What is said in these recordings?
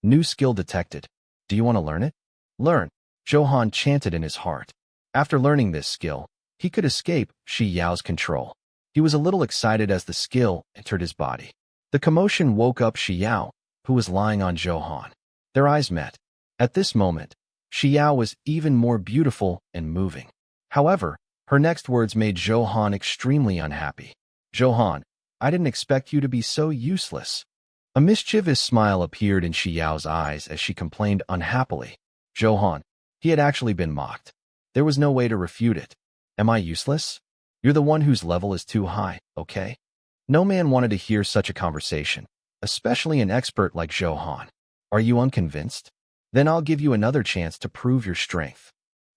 New skill detected. Do you want to learn it? Learn, Zhou Han chanted in his heart. After learning this skill, he could escape Shi Yao's control. He was a little excited as the skill entered his body. The commotion woke up Shi Yao, who was lying on Zhou Han. Their eyes met. At this moment, Shi Yao was even more beautiful and moving. However, her next words made Zhou Han extremely unhappy. Zhou Han, I didn't expect you to be so useless. A mischievous smile appeared in Shi Yao's eyes as she complained unhappily. Zhou Han, he had actually been mocked. There was no way to refute it. Am I useless? You're the one whose level is too high, okay? No man wanted to hear such a conversation, especially an expert like Zhou Han. Are you unconvinced? Then I'll give you another chance to prove your strength.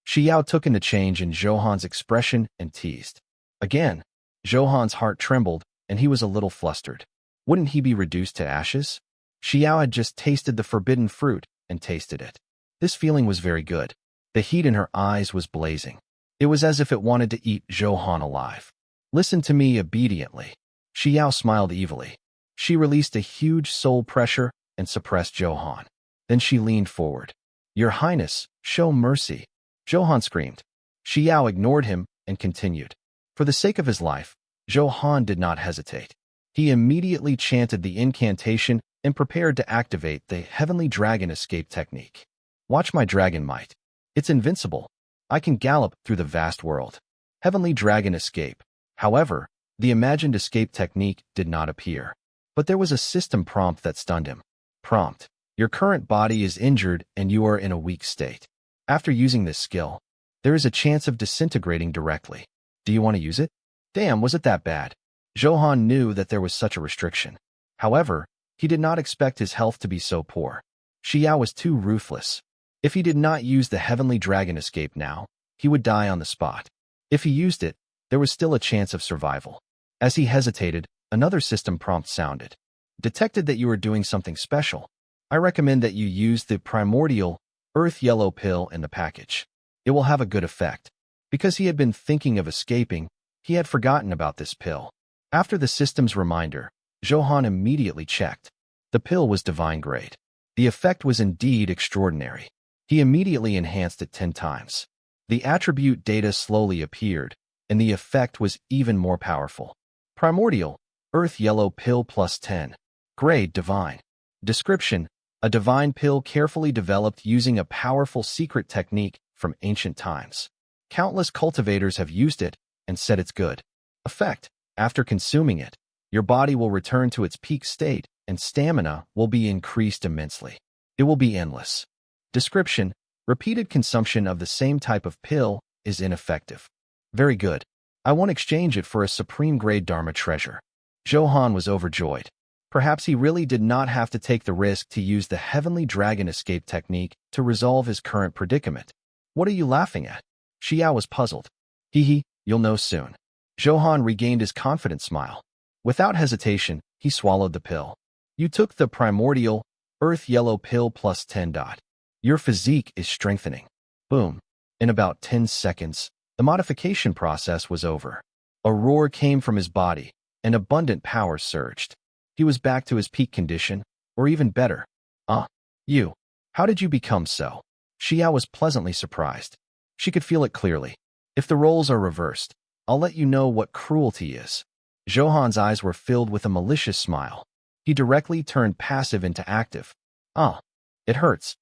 Shi Yao took in the change in Zhou Han's expression and teased. Again, Zhou Han's heart trembled, and he was a little flustered. Wouldn't he be reduced to ashes? Shi Yao had just tasted the forbidden fruit and tasted it. This feeling was very good. The heat in her eyes was blazing. It was as if it wanted to eat Zhou Han alive. Listen to me obediently. Shi Yao smiled evilly. She released a huge soul pressure and suppressed Zhou Han. Then she leaned forward. Your Highness, show mercy. Zhou Han screamed. Shi Yao ignored him and continued. For the sake of his life, Zhou Han did not hesitate. He immediately chanted the incantation and prepared to activate the Heavenly Dragon Escape technique. Watch my dragon might. It's invincible. I can gallop through the vast world. Heavenly Dragon Escape. However, the imagined escape technique did not appear. But there was a system prompt that stunned him. Prompt. Your current body is injured and you are in a weak state. After using this skill, there is a chance of disintegrating directly. Do you want to use it? Damn, was it that bad? Zhou Han knew that there was such a restriction. However, he did not expect his health to be so poor. Shi Yao was too ruthless. If he did not use the Heavenly Dragon Escape now, he would die on the spot. If he used it, there was still a chance of survival. As he hesitated, another system prompt sounded. Detected that you are doing something special. I recommend that you use the primordial earth yellow pill in the package. It will have a good effect. Because he had been thinking of escaping, he had forgotten about this pill. After the system's reminder, Zhou Han immediately checked. The pill was divine grade. The effect was indeed extraordinary. He immediately enhanced it 10 times. The attribute data slowly appeared, and the effect was even more powerful. Primordial, earth yellow pill plus 10. Grade divine. Description: a divine pill carefully developed using a powerful secret technique from ancient times. Countless cultivators have used it and said it's good. Effect: after consuming it, your body will return to its peak state and stamina will be increased immensely. It will be endless. Description: repeated consumption of the same type of pill is ineffective. Very good. I won't exchange it for a supreme-grade Dharma treasure. Zhou Han was overjoyed. Perhaps he really did not have to take the risk to use the Heavenly Dragon Escape technique to resolve his current predicament. What are you laughing at? Shi Yao was puzzled. Hee, you'll know soon. Zhou Han regained his confident smile. Without hesitation, he swallowed the pill. You took the primordial, earth yellow pill plus 10. Your physique is strengthening. Boom. In about 10 seconds, the modification process was over. A roar came from his body, and abundant power surged. He was back to his peak condition, or even better. You. How did you become so? Shi Yao was pleasantly surprised. She could feel it clearly. If the roles are reversed, I'll let you know what cruelty is. Zhou Han's eyes were filled with a malicious smile. He directly turned passive into active. It hurts.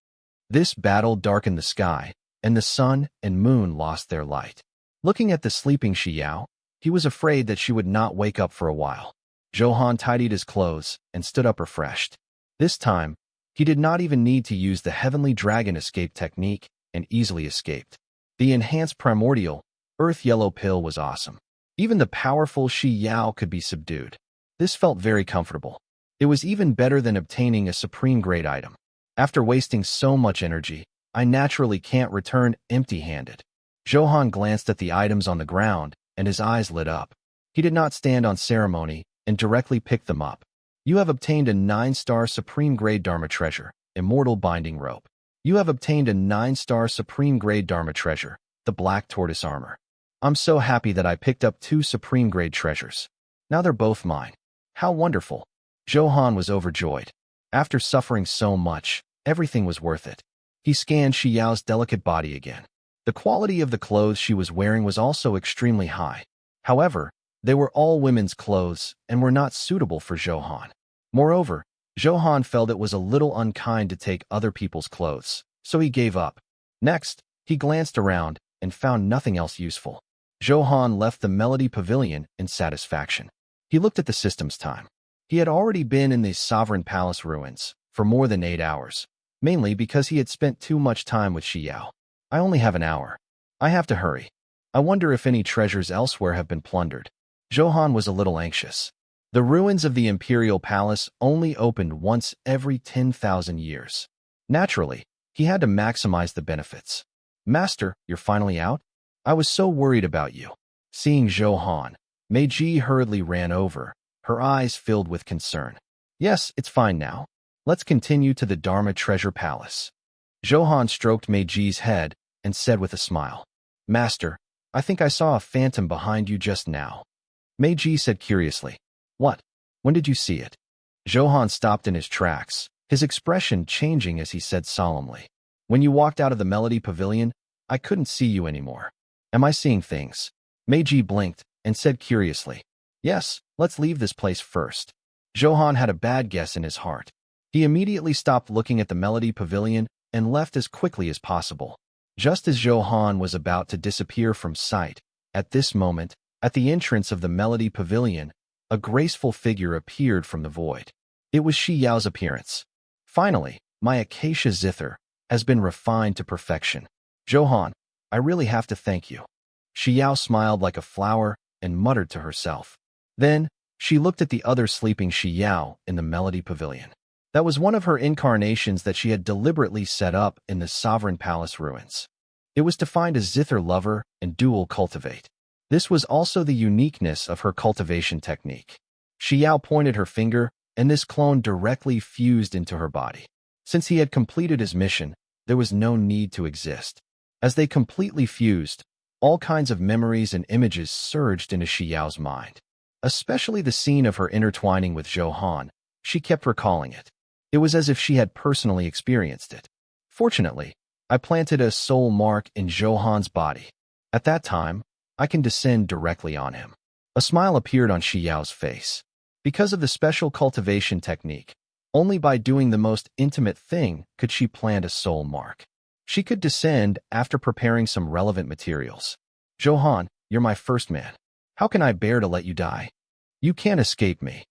This battle darkened the sky, and the sun and moon lost their light. Looking at the sleeping Shi Yao, he was afraid that she would not wake up for a while. Zhou Han tidied his clothes and stood up refreshed. This time, he did not even need to use the Heavenly Dragon Escape technique and easily escaped. The enhanced primordial, earth yellow pill was awesome. Even the powerful Shi Yao could be subdued. This felt very comfortable. It was even better than obtaining a supreme-grade item. After wasting so much energy, I naturally can't return empty-handed. Zhou Han glanced at the items on the ground, and his eyes lit up. He did not stand on ceremony and directly picked them up. You have obtained a 9-star supreme-grade Dharma treasure, immortal binding rope. You have obtained a 9-star supreme-grade Dharma treasure, the black tortoise armor. I'm so happy that I picked up 2 supreme-grade treasures. Now they're both mine. How wonderful. Zhou Han was overjoyed. After suffering so much, everything was worth it. He scanned Shi Yao's delicate body again. The quality of the clothes she was wearing was also extremely high. However, they were all women's clothes and were not suitable for Zhou Han. Moreover, Zhou Han felt it was a little unkind to take other people's clothes, so he gave up. Next, he glanced around and found nothing else useful. Zhou Han left the Melody Pavilion in satisfaction. He looked at the system's time. He had already been in the Sovereign Palace ruins for more than 8 hours, mainly because he had spent too much time with Shi Yao. I only have an hour. I have to hurry. I wonder if any treasures elsewhere have been plundered. Zhou Han was a little anxious. The ruins of the Imperial Palace only opened once every 10,000 years. Naturally, he had to maximize the benefits. Master, you're finally out? I was so worried about you. Seeing Zhou Han, Meiji hurriedly ran over, her eyes filled with concern. Yes, it's fine now. Let's continue to the Dharma Treasure Palace. Zhou Han stroked Meiji's head and said with a smile, Master, I think I saw a phantom behind you just now. Meiji said curiously, What? When did you see it? Zhou Han stopped in his tracks, his expression changing as he said solemnly, When you walked out of the Melody Pavilion, I couldn't see you anymore. Am I seeing things? Meiji blinked and said curiously, Yes, let's leave this place first. Zhou Han had a bad guess in his heart. He immediately stopped looking at the Melody Pavilion and left as quickly as possible. Just as Zhou Han was about to disappear from sight, at this moment, at the entrance of the Melody Pavilion, a graceful figure appeared from the void. It was Shi Yao's appearance. Finally, my acacia zither has been refined to perfection. Zhou Han, I really have to thank you. Shi Yao smiled like a flower and muttered to herself. Then, she looked at the other sleeping Shi Yao in the Melody Pavilion. That was one of her incarnations that she had deliberately set up in the Sovereign Palace ruins. It was to find a zither lover and dual cultivate. This was also the uniqueness of her cultivation technique. Shi Yao pointed her finger, and this clone directly fused into her body. Since he had completed his mission, there was no need to exist. As they completely fused, all kinds of memories and images surged into Shi Yao's mind. Especially the scene of her intertwining with Zhou Han, she kept recalling it. It was as if she had personally experienced it. Fortunately, I planted a soul mark in Zhou Han's body. At that time, I can descend directly on him. A smile appeared on Shi Yao's face. Because of the special cultivation technique, only by doing the most intimate thing could she plant a soul mark. She could descend after preparing some relevant materials. Zhou Han, you're my first man. How can I bear to let you die? You can't escape me.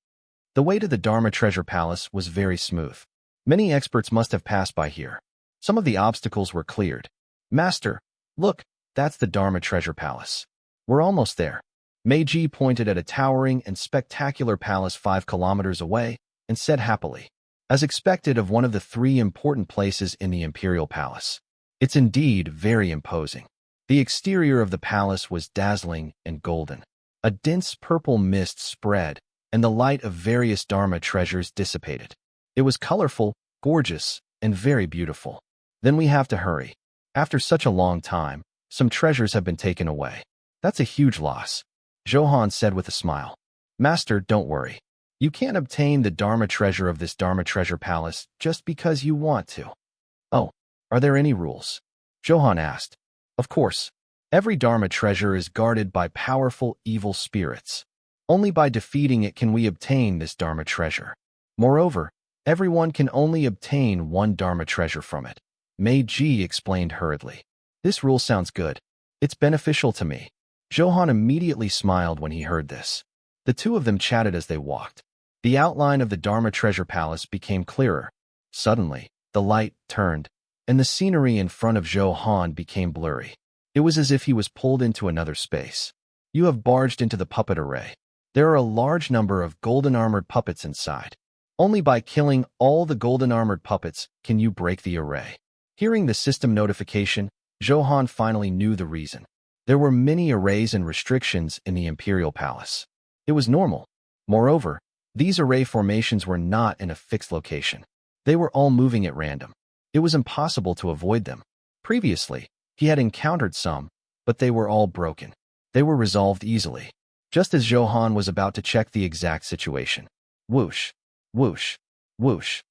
The way to the Dharma Treasure Palace was very smooth. Many experts must have passed by here. Some of the obstacles were cleared. Master, look, that's the Dharma Treasure Palace. We're almost there. Meiji pointed at a towering and spectacular palace 5 kilometers away and said happily, as expected of one of the 3 important places in the Imperial Palace. It's indeed very imposing. The exterior of the palace was dazzling and golden. A dense purple mist spread, and the light of various Dharma treasures dissipated. It was colorful, gorgeous, and very beautiful. Then we have to hurry. After such a long time, some treasures have been taken away. That's a huge loss. Zhou Han said with a smile. Master, don't worry. You can't obtain the Dharma treasure of this Dharma treasure palace just because you want to. Oh, are there any rules? Zhou Han asked. Of course. Every Dharma treasure is guarded by powerful evil spirits. Only by defeating it can we obtain this Dharma treasure. Moreover, everyone can only obtain 1 Dharma treasure from it. Meiji explained hurriedly. This rule sounds good. It's beneficial to me. Zhou Han immediately smiled when he heard this. The two of them chatted as they walked. The outline of the Dharma Treasure Palace became clearer. Suddenly, the light turned, and the scenery in front of Zhou Han became blurry. It was as if he was pulled into another space. You have barged into the puppet array. There are a large number of golden-armored puppets inside. Only by killing all the golden-armored puppets can you break the array. Hearing the system notification, Zhou Han finally knew the reason. There were many arrays and restrictions in the Imperial Palace. It was normal. Moreover, these array formations were not in a fixed location. They were all moving at random. It was impossible to avoid them. Previously, he had encountered some, but they were all broken. They were resolved easily. Just as Zhou Han was about to check the exact situation. Whoosh, whoosh, whoosh.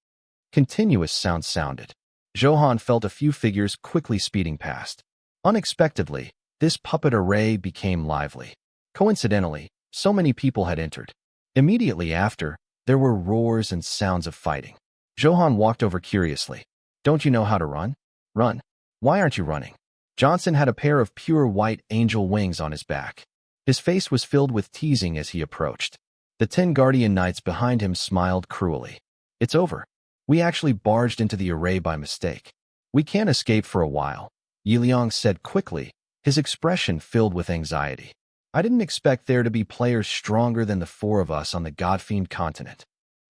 Continuous sounds sounded. Zhou Han felt a few figures quickly speeding past. Unexpectedly, this puppet array became lively. Coincidentally, so many people had entered. Immediately after, there were roars and sounds of fighting. Zhou Han walked over curiously. Don't you know how to run? Run. Why aren't you running? Johnson had a pair of pure white angel wings on his back. His face was filled with teasing as he approached. The 10 guardian knights behind him smiled cruelly. It's over. We actually barged into the array by mistake. We can't escape for a while, Yi Liang said quickly, his expression filled with anxiety. I didn't expect there to be players stronger than the 4 of us on the Godfiend continent.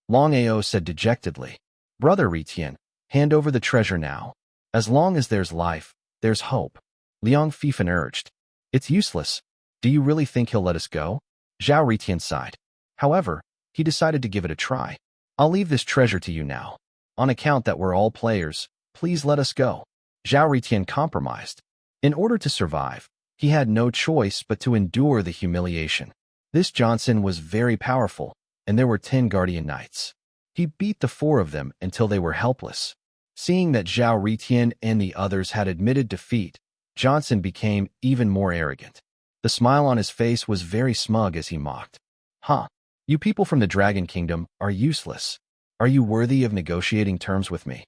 Long Ao said dejectedly. Brother Ritian, hand over the treasure now. As long as there's life, there's hope. Liang Fifan urged. It's useless. Do you really think he'll let us go? Zhao Ritian sighed. However, he decided to give it a try. I'll leave this treasure to you now. On account that we're all players, please let us go. Zhao Ritian compromised. In order to survive, he had no choice but to endure the humiliation. This Johnson was very powerful, and there were 10 guardian knights. He beat the 4 of them until they were helpless. Seeing that Zhao Ritian and the others had admitted defeat, Johnson became even more arrogant. The smile on his face was very smug as he mocked. Huh. You people from the Dragon Kingdom are useless. Are you worthy of negotiating terms with me?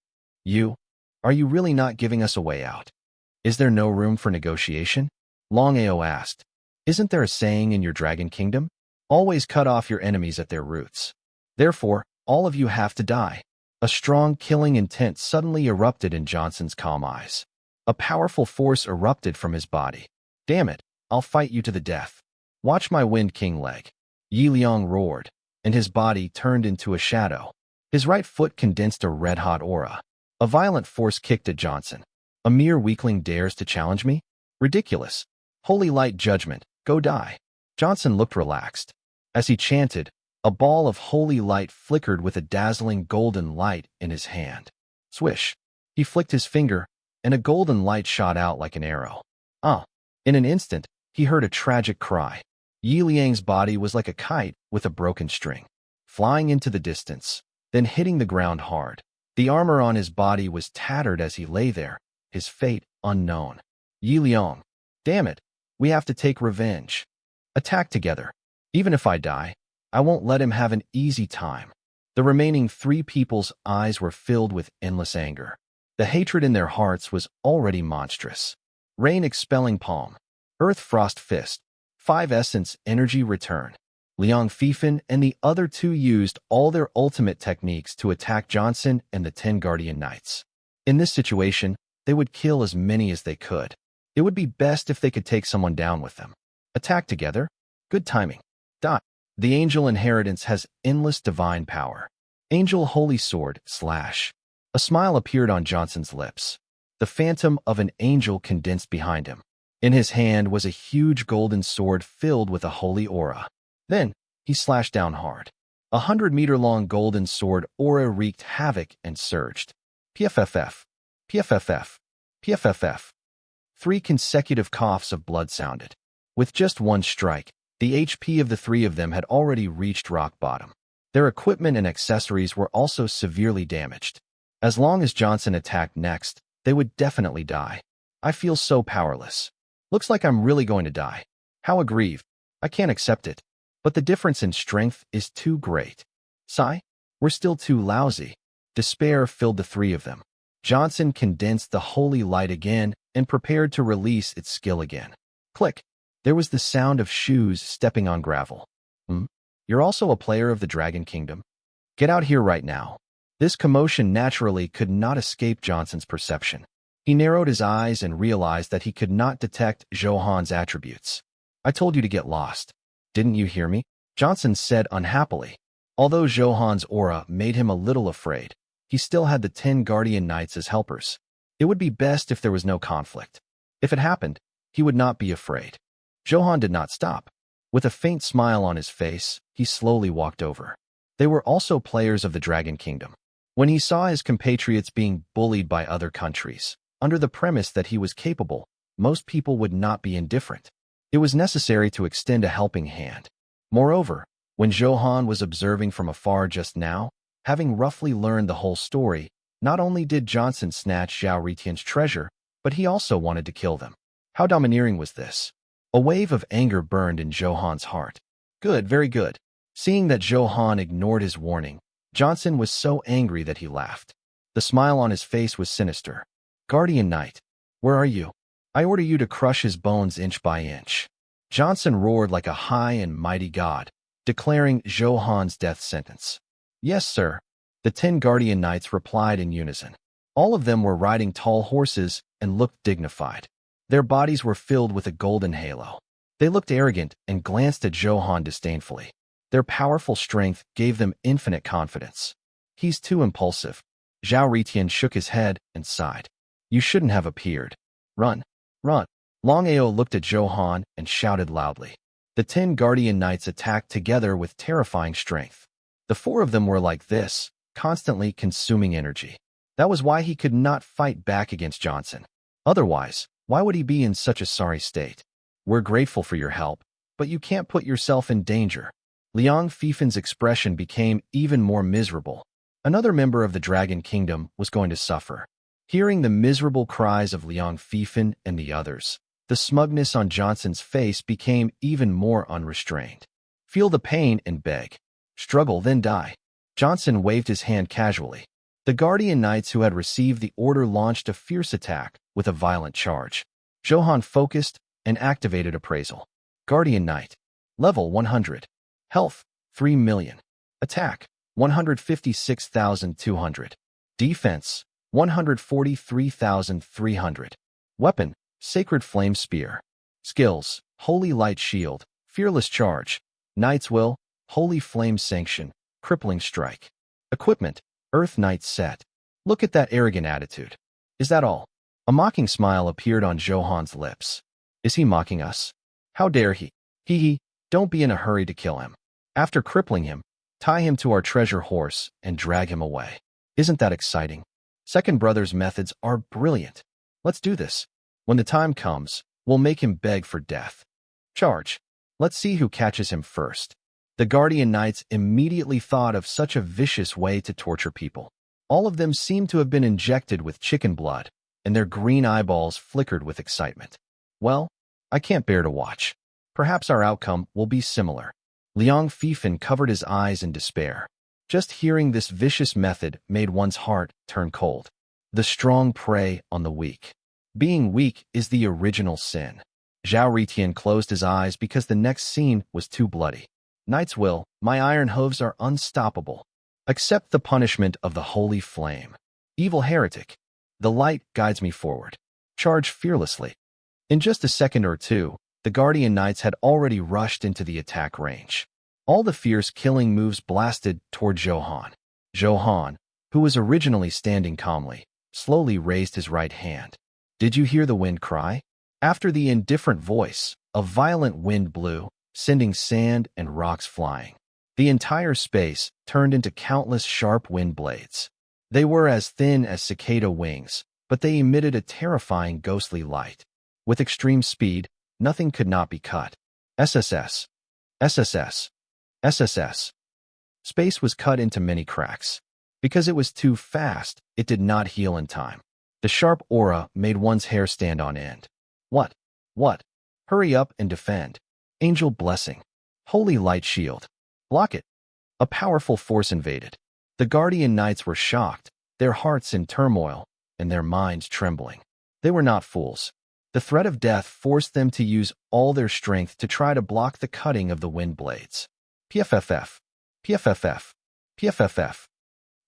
Are you really not giving us a way out? Is there no room for negotiation? Long Ao asked. Isn't there a saying in your Dragon Kingdom? Always cut off your enemies at their roots. Therefore, all of you have to die. A strong killing intent suddenly erupted in Johnson's calm eyes. A powerful force erupted from his body. Damn it, I'll fight you to the death. Watch my Wind King leg. Yi Liang roared, and his body turned into a shadow. His right foot condensed a red-hot aura. A violent force kicked at Johnson. A mere weakling dares to challenge me? Ridiculous. Holy light judgment, go die. Johnson looked relaxed. As he chanted, a ball of holy light flickered with a dazzling golden light in his hand. Swish. He flicked his finger, and a golden light shot out like an arrow. In an instant, he heard a tragic cry. Yi Liang's body was like a kite with a broken string, flying into the distance, then hitting the ground hard. The armor on his body was tattered as he lay there, his fate unknown. Yi Liang. Damn it, we have to take revenge. Attack together. Even if I die, I won't let him have an easy time. The remaining 3 people's eyes were filled with endless anger. The hatred in their hearts was already monstrous. Rain expelling palm. Earth frost fist. 5 essence energy return. Liang Fifan and the other 2 used all their ultimate techniques to attack Johnson and the 10 guardian knights. In this situation, they would kill as many as they could. It would be best if they could take someone down with them. Attack together? Good timing. The angel inheritance has endless divine power. Angel holy sword / A smile appeared on Johnson's lips. The phantom of an angel condensed behind him. In his hand was a huge golden sword filled with a holy aura. Then, he slashed down hard. 100-meter-long golden sword aura wreaked havoc and surged. PFFF. PFFF. PFFF. 3 consecutive coughs of blood sounded. With just one strike, the HP of the 3 of them had already reached rock bottom. Their equipment and accessories were also severely damaged. As long as Johnson attacked next, they would definitely die. I feel so powerless. Looks like I'm really going to die. How aggrieved. I can't accept it. But the difference in strength is too great. Sigh? We're still too lousy. Despair filled the 3 of them. Johnson condensed the holy light again and prepared to release its skill again. Click. There was the sound of shoes stepping on gravel. You're also a player of the Dragon Kingdom? Get out here right now. This commotion naturally could not escape Johnson's perception. He narrowed his eyes and realized that he could not detect Zhou Han's attributes. I told you to get lost. Didn't you hear me? Johnson said unhappily. Although Zhou Han's aura made him a little afraid, he still had the 10 guardian knights as helpers. It would be best if there was no conflict. If it happened, he would not be afraid. Zhou Han did not stop. With a faint smile on his face, he slowly walked over. They were also players of the Dragon Kingdom. When he saw his compatriots being bullied by other countries, under the premise that he was capable, most people would not be indifferent. It was necessary to extend a helping hand. Moreover, when Zhou Han was observing from afar just now, Having roughly learned the whole story, not only did Johnson snatch Zhao Ritian's treasure, but he also wanted to kill them. How domineering was this? A wave of anger burned in Zhou Han's heart. Good, very good. Seeing that Zhou Han ignored his warning, Johnson was so angry that he laughed. The smile on his face was sinister. Guardian Knight, where are you? I order you to crush his bones inch by inch. Johnson roared like a high and mighty god, declaring Zhou Han's death sentence. Yes, sir. The 10 Guardian Knights replied in unison. All of them were riding tall horses and looked dignified. Their bodies were filled with a golden halo. They looked arrogant and glanced at Zhou Han disdainfully. Their powerful strength gave them infinite confidence. He's too impulsive. Zhao Ritian shook his head and sighed. You shouldn't have appeared. Run. Run. Long Ao looked at Zhou Han and shouted loudly. The 10 Guardian Knights attacked together with terrifying strength. The 4 of them were like this, constantly consuming energy. That was why he could not fight back against Johnson. Otherwise, why would he be in such a sorry state? We're grateful for your help, but you can't put yourself in danger. Liang Fifan's expression became even more miserable. Another member of the Dragon Kingdom was going to suffer. Hearing the miserable cries of Liang Fifan and the others, the smugness on Johnson's face became even more unrestrained. Feel the pain and beg. Struggle, then die. Johnson waved his hand casually. The Guardian Knights who had received the order launched a fierce attack with a violent charge. Zhou Han focused and activated appraisal. Guardian Knight. Level 100. Health, 3 million. Attack, 156,200. Defense, 143,300. Weapon, Sacred Flame Spear. Skills, Holy Light Shield, Fearless Charge. Knight's Will, Holy Flame Sanction, Crippling Strike. Equipment, Earth Knight Set. Look at that arrogant attitude. Is that all? A mocking smile appeared on Zhou Han's lips. Is he mocking us? How dare he? Hee, don't be in a hurry to kill him. After crippling him, tie him to our treasure horse and drag him away. Isn't that exciting? Second Brother's methods are brilliant. Let's do this. When the time comes, we'll make him beg for death. Charge. Let's see who catches him first. The Guardian Knights immediately thought of such a vicious way to torture people. All of them seemed to have been injected with chicken blood, and their green eyeballs flickered with excitement. Well, I can't bear to watch. Perhaps our outcome will be similar. Liang Fifan covered his eyes in despair. Just hearing this vicious method made one's heart turn cold. The strong prey on the weak. Being weak is the original sin. Zhao Ritian closed his eyes because the next scene was too bloody. Knight's Will, my iron hooves are unstoppable. Accept the punishment of the holy flame. Evil heretic. The light guides me forward. Charge fearlessly. In just a second or two, the Guardian Knights had already rushed into the attack range. All the fierce killing moves blasted toward Zhou Han. Zhou Han, who was originally standing calmly, slowly raised his right hand. Did you hear the wind cry? After the indifferent voice, a violent wind blew, sending sand and rocks flying. The entire space turned into countless sharp wind blades. They were as thin as cicada wings, but they emitted a terrifying ghostly light. With extreme speed, nothing could not be cut. SSS. SSS. SSS. Space was cut into many cracks. Because it was too fast, it did not heal in time. The sharp aura made one's hair stand on end. What? What? Hurry up and defend. Angel Blessing. Holy Light Shield. Block it. A powerful force invaded. The Guardian Knights were shocked, their hearts in turmoil, and their minds trembling. They were not fools. The threat of death forced them to use all their strength to try to block the cutting of the wind blades. PFFF. PFFF. PFFF.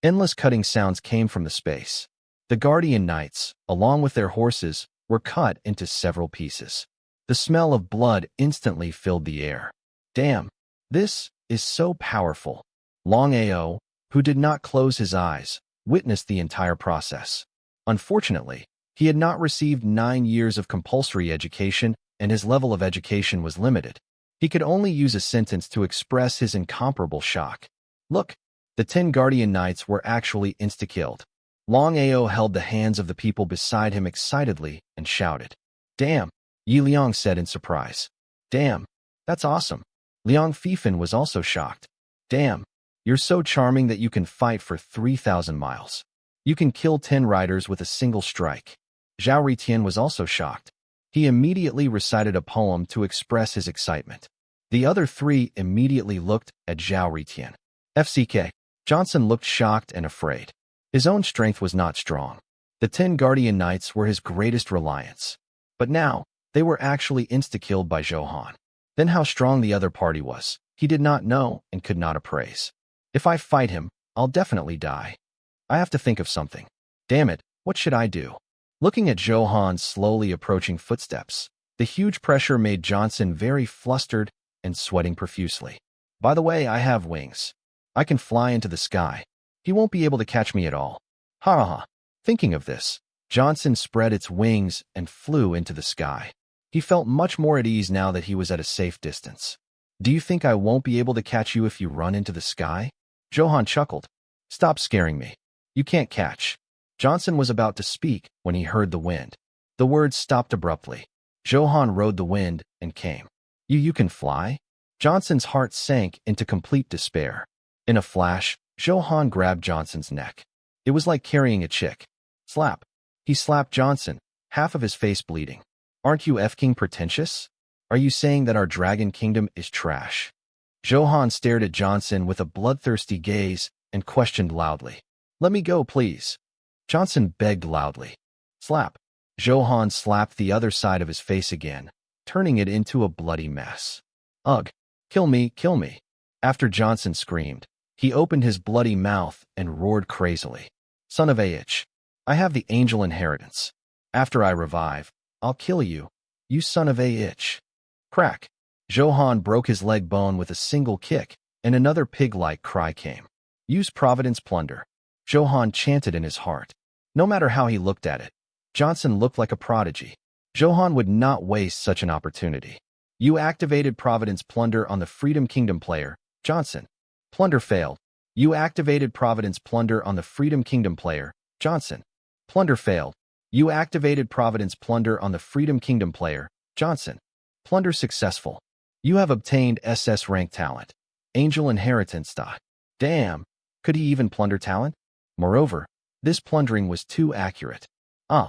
Endless cutting sounds came from the space. The Guardian Knights, along with their horses, were cut into several pieces. The smell of blood instantly filled the air. Damn, this is so powerful. Long Ao, who did not close his eyes, witnessed the entire process. Unfortunately, he had not received 9 years of compulsory education, and his level of education was limited. He could only use a sentence to express his incomparable shock. Look, the 10 Guardian Knights were actually insta-killed. Long Ao held the hands of the people beside him excitedly and shouted. Damn, Yi Liang said in surprise. Damn, that's awesome. Liang Fifan was also shocked. Damn, You're so charming that you can fight for 3,000 miles. You can kill 10 riders with a single strike. Zhao Ritian was also shocked. He immediately recited a poem to express his excitement. The other three immediately looked at Zhao Ritian. FCK. Johnson looked shocked and afraid. His own strength was not strong. The 10 Guardian Knights were his greatest reliance. But now, they were actually insta-killed by Zhou Han. Then how strong the other party was, he did not know and could not appraise. If I fight him, I'll definitely die. I have to think of something. Damn it, what should I do? Looking at Zhou Han's slowly approaching footsteps, the huge pressure made Johnson very flustered and sweating profusely. By the way, I have wings. I can fly into the sky. He won't be able to catch me at all. Ha ha ha. Thinking of this, Johnson spread its wings and flew into the sky. He felt much more at ease now that he was at a safe distance. Do you think I won't be able to catch you if you run into the sky? Zhou Han chuckled. Stop scaring me. You can't catch. Johnson was about to speak when he heard the wind. The words stopped abruptly. Zhou Han rode the wind and came. You can fly? Johnson's heart sank into complete despair. In a flash, Zhou Han grabbed Johnson's neck. It was like carrying a chick. Slap. He slapped Johnson, half of his face bleeding. Aren't you f-king pretentious? Are you saying that our dragon kingdom is trash? Zhou Han stared at Johnson with a bloodthirsty gaze and questioned loudly. Let me go, please. Johnson begged loudly. Slap. Zhou Han slapped the other side of his face again, turning it into a bloody mess. Ugh. Kill me, kill me. After Johnson screamed, he opened his bloody mouth and roared crazily. Son of a bitch. I have the angel inheritance. After I revive, I'll kill you, you son of a bitch. Crack. Zhou Han broke his leg bone with a single kick, and another pig-like cry came. Use Providence plunder. Zhou Han chanted in his heart. No matter how he looked at it, Johnson looked like a prodigy. Zhou Han would not waste such an opportunity. You activated Providence plunder on the Freedom Kingdom player, Johnson. Plunder failed. You activated Providence plunder on the Freedom Kingdom player, Johnson. Plunder failed. You activated Providence plunder on the Freedom Kingdom player, Johnson. Plunder successful. You have obtained SS rank talent. Angel inheritance. Damn. Could he even plunder talent? Moreover, this plundering was too accurate. A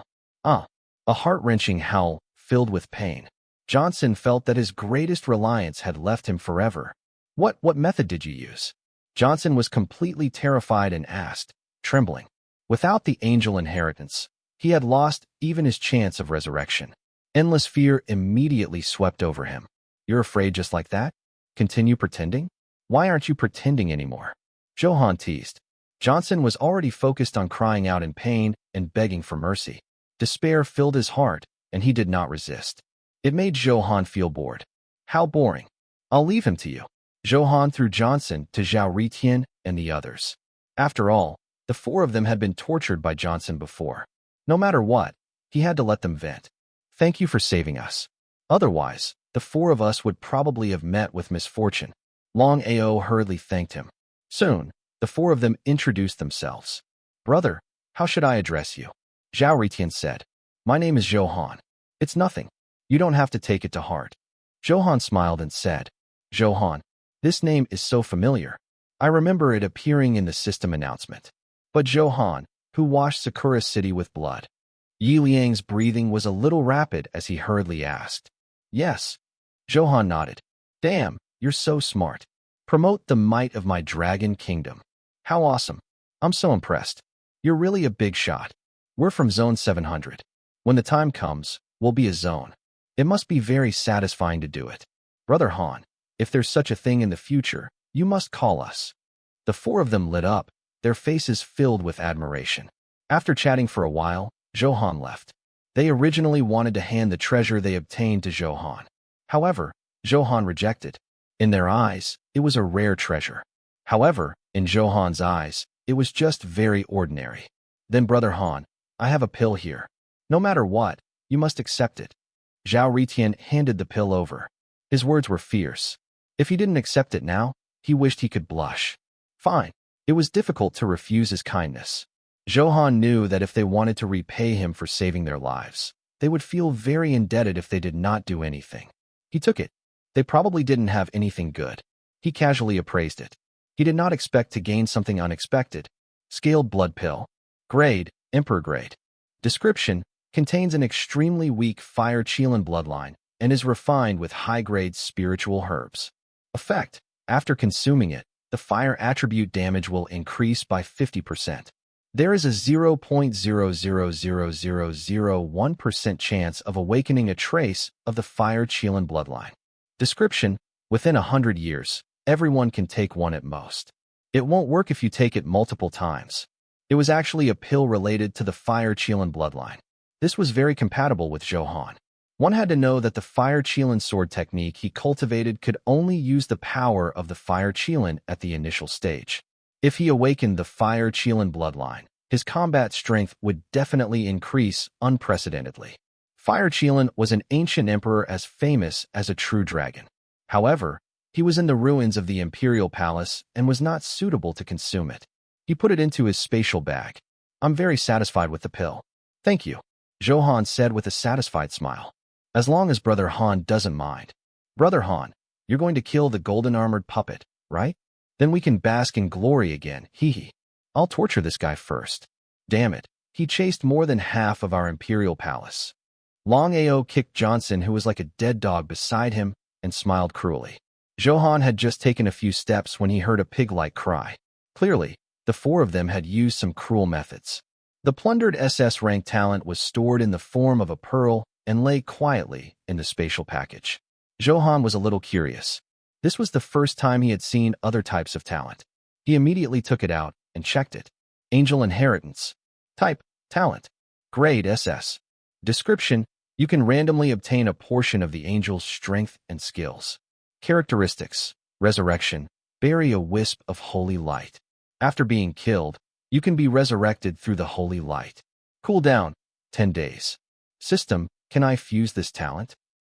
heart-wrenching howl filled with pain. Johnson felt that his greatest reliance had left him forever. What method did you use? Johnson was completely terrified and asked, trembling. Without the angel inheritance, he had lost even his chance of resurrection. Endless fear immediately swept over him. You're afraid just like that? Continue pretending? Why aren't you pretending anymore? Zhou Han teased. Johnson was already focused on crying out in pain and begging for mercy. Despair filled his heart, and he did not resist. It made Zhou Han feel bored. How boring. I'll leave him to you. Zhou Han threw Johnson to Zhao Ritian and the others. After all, the four of them had been tortured by Johnson before. No matter what, he had to let them vent. Thank you for saving us. Otherwise, the four of us would probably have met with misfortune. Long Ao hurriedly thanked him. Soon, the four of them introduced themselves. Brother, how should I address you? Zhao Ritian said. My name is Zhou Han. It's nothing. You don't have to take it to heart. Zhou Han smiled and said, Zhou Han, this name is so familiar. I remember it appearing in the system announcement. But Zhou Han, who washed Sakura City with blood. Yi Liang's breathing was a little rapid as he hurriedly asked. Yes. Zhou Han nodded. Damn, you're so smart. Promote the might of my dragon kingdom. How awesome. I'm so impressed. You're really a big shot. We're from Zone 700. When the time comes, we'll be a zone. It must be very satisfying to do it. Brother Han, if there's such a thing in the future, you must call us. The four of them lit up, their faces filled with admiration. After chatting for a while, Zhou Han left. They originally wanted to hand the treasure they obtained to Zhou Han. However, Zhou Han rejected. In their eyes, it was a rare treasure. However, in Zhou Han's eyes, it was just very ordinary. Then Brother Han, I have a pill here. No matter what, you must accept it. Zhao Ritian handed the pill over. His words were fierce. If he didn't accept it now, he wished he could blush. Fine. It was difficult to refuse his kindness. Zhou Han knew that if they wanted to repay him for saving their lives, they would feel very indebted if they did not do anything. He took it. They probably didn't have anything good. He casually appraised it. He did not expect to gain something unexpected. Scaled blood pill. Grade, Emperor grade. Description, contains an extremely weak fire Qilin bloodline and is refined with high-grade spiritual herbs. Effect, after consuming it, the fire attribute damage will increase by 50%. There is a 0.0000001% chance of awakening a trace of the fire Qilin bloodline. Description, within 100 years, everyone can take one at most. It won't work if you take it multiple times. It was actually a pill related to the fire Qilin bloodline. This was very compatible with Zhou Han. One had to know that the fire Qilin sword technique he cultivated could only use the power of the fire Qilin at the initial stage. If he awakened the fire Qilin bloodline, his combat strength would definitely increase unprecedentedly. Fire Qilin was an ancient emperor as famous as a true dragon. However, he was in the ruins of the imperial palace and was not suitable to consume it. He put it into his spatial bag. I'm very satisfied with the pill. Thank you, Zhou Han said with a satisfied smile. As long as Brother Han doesn't mind. Brother Han, you're going to kill the golden-armored puppet, right? Then we can bask in glory again, hee. I'll torture this guy first. Damn it, he chased more than half of our imperial palace. Long Ao kicked Johnson, who was like a dead dog, beside him and smiled cruelly. Zhou Han had just taken a few steps when he heard a pig-like cry. Clearly, the four of them had used some cruel methods. The plundered SS rank talent was stored in the form of a pearl and lay quietly in the spatial package. Zhou Han was a little curious. This was the first time he had seen other types of talent. He immediately took it out and checked it. Angel Inheritance. Type, Talent. Grade SS. Description, you can randomly obtain a portion of the angel's strength and skills. Characteristics, Resurrection, bury a wisp of holy light. After being killed, you can be resurrected through the holy light. Cooldown, 10 days. System, can I fuse this talent?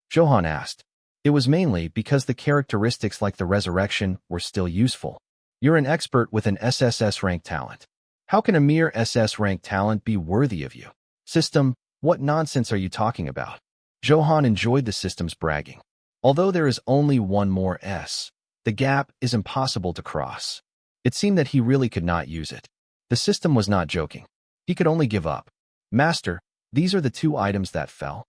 Zhou Han asked. It was mainly because the characteristics like the resurrection were still useful. You're an expert with an SSS rank talent. How can a mere SS rank talent be worthy of you? System, what nonsense are you talking about? Zhou Han enjoyed the system's bragging. Although there is only one more S, the gap is impossible to cross. It seemed that he really could not use it. The system was not joking. He could only give up. Master, these are the 2 items that fell.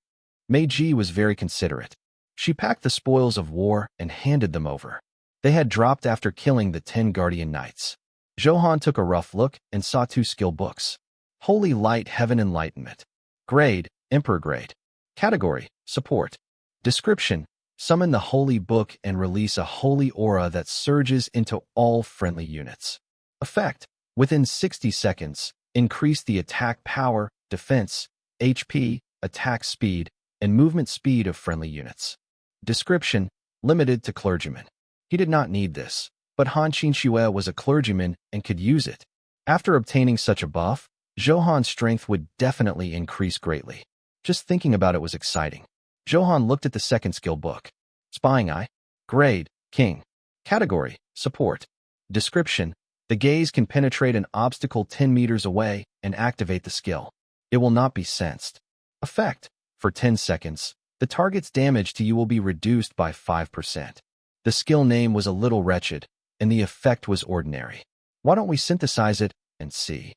Mei Ji was very considerate. She packed the spoils of war and handed them over. They had dropped after killing the 10 Guardian Knights. Zhou Han took a rough look and saw 2 skill books. Holy Light Heaven Enlightenment. Grade, Emperor grade. Category, Support. Description, summon the Holy Book and release a holy aura that surges into all friendly units. Effect, within 60 seconds, increase the attack power, defense, HP, attack speed, and movement speed of friendly units. Description, limited to clergymen. He did not need this, but Han Qinxue was a clergyman and could use it. After obtaining such a buff, Zhou Han's strength would definitely increase greatly. Just thinking about it was exciting. Zhou Han looked at the second skill book. Spying Eye. Grade, King. Category, Support. Description, the gaze can penetrate an obstacle 10 meters away and activate the skill. It will not be sensed. Effect, for 10 seconds, the target's damage to you will be reduced by 5%. The skill name was a little wretched, and the effect was ordinary. Why don't we synthesize it and see?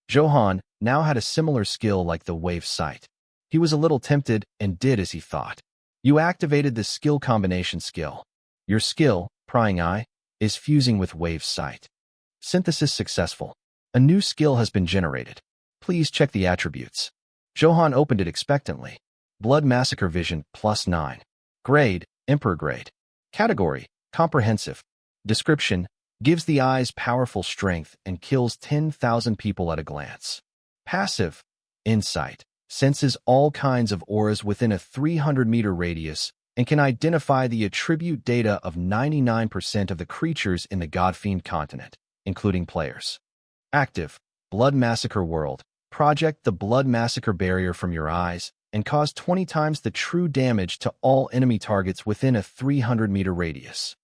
Zhou Han now had a similar skill like the Wave Sight. He was a little tempted and did as he thought. You activated the skill combination skill. Your skill, Prying Eye, is fusing with Wave Sight. Synthesis successful. A new skill has been generated. Please check the attributes. Zhou Han opened it expectantly. Blood Massacre Vision +9. Grade, Emperor grade. Category, Comprehensive. Description, gives the eyes powerful strength and kills 10,000 people at a glance. Passive, Insight, senses all kinds of auras within a 300-meter radius and can identify the attribute data of 99% of the creatures in the Godfiend continent, including players. Active, Blood Massacre World. Project the Blood Massacre barrier from your eyes and cause 20 times the true damage to all enemy targets within a 300-meter radius.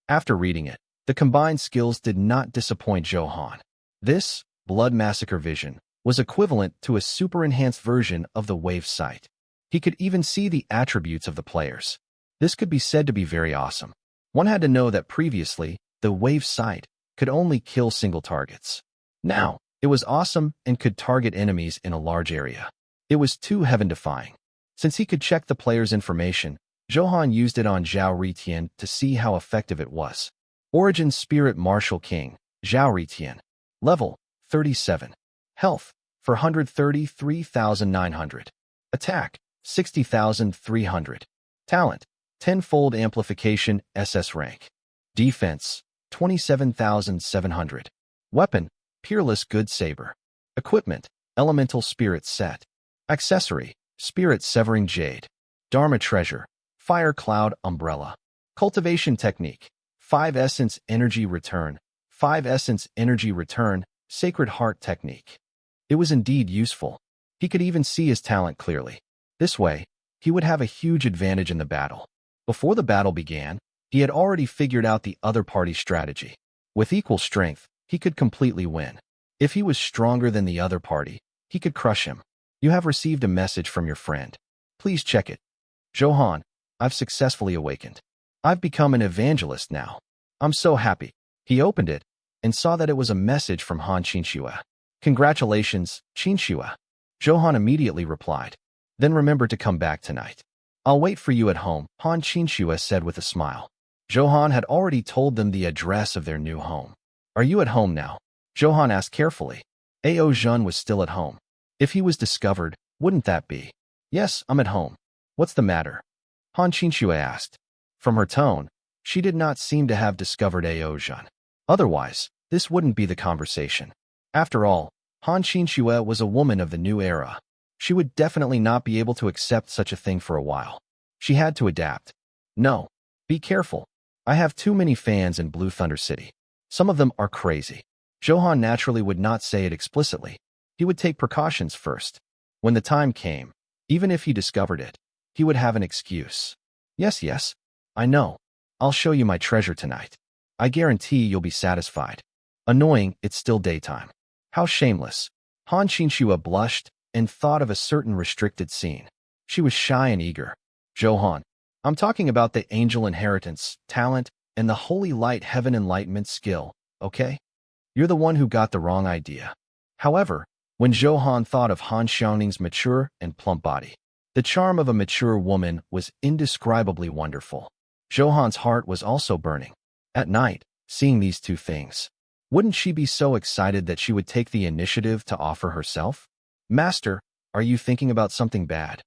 After reading it, the combined skills did not disappoint Zhou Han. This, Blood Massacre Vision, was equivalent to a super-enhanced version of the Wave Sight. He could even see the attributes of the players. This could be said to be very awesome. One had to know that previously, the Wave Sight could only kill single targets. Now, it was awesome and could target enemies in a large area. It was too heaven-defying. Since he could check the player's information, Zhou Han used it on Zhao Ritian to see how effective it was. Origin Spirit Martial King, Zhao Ritian. Level, 37. Health, 433,900. Attack, 60,300. Talent, tenfold amplification SS rank. Defense, 27,700. Weapon, Peerless Good Saber. Equipment, Elemental Spirit Set. Accessory, Spirit Severing Jade. Dharma Treasure, Fire Cloud Umbrella. Cultivation Technique, 5 Essence Energy Return. 5 Essence Energy Return, Sacred Heart Technique. It was indeed useful. He could even see his talent clearly. This way, he would have a huge advantage in the battle. Before the battle began, he had already figured out the other party's strategy. With equal strength, he could completely win. If he was stronger than the other party, he could crush him. You have received a message from your friend. Please check it. Zhou Han, I've successfully awakened. I've become an evangelist now. I'm so happy. He opened it and saw that it was a message from Han Qinxue. Congratulations, Qinxue. Zhou Han immediately replied. Then remember to come back tonight. I'll wait for you at home, Han Qinxue said with a smile. Zhou Han had already told them the address of their new home. Are you at home now? Zhou Han asked carefully. Ao Zhen was still at home. If he was discovered, wouldn't that be? Yes, I'm at home. What's the matter? Han Qinxue asked. From her tone, she did not seem to have discovered Ao Zhen. Otherwise, this wouldn't be the conversation. After all, Han Qinxue was a woman of the new era. She would definitely not be able to accept such a thing for a while. She had to adapt. No, be careful. I have too many fans in Blue Thunder City. Some of them are crazy. Zhou Han naturally would not say it explicitly. He would take precautions first. When the time came, even if he discovered it, he would have an excuse. Yes, I know. I'll show you my treasure tonight. I guarantee you'll be satisfied. Annoying, it's still daytime. How shameless. Han Qinxue blushed and thought of a certain restricted scene. She was shy and eager. Zhou Han, I'm talking about the angel inheritance, talent, and the holy light heaven enlightenment skill, okay? You're the one who got the wrong idea. However, when Zhou Han thought of Han Xiaoning's mature and plump body, the charm of a mature woman was indescribably wonderful. Zhou Han's heart was also burning. At night, seeing these two things, wouldn't she be so excited that she would take the initiative to offer herself? Master, are you thinking about something bad?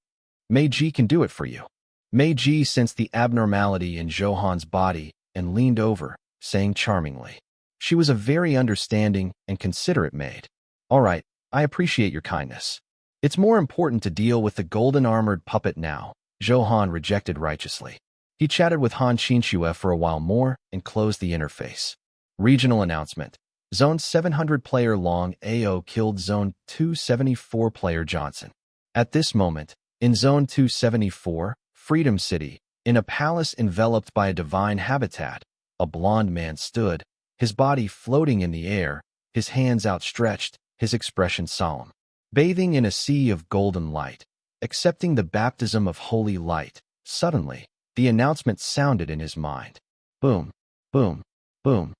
Mei Ji can do it for you. Mei Ji sensed the abnormality in Zhou Han's body and leaned over, saying charmingly. She was a very understanding and considerate maid. All right, I appreciate your kindness. It's more important to deal with the golden-armored puppet now, Zhou Han rejected righteously. He chatted with Han Qinxue for a while more and closed the interface. Regional announcement. Zone 700 player Long AO killed Zone 274 player Johnson. At this moment, in Zone 274, Freedom City, in a palace enveloped by a divine habitat, a blond man stood, his body floating in the air, his hands outstretched, his expression solemn. Bathing in a sea of golden light, accepting the baptism of holy light, suddenly, the announcement sounded in his mind. Boom, boom, boom.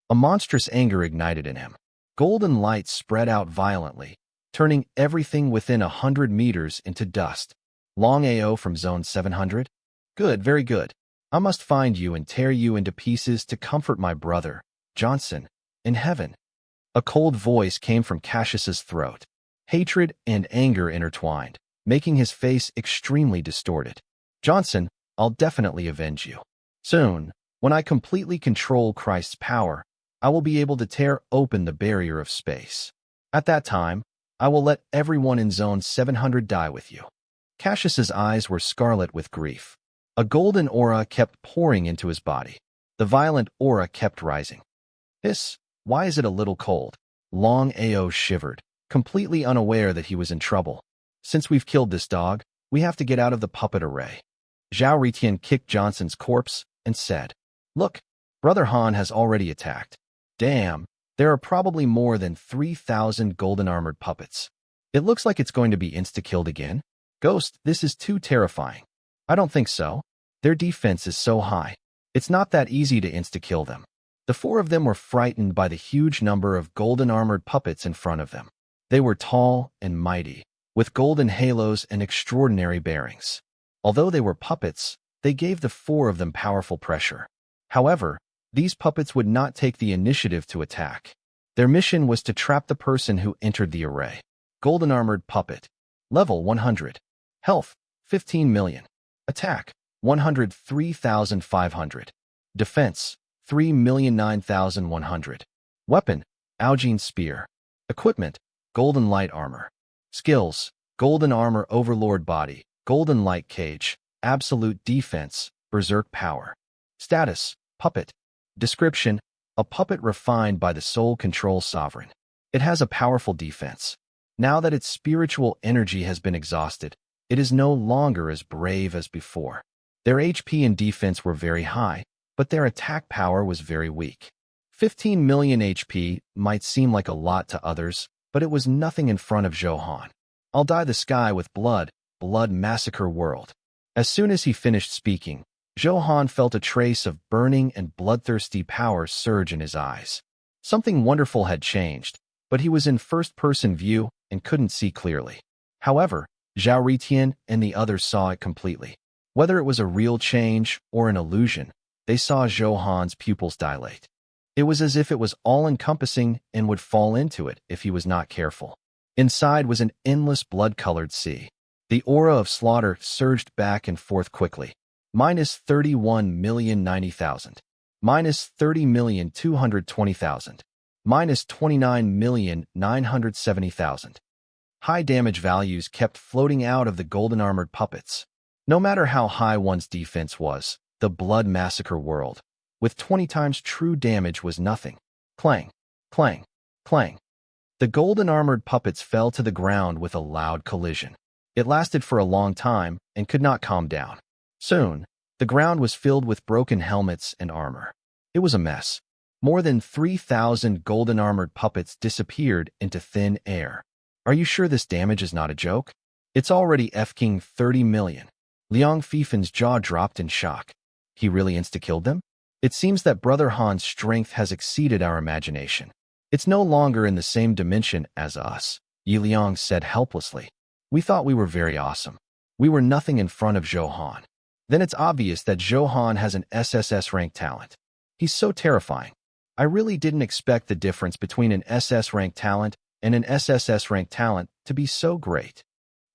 A monstrous anger ignited in him. Golden light spread out violently, turning everything within 100 meters into dust. Long AO from Zone 700? Good, very good. I must find you and tear you into pieces to comfort my brother, Johnson, in heaven. A cold voice came from Cassius's throat. Hatred and anger intertwined, making his face extremely distorted. Johnson, I'll definitely avenge you. Soon, when I completely control Christ's power, I will be able to tear open the barrier of space. At that time, I will let everyone in Zone 700 die with you. Cassius's eyes were scarlet with grief. A golden aura kept pouring into his body. The violent aura kept rising. Why is it a little cold? Long AO shivered, completely unaware that he was in trouble. Since we've killed this dog, we have to get out of the puppet array. Zhao Ritian kicked Johnson's corpse and said, Look, Brother Han has already attacked. Damn, there are probably more than 3,000 golden-armored puppets. It looks like it's going to be insta-killed again. Ghost, this is too terrifying. I don't think so. Their defense is so high. It's not that easy to insta-kill them. The four of them were frightened by the huge number of golden-armored puppets in front of them. They were tall and mighty, with golden halos and extraordinary bearings. Although they were puppets, they gave the four of them powerful pressure. However, these puppets would not take the initiative to attack. Their mission was to trap the person who entered the array. Golden Armored Puppet. Level 100. Health, 15 million. Attack, 103,500. Defense, 3,009,100. Weapon, Augene Spear. Equipment, Golden Light Armor. Skills, Golden Armor Overlord Body, Golden Light Cage, Absolute Defense, Berserk Power. Status, Puppet. Description, a puppet refined by the Soul Control Sovereign. It has a powerful defense. Now that its spiritual energy has been exhausted, it is no longer as brave as before. Their HP and defense were very high, but their attack power was very weak. 15 million HP might seem like a lot to others, but it was nothing in front of Zhou Han. I'll dye the sky with blood, blood massacre world. As soon as he finished speaking, Zhou Han felt a trace of burning and bloodthirsty power surge in his eyes. Something wonderful had changed, but he was in first-person view and couldn't see clearly. However, Zhao Ritian and the others saw it completely. Whether it was a real change or an illusion, they saw Zhou Han's pupils dilate. It was as if it was all-encompassing and would fall into it if he was not careful. Inside was an endless blood-colored sea. The aura of slaughter surged back and forth quickly. Minus 31,090,000. Minus 30,220,000. Minus 29,970,000. High damage values kept floating out of the golden armored puppets. No matter how high one's defense was, the blood massacre world, with 20 times true damage was nothing. Clang, clang, clang. The golden armored puppets fell to the ground with a loud collision. It lasted for a long time and could not calm down. Soon, the ground was filled with broken helmets and armor. It was a mess. More than 3,000 golden armored puppets disappeared into thin air. Are you sure this damage is not a joke? It's already F-king 30 million. Liang Fifan's jaw dropped in shock. He really insta-killed them? It seems that Brother Han's strength has exceeded our imagination. It's no longer in the same dimension as us, Yi Liang said helplessly. We thought we were very awesome. We were nothing in front of Zhou Han. Then it's obvious that Zhou Han has an SSS rank talent. He's so terrifying. I really didn't expect the difference between an SS rank talent and an SSS rank talent to be so great.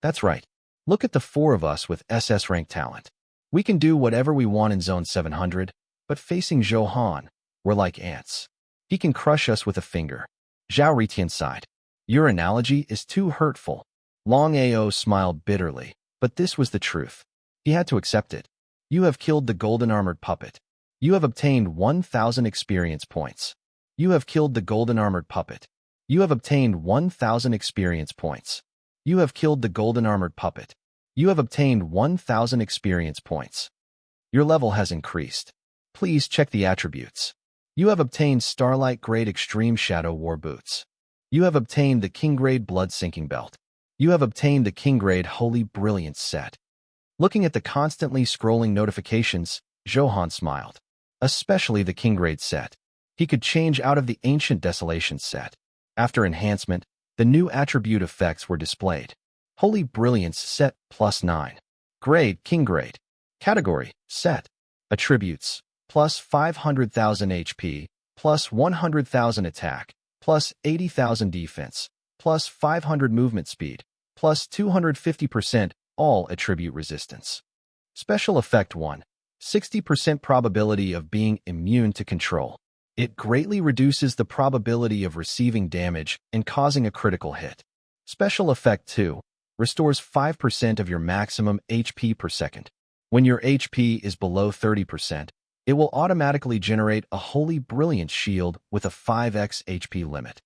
That's right. Look at the four of us with SS rank talent. We can do whatever we want in Zone 700, but facing Zhou Han, we're like ants. He can crush us with a finger. Zhao Ritian sighed. Your analogy is too hurtful. Long Ao smiled bitterly, but this was the truth. He had to accept it. You have killed the golden armored puppet. You have obtained 1,000 experience points. You have killed the golden armored puppet. You have obtained 1,000 experience points. You have killed the golden armored puppet. You have obtained 1,000 experience points. Your level has increased. Please check the attributes. You have obtained Starlight Grade Extreme Shadow War Boots. You have obtained the King Grade Blood Sinking Belt. You have obtained the King Grade Holy Brilliance set. Looking at the constantly scrolling notifications, Zhou Han smiled. Especially the King Grade set. He could change out of the Ancient Desolation set. After enhancement, the new attribute effects were displayed. Holy Brilliance set +9. Grade King Grade. Category set. Attributes plus 500,000 HP, plus 100,000 attack, plus 80,000 defense, plus 500 movement speed, plus 250% all attribute resistance. Special Effect 1. 60% probability of being immune to control. It greatly reduces the probability of receiving damage and causing a critical hit. Special Effect 2. Restores 5% of your maximum HP per second. When your HP is below 30%, it will automatically generate a Holy Brilliance shield with a 5x HP limit.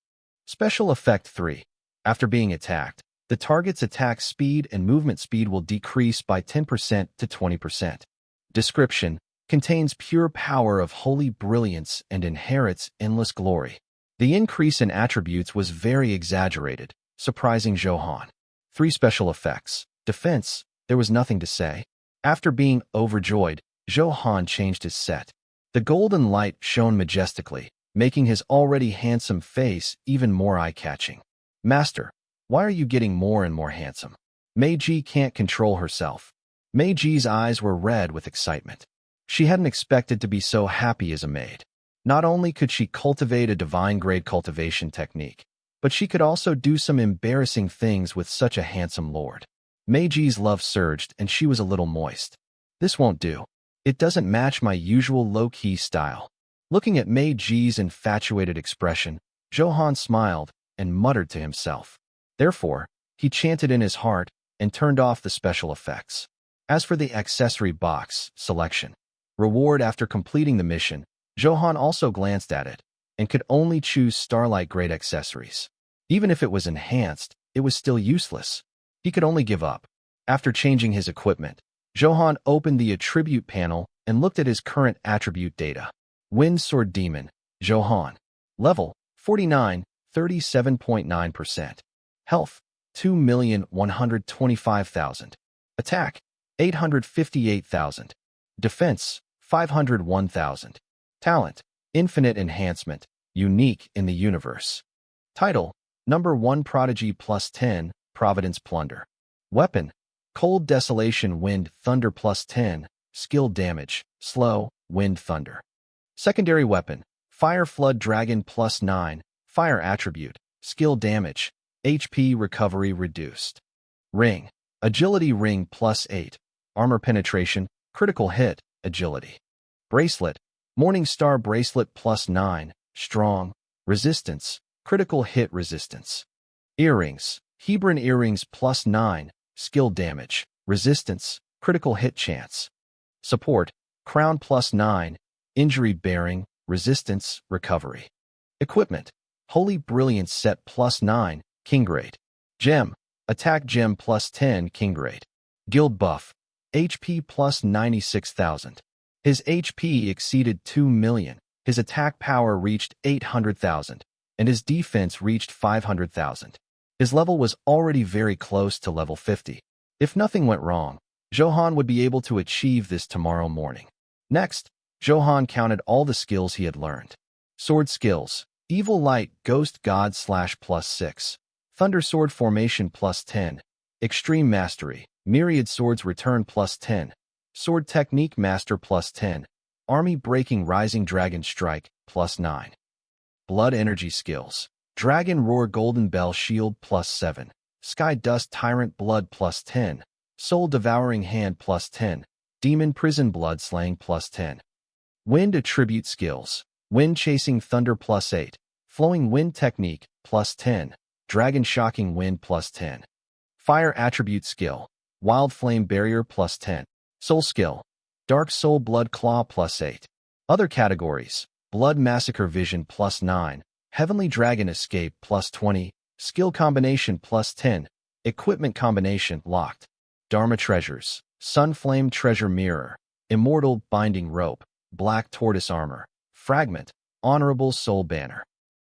Special Effect 3. After being attacked, the target's attack speed and movement speed will decrease by 10% to 20%. Description: contains pure power of Holy Brilliance and inherits endless glory. The increase in attributes was very exaggerated, surprising Zhou Han. 3 special effects. Defense: there was nothing to say. After being overjoyed, Zhou Han changed his set. The golden light shone majestically, making his already handsome face even more eye-catching. Master, why are you getting more and more handsome? Meiji can't control herself. Meiji's eyes were red with excitement. She hadn't expected to be so happy as a maid. Not only could she cultivate a divine-grade cultivation technique, but she could also do some embarrassing things with such a handsome lord. Meiji's love surged and she was a little moist. This won't do. It doesn't match my usual low-key style. Looking at Meiji's infatuated expression, Zhou Han smiled and muttered to himself. Therefore, he chanted in his heart and turned off the special effects. As for the accessory box selection, reward after completing the mission, Zhou Han also glanced at it and could only choose starlight-grade accessories. Even if it was enhanced, it was still useless. He could only give up. After changing his equipment, Zhou Han opened the attribute panel and looked at his current attribute data. Wind Sword Demon, Zhou Han. Level, 49, 37.9%. Health, 2,125,000. Attack, 858,000. Defense, 501,000. Talent, Infinite Enhancement, unique in the universe. Title, Number 1 Prodigy plus 10, Providence Plunder. Weapon, Cold Desolation Wind Thunder plus 10, Skill Damage, Slow, Wind Thunder. Secondary weapon, Fire Flood Dragon plus 9, Fire Attribute, Skill Damage, HP Recovery Reduced. Ring, Agility Ring plus 8, Armor Penetration, Critical Hit, Agility. Bracelet, Morning Star Bracelet plus 9, Strong, Resistance, Critical Hit Resistance. Earrings, Hebron Earrings plus 9, Skill Damage, Resistance, Critical Hit Chance. Support, Crown plus 9, Injury Bearing, Resistance, Recovery. Equipment, Holy Brilliance Set plus 9, King Grade. Gem, Attack Gem plus 10, King Grade. Guild Buff, HP plus 96,000. His HP exceeded 2 million, his attack power reached 800,000, and his defense reached 500,000. His level was already very close to level 50. If nothing went wrong, Zhou Han would be able to achieve this tomorrow morning. Next, Zhou Han counted all the skills he had learned. Sword skills, Evil Light Ghost God / plus 6. Thunder Sword Formation plus 10. Extreme Mastery, Myriad Swords Return plus 10. Sword Technique Master plus 10. Army Breaking Rising Dragon Strike plus 9. Blood Energy Skills, Dragon Roar Golden Bell Shield plus 7. Sky Dust Tyrant Blood plus 10. Soul Devouring Hand plus 10. Demon Prison Blood Slaying plus 10. Wind Attribute Skills, Wind Chasing Thunder plus 8. Flowing Wind Technique plus 10. Dragon Shocking Wind plus 10. Fire Attribute Skill, Wild Flame Barrier plus 10. Soul Skill, Dark Soul Blood Claw plus 8. Other categories, Blood Massacre Vision plus 9. Heavenly Dragon Escape plus 20. Skill Combination plus 10. Equipment Combination locked. Dharma Treasures, Sun Flame Treasure Mirror, Immortal Binding Rope, Black Tortoise Armor, Fragment, Honorable Soul Banner.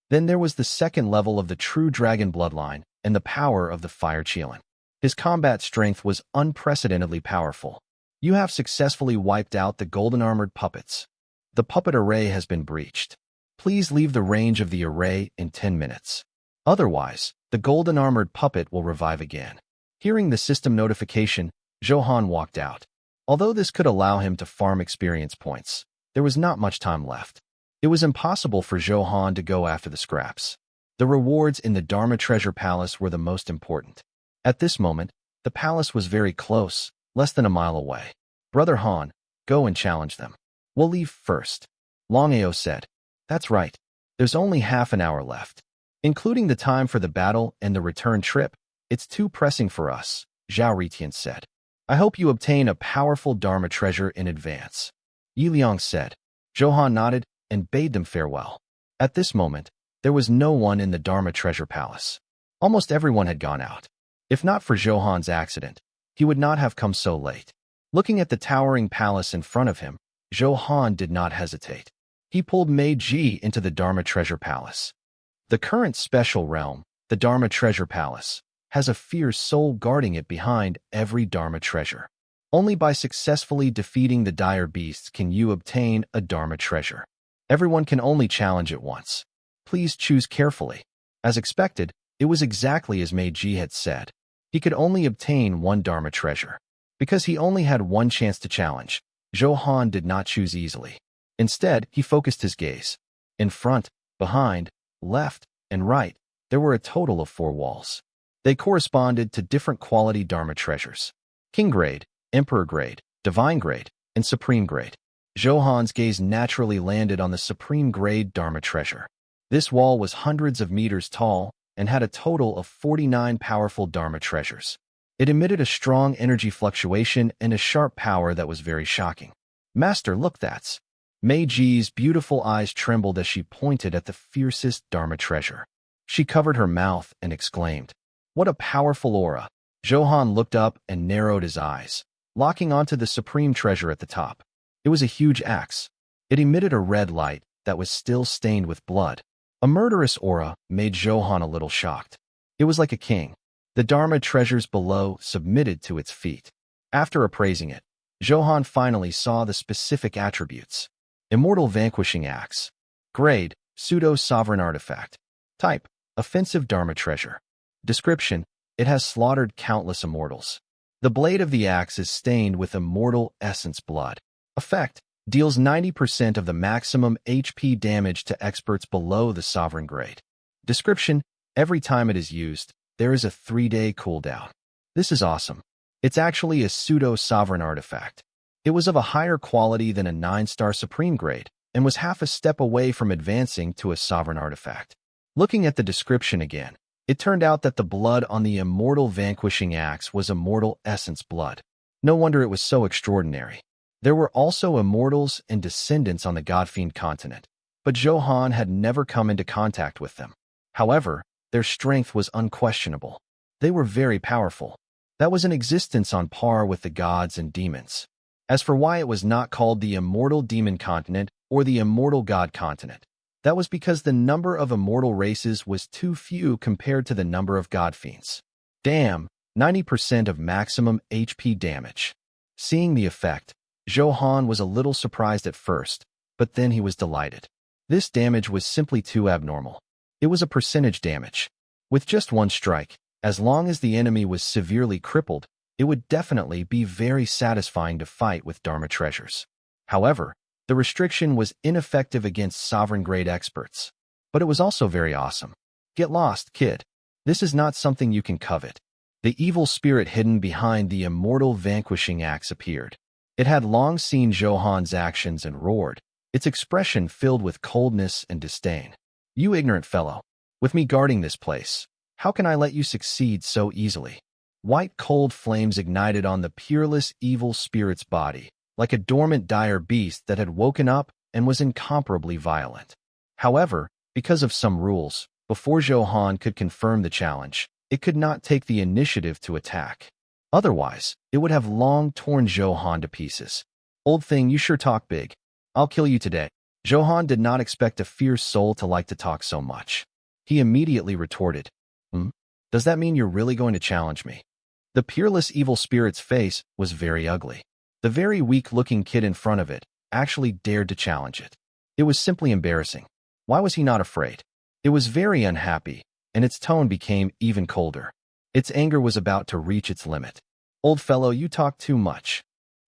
Then there was the second level of the true dragon bloodline and the power of the Fire Qilin. His combat strength was unprecedentedly powerful. You have successfully wiped out the golden armored puppets. The puppet array has been breached. Please leave the range of the array in 10 minutes. Otherwise, the golden armored puppet will revive again. Hearing the system notification, Zhou Han walked out. Although this could allow him to farm experience points, there was not much time left. It was impossible for Zhou Han to go after the scraps. The rewards in the Dharma Treasure Palace were the most important. At this moment, the palace was very close, less than a mile away. Brother Han, go and challenge them. We'll leave first. Long Ao said. That's right. There's only half an hour left. Including the time for the battle and the return trip, it's too pressing for us, Zhao Ritian said. I hope you obtain a powerful Dharma treasure in advance. Yi Liang said. Zhou Han nodded and bade them farewell. At this moment, there was no one in the Dharma Treasure Palace. Almost everyone had gone out. If not for Zhou Han's accident, he would not have come so late. Looking at the towering palace in front of him, Zhou Han did not hesitate. He pulled Meiji into the Dharma Treasure Palace. The current special realm, the Dharma Treasure Palace, has a fierce soul guarding it behind every Dharma treasure. Only by successfully defeating the dire beasts can you obtain a Dharma treasure. Everyone can only challenge it once. Please choose carefully. As expected, it was exactly as Meiji had said. He could only obtain one Dharma treasure. Because he only had one chance to challenge, Zhou Han did not choose easily. Instead, he focused his gaze. In front, behind, left, and right, there were a total of 4 walls. They corresponded to different quality Dharma treasures. King grade, Emperor grade, Divine grade, and Supreme grade. Zhou Han's gaze naturally landed on the Supreme grade Dharma treasure. This wall was hundreds of meters tall and had a total of 49 powerful Dharma treasures. It emitted a strong energy fluctuation and a sharp power that was very shocking. Master, look, that's... Meiji's beautiful eyes trembled as she pointed at the fiercest Dharma treasure. She covered her mouth and exclaimed, "What a powerful aura!" Zhou Han looked up and narrowed his eyes, locking onto the supreme treasure at the top. It was a huge axe. It emitted a red light that was still stained with blood. A murderous aura made Zhou Han a little shocked. It was like a king. The Dharma treasures below submitted to its feet. After appraising it, Zhou Han finally saw the specific attributes. Immortal Vanquishing Axe. Grade, Pseudo-Sovereign Artifact. Type, Offensive Dharma Treasure. Description, it has slaughtered countless immortals. The blade of the axe is stained with immortal essence blood. Effect, deals 90% of the maximum HP damage to experts below the Sovereign grade. Description, every time it is used, there is a 3-day cooldown. This is awesome. It's actually a pseudo-sovereign artifact. It was of a higher quality than a 9-star Supreme grade, and was half a step away from advancing to a sovereign artifact. Looking at the description again, it turned out that the blood on the Immortal Vanquishing Axe was immortal essence blood. No wonder it was so extraordinary. There were also immortals and descendants on the Godfiend continent, but Zhou Han had never come into contact with them. However, their strength was unquestionable. They were very powerful. That was an existence on par with the gods and demons. As for why it was not called the Immortal Demon Continent or the Immortal God Continent, that was because the number of immortal races was too few compared to the number of Godfiends. Damn, 90% of maximum HP damage. Seeing the effect, Zhou Han was a little surprised at first, but then he was delighted. This damage was simply too abnormal. It was a percentage damage. With just one strike, as long as the enemy was severely crippled, it would definitely be very satisfying to fight with Dharma treasures. However, the restriction was ineffective against sovereign-grade experts. But it was also very awesome. Get lost, kid. This is not something you can covet. The evil spirit hidden behind the Immortal Vanquishing Axe appeared. It had long seen Zhou Han's actions and roared, its expression filled with coldness and disdain. "You ignorant fellow. With me guarding this place, how can I let you succeed so easily?" White cold flames ignited on the peerless evil spirit's body, like a dormant dire beast that had woken up and was incomparably violent. However, because of some rules, before Zhou Han could confirm the challenge, it could not take the initiative to attack. Otherwise, it would have long torn Zhou Han to pieces. "Old thing, you sure talk big. I'll kill you today." Zhou Han did not expect a fierce soul to like to talk so much. He immediately retorted, Does that mean you're really going to challenge me?" The peerless evil spirit's face was very ugly. The very weak-looking kid in front of it actually dared to challenge it. It was simply embarrassing. Why was he not afraid? It was very unhappy, and its tone became even colder. Its anger was about to reach its limit. "Old fellow, you talk too much."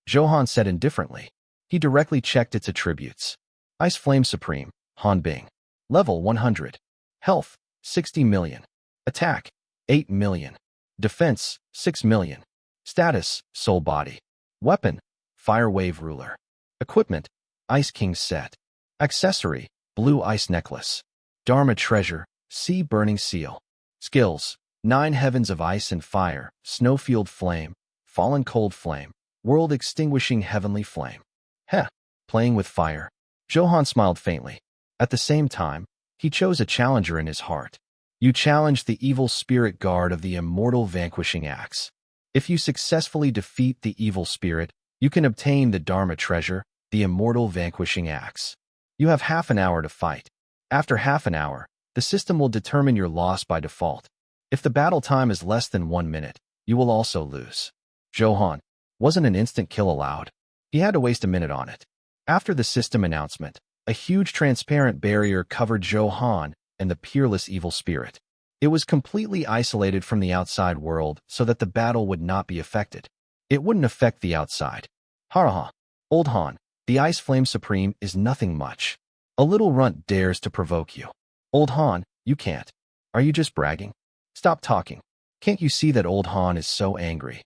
Zhou Han said indifferently. He directly checked its attributes. Ice Flame Supreme, Han Bing. Level 100. Health, 60 million. Attack, 8 million. Defense, 6 million. Status, Soul Body. Weapon, Fire Wave Ruler. Equipment, Ice King Set. Accessory, Blue Ice Necklace. Dharma Treasure, Sea Burning Seal. Skills, 9 Heavens of Ice and Fire, Snowfield Flame, Fallen Cold Flame, World Extinguishing Heavenly Flame. Heh, playing with fire. Zhou Han smiled faintly. At the same time, he chose a challenger in his heart. You challenge the evil spirit guard of the Immortal Vanquishing Axe. If you successfully defeat the evil spirit, you can obtain the Dharma treasure, the Immortal Vanquishing Axe. You have half an hour to fight. After half an hour, the system will determine your loss by default. If the battle time is less than 1 minute, you will also lose. Zhou Han, Wasn't an instant kill allowed. He had to waste a minute on it. After the system announcement, a huge transparent barrier covered Zhou Han and the peerless evil spirit. It was completely isolated from the outside world so that the battle would not be affected. It wouldn't affect the outside. Ha! Old Han, the Ice Flame Supreme is nothing much. A little runt dares to provoke you. Old Han, you can't. Are you just bragging? Stop talking. Can't you see that Old Han is so angry?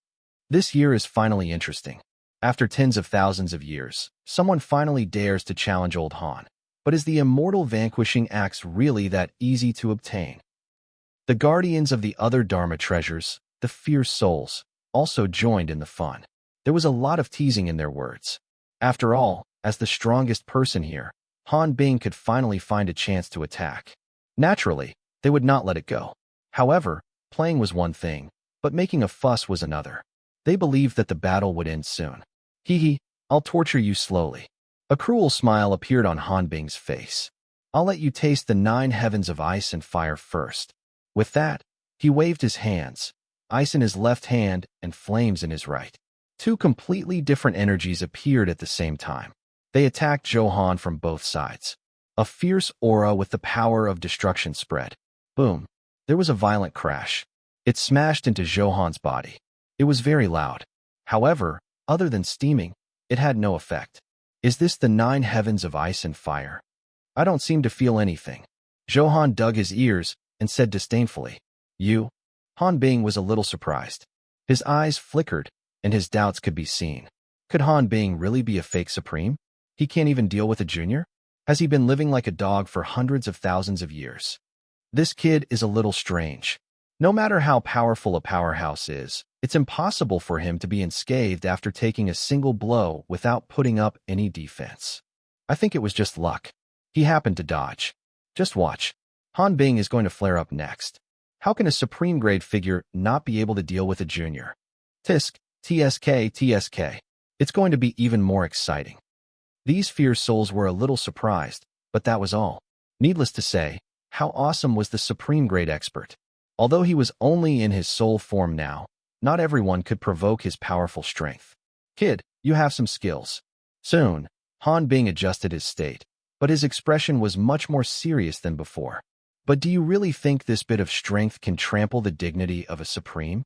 This year is finally interesting. After tens of thousands of years, someone finally dares to challenge Old Han. But is the immortal vanquishing axe really that easy to obtain? The guardians of the other Dharma treasures, the fierce souls, also joined in the fun. There was a lot of teasing in their words. After all, as the strongest person here, Han Bing could finally find a chance to attack. Naturally, they would not let it go. However, playing was one thing, but making a fuss was another. They believed that the battle would end soon. Hee, I'll torture you slowly. A cruel smile appeared on Han Bing's face. I'll let you taste the 9 heavens of ice and fire first. With that, he waved his hands, ice in his left hand and flames in his right. 2 completely different energies appeared at the same time. They attacked Zhou Han from both sides. A fierce aura with the power of destruction spread. Boom. There was a violent crash. It smashed into Zhou Han's body. It was very loud. However, other than steaming, it had no effect. Is this the 9 heavens of ice and fire? I don't seem to feel anything. Zhou Han dug his ears and said disdainfully, You? Han Bing was a little surprised. His eyes flickered, and his doubts could be seen. Could Han Bing really be a fake supreme? He can't even deal with a junior? Has he been living like a dog for hundreds of thousands of years? This kid is a little strange. No matter how powerful a powerhouse is, it's impossible for him to be unscathed after taking a single blow without putting up any defense. I think it was just luck. He happened to dodge. Just watch. Han Bing is going to flare up next. How can a supreme-grade figure not be able to deal with a junior? Tisk, TSK. It's going to be even more exciting. These fierce souls were a little surprised, but that was all. Needless to say, how awesome was the supreme-grade expert? Although he was only in his soul form now, not everyone could provoke his powerful strength. Kid, you have some skills. Soon, Han Bing adjusted his state, but his expression was much more serious than before. But do you really think this bit of strength can trample the dignity of a supreme?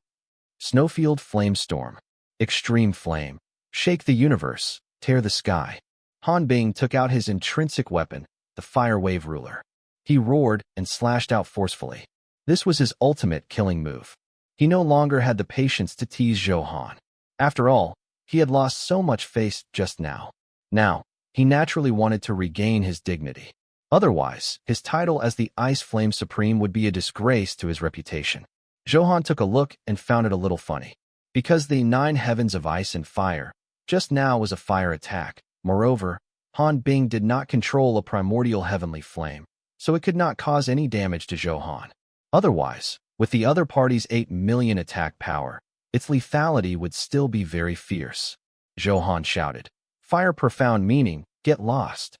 Snowfield Flame Storm. Extreme Flame. Shake the universe. Tear the sky. Han Bing took out his intrinsic weapon, the Fire Wave Ruler. He roared and slashed out forcefully. This was his ultimate killing move. He no longer had the patience to tease Zhou Han. After all, he had lost so much face just now. Now, he naturally wanted to regain his dignity. Otherwise, his title as the Ice Flame Supreme would be a disgrace to his reputation. Zhou Han took a look and found it a little funny. Because the 9 heavens of ice and fire just now was a fire attack. Moreover, Han Bing did not control a primordial heavenly flame, so it could not cause any damage to Zhou Han. Otherwise, with the other party's 8 million attack power, its lethality would still be very fierce. Zhou Han shouted, Fire profound meaning, get lost.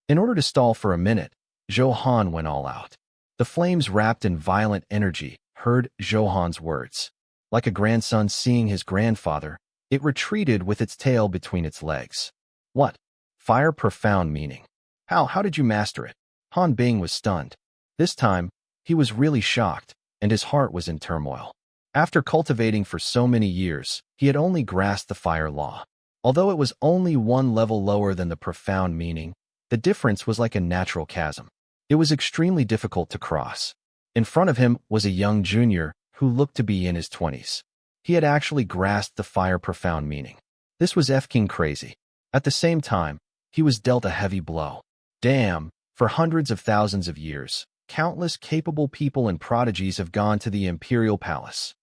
In order to stall for a minute, Zhou Han went all out. The flames wrapped in violent energy heard Zhou Han's words. Like a grandson seeing his grandfather, it retreated with its tail between its legs. What? Fire profound meaning. How did you master it? Han Bing was stunned. This time, he was really shocked, and his heart was in turmoil. After cultivating for so many years, he had only grasped the fire law. Although it was only 1 level lower than the profound meaning, the difference was like a natural chasm. It was extremely difficult to cross. In front of him was a young junior who looked to be in his 20s. He had actually grasped the fire profound meaning. This was F-King crazy. At the same time, he was dealt a heavy blow. Damn, for hundreds of thousands of years, countless capable people and prodigies have gone to the Imperial Palace.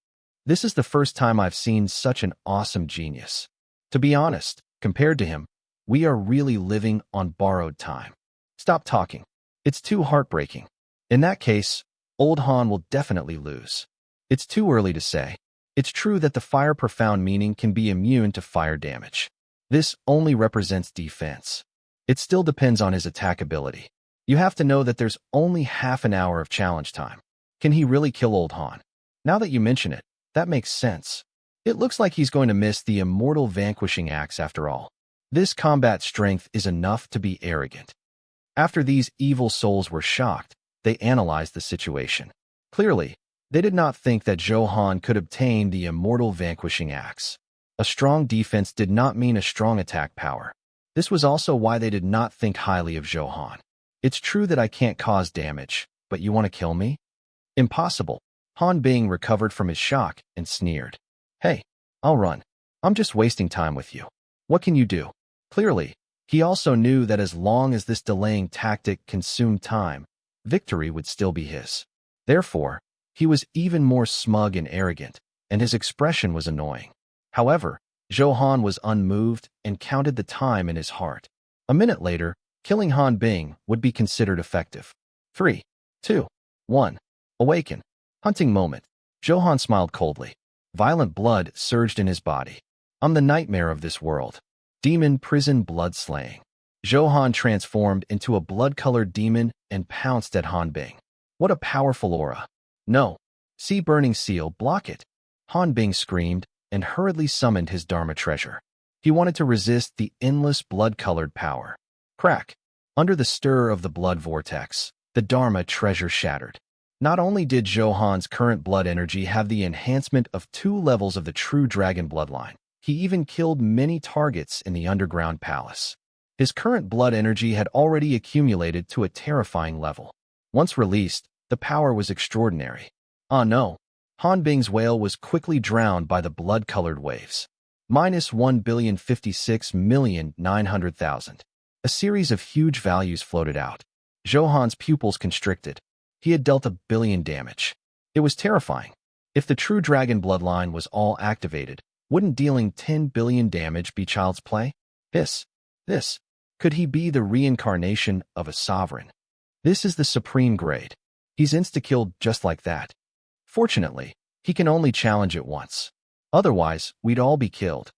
This is the first time I've seen such an awesome genius. To be honest, compared to him, we are really living on borrowed time. Stop talking. It's too heartbreaking. In that case, Old Han will definitely lose. It's too early to say. It's true that the fire profound meaning can be immune to fire damage. This only represents defense. It still depends on his attack ability. You have to know that there's only half an hour of challenge time. Can he really kill Old Han? Now that you mention it, that makes sense. It looks like he's going to miss the immortal vanquishing axe after all. This combat strength is enough to be arrogant. After these evil souls were shocked, they analyzed the situation. Clearly, they did not think that Zhou Han could obtain the immortal vanquishing axe. A strong defense did not mean a strong attack power. This was also why they did not think highly of Zhou Han. It's true that I can't cause damage, but you want to kill me? Impossible. Han Bing recovered from his shock and sneered. Hey, I'll run. I'm just wasting time with you. What can you do? Clearly, he also knew that as long as this delaying tactic consumed time, victory would still be his. Therefore, he was even more smug and arrogant, and his expression was annoying. However, Zhou Han was unmoved and counted the time in his heart. A minute later, killing Han Bing would be considered effective. 3, 2, 1. Awaken. Hunting moment. Zhou Han smiled coldly. Violent blood surged in his body. I'm the nightmare of this world. Demon prison blood slaying. Zhou Han transformed into a blood-colored demon and pounced at Han Bing. What a powerful aura. No. See burning seal, block it. Han Bing screamed and hurriedly summoned his Dharma treasure. He wanted to resist the endless blood-colored power. Crack. Under the stir of the blood vortex, the Dharma treasure shattered. Not only did Zhou Han's current blood energy have the enhancement of 2 levels of the true dragon bloodline, he even killed many targets in the underground palace. His current blood energy had already accumulated to a terrifying level. Once released, the power was extraordinary. Ah no. Han Bing's wail was quickly drowned by the blood-colored waves. -1,056,900,000. A series of huge values floated out. Zhou Han's pupils constricted. He had dealt 1 billion damage. It was terrifying. If the true dragon bloodline was all activated, wouldn't dealing 10 billion damage be child's play? This. Could he be the reincarnation of a sovereign? This is the supreme grade. He's insta-killed just like that. Fortunately, he can only challenge it once. Otherwise, we'd all be killed.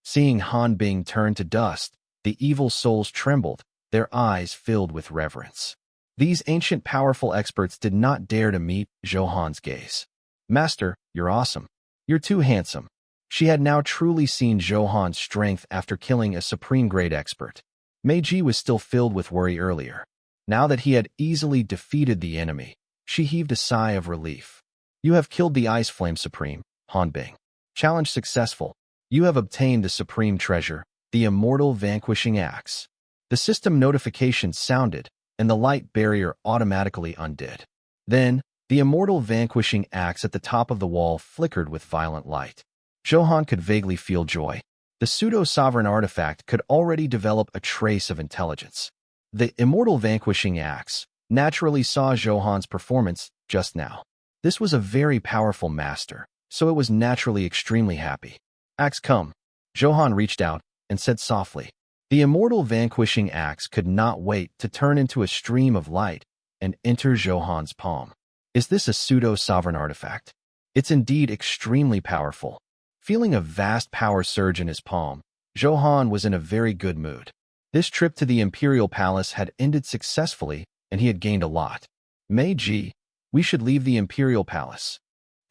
Seeing Han Bing turn to dust, the evil souls trembled, their eyes filled with reverence. These ancient powerful experts did not dare to meet Zhou Han's gaze. Master, you're awesome. You're too handsome. She had now truly seen Zhou Han's strength after killing a supreme-grade expert. Meiji was still filled with worry earlier. Now that he had easily defeated the enemy, she heaved a sigh of relief. You have killed the Ice Flame Supreme, Han Bing. Challenge successful. You have obtained the supreme treasure, the immortal vanquishing axe. The system notification sounded, and the light barrier automatically undid. Then, the immortal vanquishing axe at the top of the wall flickered with violent light. Zhou Han could vaguely feel joy. The pseudo-sovereign artifact could already develop a trace of intelligence. The immortal vanquishing axe naturally saw Zhou Han's performance just now. This was a very powerful master, so it was naturally extremely happy. Axe come. Zhou Han reached out and said softly. The immortal vanquishing axe could not wait to turn into a stream of light and enter Zhou Han's palm. Is this a pseudo-sovereign artifact? It's indeed extremely powerful. Feeling a vast power surge in his palm, Zhou Han was in a very good mood. This trip to the Imperial Palace had ended successfully, and he had gained a lot. Meiji, we should leave the Imperial Palace,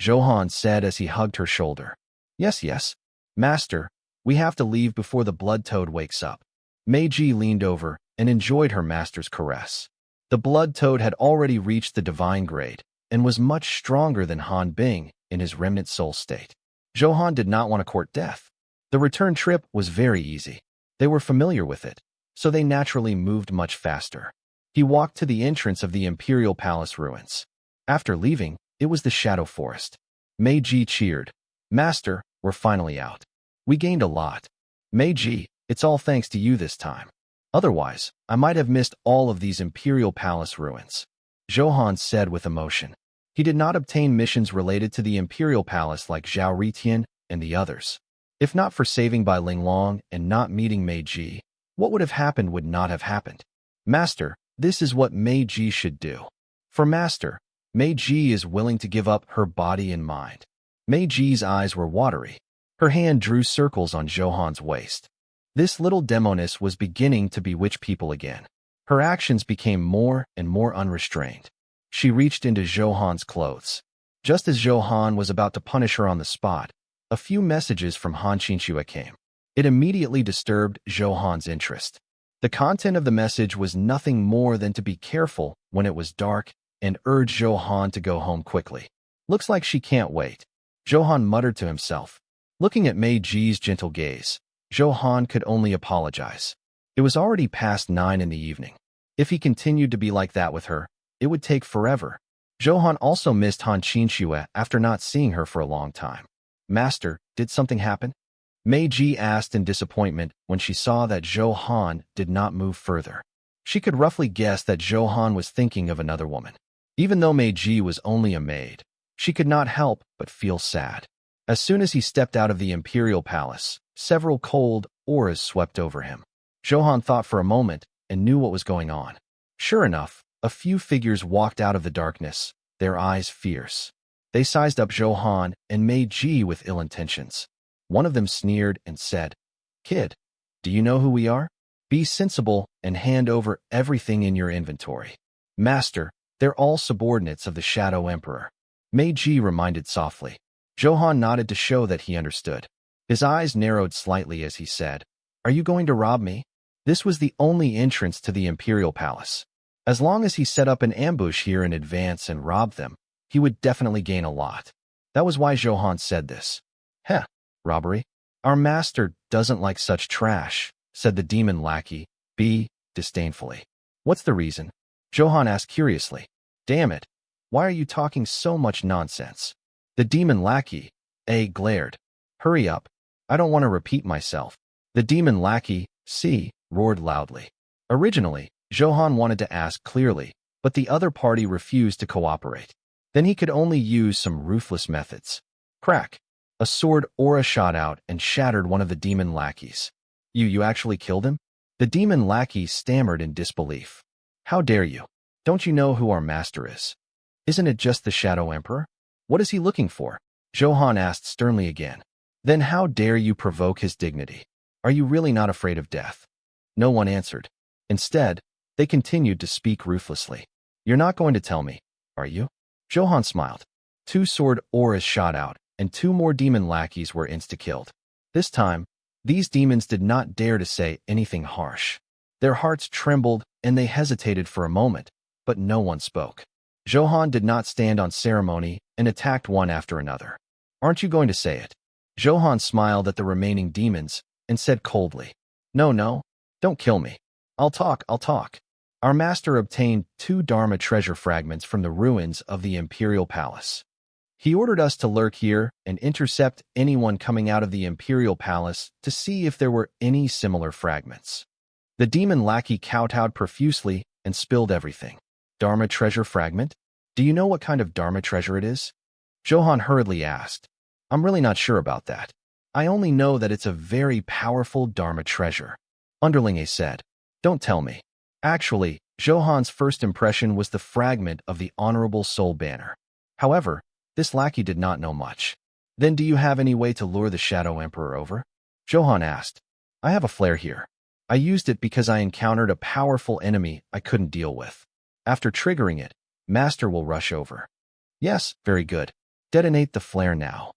Zhou Han said as he hugged her shoulder. Yes, Master, we have to leave before the blood toad wakes up. Meiji leaned over and enjoyed her master's caress. The blood toad had already reached the divine grade and was much stronger than Han Bing in his remnant soul state. Zhou Han did not want to court death. The return trip was very easy. They were familiar with it, so they naturally moved much faster. He walked to the entrance of the Imperial Palace ruins. After leaving, it was the Shadow Forest. Meiji cheered. Master, we're finally out. We gained a lot. Meiji, it's all thanks to you this time. Otherwise, I might have missed all of these Imperial Palace ruins. Zhou Han said with emotion. He did not obtain missions related to the Imperial Palace like Zhao Ritian and the others. If not for saving by Linglong and not meeting Meiji, what would have happened would not have happened. Master, this is what Meiji should do. For Master, Meiji is willing to give up her body and mind. Meiji's eyes were watery. Her hand drew circles on Zhou Han's waist. This little demoness was beginning to bewitch people again. Her actions became more and more unrestrained. She reached into Zhou Han's clothes. Just as Zhou Han was about to punish her on the spot, a few messages from Han Qinxue came. It immediately disturbed Zhou Han's interest. The content of the message was nothing more than to be careful when it was dark and urge Zhou Han to go home quickly. Looks like she can't wait. Zhou Han muttered to himself. Looking at Mei Ji's gentle gaze, Zhou Han could only apologize. It was already past 9 in the evening. If he continued to be like that with her, it would take forever. Zhou Han also missed Han Qinxue after not seeing her for a long time. Master, did something happen? Mei Ji asked in disappointment when she saw that Zhou Han did not move further. She could roughly guess that Zhou Han was thinking of another woman. Even though Mei Ji was only a maid, she could not help but feel sad. As soon as he stepped out of the imperial palace, several cold auras swept over him. Zhou Han thought for a moment and knew what was going on. Sure enough, a few figures walked out of the darkness, their eyes fierce. They sized up Zhou Han and Mei Ji with ill intentions. One of them sneered and said, "Kid, do you know who we are? Be sensible and hand over everything in your inventory." "Master, they're all subordinates of the Shadow Emperor," Mei Ji reminded softly. Zhou Han nodded to show that he understood. His eyes narrowed slightly as he said, "Are you going to rob me?" This was the only entrance to the imperial palace. As long as he set up an ambush here in advance and robbed them, he would definitely gain a lot. That was why Zhou Han said this. "Heh. Robbery? Our master doesn't like such trash," said the demon lackey, disdainfully. "What's the reason?" Zhou Han asked curiously. "Damn it. Why are you talking so much nonsense?" The demon lackey, glared. "Hurry up. I don't want to repeat myself." The demon lackey, roared loudly. Originally, Zhou Han wanted to ask clearly, but the other party refused to cooperate. Then he could only use some ruthless methods. Crack! A sword aura shot out and shattered one of the demon lackeys. You actually killed him?" The demon lackey stammered in disbelief. "How dare you? Don't you know who our master is? Isn't it just the Shadow Emperor? What is he looking for?" Zhou Han asked sternly again. "Then how dare you provoke his dignity? Are you really not afraid of death?" No one answered. Instead, they continued to speak ruthlessly. "You're not going to tell me, are you?" Zhou Han smiled. 2 sword auras shot out, and 2 more demon lackeys were insta-killed. This time, these demons did not dare to say anything harsh. Their hearts trembled and they hesitated for a moment, but no one spoke. Zhou Han did not stand on ceremony and attacked one after another. "Aren't you going to say it?" Zhou Han smiled at the remaining demons and said coldly, No, don't kill me. I'll talk. Our master obtained 2 Dharma treasure fragments from the ruins of the imperial palace. He ordered us to lurk here and intercept anyone coming out of the imperial palace to see if there were any similar fragments. The demon lackey kowtowed profusely and spilled everything. "Dharma treasure fragment? Do you know what kind of Dharma treasure it is?" Zhou Han hurriedly asked. "I'm really not sure about that. I only know that it's a very powerful Dharma treasure," Underlinge said. "Don't tell me." Actually, Zhou Han's first impression was the fragment of the Honorable Soul banner. However, this lackey did not know much. "Then do you have any way to lure the Shadow Emperor over?" Zhou Han asked. "I have a flare here. I used it because I encountered a powerful enemy I couldn't deal with. After triggering it, Master will rush over." "Yes, very good. Detonate the flare now."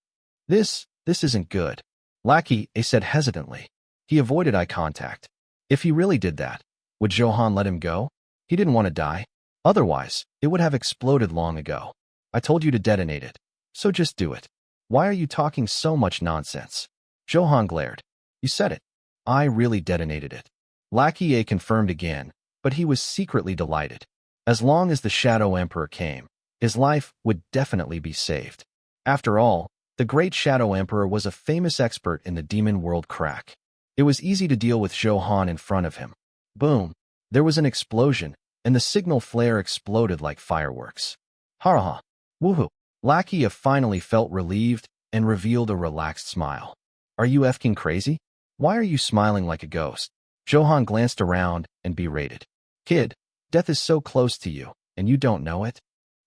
This isn't good," Lackey A said hesitantly. He avoided eye contact. If he really did that, would Zhou Han let him go? He didn't want to die. Otherwise, it would have exploded long ago. "I told you to detonate it, so just do it. Why are you talking so much nonsense?" Zhou Han glared. "You said it. I really detonated it." Lackey A confirmed again, but he was secretly delighted. As long as the Shadow Emperor came, his life would definitely be saved. After all, the great Shadow Emperor was a famous expert in the demon world crack. It was easy to deal with Zhou Han in front of him. Boom! There was an explosion, and the signal flare exploded like fireworks. Ha! Woohoo! Lackey A finally felt relieved and revealed a relaxed smile. "Are you effing crazy? Why are you smiling like a ghost?" Zhou Han glanced around and berated. "Kid, death is so close to you, and you don't know it?"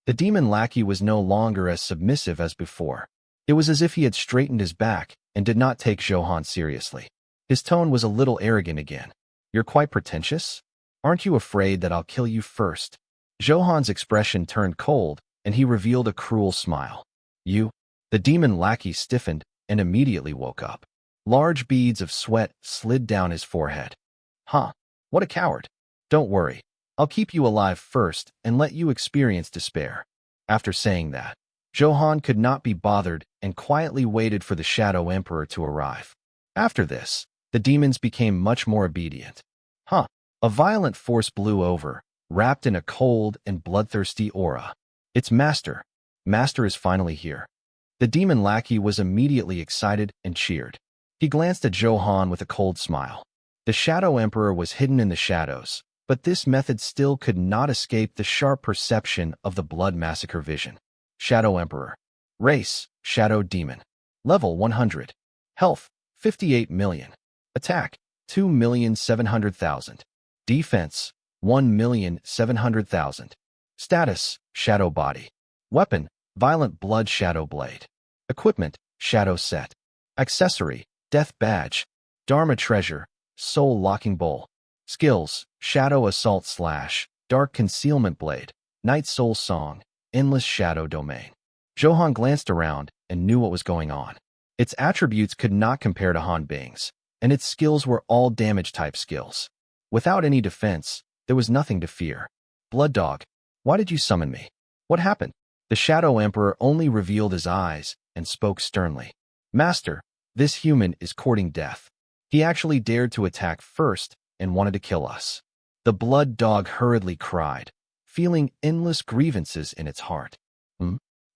The demon lackey was no longer as submissive as before. It was as if he had straightened his back and did not take Zhou Han seriously. His tone was a little arrogant again. "You're quite pretentious? Aren't you afraid that I'll kill you first?" Zhou Han's expression turned cold, and he revealed a cruel smile. "You?" The demon lackey stiffened and immediately woke up. Large beads of sweat slid down his forehead. Huh, what a coward. Don't worry, I'll keep you alive first and let you experience despair. After saying that, Zhou Han could not be bothered and quietly waited for the Shadow Emperor to arrive. After this, the demons became much more obedient. Huh, a violent force blew over, wrapped in a cold and bloodthirsty aura. It's Master. Master is finally here. The demon lackey was immediately excited and cheered. He glanced at Zhou Han with a cold smile. The Shadow Emperor was hidden in the shadows, but this method still could not escape the sharp perception of the Blood Massacre vision. Shadow Emperor. Race, Shadow Demon. Level 100. Health, 58 million. Attack, 2,700,000. Defense, 1,700,000. Status, Shadow Body. Weapon, Violent Blood Shadow Blade. Equipment, Shadow Set. Accessory, Death Badge. Dharma Treasure, Soul Locking Bowl. Skills, Shadow Assault Slash, Dark Concealment Blade, Night Soul Song, Endless Shadow Domain. Zhou Han glanced around and knew what was going on. Its attributes could not compare to Han Bing's, and its skills were all damage-type skills. Without any defense, there was nothing to fear. Blood Dog, why did you summon me? What happened? The Shadow Emperor only revealed his eyes and spoke sternly. Master, this human is courting death. He actually dared to attack first and wanted to kill us. The Blood Dog hurriedly cried, feeling endless grievances in its heart.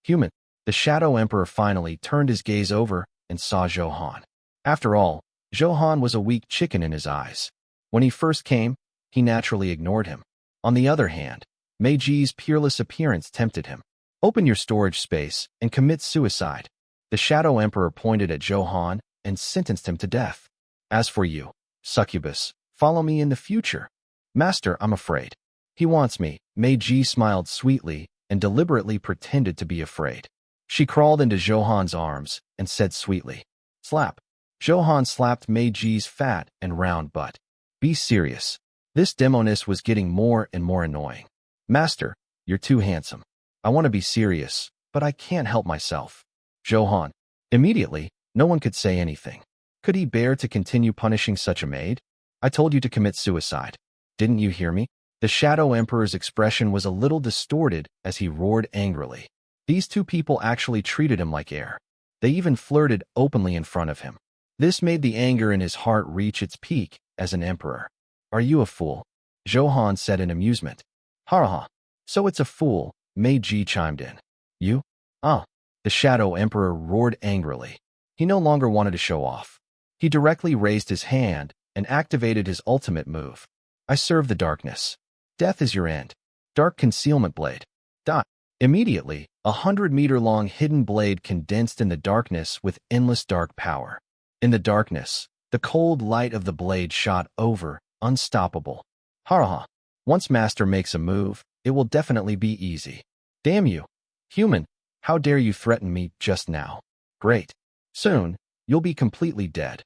Human. The Shadow Emperor finally turned his gaze over and saw Zhou Han. After all, Zhou Han was a weak chicken in his eyes. When he first came, he naturally ignored him. On the other hand, Meiji's peerless appearance tempted him. Open your storage space and commit suicide. The Shadow Emperor pointed at Zhou Han and sentenced him to death. As for you, succubus, follow me in the future. Master, I'm afraid. He wants me. Meiji smiled sweetly and deliberately pretended to be afraid. She crawled into Zhou Han's arms and said sweetly, slap. Zhou Han slapped Meiji's fat and round butt. Be serious. This demoness was getting more and more annoying. Master, you're too handsome. I want to be serious, but I can't help myself. Zhou Han. Immediately, no one could say anything. Could he bear to continue punishing such a maid? I told you to commit suicide. Didn't you hear me? The Shadow Emperor's expression was a little distorted as he roared angrily. These two people actually treated him like air. They even flirted openly in front of him. This made the anger in his heart reach its peak as an emperor. Are you a fool? Zhou Han said in amusement. Ha ha. So it's a fool, Meiji chimed in. You? Ah. The Shadow Emperor roared angrily. He no longer wanted to show off. He directly raised his hand and activated his ultimate move. I serve the darkness. Death is your end. Dark Concealment Blade. Die. Immediately, 100-meter-long hidden blade condensed in the darkness with endless dark power. In the darkness, the cold light of the blade shot over, unstoppable. Ha. Once Master makes a move, it will definitely be easy. Damn you. Human, how dare you threaten me just now? Great. Soon, you'll be completely dead.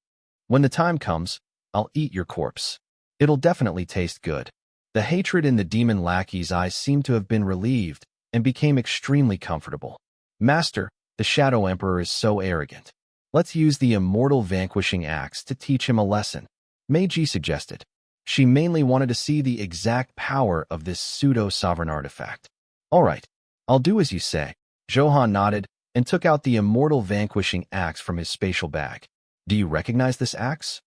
When the time comes, I'll eat your corpse. It'll definitely taste good. The hatred in the demon lackey's eyes seemed to have been relieved and became extremely comfortable. Master, the Shadow Emperor is so arrogant. Let's use the immortal vanquishing axe to teach him a lesson, Meiji suggested. She mainly wanted to see the exact power of this pseudo-sovereign artifact. All right, I'll do as you say. Zhou Han nodded and took out the immortal vanquishing axe from his spatial bag. Do you recognize this axe?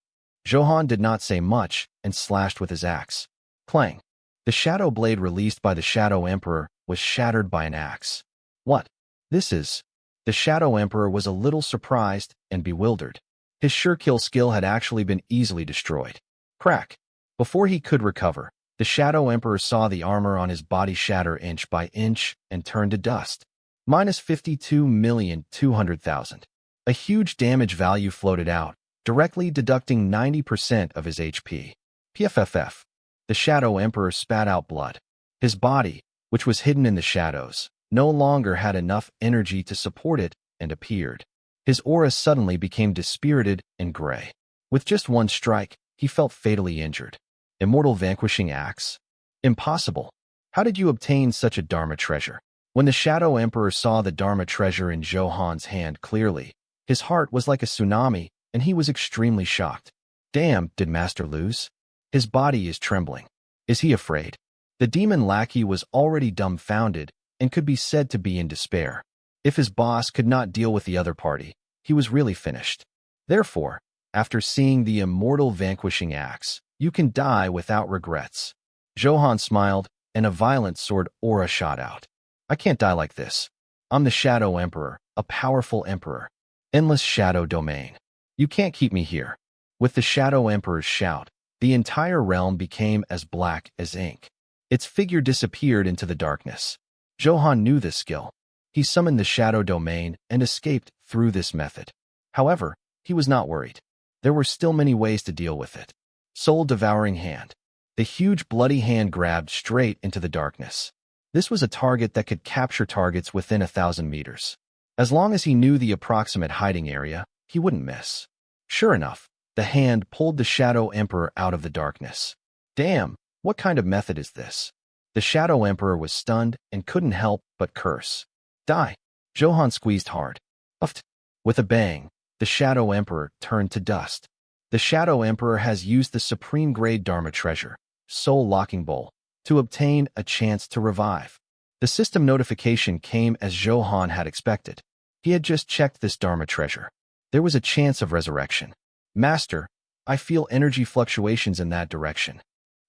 Zhou Han did not say much and slashed with his axe. Clang. The shadow blade released by the Shadow Emperor was shattered by an axe. What? This is... The Shadow Emperor was a little surprised and bewildered. His sure-kill skill had actually been easily destroyed. Crack. Before he could recover, the Shadow Emperor saw the armor on his body shatter inch by inch and turn to dust. Minus 52,200,000. A huge damage value floated out, directly deducting 90% of his HP. PFFF. The Shadow Emperor spat out blood. His body, which was hidden in the shadows, no longer had enough energy to support it and appeared. His aura suddenly became dispirited and gray. With just one strike, he felt fatally injured. Immortal vanquishing axe? Impossible. How did you obtain such a Dharma treasure? When the Shadow Emperor saw the Dharma treasure in Zhou Han's hand clearly, His heart was like a tsunami, and he was extremely shocked. Damn, did Master lose? His body is trembling. Is he afraid? The demon lackey was already dumbfounded and could be said to be in despair. If his boss could not deal with the other party, he was really finished. Therefore, after seeing the immortal vanquishing axe, you can die without regrets. Zhou Han smiled, and a violent sword aura shot out. I can't die like this. I'm the Shadow Emperor, a powerful emperor. Endless shadow domain. You can't keep me here. With the Shadow Emperor's shout, the entire realm became as black as ink. Its figure disappeared into the darkness. Zhou Han knew this skill. He summoned the shadow domain and escaped through this method. However, he was not worried. There were still many ways to deal with it. Soul-devouring hand. The huge bloody hand grabbed straight into the darkness. This was a target that could capture targets within 1,000 meters. As long as he knew the approximate hiding area, he wouldn't miss. Sure enough, the hand pulled the Shadow Emperor out of the darkness. Damn, what kind of method is this? The Shadow Emperor was stunned and couldn't help but curse. Die! Zhou Han squeezed hard. Uffed. With a bang, the Shadow Emperor turned to dust. The Shadow Emperor has used the supreme-grade Dharma treasure, Soul Locking Bowl, to obtain a chance to revive. The system notification came as Zhou Han had expected. He had just checked this Dharma treasure. There was a chance of resurrection. Master, I feel energy fluctuations in that direction.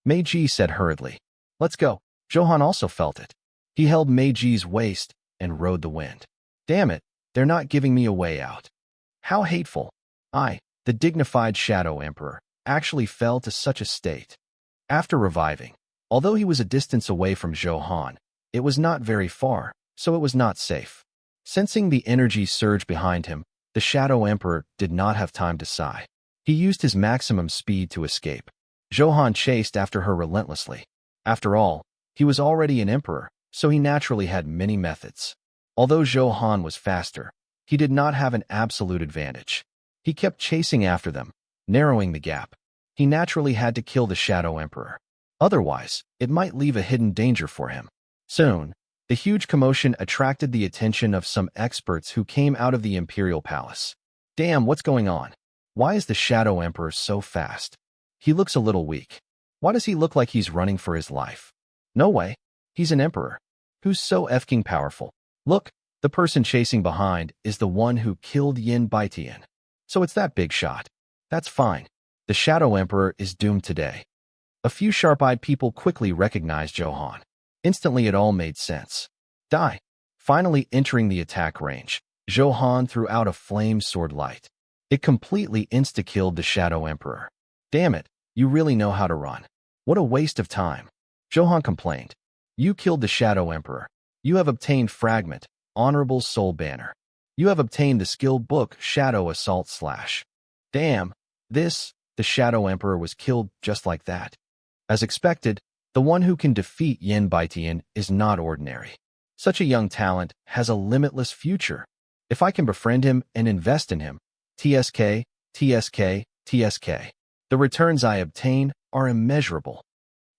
Meiji said hurriedly. Let's go. Zhou Han also felt it. He held Meiji's waist and rode the wind. Damn it, they're not giving me a way out. How hateful. The dignified Shadow Emperor, actually fell to such a state. After reviving, although he was a distance away from Zhou Han, it was not very far, so it was not safe. Sensing the energy surge behind him, the Shadow Emperor did not have time to sigh. He used his maximum speed to escape. Zhou Han chased after her relentlessly. After all, he was already an emperor, so he naturally had many methods. Although Zhou Han was faster, he did not have an absolute advantage. He kept chasing after them, narrowing the gap. He naturally had to kill the Shadow Emperor. Otherwise, it might leave a hidden danger for him. Soon, the huge commotion attracted the attention of some experts who came out of the Imperial Palace. Damn, what's going on? Why is the Shadow Emperor so fast? He looks a little weak. Why does he look like he's running for his life? No way. He's an emperor. Who's so effing powerful? Look, the person chasing behind is the one who killed Yin Baitian. So it's that big shot. That's fine. The Shadow Emperor is doomed today. A few sharp-eyed people quickly recognized Zhou Han. Instantly it all made sense. Die. Finally entering the attack range, Zhou Han threw out a flame sword light. It completely insta-killed the Shadow Emperor. Damn it, you really know how to run. What a waste of time. Zhou Han complained. You killed the Shadow Emperor. You have obtained Fragment, Honorable Soul Banner. You have obtained the skill book Shadow Assault / Damn, the Shadow Emperor was killed just like that. As expected, the one who can defeat Yin Baitian is not ordinary. Such a young talent has a limitless future. If I can befriend him and invest in him, TSK, TSK, TSK. The returns I obtain are immeasurable.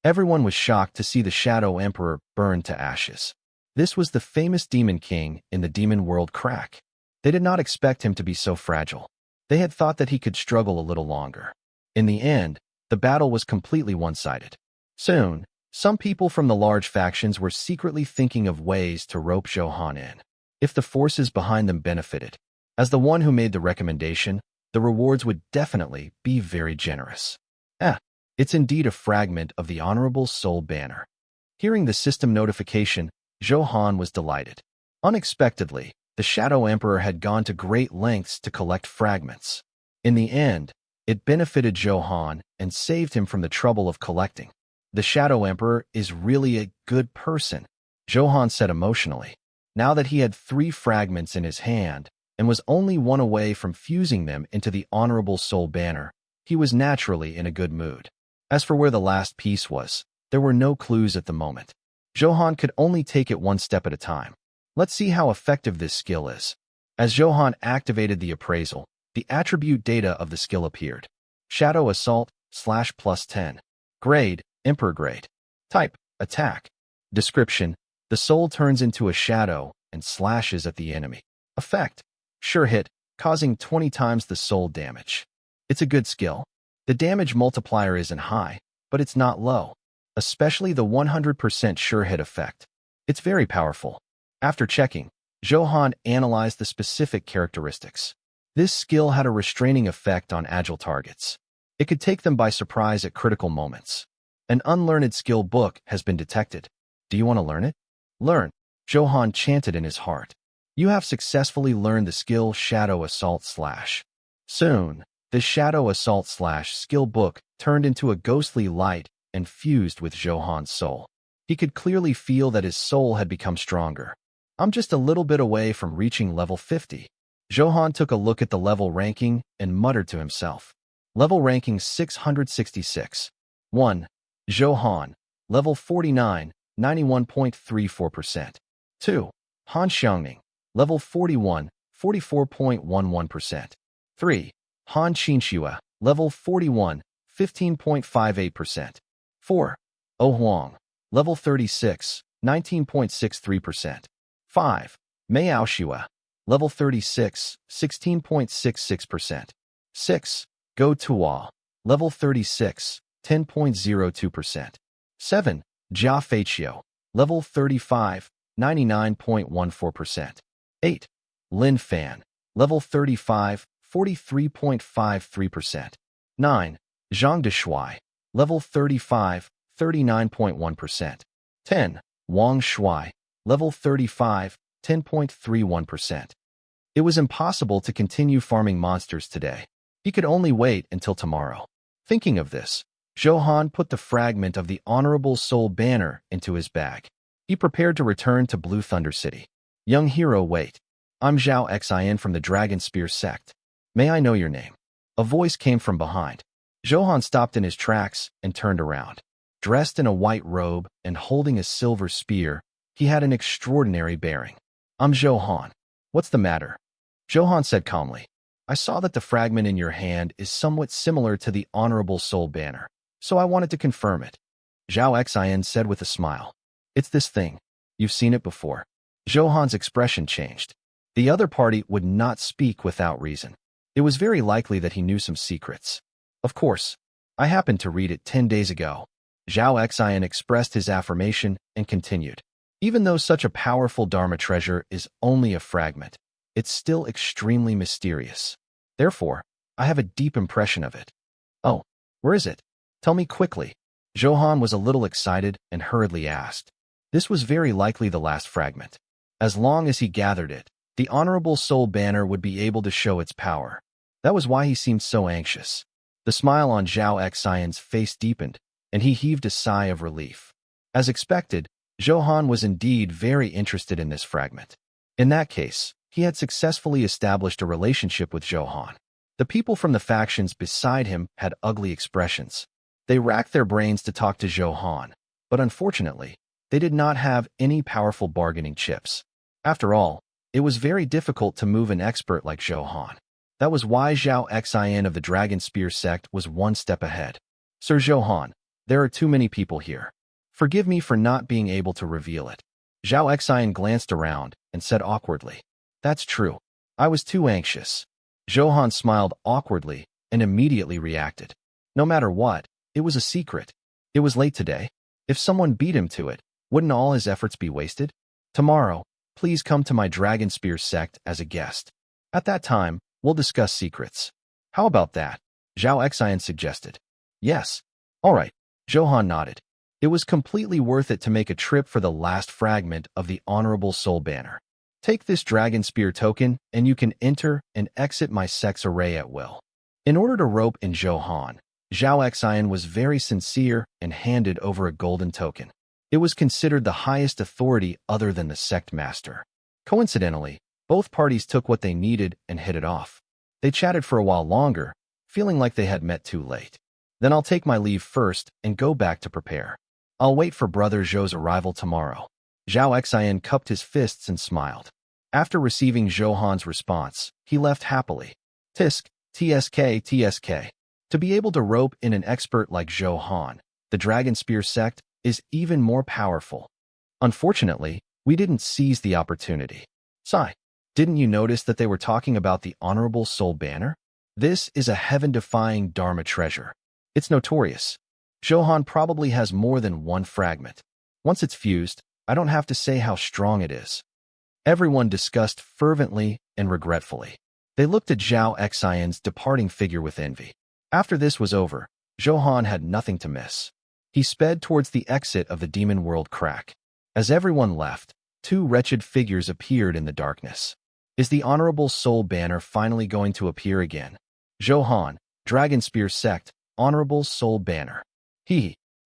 Everyone was shocked to see the Shadow Emperor burn to ashes. This was the famous Demon King in the demon world crack. They did not expect him to be so fragile. They had thought that he could struggle a little longer. In the end, the battle was completely one-sided. Soon, some people from the large factions were secretly thinking of ways to rope Zhou Han in. If the forces behind them benefited, as the one who made the recommendation, the rewards would definitely be very generous. It's indeed a fragment of the Honorable Soul Banner. Hearing the system notification, Zhou Han was delighted. Unexpectedly, the Shadow Emperor had gone to great lengths to collect fragments. In the end, it benefited Zhou Han and saved him from the trouble of collecting. The Shadow Emperor is really a good person, Zhou Han said emotionally. Now that he had 3 fragments in his hand and was only one away from fusing them into the Honorable Soul Banner, he was naturally in a good mood. As for where the last piece was, there were no clues at the moment. Zhou Han could only take it one step at a time. Let's see how effective this skill is. As Zhou Han activated the appraisal, the attribute data of the skill appeared. Shadow Assault /+10. Grade, Emperor Grade. Type, Attack. Description, the soul turns into a shadow and slashes at the enemy. Effect, Sure Hit, causing 20 times the soul damage. It's a good skill. The damage multiplier isn't high, but it's not low, especially the 100% sure hit effect. It's very powerful. After checking, Zhou Han analyzed the specific characteristics. This skill had a restraining effect on agile targets. It could take them by surprise at critical moments. An unlearned skill book has been detected. Do you want to learn it? Learn, Zhou Han chanted in his heart. You have successfully learned the skill Shadow Assault / Soon, the Shadow Assault / skill book turned into a ghostly light and fused with Zhou Han's soul. He could clearly feel that his soul had become stronger. I'm just a little bit away from reaching level 50. Zhou Han took a look at the level ranking and muttered to himself. Level ranking 666. 1. Zhou Han. Level 49, 91.34%. 2. Han Xiangning. Level 41, 44.11%. 3. Han Qinxue. Level 41, 15.58%. 4. O Huang. Level 36, 19.63%. 5. Mei Aoxue. Level 36, 16.66%. 6. Go Tuo. Level 36, 10.02%. 7. Jia Feiqiu. Level 35, 99.14%. 8. Lin Fan. Level 35, 43.53%. 9. Zhang Deshui. Level 35, 39.1%. 10. Wang Shui. Level 35, 10.31%. It was impossible to continue farming monsters today. He could only wait until tomorrow. Thinking of this, Zhou Han put the fragment of the Honorable Soul banner into his bag. He prepared to return to Blue Thunder City. Young hero, wait. I'm Zhao Xin from the Dragon Spear sect. May I know your name? A voice came from behind. Zhou Han stopped in his tracks and turned around. Dressed in a white robe and holding a silver spear, he had an extraordinary bearing. I'm Zhou Han. What's the matter? Zhou Han said calmly. I saw that the fragment in your hand is somewhat similar to the Honorable Soul banner, so I wanted to confirm it. Zhao Xin said with a smile. It's this thing. You've seen it before. Zhou Han's expression changed. The other party would not speak without reason. It was very likely that he knew some secrets. Of course, I happened to read it 10 days ago. Zhao Xin expressed his affirmation and continued. Even though such a powerful Dharma treasure is only a fragment, it's still extremely mysterious. Therefore, I have a deep impression of it. Oh, where is it? Tell me quickly. Zhou Han was a little excited and hurriedly asked. This was very likely the last fragment. As long as he gathered it, the Honorable Soul banner would be able to show its power. That was why he seemed so anxious. The smile on Zhao Xion's face deepened, and he heaved a sigh of relief. As expected, Zhou Han was indeed very interested in this fragment. In that case, he had successfully established a relationship with Zhou Han. The people from the factions beside him had ugly expressions. They racked their brains to talk to Zhou Han, but unfortunately, they did not have any powerful bargaining chips. After all, it was very difficult to move an expert like Zhou Han. That was why Zhao Xian of the Dragon Spear sect was one step ahead. Sir Zhou Han, there are too many people here. Forgive me for not being able to reveal it. Zhao Xian glanced around and said awkwardly. That's true. I was too anxious. Zhou Han smiled awkwardly and immediately reacted. No matter what, it was a secret. It was late today. If someone beat him to it, wouldn't all his efforts be wasted? Tomorrow, please come to my Dragon Spear sect as a guest. At that time, we'll discuss secrets. How about that? Zhao Xian suggested. Yes. All right. Zhou Han nodded. It was completely worth it to make a trip for the last fragment of the Honorable Soul banner. Take this Dragon Spear token, and you can enter and exit my sect's array at will. In order to rope in Zhou Han, Zhao Xian was very sincere and handed over a golden token. It was considered the highest authority other than the sect master. Coincidentally, both parties took what they needed and hit it off. They chatted for a while longer, feeling like they had met too late. Then I'll take my leave first and go back to prepare. I'll wait for Brother Zhou's arrival tomorrow. Zhao Xian cupped his fists and smiled. After receiving Zhou Han's response, he left happily. Tisk, tsk. To be able to rope in an expert like Zhou Han, the Dragon Spear sect, is even more powerful. Unfortunately, we didn't seize the opportunity. Sigh. Didn't you notice that they were talking about the Honorable Soul Banner? This is a heaven-defying Dharma treasure. It's notorious. Zhou Han probably has more than one fragment. Once it's fused, I don't have to say how strong it is. Everyone discussed fervently and regretfully. They looked at Zhao Xian's departing figure with envy. After this was over, Zhou Han had nothing to miss. He sped towards the exit of the demon world crack. As everyone left, two wretched figures appeared in the darkness. Is the Honorable Soul Banner finally going to appear again? Zhou Han, Dragon Spear Sect, Honorable Soul Banner.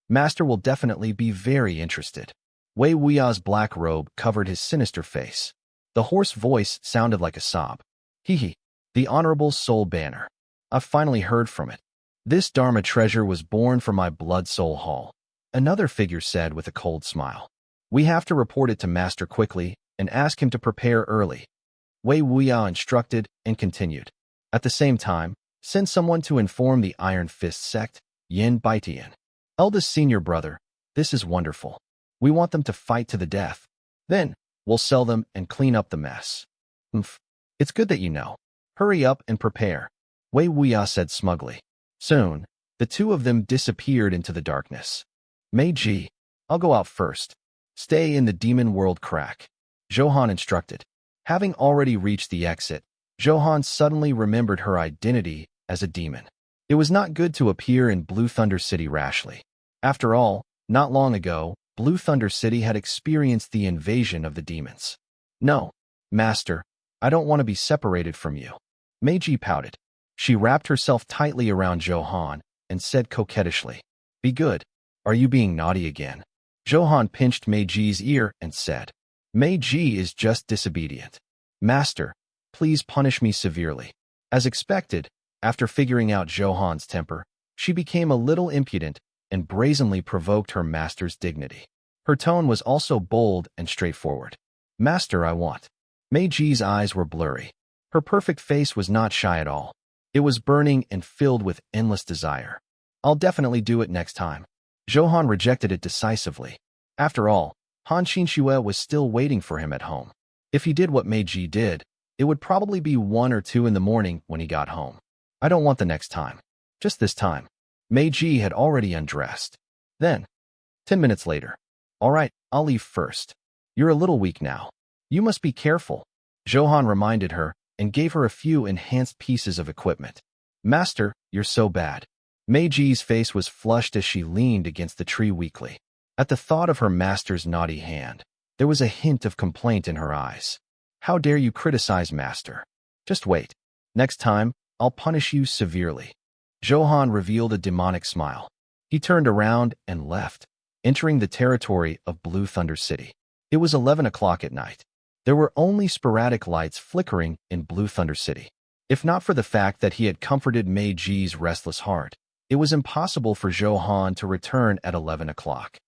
Master will definitely be very interested. Wei Wuya's black robe covered his sinister face. The hoarse voice sounded like a sob. The Honorable Soul Banner. I've finally heard from it. This Dharma treasure was born from my blood soul hall. Another figure said with a cold smile. We have to report it to Master quickly and ask him to prepare early. Wei Wuya instructed and continued. At the same time, send someone to inform the Iron Fist sect, Yin Baitian. Eldest senior brother, this is wonderful. We want them to fight to the death. Then, we'll sell them and clean up the mess. It's good that you know. Hurry up and prepare. Wei Wuya said smugly. Soon, the two of them disappeared into the darkness. Meiji, I'll go out first. Stay in the demon world crack. Zhou Han instructed. Having already reached the exit, Zhou Han suddenly remembered her identity as a demon. It was not good to appear in Blue Thunder City rashly. After all, not long ago, Blue Thunder City had experienced the invasion of the demons. No, Master, I don't want to be separated from you. Meiji pouted. She wrapped herself tightly around Zhou Han and said coquettishly, Be good. Are you being naughty again? Zhou Han pinched Meiji's ear and said, Meiji is just disobedient. Master, please punish me severely. As expected, after figuring out Zhou Han's temper, she became a little impudent and brazenly provoked her master's dignity. Her tone was also bold and straightforward. Master, I want. Meiji's eyes were blurry. Her perfect face was not shy at all. It was burning and filled with endless desire. I'll definitely do it next time. Zhou Han rejected it decisively. After all, Han Qinxue was still waiting for him at home. If he did what Meiji did, it would probably be 1 or 2 in the morning when he got home. I don't want the next time. Just this time. Meiji had already undressed. Then, 10 minutes later. All right, I'll leave first. You're a little weak now. You must be careful. Zhou Han reminded her and gave her a few enhanced pieces of equipment. Master, you're so bad. Meiji's face was flushed as she leaned against the tree weakly. At the thought of her master's naughty hand, there was a hint of complaint in her eyes. How dare you criticize Master? Just wait. Next time, I'll punish you severely. Zhou Han revealed a demonic smile. He turned around and left, entering the territory of Blue Thunder City. It was 11 o'clock at night. There were only sporadic lights flickering in Blue Thunder City. If not for the fact that he had comforted Meiji's restless heart, it was impossible for Zhou Han to return at 11 o'clock.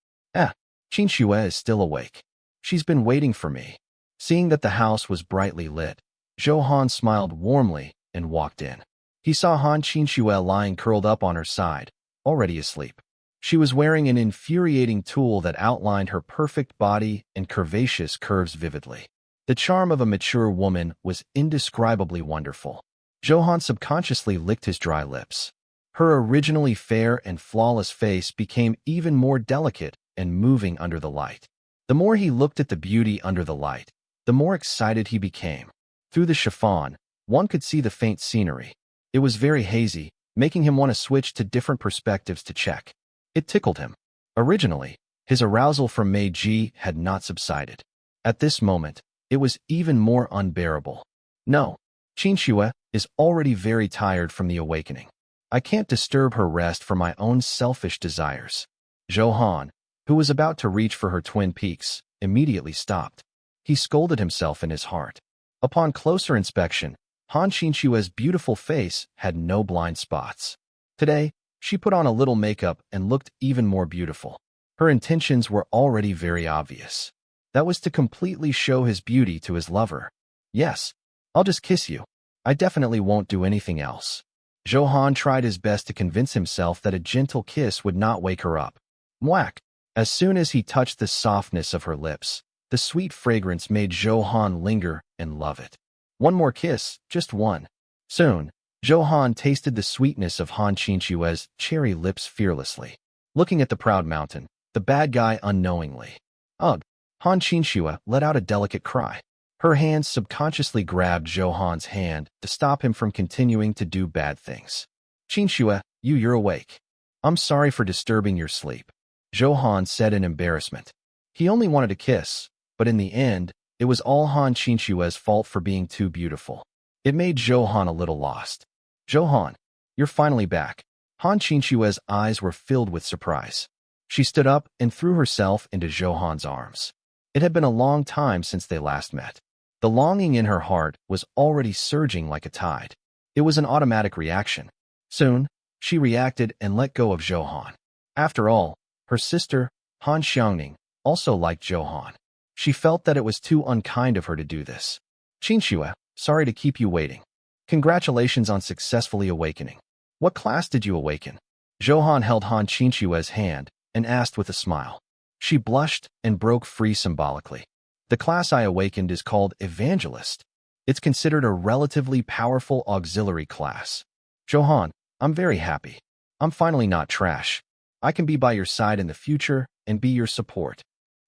Qinxue is still awake. She's been waiting for me. Seeing that the house was brightly lit, Zhou Han smiled warmly and walked in. He saw Han Qinxue lying curled up on her side, already asleep. She was wearing an infuriating tulle that outlined her perfect body and curvaceous curves vividly. The charm of a mature woman was indescribably wonderful. Zhou Han subconsciously licked his dry lips. Her originally fair and flawless face became even more delicate and moving under the light. The more he looked at the beauty under the light, the more excited he became. Through the chiffon, one could see the faint scenery. It was very hazy, making him want to switch to different perspectives to check. It tickled him. Originally, his arousal from Meiji had not subsided. At this moment, it was even more unbearable. No, Qinxue is already very tired from the awakening. I can't disturb her rest for my own selfish desires. Zhou Han, who was about to reach for her twin peaks, immediately stopped. He scolded himself in his heart. Upon closer inspection, Han Qinxue's beautiful face had no blind spots. Today, she put on a little makeup and looked even more beautiful. Her intentions were already very obvious. That was to completely show his beauty to his lover. Yes, I'll just kiss you. I definitely won't do anything else. Zhou Han tried his best to convince himself that a gentle kiss would not wake her up. Mwack! As soon as he touched the softness of her lips, the sweet fragrance made Zhou Han linger and love it. One more kiss, just one. Soon, Zhou Han tasted the sweetness of Han Qinshue's cherry lips fearlessly. Looking at the proud mountain, the bad guy unknowingly. Ugh! Han Qinshu let out a delicate cry. Her hands subconsciously grabbed Zhou Han's hand to stop him from continuing to do bad things. Qinshu, you're awake. I'm sorry for disturbing your sleep, Zhou Han said in embarrassment. He only wanted a kiss, but in the end, it was all Han Qinshue's fault for being too beautiful. It made Zhou Han a little lost. Zhou Han, you're finally back. Han Qinshue's eyes were filled with surprise. She stood up and threw herself into Zhou Han's arms. It had been a long time since they last met. The longing in her heart was already surging like a tide. It was an automatic reaction. Soon, she reacted and let go of Zhou Han. After all, her sister, Han Xiangning, also liked Zhou Han. She felt that it was too unkind of her to do this. Qinshu, sorry to keep you waiting. Congratulations on successfully awakening. What class did you awaken? Zhou Han held Han Qinshue's hand and asked with a smile. She blushed and broke free symbolically. The class I awakened is called Evangelist. It's considered a relatively powerful auxiliary class. Zhou Han, I'm very happy. I'm finally not trash. I can be by your side in the future and be your support.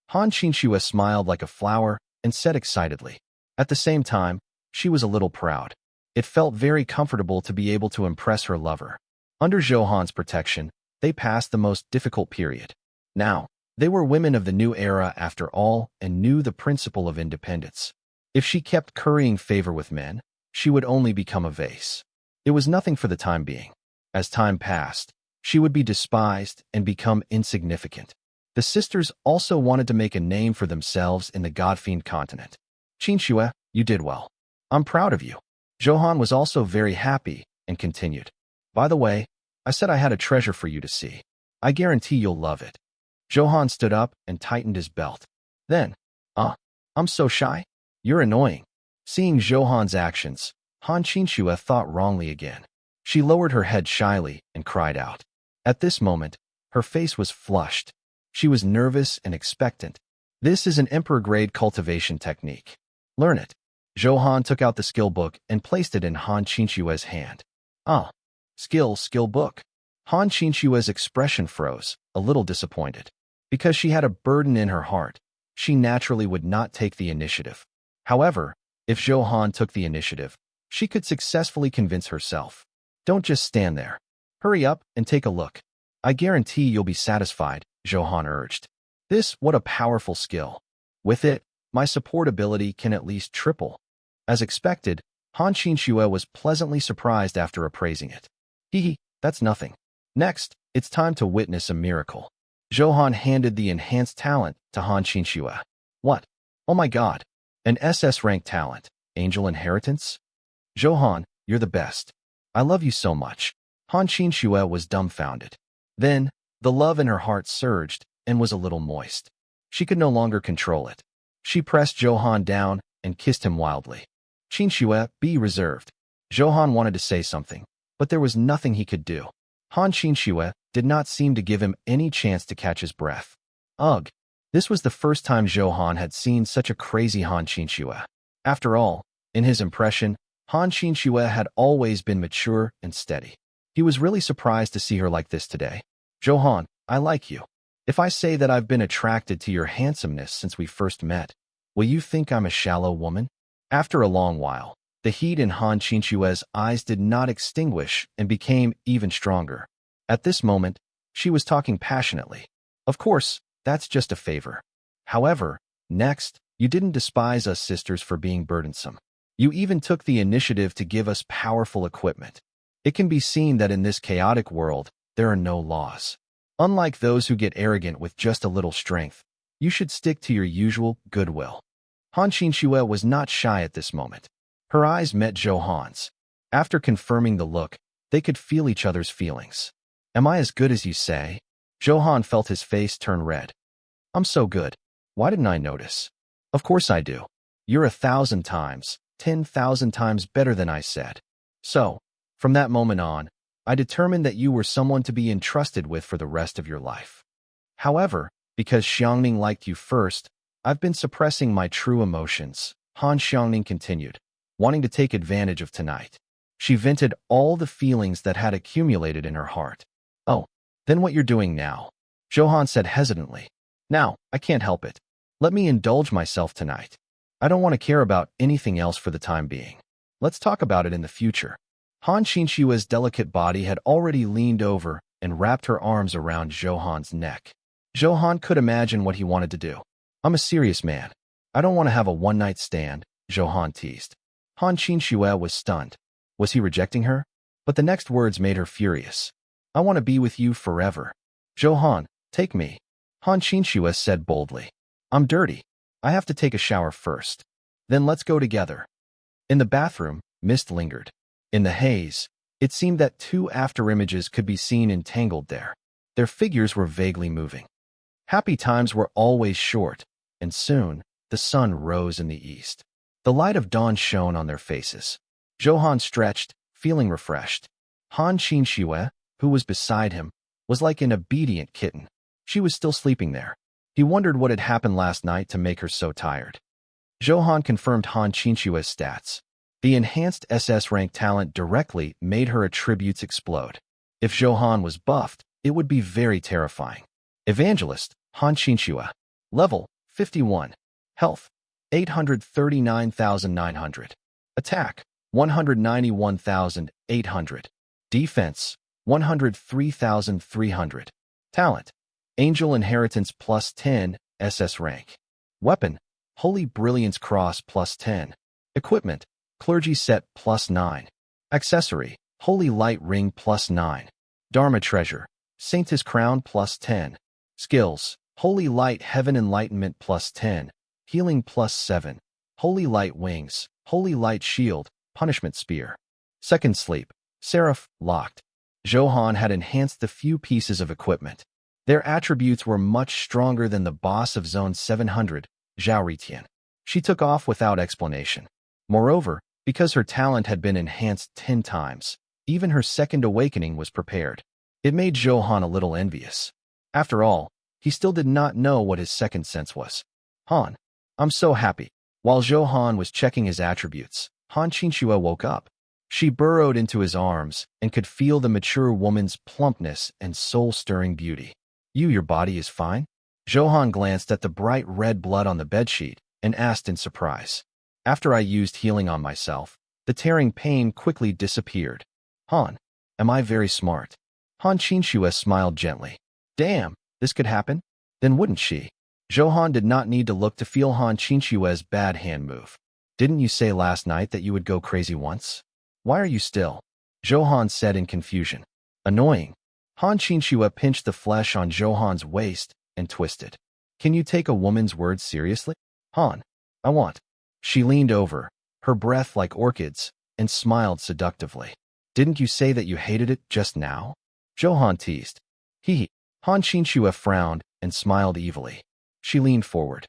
Han Qinshu smiled like a flower and said excitedly. At the same time, she was a little proud. It felt very comfortable to be able to impress her lover. Under Zhou Han's protection, they passed the most difficult period. Now, they were women of the new era after all and knew the principle of independence. If she kept currying favor with men, she would only become a vase. It was nothing for the time being. As time passed, she would be despised and become insignificant. The sisters also wanted to make a name for themselves in the Godfiend continent. Qinshu, you did well. I'm proud of you. Zhou Han was also very happy and continued. By the way, I said I had a treasure for you to see. I guarantee you'll love it. Zhou Han stood up and tightened his belt. Then, I'm so shy. You're annoying. Seeing Zhou Han's actions, Han Qinshu thought wrongly again. She lowered her head shyly and cried out. At this moment, her face was flushed. She was nervous and expectant. This is an emperor-grade cultivation technique. Learn it. Zhou Han took out the skill book and placed it in Han Qinshue's hand. Skill book. Han Qinshue's expression froze, a little disappointed. Because she had a burden in her heart, she naturally would not take the initiative. However, if Zhou Han took the initiative, she could successfully convince herself. Don't just stand there. Hurry up and take a look. I guarantee you'll be satisfied, Zhou Han urged. What a powerful skill. With it, my support ability can at least triple. As expected, Han Qinshu was pleasantly surprised after appraising it. That's nothing. Next, it's time to witness a miracle. Zhou Han handed the enhanced talent to Han Qinshu. What? Oh my god. An SS rank talent. Angel inheritance? Zhou Han, you're the best. I love you so much. Han Qinshu was dumbfounded. Then, the love in her heart surged and was a little moist. She could no longer control it. She pressed Zhou Han down and kissed him wildly. Qinshu, be reserved. Zhou Han wanted to say something, but there was nothing he could do. Han Qinshu did not seem to give him any chance to catch his breath. Ugh! This was the first time Zhou Han had seen such a crazy Han Qinshu. After all, in his impression, Han Qinshu had always been mature and steady. He was really surprised to see her like this today. Zhou Han, I like you. If I say that I've been attracted to your handsomeness since we first met, will you think I'm a shallow woman? After a long while, the heat in Han Qinshue's eyes did not extinguish and became even stronger. At this moment, she was talking passionately. Of course, that's just a favor. However, next, you didn't despise us sisters for being burdensome. You even took the initiative to give us powerful equipment. It can be seen that in this chaotic world, there are no laws. Unlike those who get arrogant with just a little strength, you should stick to your usual goodwill. Han Qinshu was not shy at this moment. Her eyes met Zhou Han's. After confirming the look, they could feel each other's feelings. Am I as good as you say? Zhou Han felt his face turn red. I'm so good. Why didn't I notice? Of course I do. You're 1,000 times, 10,000 times better than I said. So, from that moment on, I determined that you were someone to be entrusted with for the rest of your life. However, because Xiangning liked you first, I've been suppressing my true emotions, Han Xiangning continued. wanting to take advantage of tonight. She vented all the feelings that had accumulated in her heart. Oh, then what you're doing now? Zhou Han said hesitantly. Now, I can't help it. Let me indulge myself tonight. I don't want to care about anything else for the time being. Let's talk about it in the future. Han Qinshua's delicate body had already leaned over and wrapped her arms around Zhou Han's neck. Zhou Han could imagine what he wanted to do. I'm a serious man. I don't want to have a one-night stand, Zhou Han teased. Han Qinshu was stunned. Was he rejecting her? But the next words made her furious. I want to be with you forever. Zhou Han, take me. Han Qinshu said boldly. I'm dirty. I have to take a shower first. Then let's go together. In the bathroom, mist lingered. In the haze, it seemed that two afterimages could be seen entangled there. Their figures were vaguely moving. Happy times were always short, and soon, the sun rose in the east. The light of dawn shone on their faces. Zhou Han stretched, feeling refreshed. Han Qinshu, who was beside him, was like an obedient kitten. She was still sleeping there. He wondered what had happened last night to make her so tired. Zhou Han confirmed Han Qinshu's stats. The enhanced SS rank talent directly made her attributes explode. If Zhou Han was buffed, it would be very terrifying. Evangelist, Han Qinshu. Level, 51. Health, 839,900. Attack, 191,800. Defense, 103,300. Talent, Angel Inheritance plus 10, SS rank. Weapon, Holy Brilliance Cross plus 10. Equipment, Clergy Set plus 9. Accessory, Holy Light Ring plus 9. Dharma Treasure, Saintess Crown plus 10. Skills, Holy Light Heaven Enlightenment plus 10. Healing plus 7. Holy Light Wings, Holy Light Shield, Punishment Spear. Second Sleep, Seraph, locked. Zhou Han had enhanced the few pieces of equipment. Their attributes were much stronger than the boss of Zone 700, Zhao Ritian. She took off without explanation. Moreover, because her talent had been enhanced 10 times, even her second awakening was prepared. It made Zhou Han a little envious. After all, he still did not know what his second sense was. Han, I'm so happy. While Zhou Han was checking his attributes, Han Qinshu woke up. She burrowed into his arms and could feel the mature woman's plumpness and soul-stirring beauty. Your body is fine? Zhou Han glanced at the bright red blood on the bedsheet and asked in surprise. After I used healing on myself, the tearing pain quickly disappeared. Han, am I very smart? Han Qinshu smiled gently. Damn, this could happen? Then wouldn't she? Zhou Han did not need to look to feel Han Qinshu's bad hand move. Didn't you say last night that you would go crazy once? Why are you still? Zhou Han said in confusion. Annoying. Han Qinshu pinched the flesh on Zhou Han's waist and twisted. Can you take a woman's words seriously? Han, I want. She leaned over, her breath like orchids, and smiled seductively. Didn't you say that you hated it just now? Zhou Han teased. He. Han Qinshu frowned and smiled evilly. She leaned forward.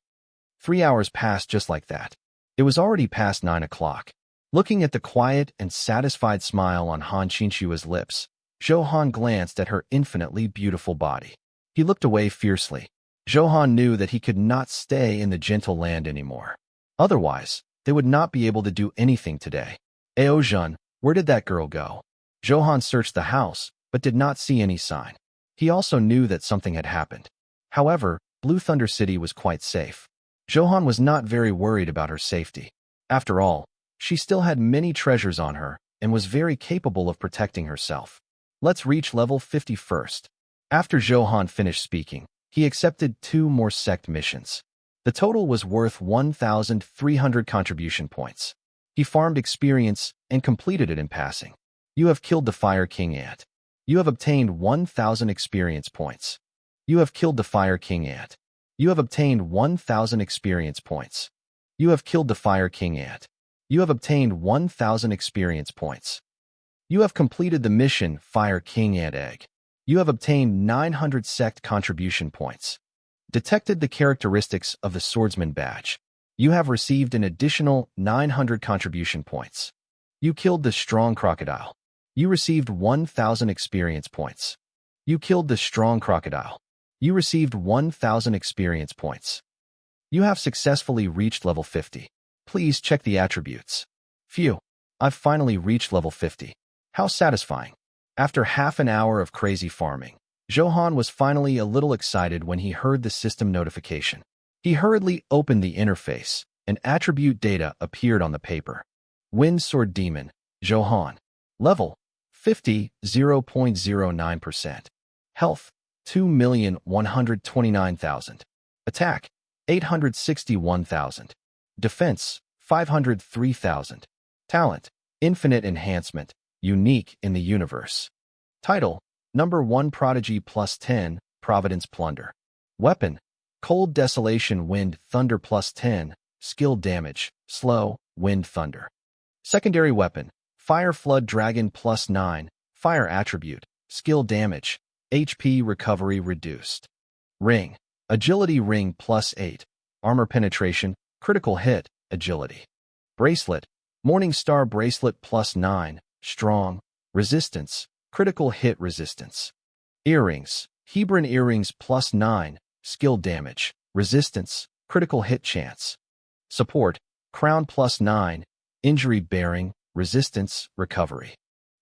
3 hours passed just like that. It was already past 9 o'clock. Looking at the quiet and satisfied smile on Han Qinshu's lips, Zhou Han glanced at her infinitely beautiful body. He looked away fiercely. Zhou Han knew that he could not stay in the gentle land anymore. Otherwise, they would not be able to do anything today. Ao Zhun, where did that girl go? Zhou Han searched the house, but did not see any sign. He also knew that something had happened. However, Blue Thunder City was quite safe. Zhou Han was not very worried about her safety. After all, she still had many treasures on her and was very capable of protecting herself. Let's reach level 50 first. After Zhou Han finished speaking, he accepted 2 more sect missions. The total was worth 1,300 contribution points. He farmed experience and completed it in passing. You have killed the Fire King Ant. You have obtained 1,000 experience points. You have killed the Fire King Ant. You have obtained 1,000 experience points. You have killed the Fire King Ant. You have obtained 1,000 experience points. You have completed the mission Fire King Ant Egg. You have obtained 900 sect contribution points. Detected the characteristics of the Swordsman badge. You have received an additional 900 contribution points. You killed the Strong Crocodile. You received 1,000 experience points. You killed the Strong Crocodile. You received 1,000 experience points. You have successfully reached level 50. Please check the attributes. Phew, I've finally reached level 50. How satisfying. After half an hour of crazy farming, Zhou Han was finally a little excited when he heard the system notification. He hurriedly opened the interface, and attribute data appeared on the paper. Wind Sword Demon, Zhou Han. Level, 50, 0.09%. Health, 2,129,000. Attack, 861,000. Defense, 503,000. Talent, Infinite Enhancement, unique in the universe. Title, Number 1 Prodigy plus 10, Providence Plunder. Weapon, Cold Desolation Wind Thunder plus 10, skill damage, slow, wind thunder. Secondary weapon, Fire Flood Dragon plus 9, fire attribute, skill damage, HP recovery reduced. Ring, Agility Ring plus 8, armor penetration, critical hit, agility. Bracelet, Morning Star Bracelet plus 9, strong, resistance, critical hit resistance. Earrings, Hebron Earrings plus 9, skill damage, resistance, critical hit chance. Support, Crown plus 9, injury bearing, resistance, recovery.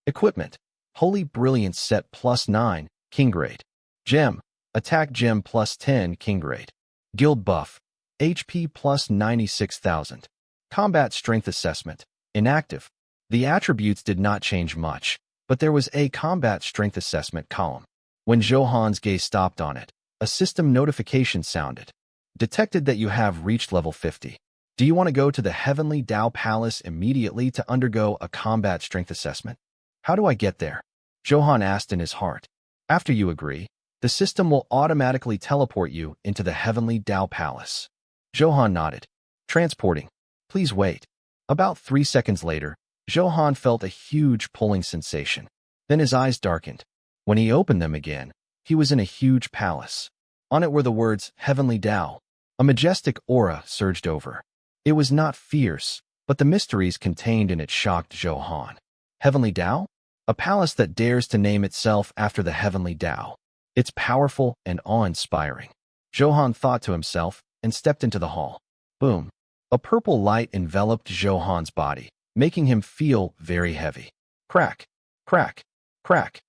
Equipment, Holy Brilliance Set plus 9, King Grade. Gem, Attack Gem plus 10, King Grade. Guild Buff, HP plus 96,000. Combat Strength Assessment, inactive. The attributes did not change much, but there was a Combat Strength Assessment column. When Zhou Han's gaze stopped on it, a system notification sounded. Detected that you have reached level 50. Do you want to go to the Heavenly Dao Palace immediately to undergo a combat strength assessment? How do I get there? Zhou Han asked in his heart. After you agree, the system will automatically teleport you into the Heavenly Dao Palace. Zhou Han nodded. Transporting. Please wait. About 3 seconds later, Zhou Han felt a huge pulling sensation. Then his eyes darkened. When he opened them again, he was in a huge palace. On it were the words, Heavenly Dao. A majestic aura surged over. It was not fierce, but the mysteries contained in it shocked Zhou Han. Heavenly Dao? A palace that dares to name itself after the Heavenly Dao. It's powerful and awe-inspiring. Zhou Han thought to himself and stepped into the hall. Boom. A purple light enveloped Zhou Han's body, making him feel very heavy. Crack, crack, crack.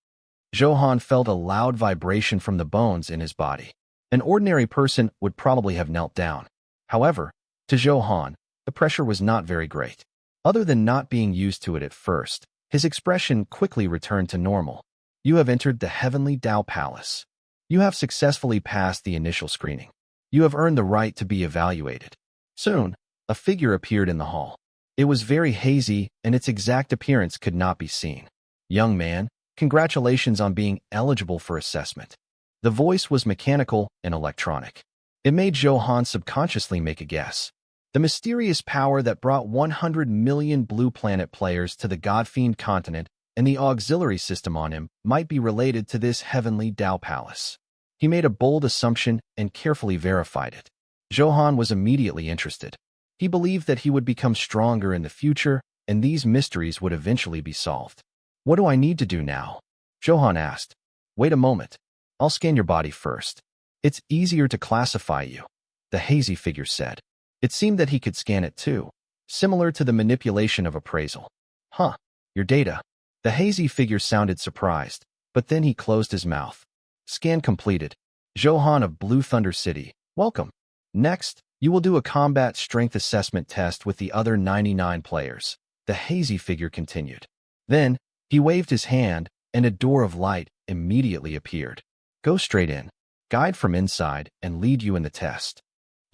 Zhou Han felt a loud vibration from the bones in his body. An ordinary person would probably have knelt down. However, to Zhou Han, the pressure was not very great. Other than not being used to it at first, his expression quickly returned to normal. You have entered the Heavenly Dao Palace. You have successfully passed the initial screening. You have earned the right to be evaluated. Soon, a figure appeared in the hall. It was very hazy, and its exact appearance could not be seen. Young man, congratulations on being eligible for assessment. The voice was mechanical and electronic. It made Zhou Han subconsciously make a guess. The mysterious power that brought 100 million Blue Planet players to the Godfiend continent and the auxiliary system on him might be related to this Heavenly Dao Palace. He made a bold assumption and carefully verified it. Zhou Han was immediately interested. He believed that he would become stronger in the future, and these mysteries would eventually be solved. What do I need to do now? Zhou Han asked. Wait a moment. I'll scan your body first. It's easier to classify you, the hazy figure said. It seemed that he could scan it too, similar to the manipulation of appraisal. Huh, your data. The hazy figure sounded surprised, but then he closed his mouth. Scan completed. Zhou Han of Blue Thunder City, welcome. Next, you will do a combat strength assessment test with the other 99 players, the hazy figure continued. Then, he waved his hand, and a door of light immediately appeared. Go straight in, guide from inside, and lead you in the test.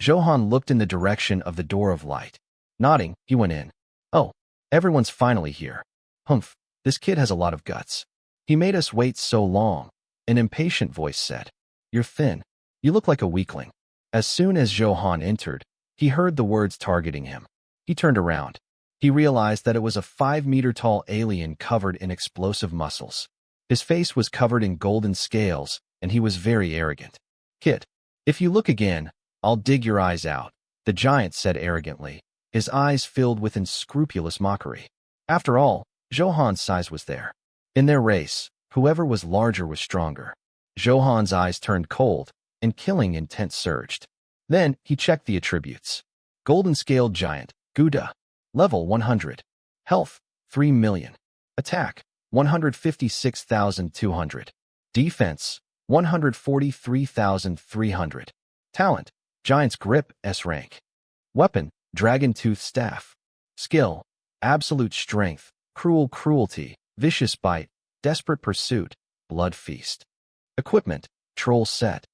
Zhou Han looked in the direction of the door of light. Nodding, he went in. Oh, everyone's finally here. Humph, this kid has a lot of guts. He made us wait so long, an impatient voice said. You're thin. You look like a weakling. As soon as Zhou Han entered, he heard the words targeting him. He turned around. He realized that it was a 5-meter-tall alien covered in explosive muscles. His face was covered in golden scales, and he was very arrogant. Kid, if you look again, I'll dig your eyes out, the giant said arrogantly, his eyes filled with unscrupulous mockery. After all, Zhou Han's size was there. In their race, whoever was larger was stronger. Zhou Han's eyes turned cold, and killing intent surged. Then, he checked the attributes. Golden Scaled Giant, Gouda. Level 100. Health, 3 million. Attack, 156,200. Defense, 143,300. Talent, Giant's Grip S rank. Weapon, Dragon Tooth Staff. Skill, Absolute Strength, Cruel Cruelty, Vicious Bite, Desperate Pursuit, Blood Feast. Equipment, Troll Set.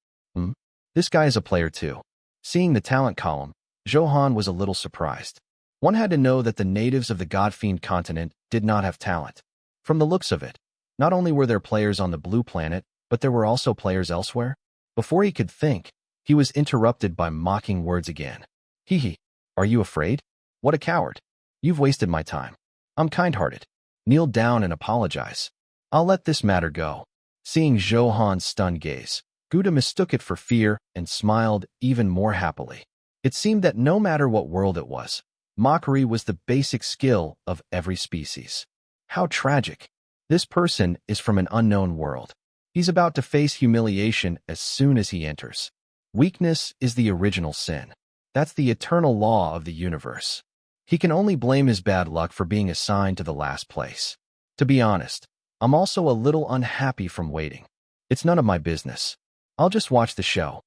This guy is a player too. Seeing the talent column, Zhou Han was a little surprised. One had to know that the natives of the God-Fiend continent did not have talent. From the looks of it, not only were there players on the blue planet, but there were also players elsewhere. Before he could think, he was interrupted by mocking words again. Hee, are you afraid? What a coward. You've wasted my time. I'm kind-hearted. Kneel down and apologize. I'll let this matter go. Seeing Zhou Han's stunned gaze, Gouda mistook it for fear and smiled even more happily. It seemed that no matter what world it was, mockery was the basic skill of every species. How tragic. This person is from an unknown world. He's about to face humiliation as soon as he enters. Weakness is the original sin. That's the eternal law of the universe. He can only blame his bad luck for being assigned to the last place. To be honest, I'm also a little unhappy from waiting. It's none of my business. I'll just watch the show.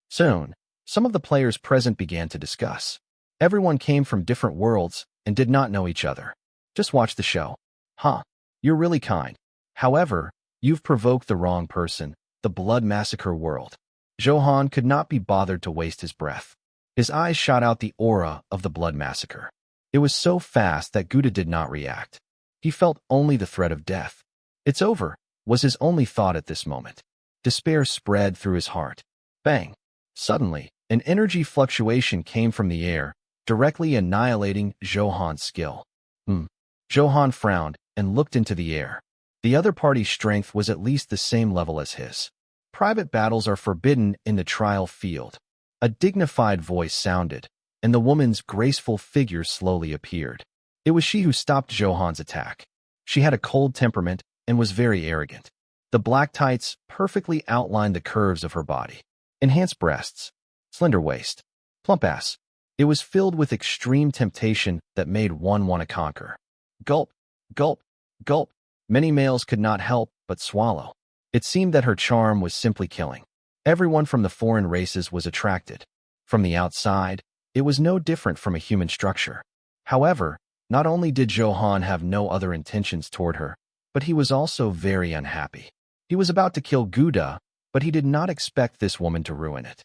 Soon, some of the players present began to discuss. Everyone came from different worlds and did not know each other. Just watch the show. Huh, you're really kind. However, you've provoked the wrong person, the Blood Massacre world. Zhou Han could not be bothered to waste his breath. His eyes shot out the aura of the Blood Massacre. It was so fast that Gouda did not react. He felt only the threat of death. It's over, was his only thought at this moment. Despair spread through his heart. Bang! Suddenly, an energy fluctuation came from the air, directly annihilating Zhou Han's skill. Zhou Han frowned and looked into the air. The other party's strength was at least the same level as his. Private battles are forbidden in the trial field. A dignified voice sounded, and the woman's graceful figure slowly appeared. It was she who stopped Zhou Han's attack. She had a cold temperament and was very arrogant. The black tights perfectly outlined the curves of her body. Enhanced breasts, slender waist, plump ass. It was filled with extreme temptation that made one want to conquer. Gulp, gulp, gulp. Many males could not help but swallow. It seemed that her charm was simply killing. Everyone from the foreign races was attracted. From the outside, it was no different from a human structure. However, not only did Zhou Han have no other intentions toward her, but he was also very unhappy. He was about to kill Gouda, but he did not expect this woman to ruin it.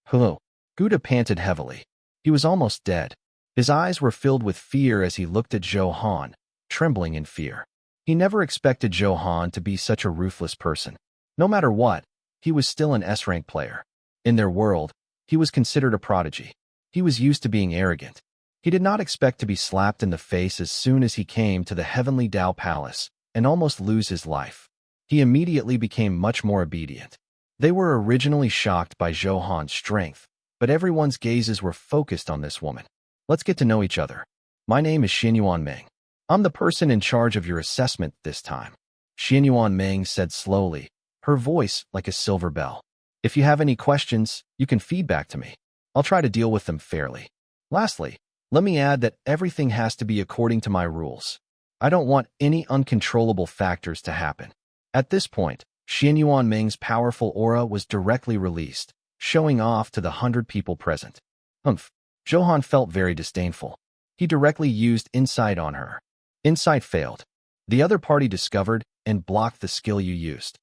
Hello. Gouda panted heavily. He was almost dead. His eyes were filled with fear as he looked at Zhou Han, trembling in fear. He never expected Zhou Han to be such a ruthless person. No matter what, he was still an S-rank player. In their world, he was considered a prodigy. He was used to being arrogant. He did not expect to be slapped in the face as soon as he came to the Heavenly Tao Palace and almost lose his life. He immediately became much more obedient. They were originally shocked by Zhou Han's strength, but everyone's gazes were focused on this woman. Let's get to know each other. My name is Xianyuan Meng. I'm the person in charge of your assessment this time. Xianyuan Meng said slowly, her voice like a silver bell. If you have any questions, you can feedback to me. I'll try to deal with them fairly. Lastly, let me add that everything has to be according to my rules. I don't want any uncontrollable factors to happen. At this point, Xianyuan Meng's powerful aura was directly released, showing off to the 100 people present. Zhou Han felt very disdainful. He directly used Insight on her. Insight failed. The other party discovered and blocked the skill you used.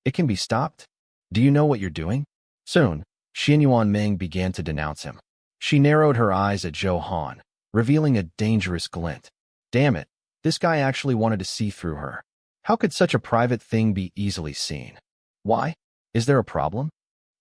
It can be stopped? Do you know what you're doing? Soon, Xianyuan Meng began to denounce him. She narrowed her eyes at Zhou Han, revealing a dangerous glint. Damn it, this guy actually wanted to see through her. How could such a private thing be easily seen? Why? Is there a problem?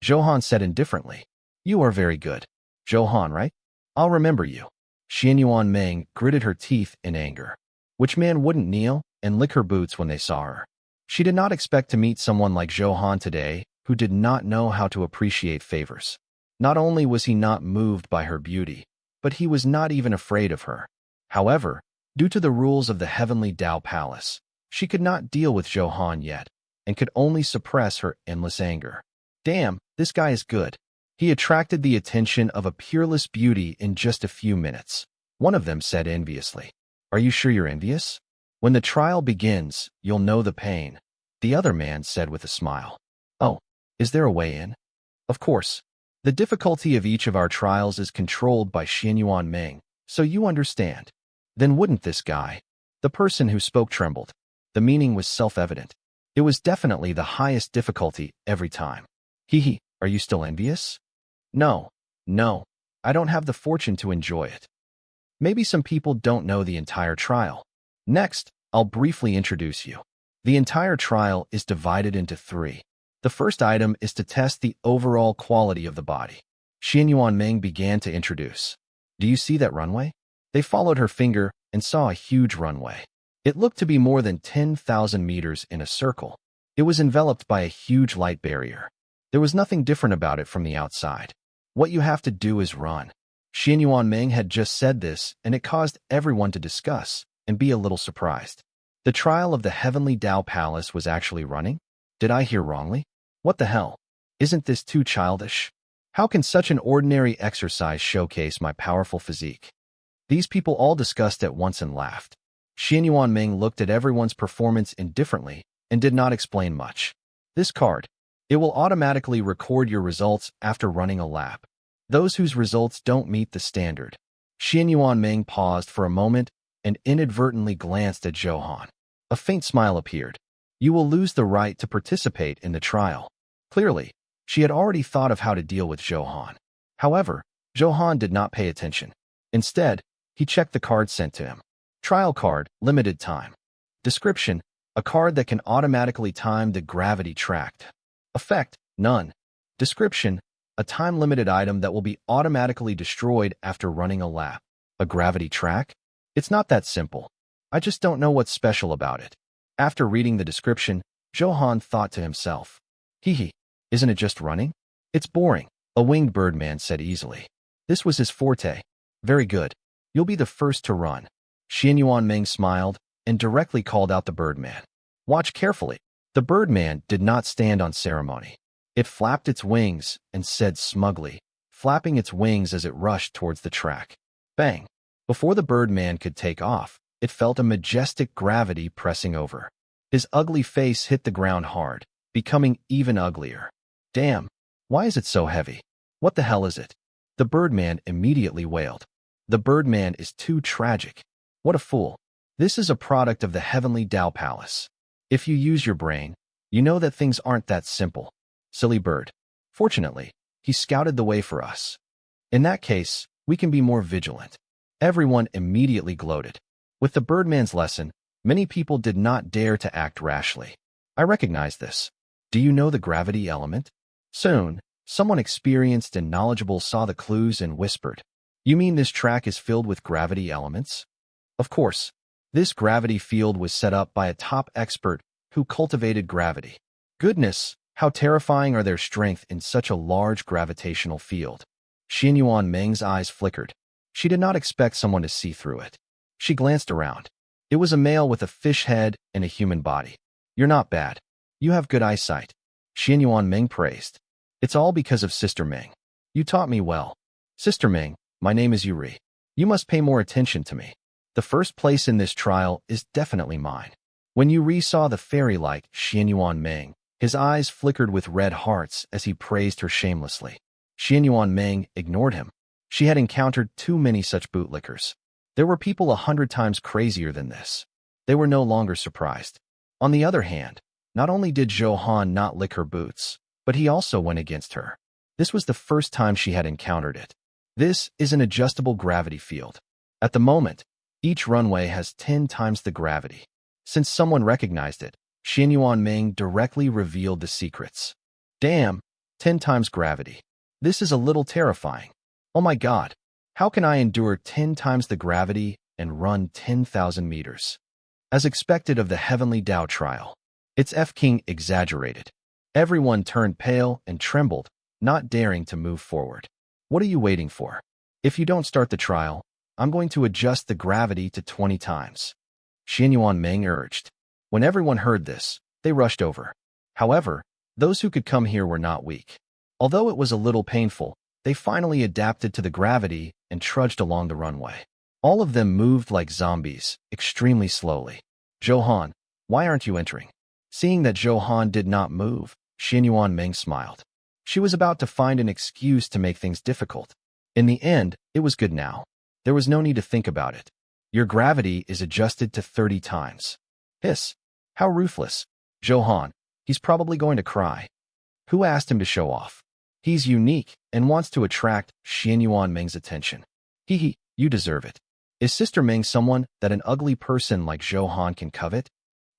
Zhou Han said indifferently. You are very good. Zhou Han, right? I'll remember you. Xianyuan Meng gritted her teeth in anger. Which man wouldn't kneel and lick her boots when they saw her? She did not expect to meet someone like Zhou Han today who did not know how to appreciate favors. Not only was he not moved by her beauty, but he was not even afraid of her. However, due to the rules of the Heavenly Tao Palace, she could not deal with Zhou Han yet, and could only suppress her endless anger. Damn, this guy is good. He attracted the attention of a peerless beauty in just a few minutes. One of them said enviously. Are you sure you're envious? When the trial begins, you'll know the pain, the other man said with a smile. Oh, is there a way in? Of course. The difficulty of each of our trials is controlled by Xianyuan Meng, so you understand. Then wouldn't this guy? The person who spoke trembled. The meaning was self-evident. It was definitely the highest difficulty every time. Hee, are you still envious? No, I don't have the fortune to enjoy it. Maybe some people don't know the entire trial. Next, I'll briefly introduce you. The entire trial is divided into 3. The first item is to test the overall quality of the body. Xianyuan Meng began to introduce. Do you see that runway? They followed her finger and saw a huge runway. It looked to be more than 10,000 meters in a circle. It was enveloped by a huge light barrier. There was nothing different about it from the outside. What you have to do is run. Xianyuan Meng had just said this, and it caused everyone to discuss and be a little surprised. The trial of the Heavenly Dao Palace was actually running? Did I hear wrongly? What the hell? Isn't this too childish? How can such an ordinary exercise showcase my powerful physique? These people all discussed at once and laughed. Xianyuan Meng looked at everyone's performance indifferently and did not explain much. This card. It will automatically record your results after running a lap. Those whose results don't meet the standard. Xianyuan Meng paused for a moment and inadvertently glanced at Zhou Han. A faint smile appeared. You will lose the right to participate in the trial. Clearly, she had already thought of how to deal with Zhou Han. However, Zhou Han did not pay attention. Instead, he checked the card sent to him. Trial card, limited time. Description, a card that can automatically time the gravity tract. Effect, none. Description, a time-limited item that will be automatically destroyed after running a lap. A gravity track? It's not that simple. I just don't know what's special about it. After reading the description, Zhou Han thought to himself. Isn't it just running? It's boring, a winged birdman said easily. This was his forte. Very good. You'll be the first to run. Xianyuan Meng smiled and directly called out the birdman. Watch carefully. The birdman did not stand on ceremony. It flapped its wings and said smugly, flapping its wings as it rushed towards the track. Bang! Before the birdman could take off, it felt a majestic gravity pressing over. His ugly face hit the ground hard, becoming even uglier. Damn! Why is it so heavy? What the hell is it? The birdman immediately wailed. The birdman is too tragic. What a fool. This is a product of the Heavenly Dao Palace. If you use your brain, you know that things aren't that simple. Silly bird. Fortunately, he scouted the way for us. In that case, we can be more vigilant. Everyone immediately gloated. With the birdman's lesson, many people did not dare to act rashly. I recognize this. Do you know the gravity element? Soon, someone experienced and knowledgeable saw the clues and whispered. You mean this track is filled with gravity elements? Of course. This gravity field was set up by a top expert who cultivated gravity. Goodness, how terrifying are their strength in such a large gravitational field. Xianyuan Meng's eyes flickered. She did not expect someone to see through it. She glanced around. It was a male with a fish head and a human body. You're not bad. You have good eyesight. Xianyuan Meng praised. It's all because of Sister Meng. You taught me well. Sister Meng, my name is Yuri. You must pay more attention to me. The first place in this trial is definitely mine. When Yuri saw the fairy-like Xianyuan Meng, his eyes flickered with red hearts as he praised her shamelessly. Xianyuan Meng ignored him. She had encountered too many such bootlickers. There were people 100 times crazier than this. They were no longer surprised. On the other hand, not only did Zhou Han not lick her boots, but he also went against her. This was the first time she had encountered it. This is an adjustable gravity field. At the moment, each runway has 10 times the gravity. Since someone recognized it, Xianyuan Meng directly revealed the secrets. Damn, 10 times gravity. This is a little terrifying. Oh my god, how can I endure 10 times the gravity and run 10,000 meters? As expected of the Heavenly Dao trial, its F-King exaggerated. Everyone turned pale and trembled, not daring to move forward. What are you waiting for? If you don't start the trial, I'm going to adjust the gravity to 20 times. Xianyuan Meng urged. When everyone heard this, they rushed over. However, those who could come here were not weak. Although it was a little painful, they finally adapted to the gravity and trudged along the runway. All of them moved like zombies, extremely slowly. Zhou Han, why aren't you entering? Seeing that Zhou Han did not move, Xianyuan Meng smiled. She was about to find an excuse to make things difficult. In the end, it was good now. There was no need to think about it. Your gravity is adjusted to 30 times. Hiss. How ruthless. Zhou Han, he's probably going to cry. Who asked him to show off? He's unique and wants to attract Xianyuan Meng's attention. Hee, you deserve it. Is Sister Meng someone that an ugly person like Zhou Han can covet?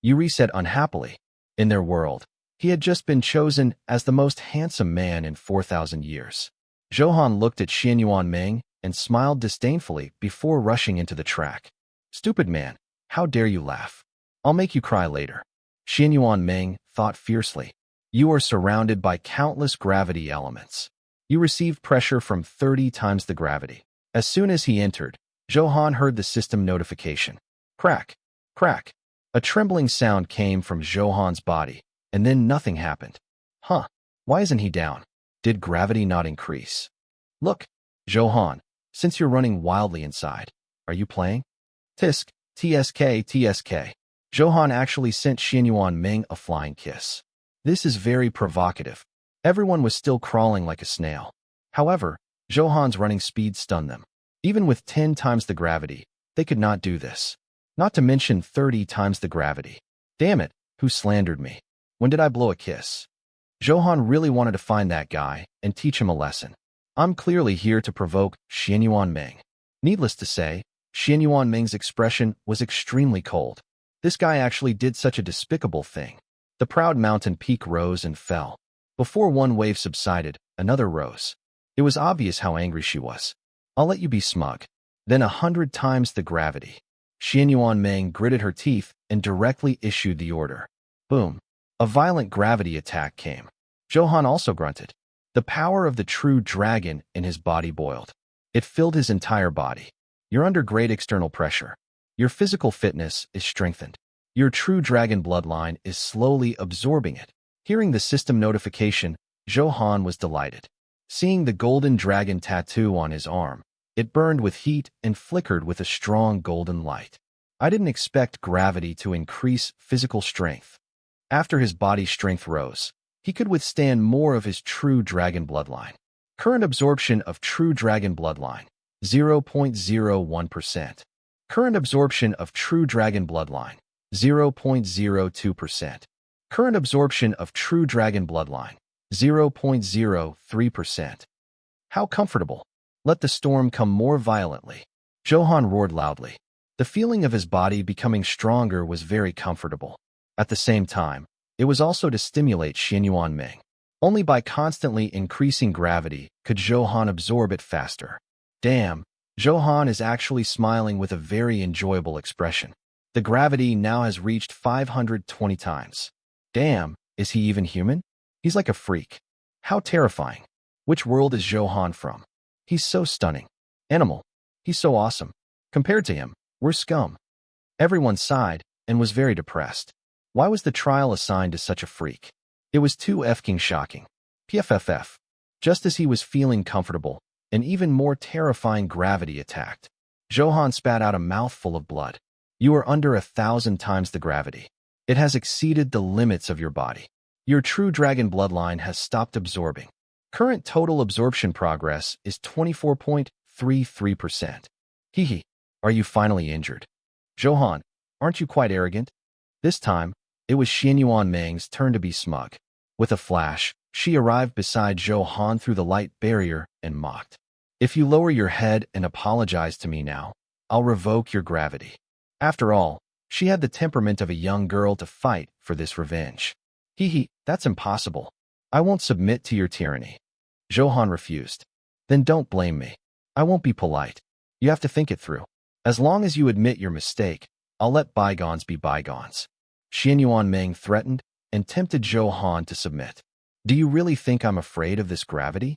Yuri said unhappily. In their world, he had just been chosen as the most handsome man in 4,000 years. Zhou Han looked at Xianyuan Meng and smiled disdainfully before rushing into the track. Stupid man, how dare you laugh? I'll make you cry later. Xianyuan Meng thought fiercely. You are surrounded by countless gravity elements. You received pressure from 30 times the gravity. As soon as he entered, Zhou Han heard the system notification. Crack, crack. A trembling sound came from Zhou Han's body, and then nothing happened. Huh, why isn't he down? Did gravity not increase? Look, Zhou Han, since you're running wildly inside, are you playing? Tisk, tsk. Zhou Han actually sent Xianyuan Meng a flying kiss. This is very provocative. Everyone was still crawling like a snail. However, Zhou Han's running speed stunned them. Even with 10 times the gravity, they could not do this. Not to mention 30 times the gravity. Damn it, who slandered me? When did I blow a kiss? Zhou Han really wanted to find that guy and teach him a lesson. I'm clearly here to provoke Xianyuan Meng. Needless to say, Xianyuan Meng's expression was extremely cold. This guy actually did such a despicable thing. The proud mountain peak rose and fell. Before one wave subsided, another rose. It was obvious how angry she was. I'll let you be smug. Then 100 times the gravity. Xianyuan Meng gritted her teeth and directly issued the order. Boom. A violent gravity attack came. Zhou Han also grunted. The power of the true dragon in his body boiled. It filled his entire body. You're under great external pressure. Your physical fitness is strengthened. Your true dragon bloodline is slowly absorbing it. Hearing the system notification, Zhou Han was delighted. Seeing the golden dragon tattoo on his arm, it burned with heat and flickered with a strong golden light. I didn't expect gravity to increase physical strength. After his body strength rose, he could withstand more of his true dragon bloodline. Current absorption of true dragon bloodline, 0.01%. Current absorption of true dragon bloodline, 0.02%. Current absorption of true dragon bloodline, 0.03%. How comfortable. Let the storm come more violently. Zhou Han roared loudly. The feeling of his body becoming stronger was very comfortable. At the same time, it was also to stimulate Xianyuan Meng. Only by constantly increasing gravity could Zhou Han absorb it faster. Damn, Zhou Han is actually smiling with a very enjoyable expression. The gravity now has reached 520 times. Damn, is he even human? He's like a freak. How terrifying. Which world is Zhou Han from? He's so stunning. Animal. He's so awesome. Compared to him, we're scum. Everyone sighed and was very depressed. Why was the trial assigned to such a freak? It was too effing shocking. PFFF. Just as he was feeling comfortable, an even more terrifying gravity attacked. Zhou Han spat out a mouthful of blood. You are under 1,000 times the gravity. It has exceeded the limits of your body. Your true dragon bloodline has stopped absorbing. Current total absorption progress is 24.33%. Hee, are you finally injured? Zhou Han, aren't you quite arrogant? This time, it was Xianyuan Meng's turn to be smug. With a flash, she arrived beside Zhou Han through the light barrier and mocked. If you lower your head and apologize to me now, I'll revoke your gravity. After all, she had the temperament of a young girl to fight for this revenge. That's impossible. I won't submit to your tyranny. Zhou Han refused. Then don't blame me. I won't be polite. You have to think it through. As long as you admit your mistake, I'll let bygones be bygones. Xianyuan Meng threatened and tempted Zhou Han to submit. Do you really think I'm afraid of this gravity?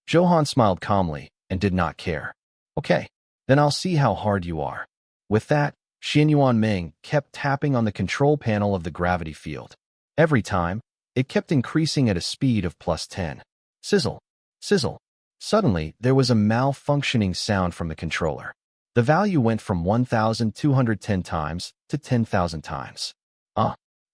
Zhou Han smiled calmly and did not care. Okay, then I'll see how hard you are. With that, Xianyuan Meng kept tapping on the control panel of the gravity field. Every time, it kept increasing at a speed of +10. Sizzle, sizzle. Suddenly, there was a malfunctioning sound from the controller. The value went from 1,210 times to 10,000 times.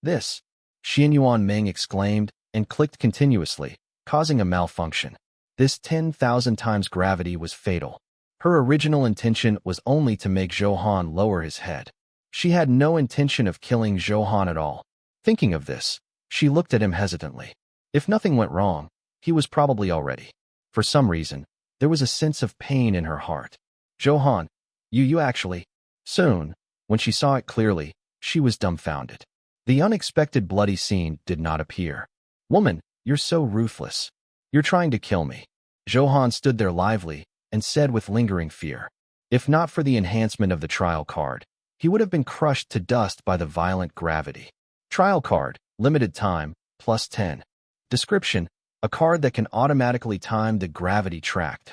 This, Xianyuan Meng exclaimed and clicked continuously, causing a malfunction. This 10,000 times gravity was fatal. Her original intention was only to make Zhou Han lower his head. She had no intention of killing Zhou Han at all. Thinking of this, she looked at him hesitantly. If nothing went wrong, he was probably already. For some reason, there was a sense of pain in her heart. Zhou Han, you actually. Soon, when she saw it clearly, she was dumbfounded. The unexpected bloody scene did not appear. Woman, you're so ruthless. You're trying to kill me. Zhou Han stood there lively and said with lingering fear. If not for the enhancement of the trial card, he would have been crushed to dust by the violent gravity. Trial card, limited time, +10. Description, a card that can automatically time the gravity tracked.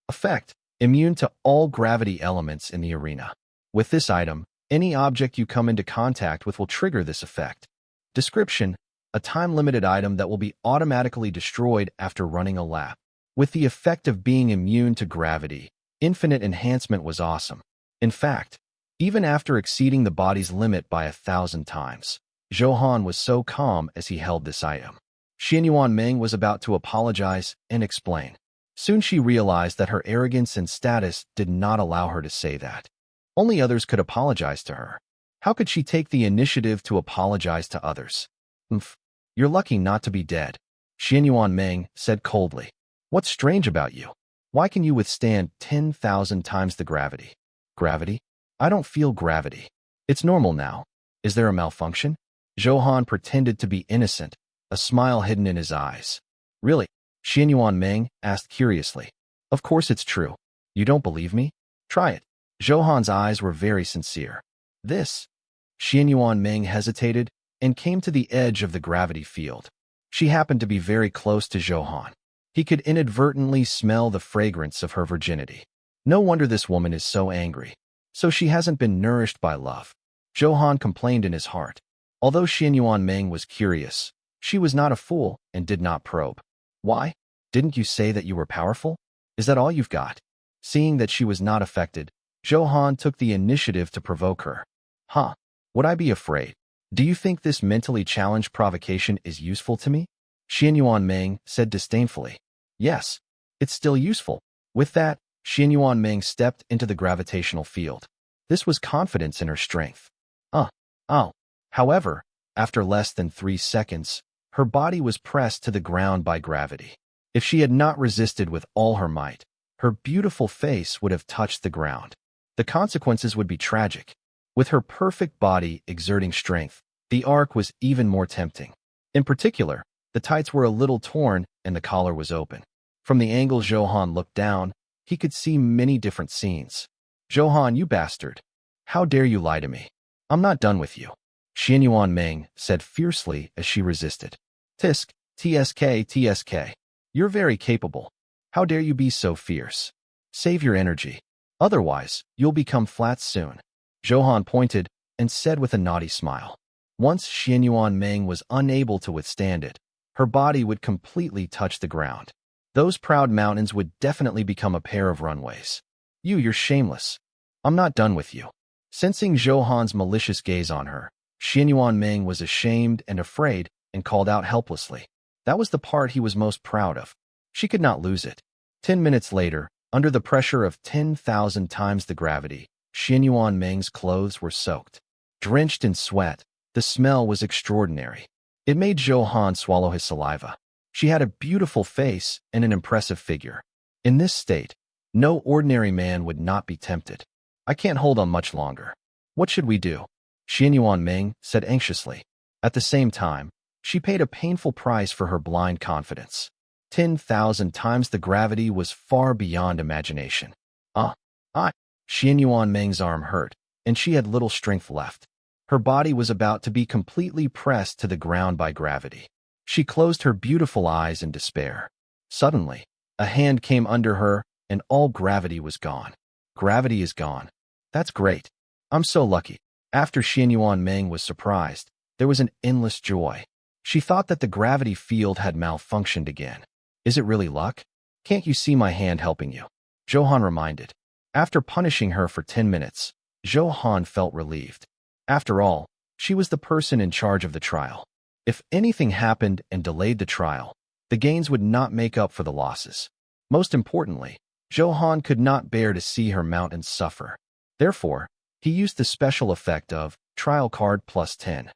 Effect, immune to all gravity elements in the arena. With this item, any object you come into contact with will trigger this effect. Description, a time-limited item that will be automatically destroyed after running a lap. With the effect of being immune to gravity, infinite enhancement was awesome. In fact, even after exceeding the body's limit by 1,000 times, Zhou Han was so calm as he held this item. Xianyuan Meng was about to apologize and explain. Soon she realized that her arrogance and status did not allow her to say that. Only others could apologize to her. How could she take the initiative to apologize to others? You're lucky not to be dead, Xianyuan Meng said coldly. What's strange about you? Why can you withstand 10,000 times the gravity? Gravity? I don't feel gravity. It's normal now. Is there a malfunction? Zhou Han pretended to be innocent, a smile hidden in his eyes. Really? Xianyuan Meng asked curiously. Of course it's true. You don't believe me? Try it. Zhou Han's eyes were very sincere. This? Xianyuan Meng hesitated and came to the edge of the gravity field. She happened to be very close to Zhou Han. He could inadvertently smell the fragrance of her virginity. No wonder this woman is so angry. So she hasn't been nourished by love. Zhou Han complained in his heart. Although Xianyuan Meng was curious, she was not a fool and did not probe. Why? Didn't you say that you were powerful? Is that all you've got? Seeing that she was not affected, Zhou Han took the initiative to provoke her. Would I be afraid? Do you think this mentally challenged provocation is useful to me? Xianyuan Meng said disdainfully. Yes, it's still useful. With that, Xianyuan Meng stepped into the gravitational field. This was confidence in her strength. However, after less than 3 seconds, her body was pressed to the ground by gravity. If she had not resisted with all her might, her beautiful face would have touched the ground. The consequences would be tragic. With her perfect body exerting strength, the arc was even more tempting. In particular, the tights were a little torn and the collar was open. From the angle Zhou Han looked down, he could see many different scenes. Zhou Han, you bastard. How dare you lie to me? I'm not done with you. Xianyuan Meng said fiercely as she resisted. TSK. You're very capable. How dare you be so fierce? Save your energy. Otherwise, you'll become flat soon. Zhou Han pointed and said with a naughty smile. Once Xianyuan Meng was unable to withstand it, her body would completely touch the ground. Those proud mountains would definitely become a pair of runways. You're shameless. I'm not done with you. Sensing Zhou Han's malicious gaze on her, Xianyuan Meng was ashamed and afraid and called out helplessly. That was the part he was most proud of. She could not lose it. 10 minutes later, under the pressure of 10,000 times the gravity, Xianyuan Meng's clothes were soaked. Drenched in sweat, the smell was extraordinary. It made Zhou Han swallow his saliva. She had a beautiful face and an impressive figure. In this state, no ordinary man would not be tempted. I can't hold on much longer. What should we do? Xianyuan Meng said anxiously. At the same time, she paid a painful price for her blind confidence. 10,000 times the gravity was far beyond imagination. Xianyuan Meng's arm hurt, and she had little strength left. Her body was about to be completely pressed to the ground by gravity. She closed her beautiful eyes in despair. Suddenly, a hand came under her, and all gravity was gone. Gravity is gone. That's great. I'm so lucky. After Xianyuan Meng was surprised, there was an endless joy. She thought that the gravity field had malfunctioned again. Is it really luck? Can't you see my hand helping you? Zhou Han reminded. After punishing her for 10 minutes, Zhou Han felt relieved. After all, she was the person in charge of the trial. If anything happened and delayed the trial, the gains would not make up for the losses. Most importantly, Zhou Han could not bear to see her mountains suffer. Therefore, he used the special effect of trial card plus 10.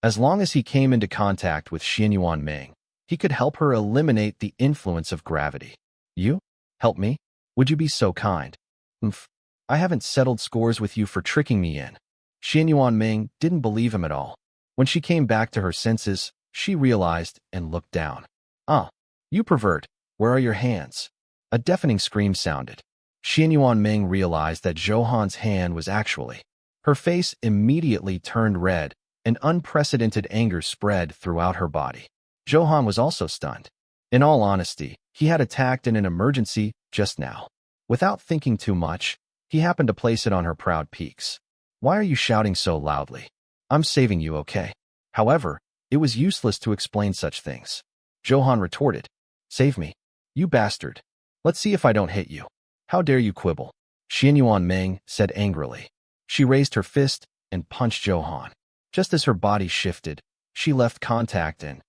As long as he came into contact with Xianyuan Meng, he could help her eliminate the influence of gravity. You? Help me? Would you be so kind? I haven't settled scores with you for tricking me in. Xianyuan Meng didn't believe him at all. When she came back to her senses, she realized and looked down. You pervert, where are your hands? A deafening scream sounded. Xianyuan Meng realized that Zhou Han's hand was actually. Her face immediately turned red, and unprecedented anger spread throughout her body. Zhou Han was also stunned. In all honesty, he had attacked in an emergency just now. Without thinking too much, he happened to place it on her proud peaks. Why are you shouting so loudly? I'm saving you, okay? However, it was useless to explain such things. Zhou Han retorted. Save me. You bastard. Let's see if I don't hit you. How dare you quibble? Xianyuan Meng said angrily. She raised her fist and punched Zhou Han. Just as her body shifted, she left contact and,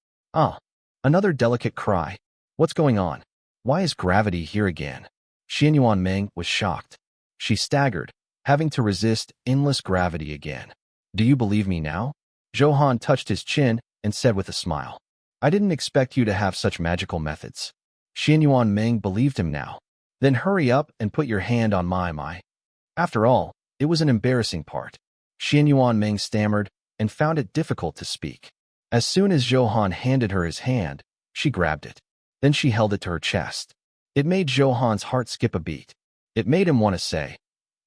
another delicate cry. What's going on? Why is gravity here again? Xianyuan Meng was shocked. She staggered, having to resist endless gravity again. Do you believe me now? Zhou Han touched his chin and said with a smile. I didn't expect you to have such magical methods. Xianyuan Meng believed him now. Then hurry up and put your hand on my. After all, it was an embarrassing part. Xianyuan Meng stammered and found it difficult to speak. As soon as Zhou Han handed her his hand, she grabbed it. Then she held it to her chest. It made Zhou Han's heart skip a beat. It made him want to say,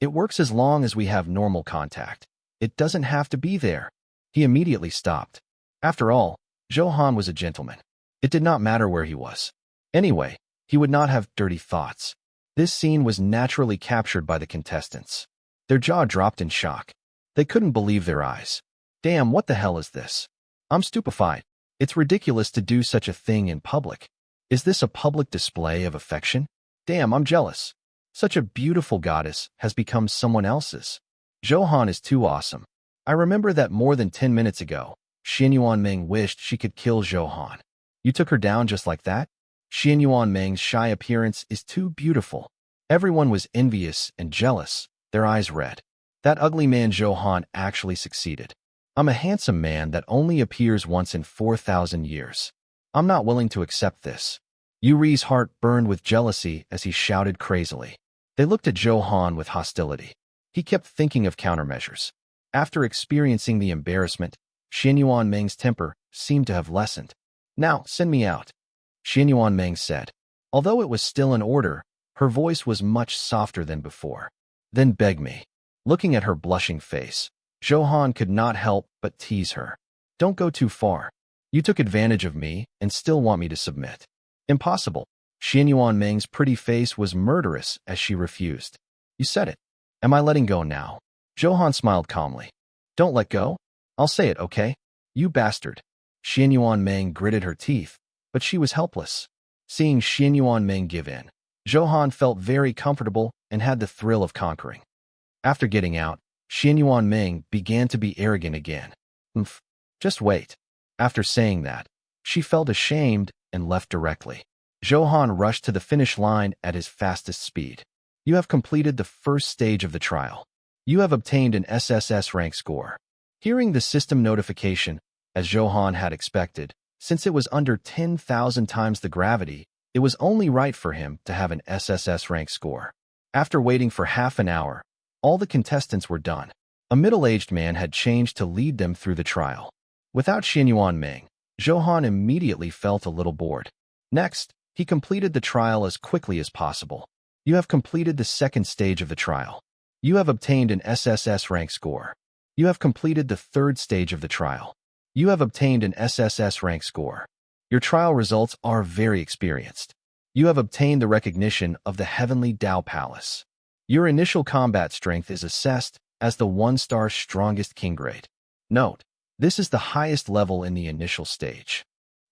it works as long as we have normal contact. It doesn't have to be there. He immediately stopped. After all, Zhou Han was a gentleman. It did not matter where he was. Anyway, he would not have dirty thoughts. This scene was naturally captured by the contestants. Their jaw dropped in shock. They couldn't believe their eyes. Damn, what the hell is this? I'm stupefied. It's ridiculous to do such a thing in public. Is this a public display of affection? Damn, I'm jealous. Such a beautiful goddess has become someone else's. Zhou Han is too awesome. I remember that more than 10 minutes ago, Xianyuan Meng wished she could kill Zhou Han. You took her down just like that? Xianyuan Meng's shy appearance is too beautiful. Everyone was envious and jealous, their eyes red. That ugly man Zhou Han actually succeeded. I'm a handsome man that only appears once in 4,000 years. I'm not willing to accept this. Yuri's heart burned with jealousy as he shouted crazily. They looked at Zhou Han with hostility. He kept thinking of countermeasures. After experiencing the embarrassment, Xianyuan Meng's temper seemed to have lessened. Now, send me out, Xianyuan Meng said. Although it was still in order, her voice was much softer than before. Then beg me. Looking at her blushing face, Zhou Han could not help but tease her. Don't go too far. You took advantage of me and still want me to submit. Impossible. Xianyuan Meng's pretty face was murderous as she refused. You said it. Am I letting go now? Zhou Han smiled calmly. Don't let go. I'll say it, okay? You bastard. Xianyuan Meng gritted her teeth, but she was helpless. Seeing Xianyuan Meng give in, Zhou Han felt very comfortable and had the thrill of conquering. After getting out, Xianyuan Meng began to be arrogant again. Just wait. After saying that, she felt ashamed and left directly. Zhou Han rushed to the finish line at his fastest speed. You have completed the first stage of the trial. You have obtained an SSS rank score. Hearing the system notification, as Zhou Han had expected, since it was under 10,000 times the gravity, it was only right for him to have an SSS rank score. After waiting for half an hour, all the contestants were done. A middle-aged man had changed to lead them through the trial. Without Xianyuan Meng, Zhou Han immediately felt a little bored. Next, he completed the trial as quickly as possible. You have completed the second stage of the trial. You have obtained an SSS rank score. You have completed the third stage of the trial. You have obtained an SSS rank score. Your trial results are very experienced. You have obtained the recognition of the Heavenly Dao Palace. Your initial combat strength is assessed as the 1-star strongest king grade. Note, this is the highest level in the initial stage.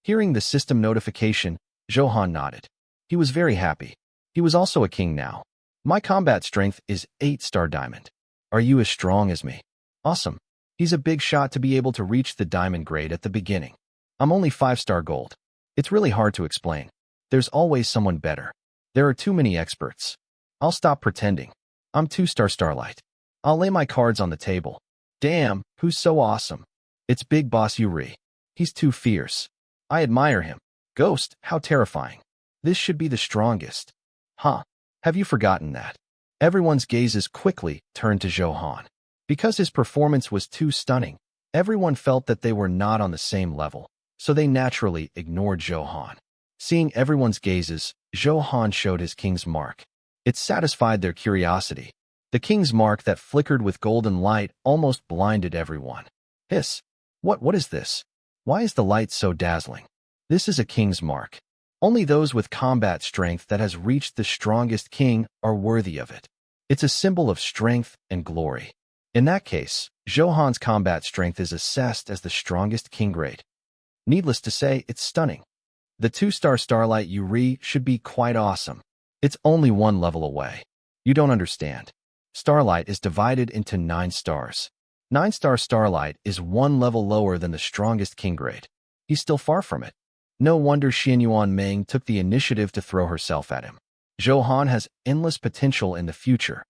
Hearing the system notification, Zhou Han nodded. He was very happy. He was also a king now. My combat strength is 8-star diamond. Are you as strong as me? Awesome. He's a big shot to be able to reach the diamond grade at the beginning. I'm only 5-star gold. It's really hard to explain. There's always someone better. There are too many experts. I'll stop pretending. I'm 2-star starlight. I'll lay my cards on the table. Damn, who's so awesome? It's Big Boss Yuri. He's too fierce. I admire him. Ghost, how terrifying. This should be the strongest. Huh? Have you forgotten that? Everyone's gazes quickly turned to Zhou Han. Because his performance was too stunning, everyone felt that they were not on the same level, so they naturally ignored Zhou Han. Seeing everyone's gazes, Zhou Han showed his king's mark. It satisfied their curiosity. The king's mark that flickered with golden light almost blinded everyone. Hiss! What is this? Why is the light so dazzling? This is a king's mark. Only those with combat strength that has reached the strongest king are worthy of it. It's a symbol of strength and glory. In that case, Zhou Han's combat strength is assessed as the strongest king grade. Needless to say, it's stunning. The 2-star starlight Yuri should be quite awesome. It's only one level away. You don't understand. Starlight is divided into 9 stars. 9-star starlight is one level lower than the strongest king grade. He's still far from it. No wonder Xianyuan Meng took the initiative to throw herself at him. Zhou Han has endless potential in the future.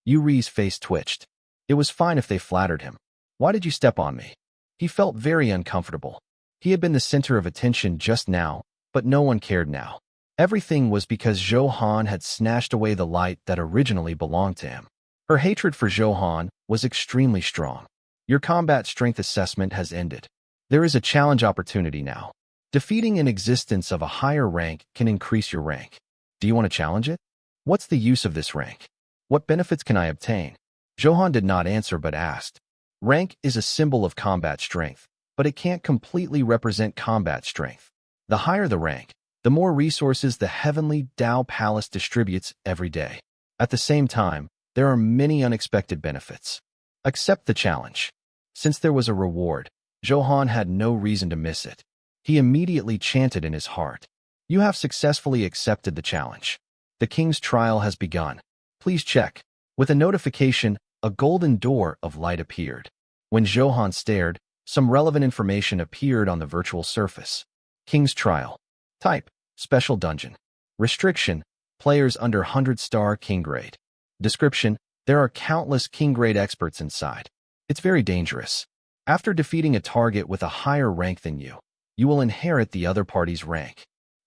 Yuri's face twitched. It was fine if they flattered him. Why did you step on me? He felt very uncomfortable. He had been the center of attention just now, but no one cared now. Everything was because Zhou Han had snatched away the light that originally belonged to him. Her hatred for Zhou Han was extremely strong. Your combat strength assessment has ended. There is a challenge opportunity now. Defeating an existence of a higher rank can increase your rank. Do you want to challenge it? What's the use of this rank? What benefits can I obtain? Zhou Han did not answer but asked. Rank is a symbol of combat strength, but it can't completely represent combat strength. The higher the rank, the more resources the Heavenly Tao Palace distributes every day. At the same time, there are many unexpected benefits. Accept the challenge. Since there was a reward, Zhou Han had no reason to miss it. He immediately chanted in his heart. You have successfully accepted the challenge. The king's trial has begun. Please check. With a notification, a golden door of light appeared. When Zhou Han stared, some relevant information appeared on the virtual surface. King's trial. Type: Special Dungeon. Restriction: Players under 100-star king grade. Description: There are countless king grade experts inside. It's very dangerous. After defeating a target with a higher rank than you, you will inherit the other party's rank.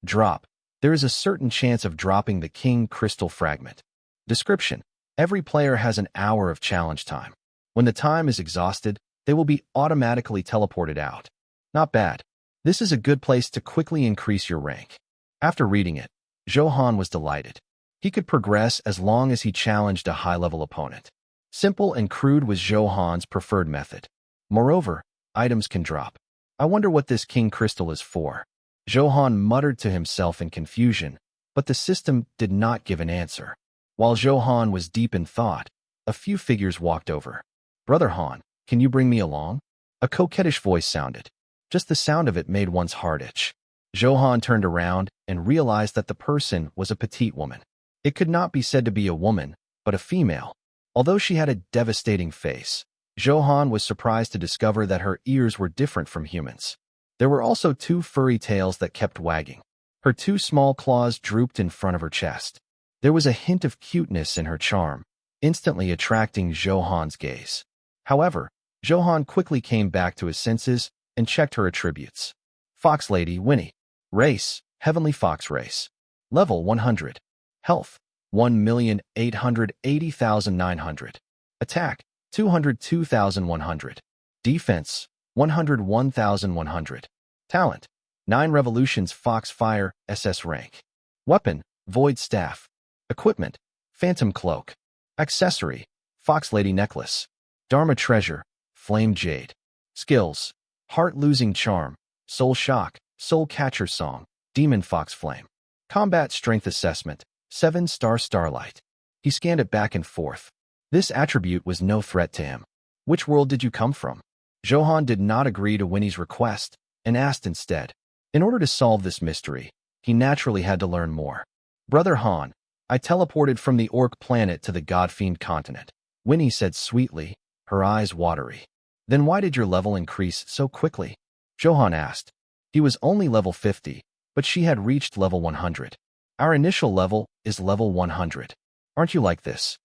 Drop: There is a certain chance of dropping the king crystal fragment. Description: Every player has an hour of challenge time. When the time is exhausted, they will be automatically teleported out. Not bad. This is a good place to quickly increase your rank. After reading it, Zhou Han was delighted. He could progress as long as he challenged a high-level opponent. Simple and crude was Zhou Han's preferred method. Moreover, items can drop. I wonder what this king crystal is for. Zhou Han muttered to himself in confusion, but the system did not give an answer. While Zhou Han was deep in thought, a few figures walked over. Brother Han, can you bring me along? A coquettish voice sounded. Just the sound of it made one's heart itch. Zhou Han turned around and realized that the person was a petite woman. It could not be said to be a woman, but a female. Although she had a devastating face, Zhou Han was surprised to discover that her ears were different from humans. There were also 2 furry tails that kept wagging. Her 2 small claws drooped in front of her chest. There was a hint of cuteness in her charm, instantly attracting Zhou Han's gaze. However, Zhou Han quickly came back to his senses and checked her attributes. Fox Lady Winnie. Race: Heavenly Fox Race. Level 100. Health: 1,880,900. Attack: 202,100. Defense: 101,100. Talent: 9 Revolutions Fox Fire SS rank. Weapon: Void Staff. Equipment: Phantom Cloak. Accessory: Fox Lady Necklace. Dharma Treasure: Flame Jade. Skills: Heart-Losing Charm, Soul Shock, Soul Catcher Song, Demon Fox Flame. Combat Strength Assessment: 7-star Starlight. He scanned it back and forth. This attribute was no threat to him. Which world did you come from? Zhou Han did not agree to Winnie's request and asked instead. In order to solve this mystery, he naturally had to learn more. Brother Han, I teleported from the Orc planet to the Godfiend continent, Winnie said sweetly, her eyes watery. Then why did your level increase so quickly? Zhou Han asked. He was only level 50, but she had reached level 100. Our initial level is level 100. Aren't you like this?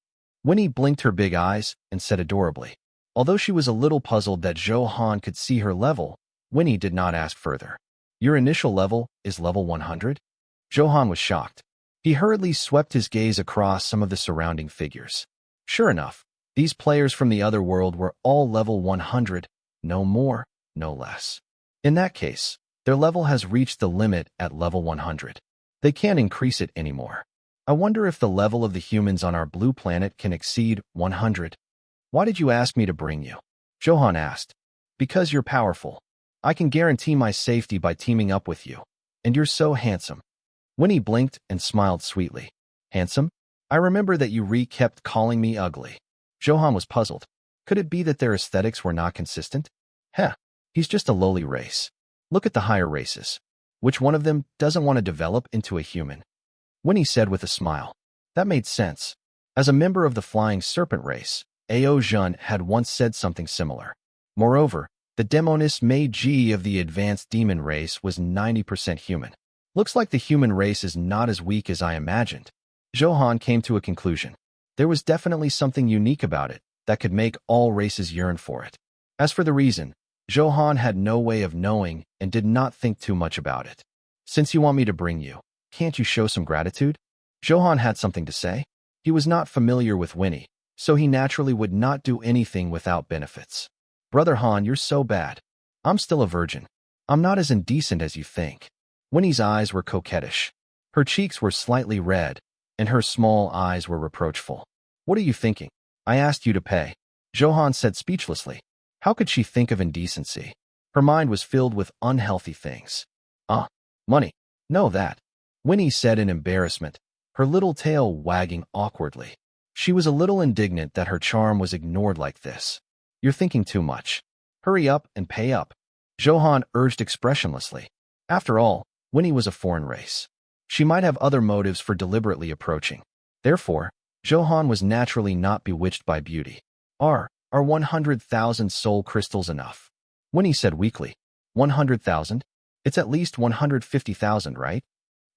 Winnie blinked her big eyes and said adorably. Although she was a little puzzled that Zhou Han could see her level, Winnie did not ask further. Your initial level is level 100? Zhou Han was shocked. He hurriedly swept his gaze across some of the surrounding figures. Sure enough, these players from the other world were all level 100, no more, no less. In that case, their level has reached the limit at level 100. They can't increase it anymore. I wonder if the level of the humans on our blue planet can exceed 100. Why did you ask me to bring you? Zhou Han asked. Because you're powerful. I can guarantee my safety by teaming up with you. And you're so handsome. Winnie blinked and smiled sweetly. Handsome? I remember that you kept calling me ugly. Zhou Han was puzzled. Could it be that their aesthetics were not consistent? Heh, he's just a lowly race. Look at the higher races. Which one of them doesn't want to develop into a human? Winnie said with a smile. That made sense. As a member of the Flying Serpent race, Ao Jun had once said something similar. Moreover, the Demonis Magi of the advanced demon race was 90% human. Looks like the human race is not as weak as I imagined. Zhou Han came to a conclusion. There was definitely something unique about it that could make all races yearn for it. As for the reason, Zhou Han had no way of knowing and did not think too much about it. Since you want me to bring you, can't you show some gratitude? Zhou Han had something to say. He was not familiar with Winnie, so he naturally would not do anything without benefits. Brother Han, you're so bad. I'm still a virgin. I'm not as indecent as you think. Winnie's eyes were coquettish. Her cheeks were slightly red, and her small eyes were reproachful. What are you thinking? I asked you to pay. Zhou Han said speechlessly. How could she think of indecency? Her mind was filled with unhealthy things. Money. No, that. Winnie said in embarrassment, her little tail wagging awkwardly. She was a little indignant that her charm was ignored like this. You're thinking too much. Hurry up and pay up. Zhou Han urged expressionlessly. After all, Winnie was a foreign race. She might have other motives for deliberately approaching. Therefore, Zhou Han was naturally not bewitched by beauty. Are 100,000 soul crystals enough? Winnie said weakly. 100,000? It's at least 150,000, right?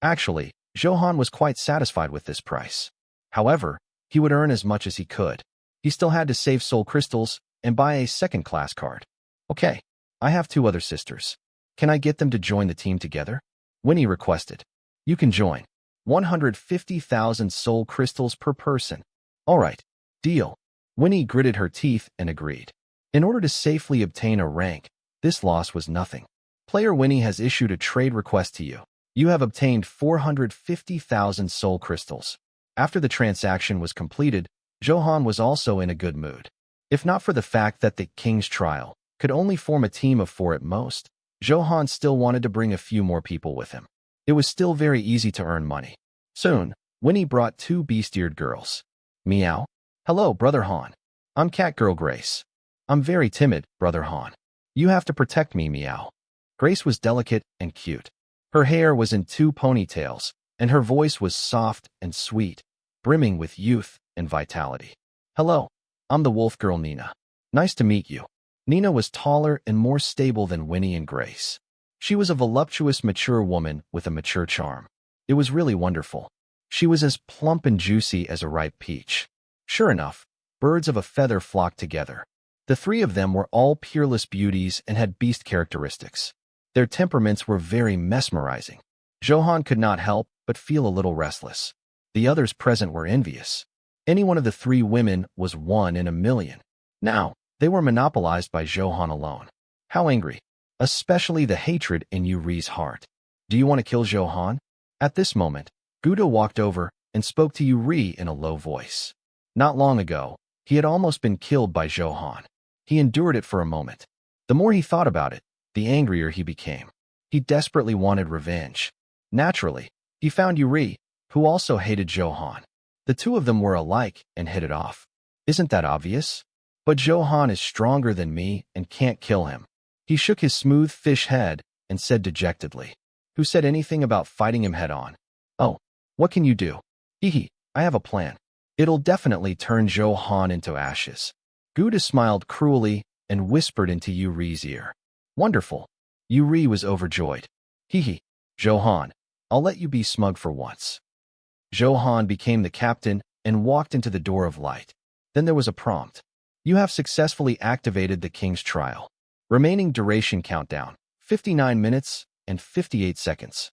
Actually, Zhou Han was quite satisfied with this price. However, he would earn as much as he could. He still had to save soul crystals and buy a second-class card. Okay, I have 2 other sisters. Can I get them to join the team together? Winnie requested. You can join. 150,000 soul crystals per person. All right, deal. Winnie gritted her teeth and agreed. In order to safely obtain a rank, this loss was nothing. Player Winnie has issued a trade request to you. You have obtained 450,000 soul crystals. After the transaction was completed, Zhou Han was also in a good mood. If not for the fact that the King's Trial could only form a team of 4 at most, Zhou Han still wanted to bring a few more people with him. It was still very easy to earn money. Soon, Winnie brought 2 beast-eared girls. Meow. Hello, Brother Han. I'm Cat Girl Grace. I'm very timid, Brother Han. You have to protect me, Meow. Grace was delicate and cute. Her hair was in 2 ponytails, and her voice was soft and sweet, brimming with youth and vitality. Hello, I'm the wolf girl Nina. Nice to meet you. Nina was taller and more stable than Winnie and Grace. She was a voluptuous, mature woman with a mature charm. It was really wonderful. She was as plump and juicy as a ripe peach. Sure enough, birds of a feather flocked together. The 3 of them were all peerless beauties and had beast characteristics. Their temperaments were very mesmerizing. Zhou Han could not help but feel a little restless. The others present were envious. Any one of the 3 women was 1 in a million. Now, they were monopolized by Zhou Han alone. How angry. Especially the hatred in Yuri's heart. Do you want to kill Zhou Han? At this moment, Gudo walked over and spoke to Yuri in a low voice. Not long ago, he had almost been killed by Zhou Han. He endured it for a moment. The more he thought about it, the angrier he became. He desperately wanted revenge. Naturally, he found Yuri, who also hated Zhou Han. The 2 of them were alike and hit it off. Isn't that obvious? But Zhou Han is stronger than me and can't kill him. He shook his smooth fish head and said dejectedly. Who said anything about fighting him head-on? Oh, what can you do? Hehe, I have a plan. It'll definitely turn Zhou Han into ashes. Gouda smiled cruelly and whispered into Yuri's ear. Wonderful. Yuri was overjoyed. Hehe, Zhou Han, I'll let you be smug for once. Zhou Han became the captain and walked into the door of light. Then there was a prompt. You have successfully activated the King's Trial. Remaining duration countdown, 59 minutes and 58 seconds.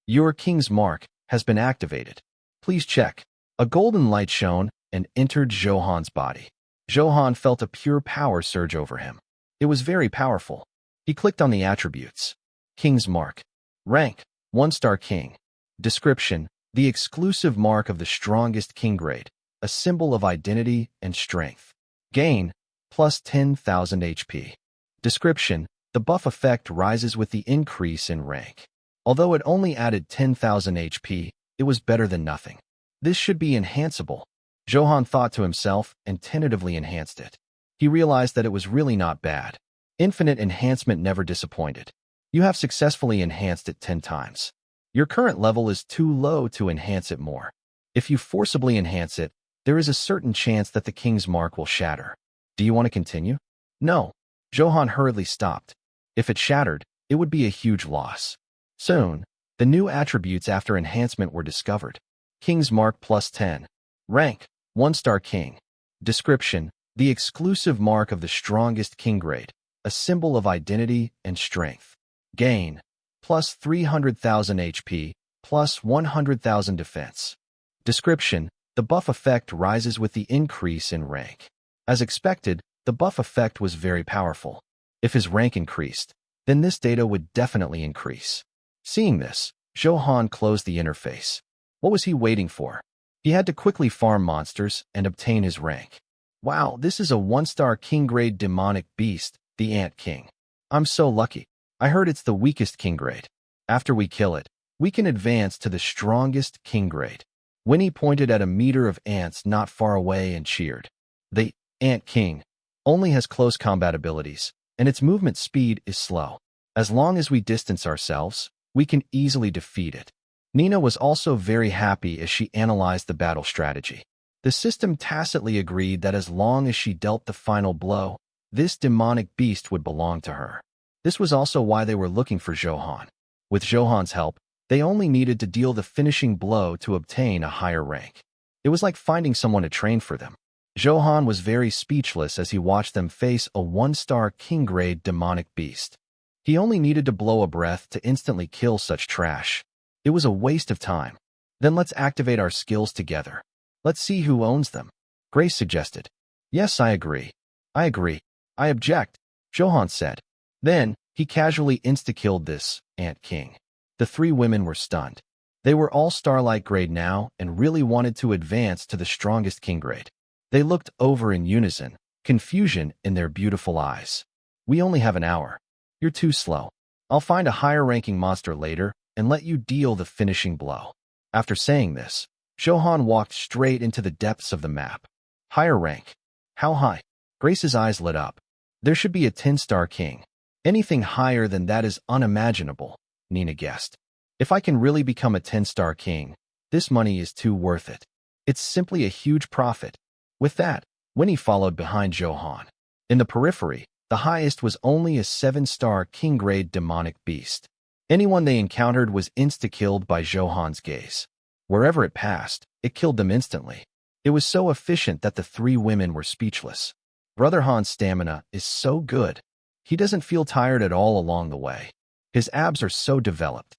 Your King's Mark has been activated. Please check. A golden light shone and entered Zhou Han's body. Zhou Han felt a pure power surge over him. It was very powerful. He clicked on the attributes. King's Mark. Rank, 1-star King. Description, the exclusive mark of the strongest king grade, a symbol of identity and strength. Gain, plus 10,000 HP. Description, the buff effect rises with the increase in rank. Although it only added 10,000 HP, it was better than nothing. This should be enhanceable. Zhou Han thought to himself and tentatively enhanced it. He realized that it was really not bad. Infinite enhancement never disappointed. You have successfully enhanced it 10 times. Your current level is too low to enhance it more. If you forcibly enhance it, there is a certain chance that the King's Mark will shatter. Do you want to continue? No. Zhou Han hurriedly stopped. If it shattered, it would be a huge loss. Soon, the new attributes after enhancement were discovered. King's Mark plus 10. Rank, 1-star King. Description, the exclusive mark of the strongest king grade, a symbol of identity and strength. Gain, plus 300,000 HP, plus 100,000 defense. Description, the buff effect rises with the increase in rank. As expected, the buff effect was very powerful. If his rank increased, then this data would definitely increase. Seeing this, Zhou Han closed the interface. What was he waiting for? He had to quickly farm monsters and obtain his rank. Wow, this is a 1-star king grade demonic beast, the Ant King. I'm so lucky. I heard it's the weakest king grade. After we kill it, we can advance to the strongest king grade. Winnie pointed at a meter of ants not far away and cheered. The Ant King only has close combat abilities, and its movement speed is slow. As long as we distance ourselves, we can easily defeat it. Nina was also very happy as she analyzed the battle strategy. The system tacitly agreed that as long as she dealt the final blow, this demonic beast would belong to her. This was also why they were looking for Zhou Han. With Zhou Han's help, they only needed to deal the finishing blow to obtain a higher rank. It was like finding someone to train for them. Zhou Han was very speechless as he watched them face a 1-star king-grade demonic beast. He only needed to blow a breath to instantly kill such trash. It was a waste of time. Then let's activate our skills together. Let's see who owns them. Grace suggested. Yes, I agree. I agree. I object, Zhou Han said. Then, he casually insta-killed this Ant King. The 3 women were stunned. They were all Starlight grade now and really wanted to advance to the strongest king grade. They looked over in unison, confusion in their beautiful eyes. We only have an hour. You're too slow. I'll find a higher-ranking monster later and let you deal the finishing blow. After saying this, Zhou Han walked straight into the depths of the map. Higher rank. How high? Grace's eyes lit up. There should be a 10-star king. Anything higher than that is unimaginable, Nina guessed. If I can really become a 10-star king, this money is too worth it. It's simply a huge profit. With that, Winnie followed behind Zhou Han. In the periphery, the highest was only a 7-star king-grade demonic beast. Anyone they encountered was insta-killed by Zhou Han's gaze. Wherever it passed, it killed them instantly. It was so efficient that the 3 women were speechless. Brother Han's stamina is so good. He doesn't feel tired at all along the way. His abs are so developed.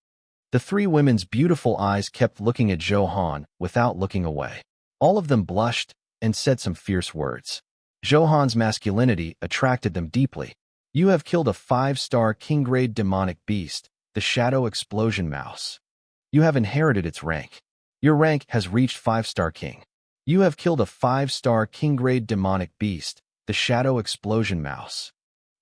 The 3 women's beautiful eyes kept looking at Zhou Han without looking away. All of them blushed and said some fierce words. Zhou Han's masculinity attracted them deeply. You have killed a 5-star king-grade demonic beast, the Shadow Explosion Mouse. You have inherited its rank. Your rank has reached 5-star king. You have killed a 5-star king-grade demonic beast, the Shadow Explosion Mouse.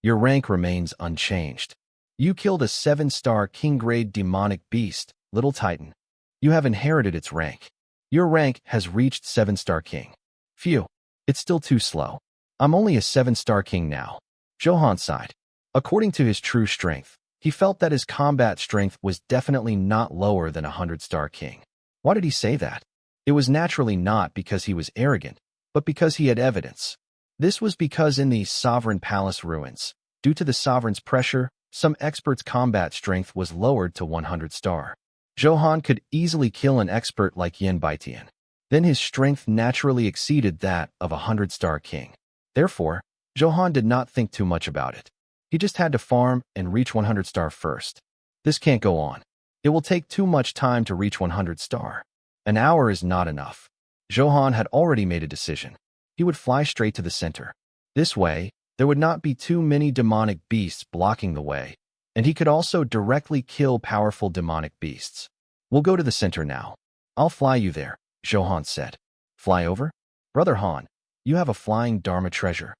Your rank remains unchanged. You killed a 7-star king-grade demonic beast, Little Titan. You have inherited its rank. Your rank has reached 7-star king. Phew, it's still too slow. I'm only a 7-star king now. Zhou Han sighed. According to his true strength, he felt that his combat strength was definitely not lower than a 100-star king. Why did he say that? It was naturally not because he was arrogant, but because he had evidence. This was because in the Sovereign Palace ruins, due to the Sovereign's pressure, some experts' combat strength was lowered to 100 star. Zhou Han could easily kill an expert like Yin Baitian. Then his strength naturally exceeded that of a 100-star king. Therefore, Zhou Han did not think too much about it. He just had to farm and reach 100 star first. This can't go on. It will take too much time to reach 100 star. An hour is not enough. Zhou Han had already made a decision. He would fly straight to the center. This way, there would not be too many demonic beasts blocking the way, and he could also directly kill powerful demonic beasts. We'll go to the center now. I'll fly you there, Zhou Han said. Fly over? Brother Han, you have a flying Dharma treasure.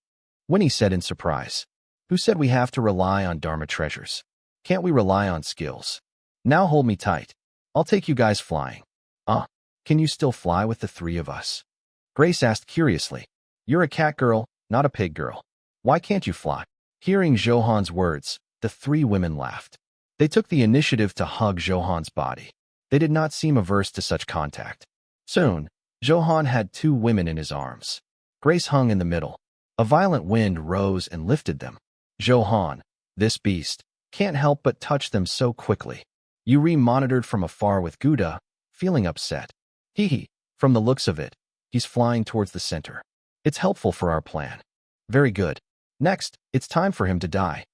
Winnie said in surprise. Who said we have to rely on Dharma treasures? Can't we rely on skills? Now hold me tight. I'll take you guys flying. Can you still fly with the three of us? Grace asked curiously. You're a cat girl, not a pig girl. Why can't you fly? Hearing Zhou Han's words, the three women laughed. They took the initiative to hug Zhou Han's body. They did not seem averse to such contact. Soon, Zhou Han had two women in his arms. Grace hung in the middle. A violent wind rose and lifted them. Zhou Han, this beast, can't help but touch them so quickly. Yuri monitored from afar with Gouda, feeling upset. From the looks of it, he's flying towards the center. It's helpful for our plan. Very good. Next, it's time for him to die.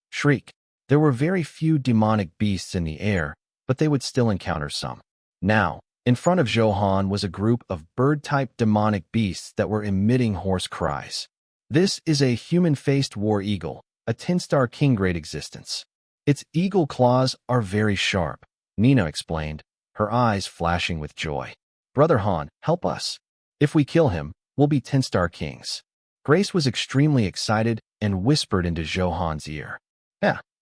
Shriek. There were very few demonic beasts in the air, but they would still encounter some. Now, in front of Zhou Han was a group of bird-type demonic beasts that were emitting hoarse cries. This is a human-faced war eagle, a 10-star king-grade existence. Its eagle claws are very sharp, Nina explained, her eyes flashing with joy. Brother Han, help us. If we kill him, we'll be 10-star kings. Grace was extremely excited and whispered into Zhou Han's ear.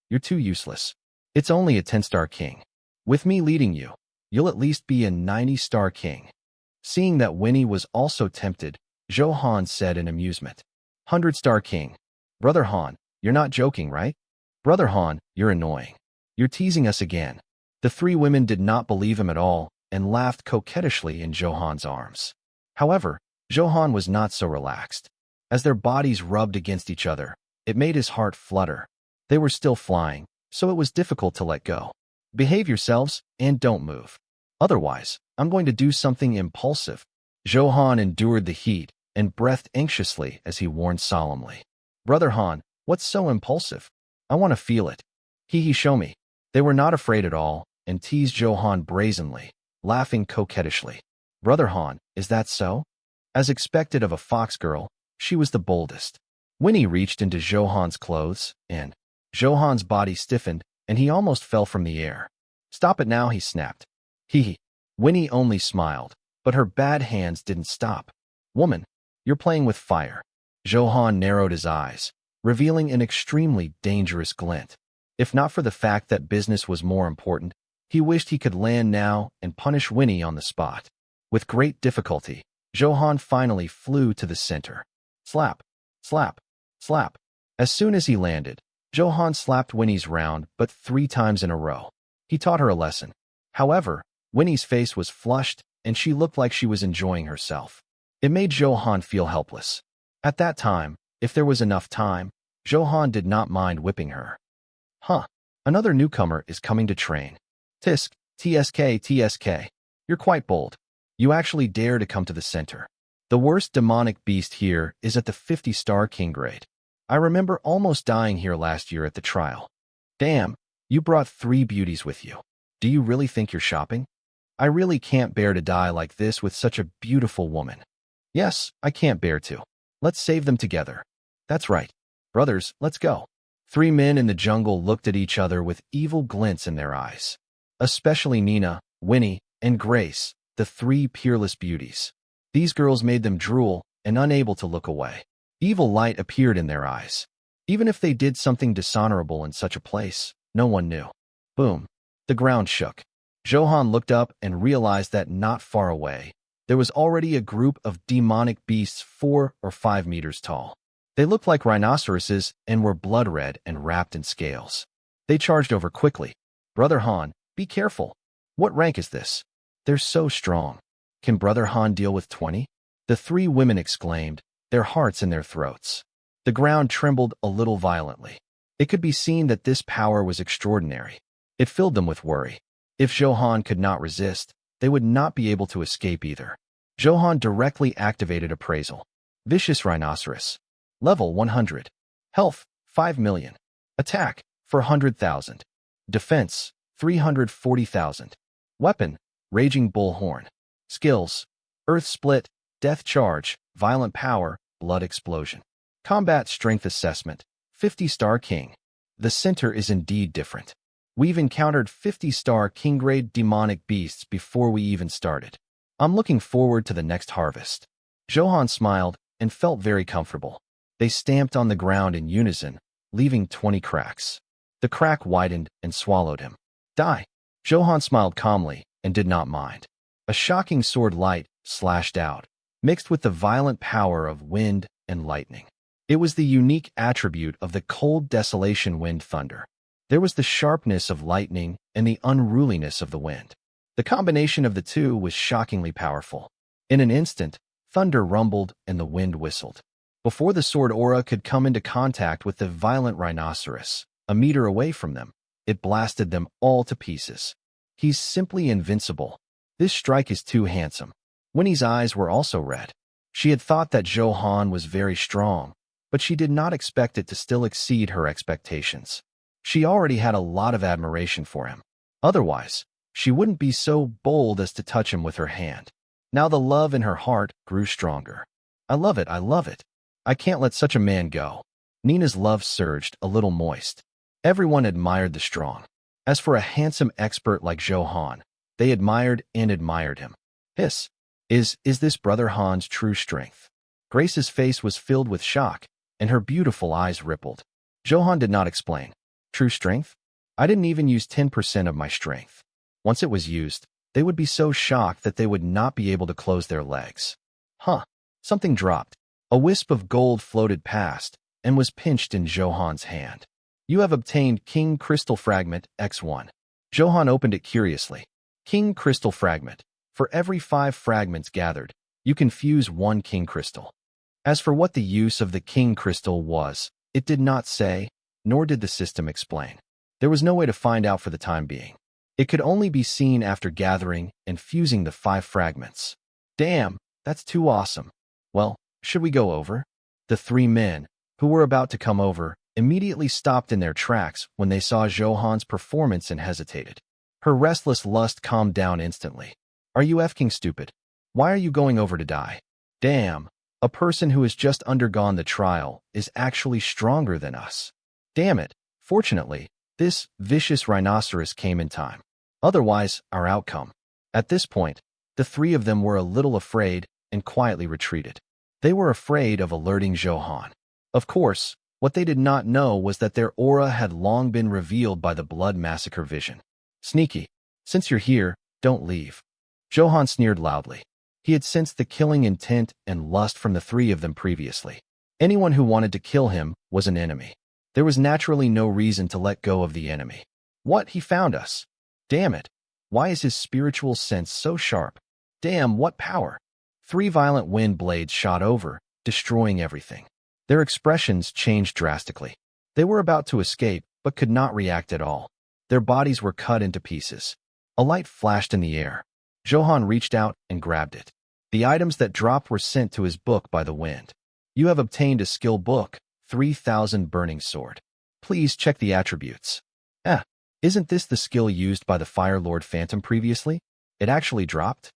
You're too useless. It's only a 10-star king. With me leading you, you'll at least be a 90-star king. Seeing that Winnie was also tempted, Zhou Han said in amusement. 100-star king. Brother Han, you're not joking, right? Brother Han, you're annoying. You're teasing us again. The three women did not believe him at all and laughed coquettishly in Zhou Han's arms. However, Zhou Han was not so relaxed. As their bodies rubbed against each other, it made his heart flutter. They were still flying, so it was difficult to let go. Behave yourselves and don't move. Otherwise, I'm going to do something impulsive. Zhou Han endured the heat and breathed anxiously as he warned solemnly. Brother Han, what's so impulsive? I want to feel it. Show me. They were not afraid at all and teased Zhou Han brazenly, laughing coquettishly. Brother Han, is that so? As expected of a fox girl, she was the boldest. Winnie reached into Zhou Han's clothes, and Zhou Han's body stiffened, and he almost fell from the air. Stop it now, he snapped. Winnie only smiled, but her bad hands didn't stop. Woman, you're playing with fire. Zhou Han narrowed his eyes, revealing an extremely dangerous glint. If not for the fact that business was more important, he wished he could land now and punish Winnie on the spot. With great difficulty, Zhou Han finally flew to the center. Slap, slap, slap. As soon as he landed, Zhou Han slapped Winnie's round but 3 times in a row. He taught her a lesson. However, Winnie's face was flushed and she looked like she was enjoying herself. It made Zhou Han feel helpless. At that time, if there was enough time, Zhou Han did not mind whipping her. Another newcomer is coming to train. Tisk, TSK. You're quite bold. You actually dare to come to the center. The worst demonic beast here is at the 50-star king grade. I remember almost dying here last year at the trial. Damn, you brought 3 beauties with you. Do you really think you're shopping? I really can't bear to die like this with such a beautiful woman. Yes, I can't bear to. Let's save them together. That's right. Brothers, let's go. 3 men in the jungle looked at each other with evil glints in their eyes. Especially Nina, Winnie, and Grace, the 3 peerless beauties. These girls made them drool and unable to look away. Evil light appeared in their eyes. Even if they did something dishonorable in such a place, no one knew. Boom. The ground shook. Zhou Han looked up and realized that not far away, there was already a group of demonic beasts 4 or 5 meters tall. They looked like rhinoceroses and were blood red and wrapped in scales. They charged over quickly. Brother Han, be careful. What rank is this? They're so strong. Can Brother Han deal with 20? The three women exclaimed, their hearts in their throats. The ground trembled a little violently. It could be seen that this power was extraordinary. It filled them with worry. If Zhou Han could not resist, they would not be able to escape either. Zhou Han directly activated appraisal. Vicious Rhinoceros. Level 100. Health, 5 million. Attack, 400,000. Defense, 340,000. Weapon, Raging Bullhorn. Skills, Earth Split, Death Charge, Violent Power, Blood Explosion. Combat Strength Assessment, 50-star King. The center is indeed different. We've encountered 50-star King-grade demonic beasts before we even started. I'm looking forward to the next harvest. Zhou Han smiled and felt very comfortable. They stamped on the ground in unison, leaving 20 cracks. The crack widened and swallowed him. Die. Zhou Han smiled calmly and did not mind. A shocking sword light slashed out, mixed with the violent power of wind and lightning. It was the unique attribute of the cold desolation wind thunder. There was the sharpness of lightning and the unruliness of the wind. The combination of the two was shockingly powerful. In an instant, thunder rumbled and the wind whistled. Before the sword aura could come into contact with the violent rhinoceros, a meter away from them, it blasted them all to pieces. He's simply invincible. This strike is too handsome. Winnie's eyes were also red. She had thought that Zhou Han was very strong, but she did not expect it to still exceed her expectations. She already had a lot of admiration for him. Otherwise, she wouldn't be so bold as to touch him with her hand. Now the love in her heart grew stronger. I love it, I love it. I can't let such a man go. Nina's love surged, a little moist. Everyone admired the strong. As for a handsome expert like Zhou Han, they admired and admired him. Hiss. Is this Brother Han's true strength? Grace's face was filled with shock, and her beautiful eyes rippled. Zhou Han did not explain. True strength? I didn't even use 10% of my strength. Once it was used, they would be so shocked that they would not be able to close their legs. Huh. Something dropped. A wisp of gold floated past and was pinched in Zhou Han's hand. You have obtained King Crystal Fragment X1. Zhou Han opened it curiously. King Crystal Fragment. For every 5 fragments gathered, you can fuse 1 King Crystal. As for what the use of the King Crystal was, it did not say, nor did the system explain. There was no way to find out for the time being. It could only be seen after gathering and fusing the 5 fragments. Damn, that's too awesome. Well, should we go over? The 3 men, who were about to come over, immediately stopped in their tracks when they saw Zhou Han's performance and hesitated. Her restless lust calmed down instantly. Are you effing stupid? Why are you going over to die? Damn, a person who has just undergone the trial is actually stronger than us. Damn it. Fortunately, this vicious rhinoceros came in time. Otherwise, our outcome. At this point, the 3 of them were a little afraid and quietly retreated. They were afraid of alerting Zhou Han. Of course, what they did not know was that their aura had long been revealed by the blood massacre vision. Sneaky. Since you're here, don't leave. Zhou Han sneered loudly. He had sensed the killing intent and lust from the 3 of them previously. Anyone who wanted to kill him was an enemy. There was naturally no reason to let go of the enemy. What? He found us. Damn it. Why is his spiritual sense so sharp? Damn, what power. 3 violent wind blades shot over, destroying everything. Their expressions changed drastically. They were about to escape, but could not react at all. Their bodies were cut into pieces. A light flashed in the air. Zhou Han reached out and grabbed it. The items that dropped were sent to his book by the wind. You have obtained a skill book, 3000 Burning Sword. Please check the attributes. Isn't this the skill used by the Fire Lord Phantom previously? It actually dropped?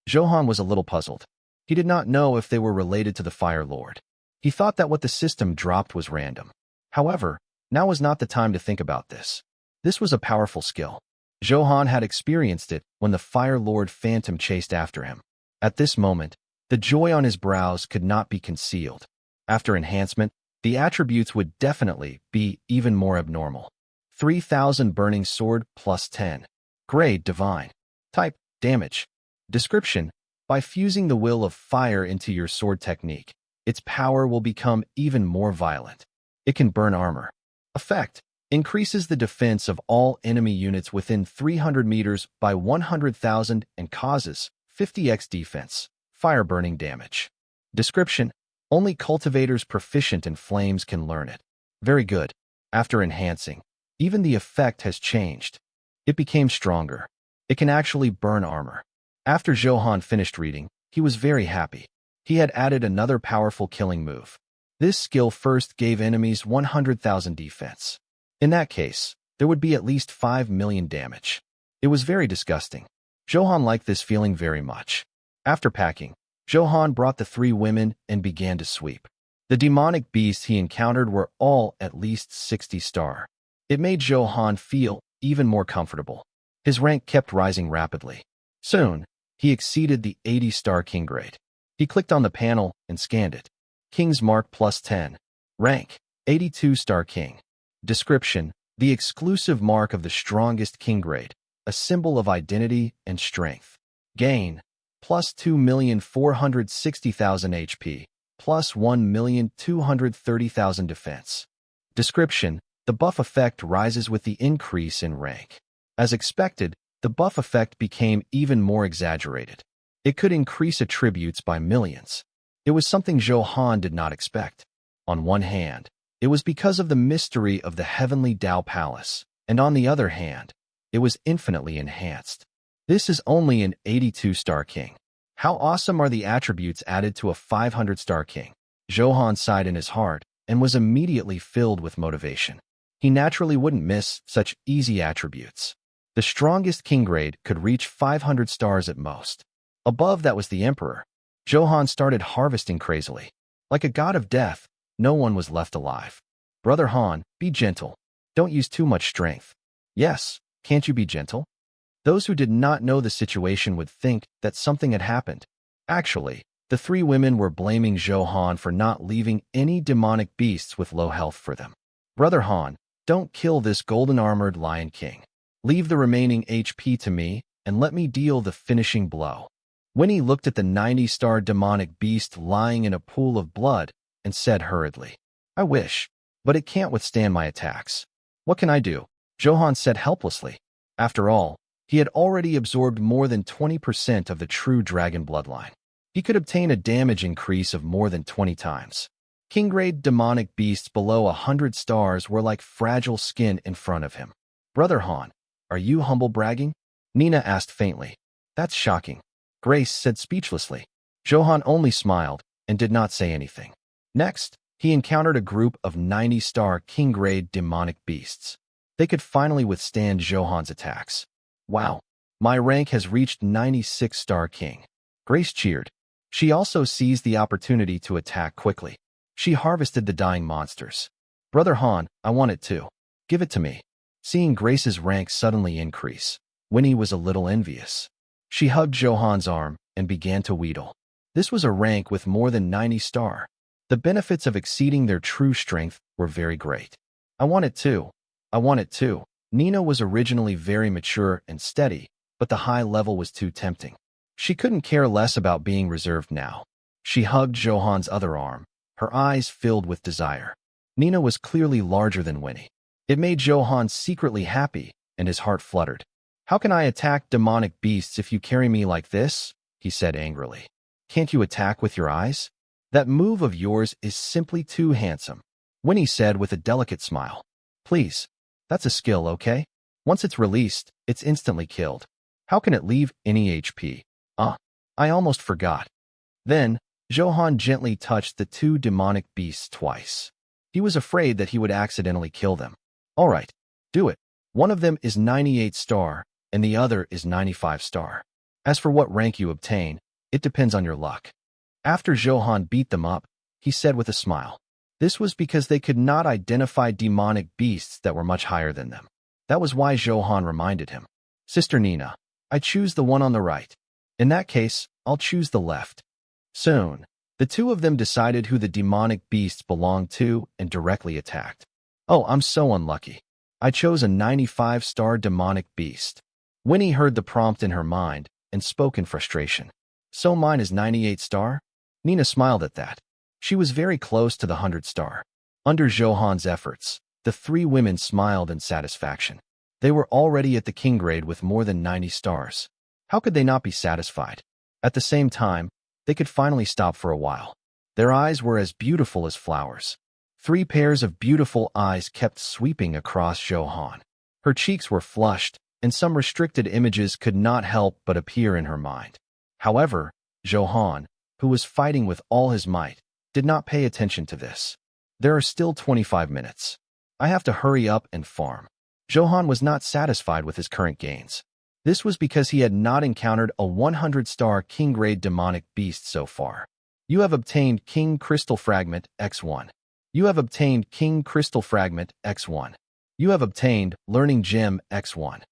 Zhou Han was a little puzzled. He did not know if they were related to the Fire Lord. He thought that what the system dropped was random. However, now was not the time to think about this. This was a powerful skill. Zhou Han had experienced it when the Fire Lord Phantom chased after him. At this moment, the joy on his brows could not be concealed. After enhancement, the attributes would definitely be even more abnormal. 3000 Burning Sword plus 10. Grade Divine. Type Damage. Description: by fusing the will of fire into your sword technique, its power will become even more violent. It can burn armor. Effect: increases the defense of all enemy units within 300 meters by 100,000 and causes 50x defense, fire burning damage. Description: only cultivators proficient in flames can learn it. Very good. After enhancing, even the effect has changed. It became stronger. It can actually burn armor. After Zhou Han finished reading, he was very happy. He had added another powerful killing move. This skill first gave enemies 100,000 defense. In that case, there would be at least 5 million damage. It was very disgusting. Zhou Han liked this feeling very much. After packing, Zhou Han brought the 3 women and began to sweep. The demonic beasts he encountered were all at least 60 star. It made Zhou Han feel even more comfortable. His rank kept rising rapidly. Soon, he exceeded the 80-star king grade. He clicked on the panel and scanned it. King's Mark +10. Rank: 82-star king. Description: the exclusive mark of the strongest king grade, a symbol of identity and strength. Gain: +2,460,000 HP, +1,230,000 defense. Description: the buff effect rises with the increase in rank. As expected, the buff effect became even more exaggerated. It could increase attributes by millions. It was something Zhou Han did not expect. On one hand, it was because of the mystery of the heavenly Dao Palace, and on the other hand, it was infinitely enhanced. This is only an 82-star king. How awesome are the attributes added to a 500-star king? Zhou Han sighed in his heart and was immediately filled with motivation. He naturally wouldn't miss such easy attributes. The strongest king grade could reach 500 stars at most. Above that was the emperor. Zhou Han started harvesting crazily. Like a god of death, no one was left alive. Brother Han, be gentle. Don't use too much strength. Yes, can't you be gentle? Those who did not know the situation would think that something had happened. Actually, the 3 women were blaming Zhou Han for not leaving any demonic beasts with low health for them. Brother Han, don't kill this golden-armored Lion King. Leave the remaining HP to me, and let me deal the finishing blow. Winnie looked at the 90-star demonic beast lying in a pool of blood and said hurriedly, I wish, but it can't withstand my attacks. What can I do? Zhou Han said helplessly. After all, he had already absorbed more than 20% of the true dragon bloodline. He could obtain a damage increase of more than 20 times. King-grade demonic beasts below 100 stars were like fragile skin in front of him. Brother Han, are you humble bragging? Nina asked faintly. That's shocking. Grace said speechlessly. Zhou Han only smiled and did not say anything. Next, he encountered a group of 90-star king-grade demonic beasts. They could finally withstand Zhou Han's attacks. Wow, my rank has reached 96-star king. Grace cheered. She also seized the opportunity to attack quickly. She harvested the dying monsters. Brother Han, I want it too. Give it to me. Seeing Grace's rank suddenly increase, Winnie was a little envious. She hugged Zhou Han's arm and began to wheedle. This was a rank with more than 90 star. The benefits of exceeding their true strength were very great. I want it too. I want it too. Nina was originally very mature and steady, but the high level was too tempting. She couldn't care less about being reserved now. She hugged Zhou Han's other arm, her eyes filled with desire. Nina was clearly larger than Winnie. It made Zhou Han secretly happy, and his heart fluttered. How can I attack demonic beasts if you carry me like this? He said angrily. Can't you attack with your eyes? That move of yours is simply too handsome, Winnie said with a delicate smile. Please, that's a skill, okay? Once it's released, it's instantly killed. How can it leave any HP? I almost forgot. Then, Zhou Han gently touched the 2 demonic beasts twice. He was afraid that he would accidentally kill them. All right, do it. One of them is 98 star, and the other is 95 star. As for what rank you obtain, it depends on your luck. After Zhou Han beat them up, he said with a smile. This was because they could not identify demonic beasts that were much higher than them. That was why Zhou Han reminded him. Sister Nina, I choose the one on the right. In that case, I'll choose the left. Soon, the 2 of them decided who the demonic beasts belonged to and directly attacked. Oh, I'm so unlucky. I chose a 95-star demonic beast. Winnie heard the prompt in her mind and spoke in frustration. So mine is 98 star? Nina smiled at that. She was very close to the 100 star. Under Zhou Han's efforts, the 3 women smiled in satisfaction. They were already at the king grade with more than 90 stars. How could they not be satisfied? At the same time, they could finally stop for a while. Their eyes were as beautiful as flowers. 3 pairs of beautiful eyes kept sweeping across Zhou Han. Her cheeks were flushed, and some restricted images could not help but appear in her mind. However, Zhou Han, who was fighting with all his might, did not pay attention to this. There are still 25 minutes. I have to hurry up and farm. Zhou Han was not satisfied with his current gains. This was because he had not encountered a 100-star King-grade demonic beast so far. You have obtained King Crystal Fragment X1. You have obtained King Crystal Fragment X1. You have obtained Learning Gem X1.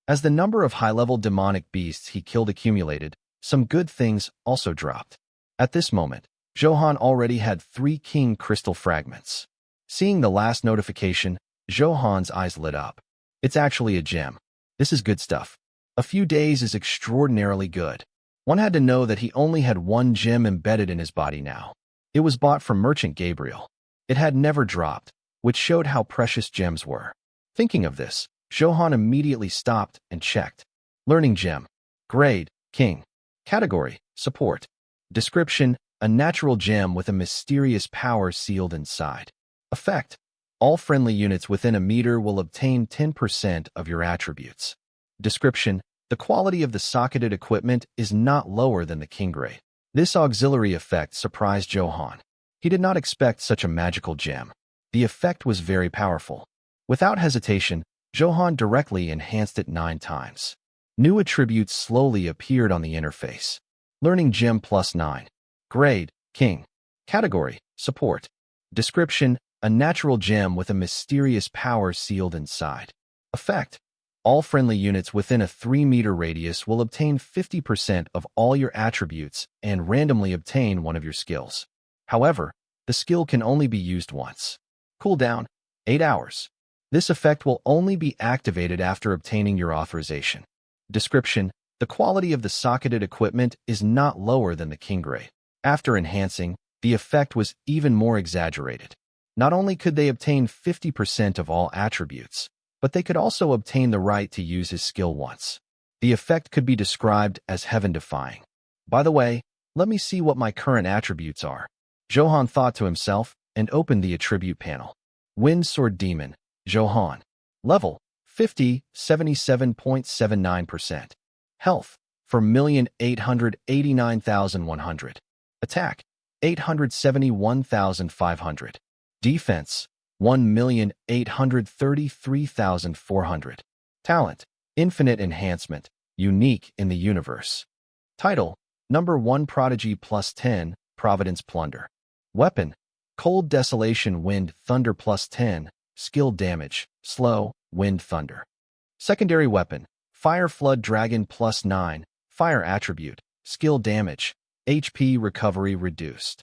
As the number of high-level demonic beasts he killed accumulated, some good things also dropped. At this moment, Zhou Han already had 3 King Crystal Fragments. Seeing the last notification, Zhou Han's eyes lit up. It's actually a gem. This is good stuff. A few days is extraordinarily good. One had to know that he only had 1 gem embedded in his body now. It was bought from Merchant Gabriel. It had never dropped, which showed how precious gems were. Thinking of this, Zhou Han immediately stopped and checked. Learning Gem. Grade, King. Category, Support. Description, a natural gem with a mysterious power sealed inside. Effect, all friendly units within a meter will obtain 10% of your attributes. Description, the quality of the socketed equipment is not lower than the King grade. This auxiliary effect surprised Zhou Han. He did not expect such a magical gem. The effect was very powerful. Without hesitation, Zhou Han directly enhanced it 9 times. New attributes slowly appeared on the interface. Learning Gem +9. Grade, King. Category, Support. Description, a natural gem with a mysterious power sealed inside. Effect, all friendly units within a 3-meter radius will obtain 50% of all your attributes and randomly obtain one of your skills. However, the skill can only be used once. Cooldown, 8 hours. This effect will only be activated after obtaining your authorization. Description, the quality of the socketed equipment is not lower than the King grade. After enhancing, the effect was even more exaggerated. Not only could they obtain 50% of all attributes, but they could also obtain the right to use his skill once. The effect could be described as heaven-defying. By the way, let me see what my current attributes are. Zhou Han thought to himself and opened the attribute panel. Wind Sword Demon, Zhou Han. Level, 50, 77.79%. Health, 4,889,100. Attack, 871,500. Defense, 1,833,400. Talent, Infinite Enhancement, unique in the universe. Title, Number 1 Prodigy +10, Providence Plunder. Weapon, Cold Desolation Wind Thunder +10, skill damage, slow, wind thunder. Secondary weapon, Fire Flood Dragon +9, fire attribute, skill damage, HP recovery reduced.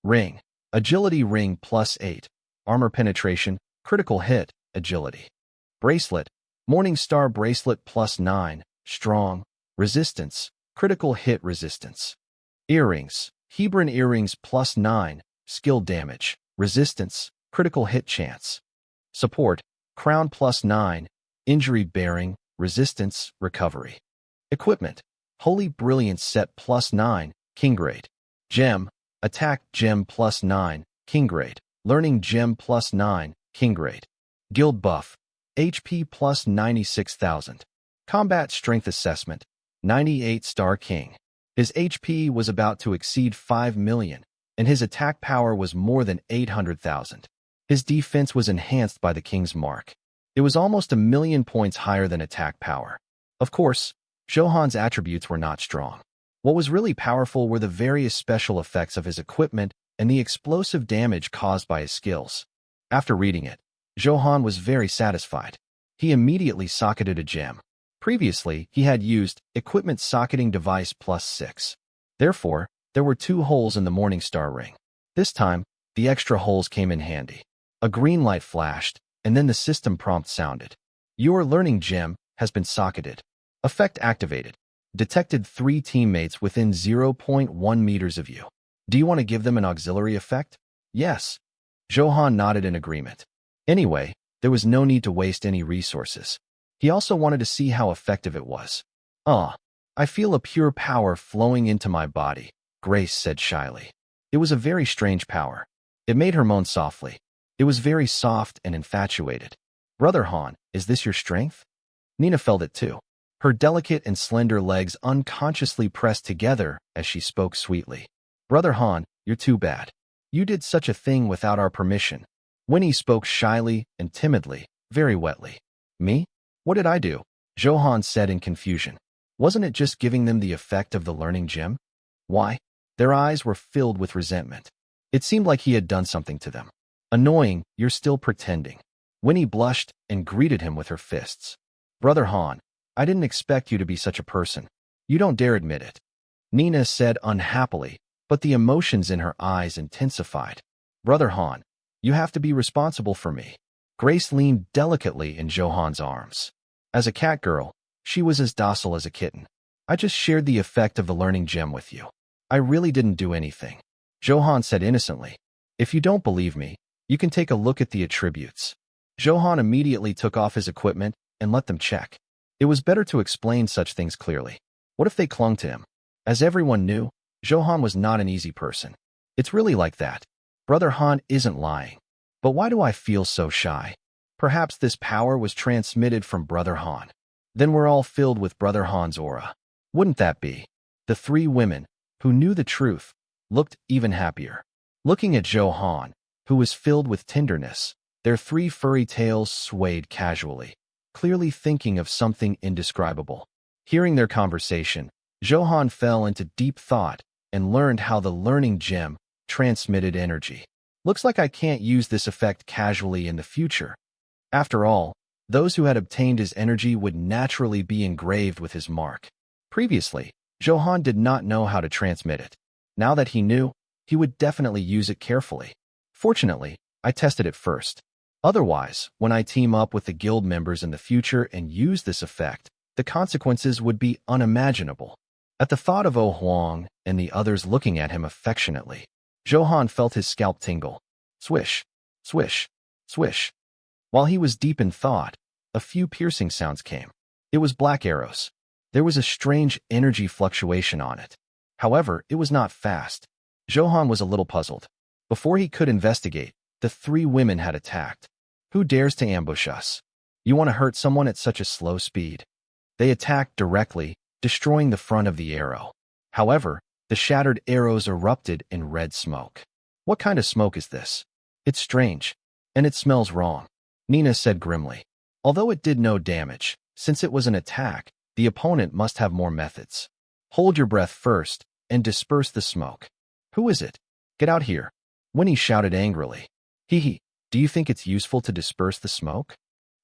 Ring, Agility Ring +8, armor penetration, critical hit, agility. Bracelet, Morning Star Bracelet +9, strong, resistance, critical hit resistance. Earrings, Hebron Earrings +9, skill damage, resistance, critical hit chance. Support, Crown +9, injury bearing, resistance, recovery. Equipment, Holy Brilliance Set +9, King grade. Gem, Attack Gem +9, King grade. Learning Gem +9, King grade. Guild Buff, HP +96,000. Combat Strength Assessment, 98 Star King. His HP was about to exceed 5 million, and his attack power was more than 800,000. His defense was enhanced by the King's Mark. It was almost 1,000,000 points higher than attack power. Of course, Zhou Han's attributes were not strong. What was really powerful were the various special effects of his equipment and the explosive damage caused by his skills. After reading it, Zhou Han was very satisfied. He immediately socketed a gem. Previously, he had used Equipment Socketing Device +6. Therefore, there were 2 holes in the Morning Star ring. This time, the extra holes came in handy. A green light flashed, and then the system prompt sounded. Your Learning Gem has been socketed. Effect activated. Detected 3 teammates within 0.1 meters of you. Do you want to give them an auxiliary effect? Yes. Zhou Han nodded in agreement. Anyway, there was no need to waste any resources. He also wanted to see how effective it was. I feel a pure power flowing into my body, Grace said shyly. It was a very strange power. It made her moan softly. It was very soft and infatuated. Brother Han, is this your strength? Nina felt it too. Her delicate and slender legs unconsciously pressed together as she spoke sweetly. Brother Han, you're too bad. You did such a thing without our permission. Winnie spoke shyly and timidly, very wetly. Me? What did I do? Zhou Han said in confusion. Wasn't it just giving them the effect of the learning gem? Why? Their eyes were filled with resentment. It seemed like he had done something to them. Annoying, you're still pretending. Winnie blushed and greeted him with her fists. Brother Han, I didn't expect you to be such a person. You don't dare admit it. Nina said unhappily, but the emotions in her eyes intensified. Brother Han, you have to be responsible for me. Grace leaned delicately in Zhou Han's arms. As a cat girl, she was as docile as a kitten. I just shared the effect of the learning gem with you. I really didn't do anything. Zhou Han said innocently. If you don't believe me, you can take a look at the attributes. Zhou Han immediately took off his equipment and let them check. It was better to explain such things clearly. What if they clung to him? As everyone knew, Zhou Han was not an easy person. It's really like that. Brother Han isn't lying. But why do I feel so shy? Perhaps this power was transmitted from Brother Han. Then we're all filled with Brother Han's aura. Wouldn't that be? The three women, who knew the truth, looked even happier. Looking at Zhou Han, who was filled with tenderness, their three furry tails swayed casually, clearly thinking of something indescribable. Hearing their conversation, Zhou Han fell into deep thought and learned how the learning gem transmitted energy. Looks like I can't use this effect casually in the future. After all, those who had obtained his energy would naturally be engraved with his mark. Previously, Zhou Han did not know how to transmit it. Now that he knew, he would definitely use it carefully. Fortunately, I tested it first. Otherwise, when I team up with the guild members in the future and use this effect, the consequences would be unimaginable. At the thought of Oh Huang and the others looking at him affectionately, Zhou Han felt his scalp tingle. Swish, swish, swish. While he was deep in thought, a few piercing sounds came. It was black arrows. There was a strange energy fluctuation on it. However, it was not fast. Zhou Han was a little puzzled. Before he could investigate, the three women had attacked. Who dares to ambush us? You want to hurt someone at such a slow speed? They attacked directly, destroying the front of the arrow. However, the shattered arrows erupted in red smoke. What kind of smoke is this? It's strange, and it smells wrong, Nina said grimly. Although it did no damage, since it was an attack, the opponent must have more methods. Hold your breath first and disperse the smoke. Who is it? Get out here, Winnie shouted angrily. Hee, do you think it's useful to disperse the smoke?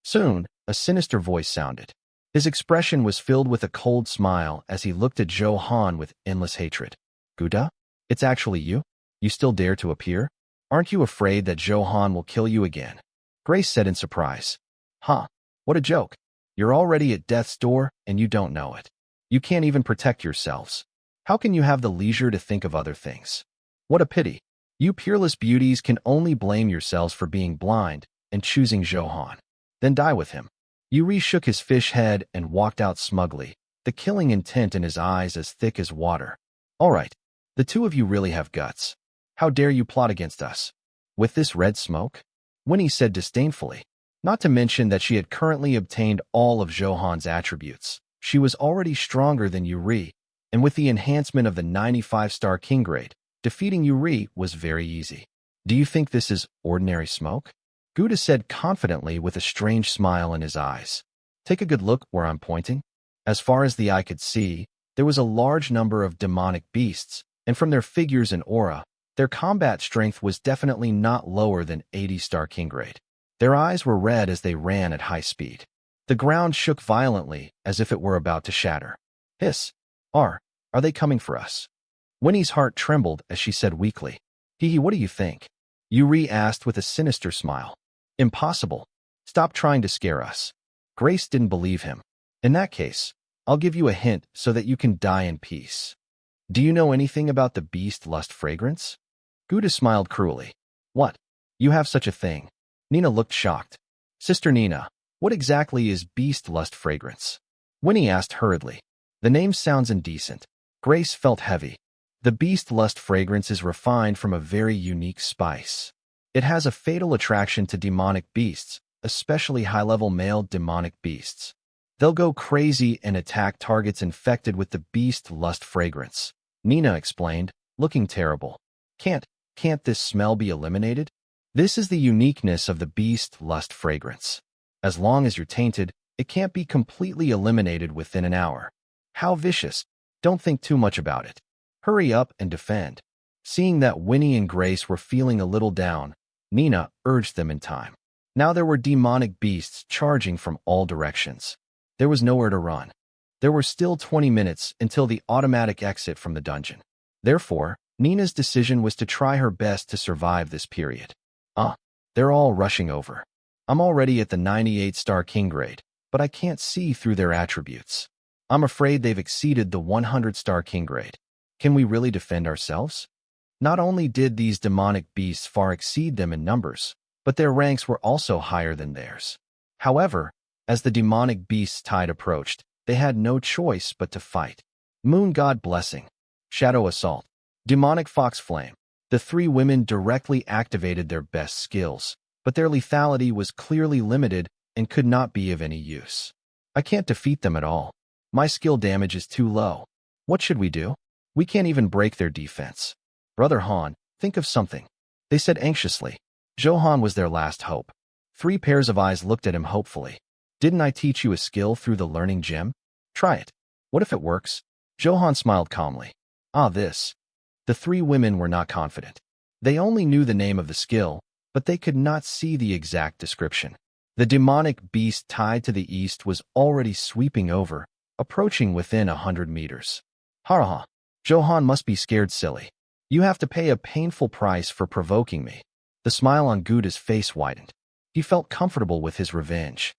Soon, a sinister voice sounded. His expression was filled with a cold smile as he looked at Zhou Han with endless hatred. Guda? It's actually you? You still dare to appear? Aren't you afraid that Zhou Han will kill you again? Grace said in surprise. Huh, what a joke. You're already at death's door and you don't know it. You can't even protect yourselves. How can you have the leisure to think of other things? What a pity. You peerless beauties can only blame yourselves for being blind and choosing Zhou Han. Then die with him. Yuri shook his fish head and walked out smugly, the killing intent in his eyes as thick as water. All right, the two of you really have guts. How dare you plot against us? With this red smoke? Winnie said disdainfully. Not to mention that she had currently obtained all of Zhou Han's attributes. She was already stronger than Yuri, and with the enhancement of the 95-star king grade, defeating Yuri was very easy. Do you think this is ordinary smoke? Guda said confidently with a strange smile in his eyes. Take a good look where I'm pointing. As far as the eye could see, there was a large number of demonic beasts, and from their figures and aura, their combat strength was definitely not lower than 80-star king grade. Their eyes were red as they ran at high speed. The ground shook violently as if it were about to shatter. Hiss. Are they coming for us? Winnie's heart trembled as she said weakly. Hee, what do you think? Yuri asked with a sinister smile. Impossible. Stop trying to scare us. Grace didn't believe him. In that case, I'll give you a hint so that you can die in peace. Do you know anything about the beast lust fragrance? Guda smiled cruelly. What? You have such a thing? Nina looked shocked. Sister Nina, what exactly is beast lust fragrance? Winnie asked hurriedly. The name sounds indecent. Grace felt heavy. The beast lust fragrance is refined from a very unique spice. It has a fatal attraction to demonic beasts, especially high-level male demonic beasts. They'll go crazy and attack targets infected with the beast lust fragrance. Nina explained, looking terrible. Can't this smell be eliminated? This is the uniqueness of the beast lust fragrance. As long as you're tainted, it can't be completely eliminated within an hour. How vicious. Don't think too much about it. Hurry up and defend. Seeing that Winnie and Grace were feeling a little down, Nina urged them in time. Now there were demonic beasts charging from all directions. There was nowhere to run. There were still 20 minutes until the automatic exit from the dungeon. Therefore, Nina's decision was to try her best to survive this period. They're all rushing over. I'm already at the 98-star king grade, but I can't see through their attributes. I'm afraid they've exceeded the 100-star king grade. Can we really defend ourselves? Not only did these demonic beasts far exceed them in numbers, but their ranks were also higher than theirs. However, as the demonic beasts' tide approached, they had no choice but to fight. Moon God Blessing, Shadow Assault, Demonic Fox Flame. The three women directly activated their best skills, but their lethality was clearly limited and could not be of any use. I can't defeat them at all. My skill damage is too low. What should we do? We can't even break their defense. Brother Han, think of something. They said anxiously. Zhou Han was their last hope. 3 pairs of eyes looked at him hopefully. Didn't I teach you a skill through the learning gem? Try it. What if it works? Zhou Han smiled calmly. This. The 3 women were not confident. They only knew the name of the skill, but they could not see the exact description. The demonic beast tied to the east was already sweeping over, approaching within 100 meters. Ha! Zhou Han must be scared silly. You have to pay a painful price for provoking me. The smile on Gouda's face widened. He felt comfortable with his revenge.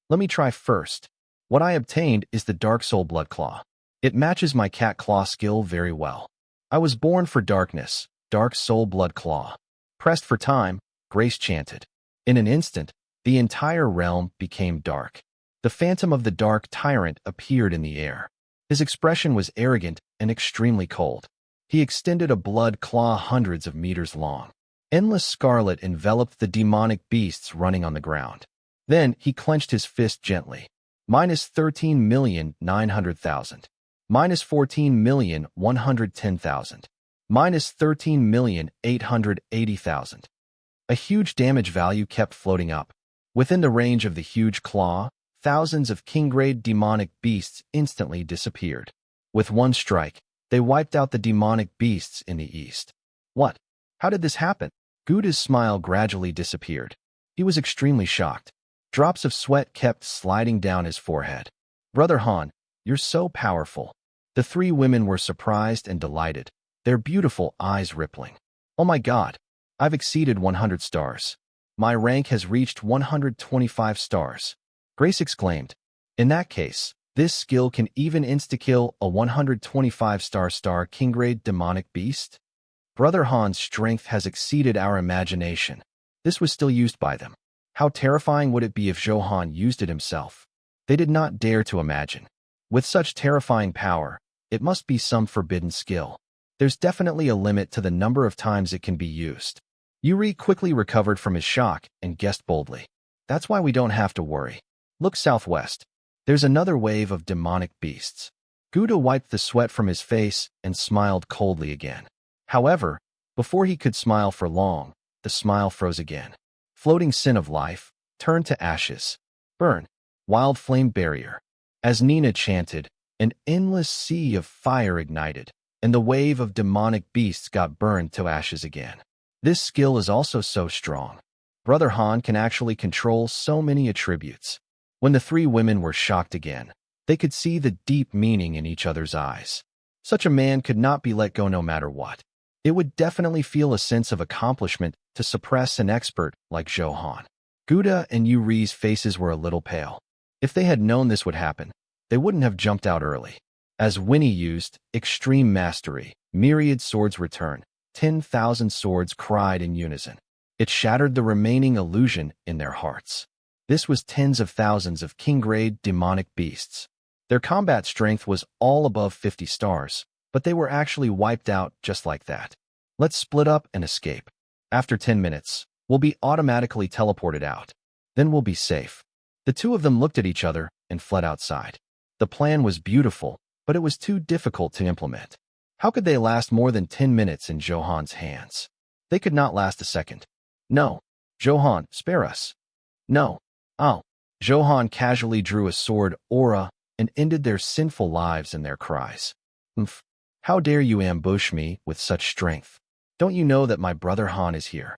Let me try first. What I obtained is the Dark Soul Blood Claw. It matches my Cat Claw skill very well. I was born for darkness, Dark Soul Blood Claw. Pressed for time, Grace chanted. In an instant, the entire realm became dark. The phantom of the Dark Tyrant appeared in the air. His expression was arrogant and extremely cold. He extended a blood claw hundreds of meters long. Endless scarlet enveloped the demonic beasts running on the ground. Then he clenched his fist gently. -13,900,000. -14,110,000. -13,880,000. A huge damage value kept floating up. Within the range of the huge claw, thousands of king-grade demonic beasts instantly disappeared. With one strike, they wiped out the demonic beasts in the east. What? How did this happen? Gouda's smile gradually disappeared. He was extremely shocked. Drops of sweat kept sliding down his forehead. Brother Han, you're so powerful. The 3 women were surprised and delighted, their beautiful eyes rippling. Oh my God, I've exceeded 100 stars. My rank has reached 125 stars. Grace exclaimed. In that case, this skill can even insta-kill a 125-star king-grade demonic beast? Brother Han's strength has exceeded our imagination. This was still used by them. How terrifying would it be if Zhou Han used it himself? They did not dare to imagine. With such terrifying power, it must be some forbidden skill. There's definitely a limit to the number of times it can be used. Yuri quickly recovered from his shock and guessed boldly. That's why we don't have to worry. Look southwest. There's another wave of demonic beasts. Gouda wiped the sweat from his face and smiled coldly again. However, before he could smile for long, the smile froze again. Floating sin of life, turned to ashes. Burn. Wild flame barrier. As Nina chanted, an endless sea of fire ignited, and the wave of demonic beasts got burned to ashes again. This skill is also so strong. Brother Han can actually control so many attributes. When the 3 women were shocked again, they could see the deep meaning in each other's eyes. Such a man could not be let go no matter what. It would definitely feel a sense of accomplishment to suppress an expert like Zhou Han. Gouda and Yuri's faces were a little pale. If they had known this would happen, they wouldn't have jumped out early. As Winnie used Extreme Mastery, myriad swords return, 10,000 swords cried in unison. It shattered the remaining illusion in their hearts. This was tens of thousands of king-grade demonic beasts. Their combat strength was all above 50 stars, but they were actually wiped out just like that. Let's split up and escape. After 10 minutes, we'll be automatically teleported out. Then we'll be safe. The two of them looked at each other and fled outside. The plan was beautiful, but it was too difficult to implement. How could they last more than 10 minutes in Zhou Han's hands? They could not last a second. No. Zhou Han, spare us. No. Oh. Zhou Han casually drew a sword aura and ended their sinful lives and their cries. Umph. How dare you ambush me with such strength? Don't you know that my brother Han is here?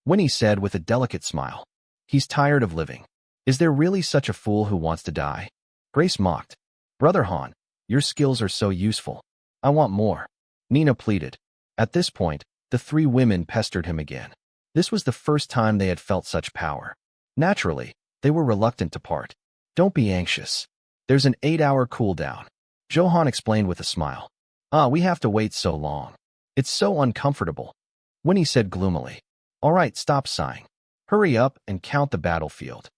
Winnie said with a delicate smile. He's tired of living. Is there really such a fool who wants to die? Grace mocked. Brother Han, your skills are so useful. I want more. Nina pleaded. At this point, the three women pestered him again. This was the first time they had felt such power. Naturally, they were reluctant to part. Don't be anxious. There's an 8-hour cooldown. Zhou Han explained with a smile. We have to wait so long. It's so uncomfortable. Winnie said gloomily. All right, stop sighing. Hurry up and count the battlefield.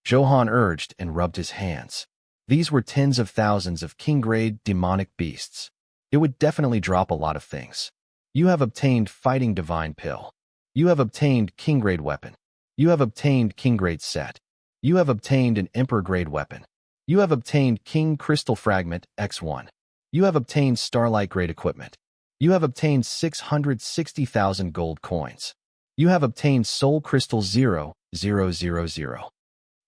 Zhou Han urged and rubbed his hands. These were tens of thousands of king-grade demonic beasts. It would definitely drop a lot of things. You have obtained Fighting Divine Pill. You have obtained king-grade weapon. You have obtained king-grade set. You have obtained an emperor-grade weapon. You have obtained King Crystal Fragment X1. You have obtained Starlight-grade equipment. You have obtained 660,000 gold coins. You have obtained Soul Crystal 0,000.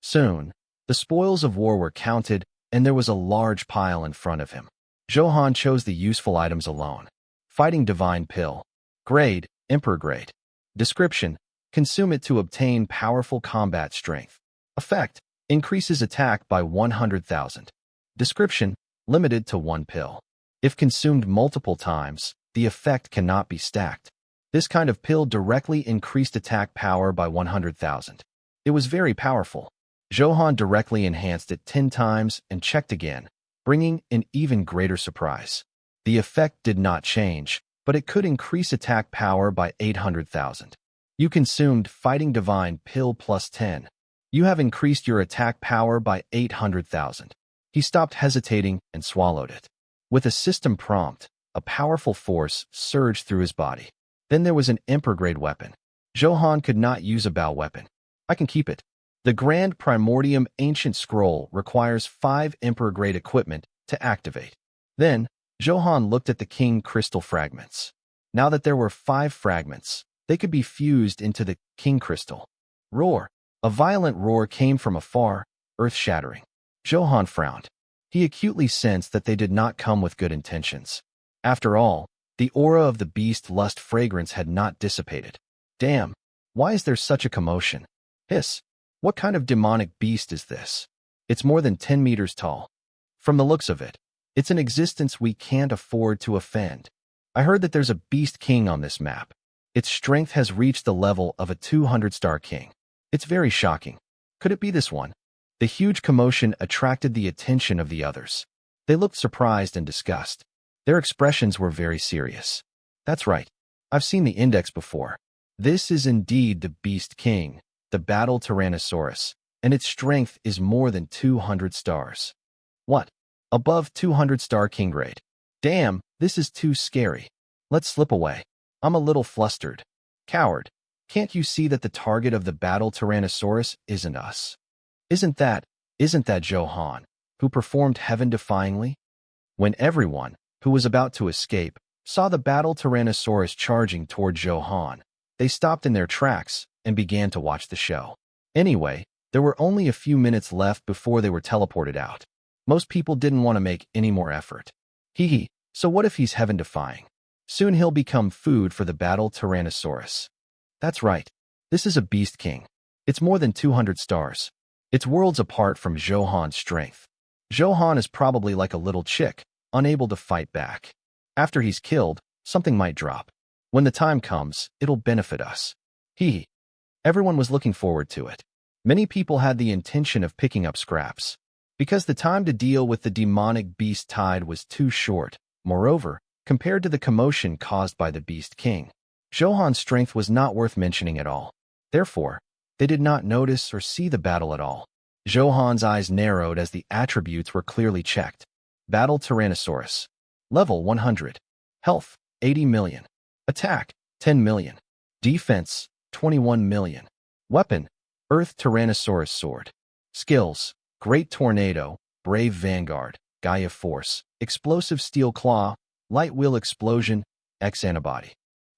Soon, the spoils of war were counted, and there was a large pile in front of him. Zhou Han chose the useful items alone. Fighting Divine Pill. Grade, Emperor Grade. Description: consume it to obtain powerful combat strength. Effect: increases attack by 100,000. Description: limited to 1 pill. If consumed multiple times, the effect cannot be stacked. This kind of pill directly increased attack power by 100,000. It was very powerful. Zhou Han directly enhanced it 10 times and checked again, bringing an even greater surprise. The effect did not change, but it could increase attack power by 800,000. You consumed Fighting Divine Pill plus 10. You have increased your attack power by 800,000. He stopped hesitating and swallowed it. With a system prompt, a powerful force surged through his body. Then there was an Emperor-grade weapon. Zhou Han could not use a bow weapon. I can keep it. The Grand Primordium Ancient Scroll requires 5 Emperor-grade equipment to activate. Then, Zhou Han looked at the King Crystal Fragments. Now that there were 5 fragments, they could be fused into the King Crystal. Roar! A violent roar came from afar, earth-shattering. Zhou Han frowned. He acutely sensed that they did not come with good intentions. After all, the aura of the beast lust fragrance had not dissipated. Damn! Why is there such a commotion? Hiss! What kind of demonic beast is this? It's more than 10 meters tall. From the looks of it, it's an existence we can't afford to offend. I heard that there's a beast king on this map. Its strength has reached the level of a 200-star king. It's very shocking. Could it be this one? The huge commotion attracted the attention of the others. They looked surprised and disgusted. Their expressions were very serious. That's right. I've seen the index before. This is indeed the Beast King, the Battle Tyrannosaurus, and its strength is more than 200 stars. What? Above 200-star king grade. Damn, this is too scary. Let's slip away. I'm a little flustered. Coward. Can't you see that the target of the Battle Tyrannosaurus isn't us? Isn't that Zhou Han, who performed heaven-defyingly? When everyone, who was about to escape, saw the Battle Tyrannosaurus charging toward Zhou Han, they stopped in their tracks and began to watch the show. Anyway, there were only a few minutes left before they were teleported out. Most people didn't want to make any more effort. Hee, so what if he's heaven-defying? Soon he'll become food for the Battle Tyrannosaurus. That's right. This is a Beast King. It's more than 200 stars. It's worlds apart from Zhou Han's strength. Zhou Han is probably like a little chick, unable to fight back. After he's killed, something might drop. When the time comes, it'll benefit us. Hee. Everyone was looking forward to it. Many people had the intention of picking up scraps. Because the time to deal with the demonic beast tide was too short. Moreover, compared to the commotion caused by the Beast King, Zhou Han's strength was not worth mentioning at all. Therefore, they did not notice or see the battle at all. Zhou Han's eyes narrowed as the attributes were clearly checked. Battle Tyrannosaurus. Level 100. Health, 80 million. Attack, 10 million. Defense, 21 million. Weapon, Earth Tyrannosaurus Sword. Skills, Great Tornado, Brave Vanguard, Gaia Force, Explosive Steel Claw, Light Wheel Explosion, X Antibody.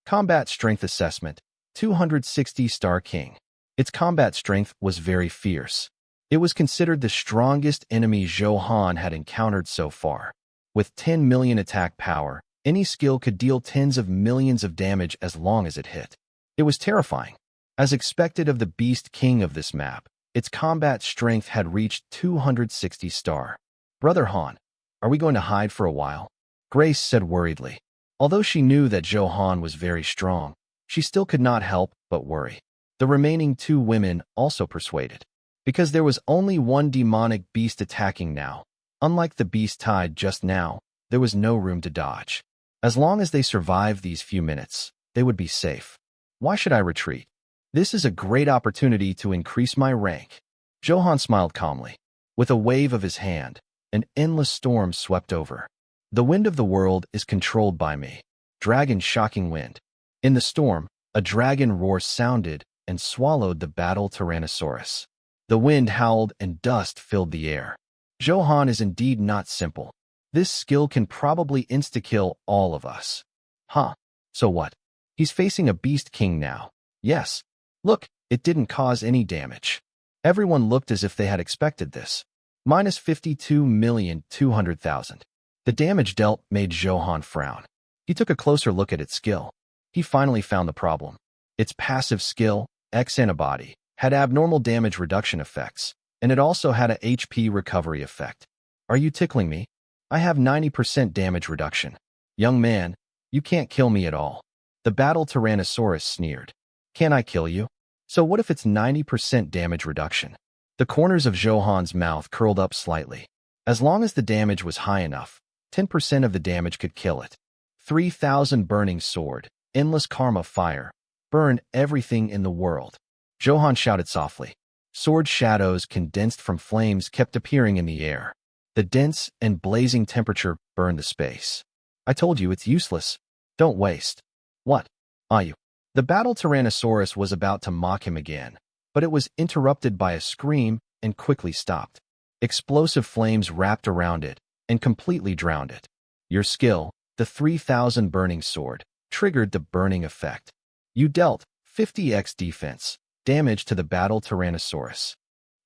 Combat Strength Assessment, 260 Star King. Its combat strength was very fierce. It was considered the strongest enemy Zhou Han had encountered so far. With 10 million attack power, any skill could deal tens of millions of damage as long as it hit. It was terrifying. As expected of the Beast King of this map, its combat strength had reached 260 star. Brother Han, are we going to hide for a while? Grace said worriedly. Although she knew that Zhou Han was very strong, she still could not help but worry. The remaining two women also persuaded. Because there was only one demonic beast attacking now. Unlike the beast tied just now, there was no room to dodge. As long as they survived these few minutes, they would be safe. Why should I retreat? This is a great opportunity to increase my rank. Zhou Han smiled calmly. With a wave of his hand, an endless storm swept over. The wind of the world is controlled by me. Dragon shocking wind. In the storm, a dragon roar sounded and swallowed the battle Tyrannosaurus. The wind howled and dust filled the air. Zhou Han is indeed not simple. This skill can probably insta-kill all of us. Huh, so what? He's facing a Beast King now. Yes. Look, it didn't cause any damage. Everyone looked as if they had expected this. Minus 52,200,000. The damage dealt made Zhou Han frown. He took a closer look at its skill. He finally found the problem. Its passive skill, X Antibody, had abnormal damage reduction effects, and it also had a HP recovery effect. Are you tickling me? I have 90% damage reduction. Young man, you can't kill me at all. The battle Tyrannosaurus sneered. Can I kill you? So what if it's 90% damage reduction? The corners of Zhou Han's mouth curled up slightly. As long as the damage was high enough, 10% of the damage could kill it. 3,000 burning sword, endless karma fire. Burn everything in the world. Zhou Han shouted softly. Sword shadows condensed from flames kept appearing in the air. The dense and blazing temperature burned the space. I told you it's useless. Don't waste. What? Are you? The battle Tyrannosaurus was about to mock him again, but it was interrupted by a scream and quickly stopped. Explosive flames wrapped around it and completely drowned it. Your skill, the 3,000 burning sword, triggered the burning effect. You dealt 50x defense. Damage to the battle Tyrannosaurus.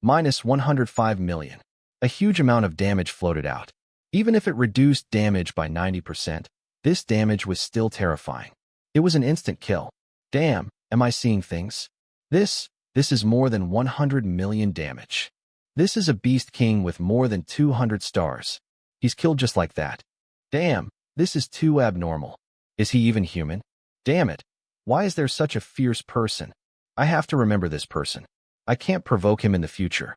Minus 105 million. A huge amount of damage floated out. Even if it reduced damage by 90%, this damage was still terrifying. It was an instant kill. Damn, am I seeing things? This is more than 100 million damage. This is a Beast King with more than 200 stars. He's killed just like that. Damn, this is too abnormal. Is he even human? Damn it. Why is there such a fierce person? I have to remember this person. I can't provoke him in the future.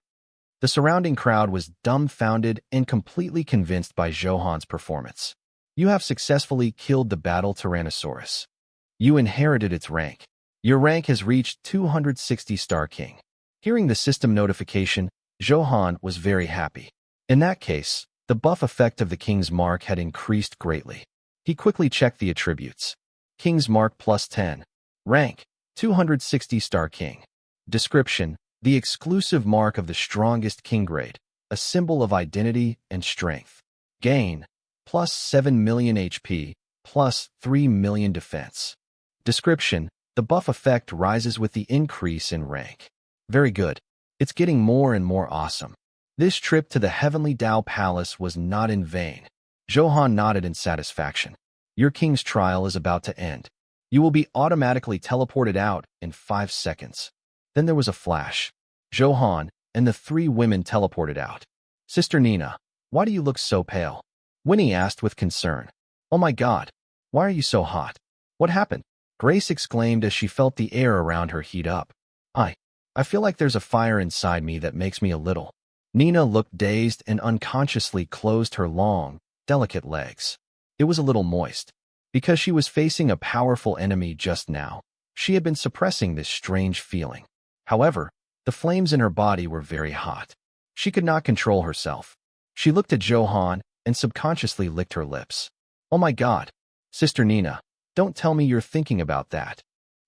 The surrounding crowd was dumbfounded and completely convinced by Zhou Han's performance. You have successfully killed the battle Tyrannosaurus. You inherited its rank. Your rank has reached 260 Star King. Hearing the system notification, Zhou Han was very happy. In that case, the buff effect of the King's Mark had increased greatly. He quickly checked the attributes. King's Mark plus 10. Rank, 260 Star King. Description, the exclusive mark of the strongest king grade, a symbol of identity and strength. Gain, plus 7 million HP, plus 3 million defense. Description, the buff effect rises with the increase in rank. Very good. It's getting more and more awesome. This trip to the Heavenly Dao Palace was not in vain. Zhou Han nodded in satisfaction. Your king's trial is about to end. You will be automatically teleported out in 5 seconds. Then there was a flash. Zhou Han and the 3 women teleported out. Sister Nina, why do you look so pale? Winnie asked with concern. Oh my God, why are you so hot? What happened? Grace exclaimed as she felt the air around her heat up. I feel like there's a fire inside me that makes me a little. Nina looked dazed and unconsciously closed her long, delicate legs. It was a little moist. Because she was facing a powerful enemy just now, she had been suppressing this strange feeling. However, the flames in her body were very hot. She could not control herself. She looked at Zhou Han and subconsciously licked her lips. Oh my God. Sister Nina, don't tell me you're thinking about that.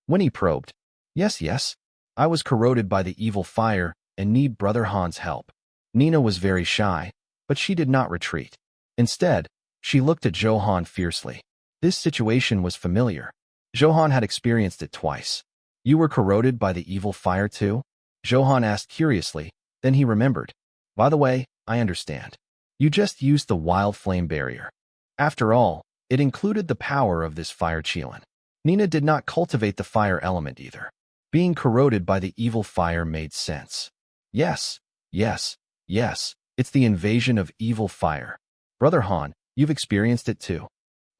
Winnie probed. Yes. I was corroded by the evil fire and need Brother Han's help. Nina was very shy, but she did not retreat. Instead, she looked at Zhou Han fiercely. This situation was familiar. Zhou Han had experienced it twice. You were corroded by the evil fire too? Zhou Han asked curiously, then he remembered. By the way, I understand. You just used the wild flame barrier. After all, it included the power of this fire Qilin. Nina did not cultivate the fire element either. Being corroded by the evil fire made sense. Yes, it's the invasion of evil fire. Brother Han, you've experienced it too.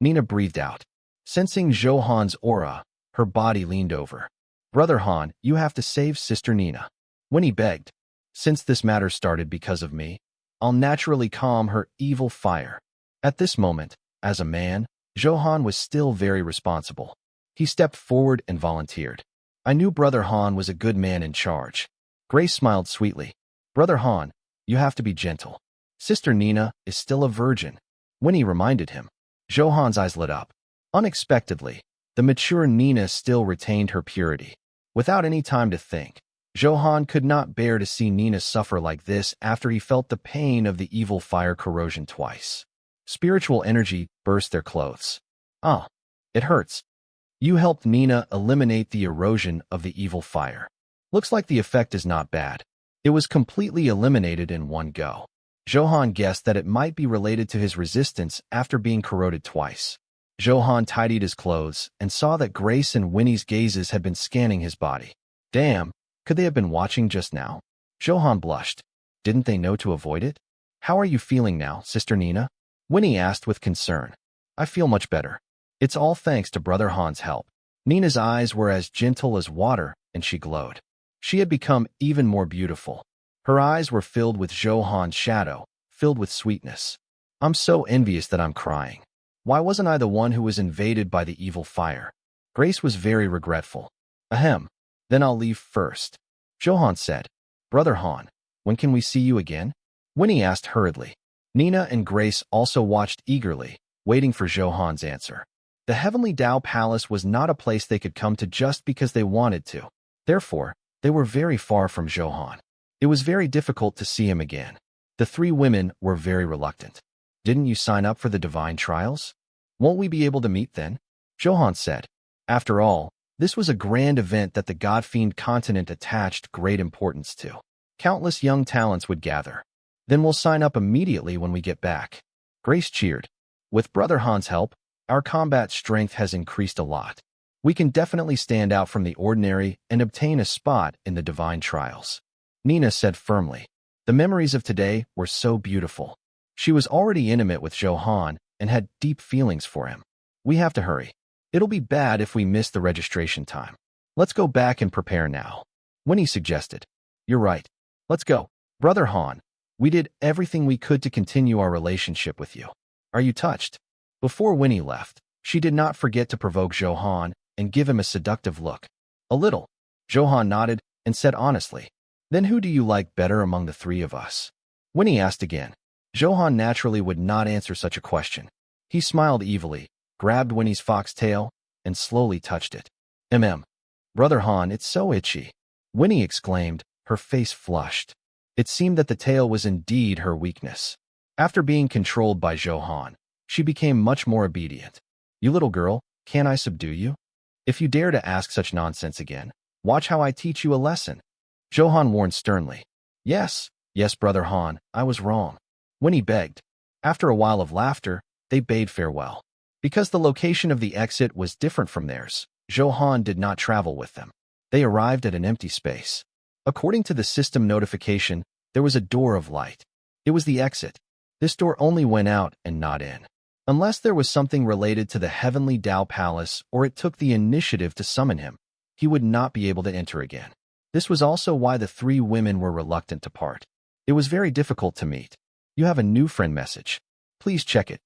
Nina breathed out. Sensing Zhou Han's aura, her body leaned over. Brother Han, you have to save Sister Nina. Winnie begged. Since this matter started because of me, I'll naturally calm her evil fire. At this moment, as a man, Zhou Han was still very responsible. He stepped forward and volunteered. I knew Brother Han was a good man in charge. Grace smiled sweetly. Brother Han, you have to be gentle. Sister Nina is still a virgin. Winnie reminded him. Zhou Han's eyes lit up. Unexpectedly, the mature Nina still retained her purity. Without any time to think, Zhou Han could not bear to see Nina suffer like this after he felt the pain of the evil fire corrosion twice. Spiritual energy burst their clothes. Ah, it hurts. You helped Nina eliminate the erosion of the evil fire. Looks like the effect is not bad. It was completely eliminated in one go. Zhou Han guessed that it might be related to his resistance after being corroded twice. Zhou Han tidied his clothes and saw that Grace and Winnie's gazes had been scanning his body. Damn, could they have been watching just now? Zhou Han blushed. Didn't they know to avoid it? How are you feeling now, Sister Nina? Winnie asked with concern. I feel much better. It's all thanks to Brother Han's help. Nina's eyes were as gentle as water, and she glowed. She had become even more beautiful. Her eyes were filled with Zhou Han's shadow, filled with sweetness. I'm so envious that I'm crying. Why wasn't I the one who was invaded by the evil fire? Grace was very regretful. Ahem. Then I'll leave first. Zhou Han said. Brother Han, when can we see you again? Winnie asked hurriedly. Nina and Grace also watched eagerly, waiting for Zhou Han's answer. The Heavenly Tao Palace was not a place they could come to just because they wanted to. Therefore, they were very far from Zhou Han. It was very difficult to see him again. The three women were very reluctant. Didn't you sign up for the divine trials? Won't we be able to meet then? Zhou Han said. After all, this was a grand event that the God-Fiend continent attached great importance to. Countless young talents would gather. Then we'll sign up immediately when we get back. Grace cheered. With Brother Han's help, our combat strength has increased a lot. We can definitely stand out from the ordinary and obtain a spot in the divine trials. Nina said firmly. The memories of today were so beautiful. She was already intimate with Zhou Han and had deep feelings for him. We have to hurry. It'll be bad if we miss the registration time. Let's go back and prepare now. Winnie suggested. You're right. Let's go. Brother Han, we did everything we could to continue our relationship with you. Are you touched? Before Winnie left, she did not forget to provoke Zhou Han and give him a seductive look. A little. Zhou Han nodded and said honestly. Then who do you like better among the three of us? Winnie asked again. Zhou Han naturally would not answer such a question. He smiled evilly, grabbed Winnie's foxtail, and slowly touched it. Brother Han, it's so itchy. Winnie exclaimed, her face flushed. It seemed that the tail was indeed her weakness. After being controlled by Zhou Han, she became much more obedient. You little girl, can I subdue you? If you dare to ask such nonsense again, watch how I teach you a lesson. Zhou Han warned sternly. Yes, Brother Han, I was wrong. Winnie begged. After a while of laughter, they bade farewell. Because the location of the exit was different from theirs, Zhou Han did not travel with them. They arrived at an empty space. According to the system notification, there was a door of light. It was the exit. This door only went out and not in. Unless there was something related to the Heavenly Tao Palace or it took the initiative to summon him, he would not be able to enter again. This was also why the three women were reluctant to part. It was very difficult to meet. You have a new friend message. Please check it.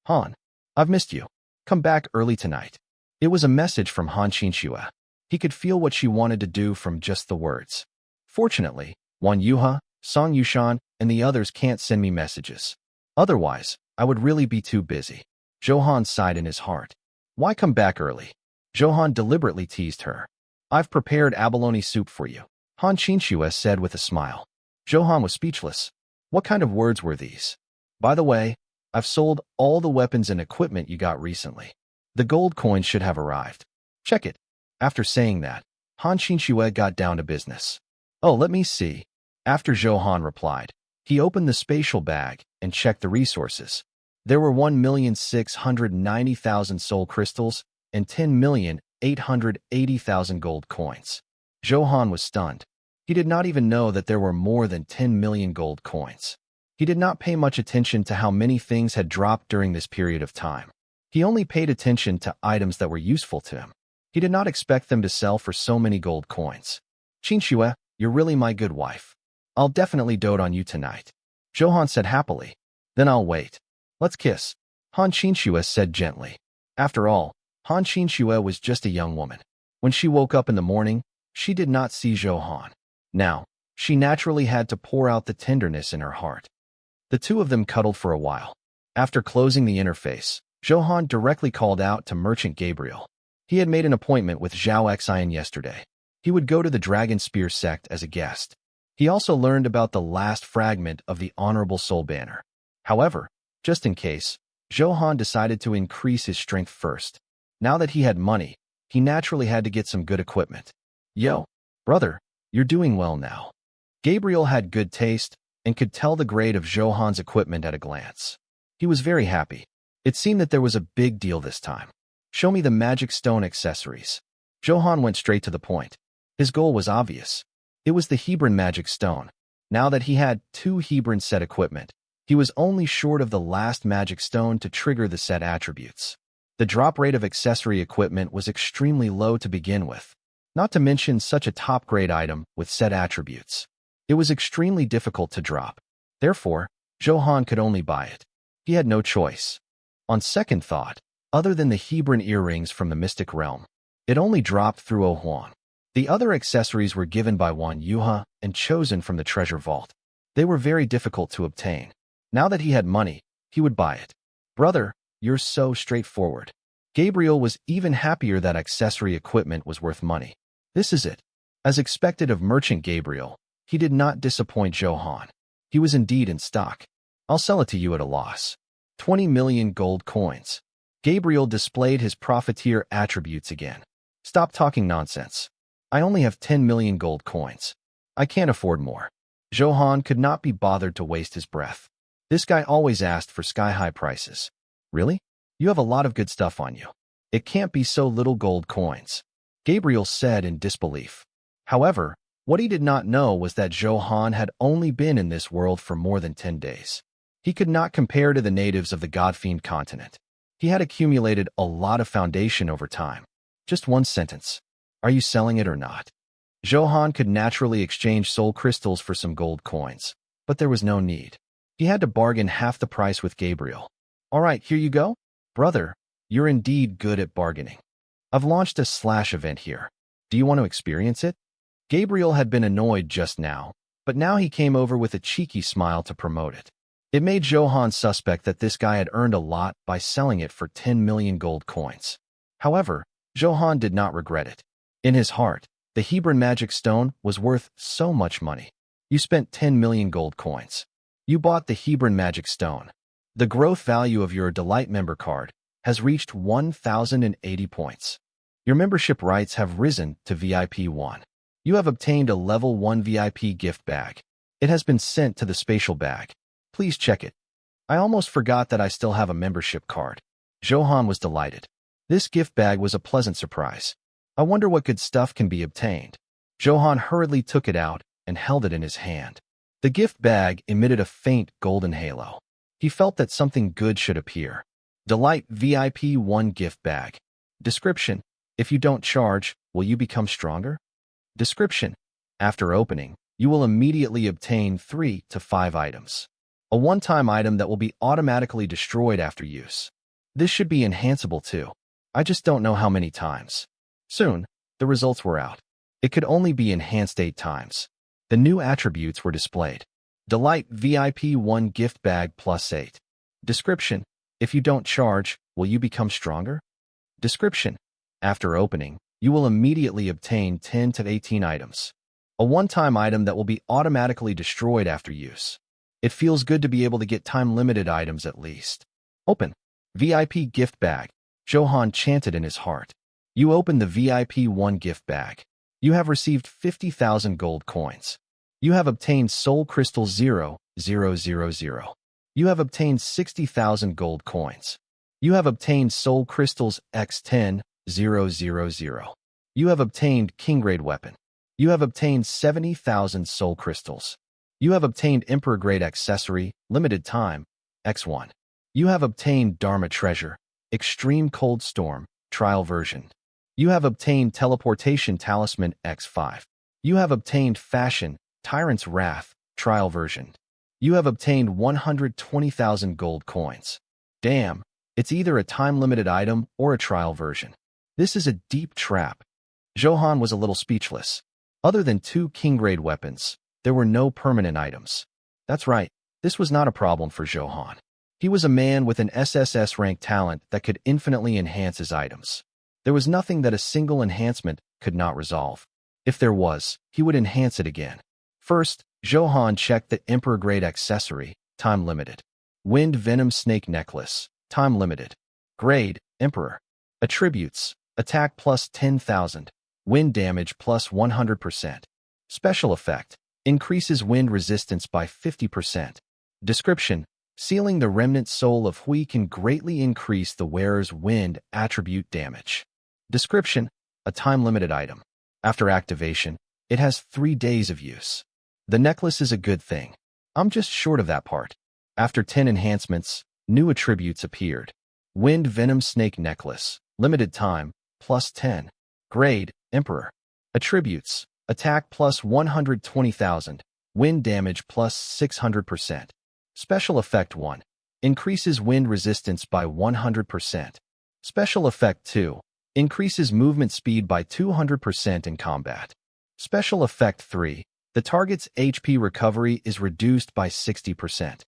Han, I've missed you. Come back early tonight. It was a message from Han Qinxue. He could feel what she wanted to do from just the words. Fortunately, Wan Yuha, Song Yushan and the others can't send me messages. Otherwise, I would really be too busy. Zhou Han sighed in his heart. Why come back early? Zhou Han deliberately teased her. I've prepared abalone soup for you, Han Qinxue said with a smile. Zhou Han was speechless. What kind of words were these? By the way, I've sold all the weapons and equipment you got recently. The gold coins should have arrived. Check it. After saying that, Han Qinxue got down to business. Oh, let me see. After Zhou Han replied, he opened the spatial bag and checked the resources. There were 1,690,000 soul crystals and 10,880,000 gold coins. Zhou Han was stunned. He did not even know that there were more than 10 million gold coins. He did not pay much attention to how many things had dropped during this period of time. He only paid attention to items that were useful to him. He did not expect them to sell for so many gold coins. Qinxue, you're really my good wife. I'll definitely dote on you tonight. Zhou Han said happily. Then I'll wait. Let's kiss. Han Qinxue said gently. After all, Han Qinxue was just a young woman. When she woke up in the morning, she did not see Zhou Han. Now, she naturally had to pour out the tenderness in her heart. The two of them cuddled for a while. After closing the interface, Zhou Han directly called out to Merchant Gabriel. He had made an appointment with Zhao Xian yesterday. He would go to the Dragon Spear sect as a guest. He also learned about the last fragment of the Honorable Soul Banner. However, just in case, Zhou Han decided to increase his strength first. Now that he had money, he naturally had to get some good equipment. Yo, brother, you're doing well now. Gabriel had good taste and could tell the grade of Zhou Han's equipment at a glance. He was very happy. It seemed that there was a big deal this time. Show me the magic stone accessories. Zhou Han went straight to the point. His goal was obvious. It was the Hebron magic stone. Now that he had 2 Hebron set equipment, he was only short of the last magic stone to trigger the set attributes. The drop rate of accessory equipment was extremely low to begin with, not to mention such a top-grade item with set attributes. It was extremely difficult to drop. Therefore, Zhou Han could only buy it. He had no choice. On second thought, other than the Hebron earrings from the Mystic Realm, it only dropped through O Huan. The other accessories were given by Wan Yuha and chosen from the treasure vault. They were very difficult to obtain. Now that he had money, he would buy it. Brother, you're so straightforward. Gabriel was even happier that accessory equipment was worth money. This is it. As expected of Merchant Gabriel, he did not disappoint Zhou Han. He was indeed in stock. I'll sell it to you at a loss. 20 million gold coins. Gabriel displayed his profiteer attributes again. Stop talking nonsense. I only have 10 million gold coins. I can't afford more. Zhou Han could not be bothered to waste his breath. This guy always asked for sky-high prices. Really? You have a lot of good stuff on you. It can't be so little gold coins. Gabriel said in disbelief. However, what he did not know was that Zhou Han had only been in this world for more than 10 days. He could not compare to the natives of the God-Fiend continent. He had accumulated a lot of foundation over time. Just one sentence. Are you selling it or not? Zhou Han could naturally exchange soul crystals for some gold coins, but there was no need. He had to bargain half the price with Gabriel. All right, here you go. Brother, you're indeed good at bargaining. I've launched a slash event here. Do you want to experience it? Gabriel had been annoyed just now, but now he came over with a cheeky smile to promote it. It made Zhou Han suspect that this guy had earned a lot by selling it for 10 million gold coins. However, Zhou Han did not regret it. In his heart, the Hebron magic stone was worth so much money. You spent 10 million gold coins. You bought the Hebron magic stone. The growth value of your Delight member card has reached 1,080 points. Your membership rights have risen to VIP 1. You have obtained a level 1 VIP gift bag. It has been sent to the spatial bag. Please check it. I almost forgot that I still have a membership card. Zhou Han was delighted. This gift bag was a pleasant surprise. I wonder what good stuff can be obtained. Zhou Han hurriedly took it out and held it in his hand. The gift bag emitted a faint golden halo. He felt that something good should appear. Delight VIP 1 gift bag. Description: if you don't charge, will you become stronger? Description: after opening, you will immediately obtain 3 to 5 items. A one-time item that will be automatically destroyed after use. This should be enhanceable too. I just don't know how many times. Soon, the results were out. It could only be enhanced 8 times. The new attributes were displayed. Delight VIP 1 gift bag plus 8. Description: if you don't charge, will you become stronger? Description: after opening, you will immediately obtain 10 to 18 items. A one-time item that will be automatically destroyed after use. It feels good to be able to get time-limited items at least. Open. VIP gift bag. Zhou Han chanted in his heart. You open the VIP 1 gift bag. You have received 50,000 gold coins. You have obtained Soul Crystal 0,000. You have obtained 60,000 gold coins. You have obtained Soul Crystals X10,000. You have obtained King Grade Weapon. You have obtained 70,000 Soul Crystals. You have obtained Emperor Grade Accessory, Limited Time, X1. You have obtained Dharma Treasure, Extreme Cold Storm, Trial Version. You have obtained Teleportation Talisman X5. You have obtained Fashion, Tyrant's Wrath, Trial Version. You have obtained 120,000 gold coins. Damn, it's either a time-limited item or a trial version. This is a deep trap. Zhou Han was a little speechless. Other than 2 king-grade weapons, there were no permanent items. That's right, this was not a problem for Zhou Han. He was a man with an SSS rank talent that could infinitely enhance his items. There was nothing that a single enhancement could not resolve. If there was, he would enhance it again. First, Zhou Han checked the Emperor Grade Accessory, time limited. Wind Venom Snake Necklace, time limited. Grade, Emperor. Attributes, attack plus 10,000, wind damage plus 100%. Special effect, increases wind resistance by 50%. Description, sealing the remnant soul of Hui can greatly increase the wearer's wind attribute damage. Description, a time-limited item. After activation, it has 3 days of use. The necklace is a good thing. I'm just short of that part. After 10 enhancements, new attributes appeared. Wind Venom Snake Necklace, limited time, plus 10. Grade, Emperor. Attributes, attack plus 120,000, wind damage plus 600%. Special effect 1, increases wind resistance by 100%. Special effect 2, increases movement speed by 200% in combat. Special effect 3, the target's HP recovery is reduced by 60%.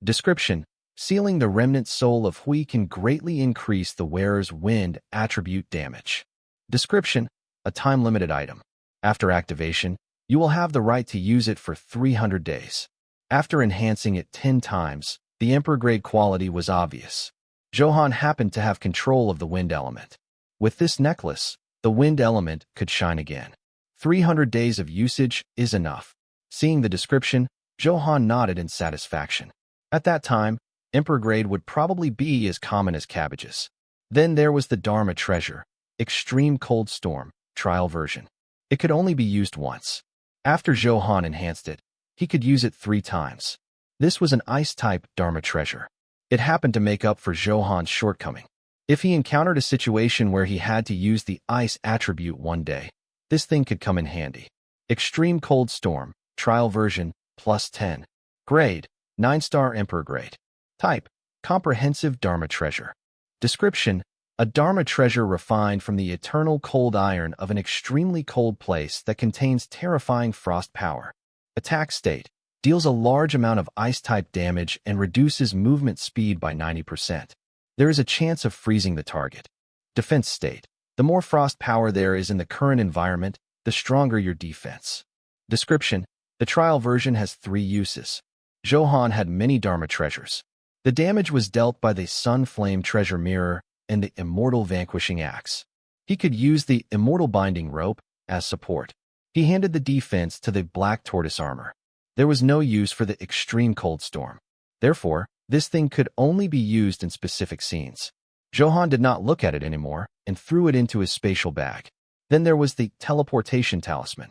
Description, sealing the remnant soul of Hui can greatly increase the wearer's wind attribute damage. Description, a time-limited item. After activation, you will have the right to use it for 300 days. After enhancing it 10 times, the Emperor Grade quality was obvious. Zhou Han happened to have control of the wind element. With this necklace, the wind element could shine again. 300 days of usage is enough. Seeing the description, Zhou Han nodded in satisfaction. At that time, Emperor Grade would probably be as common as cabbages. Then there was the Dharma Treasure, Extreme Cold Storm, Trial Version. It could only be used once. After Zhou Han enhanced it, he could use it 3 times. This was an Ice-type Dharma Treasure. It happened to make up for Zhou Han's shortcoming. If he encountered a situation where he had to use the Ice attribute one day, this thing could come in handy. Extreme Cold Storm, Trial Version, plus 10. Grade, 9-star Emperor Grade. Type, Comprehensive Dharma Treasure. Description, a Dharma treasure refined from the eternal cold iron of an extremely cold place that contains terrifying frost power. Attack state, deals a large amount of ice-type damage and reduces movement speed by 90%. There is a chance of freezing the target. Defense state, the more frost power there is in the current environment, the stronger your defense. Description, the trial version has 3 uses. Zhou Han had many Dharma treasures. The damage was dealt by the Sun Flame Treasure Mirror and the Immortal Vanquishing Axe. He could use the Immortal Binding Rope as support. He handed the defense to the Black Tortoise Armor. There was no use for the Extreme Cold Storm. Therefore, this thing could only be used in specific scenes. Zhou Han did not look at it anymore and threw it into his spatial bag. Then there was the Teleportation Talisman.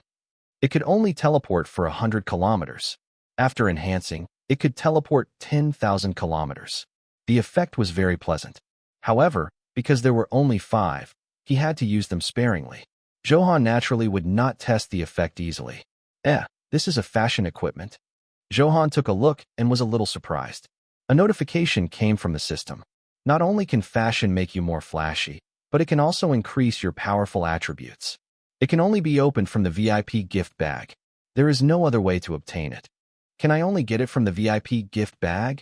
It could only teleport for 100 kilometers. After enhancing, it could teleport 10,000 kilometers. The effect was very pleasant. However, because there were only 5, he had to use them sparingly. Zhou Han naturally would not test the effect easily. This is a fashion equipment. Zhou Han took a look and was a little surprised. A notification came from the system. Not only can fashion make you more flashy, but it can also increase your powerful attributes. It can only be opened from the VIP gift bag. There is no other way to obtain it. Can I only get it from the VIP gift bag?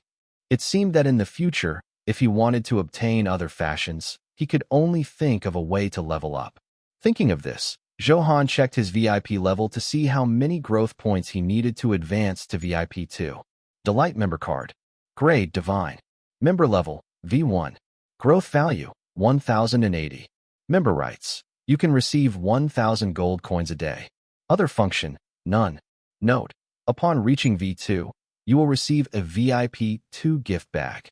It seemed that in the future, if he wanted to obtain other fashions, he could only think of a way to level up. Thinking of this, Zhou Han checked his VIP level to see how many growth points he needed to advance to VIP 2. Delight Member Card. Grade Divine. Member Level V1. Growth Value 1080. Member Rights. You can receive 1000 gold coins a day. Other function, none. Note, upon reaching V2, you will receive a VIP 2 gift bag.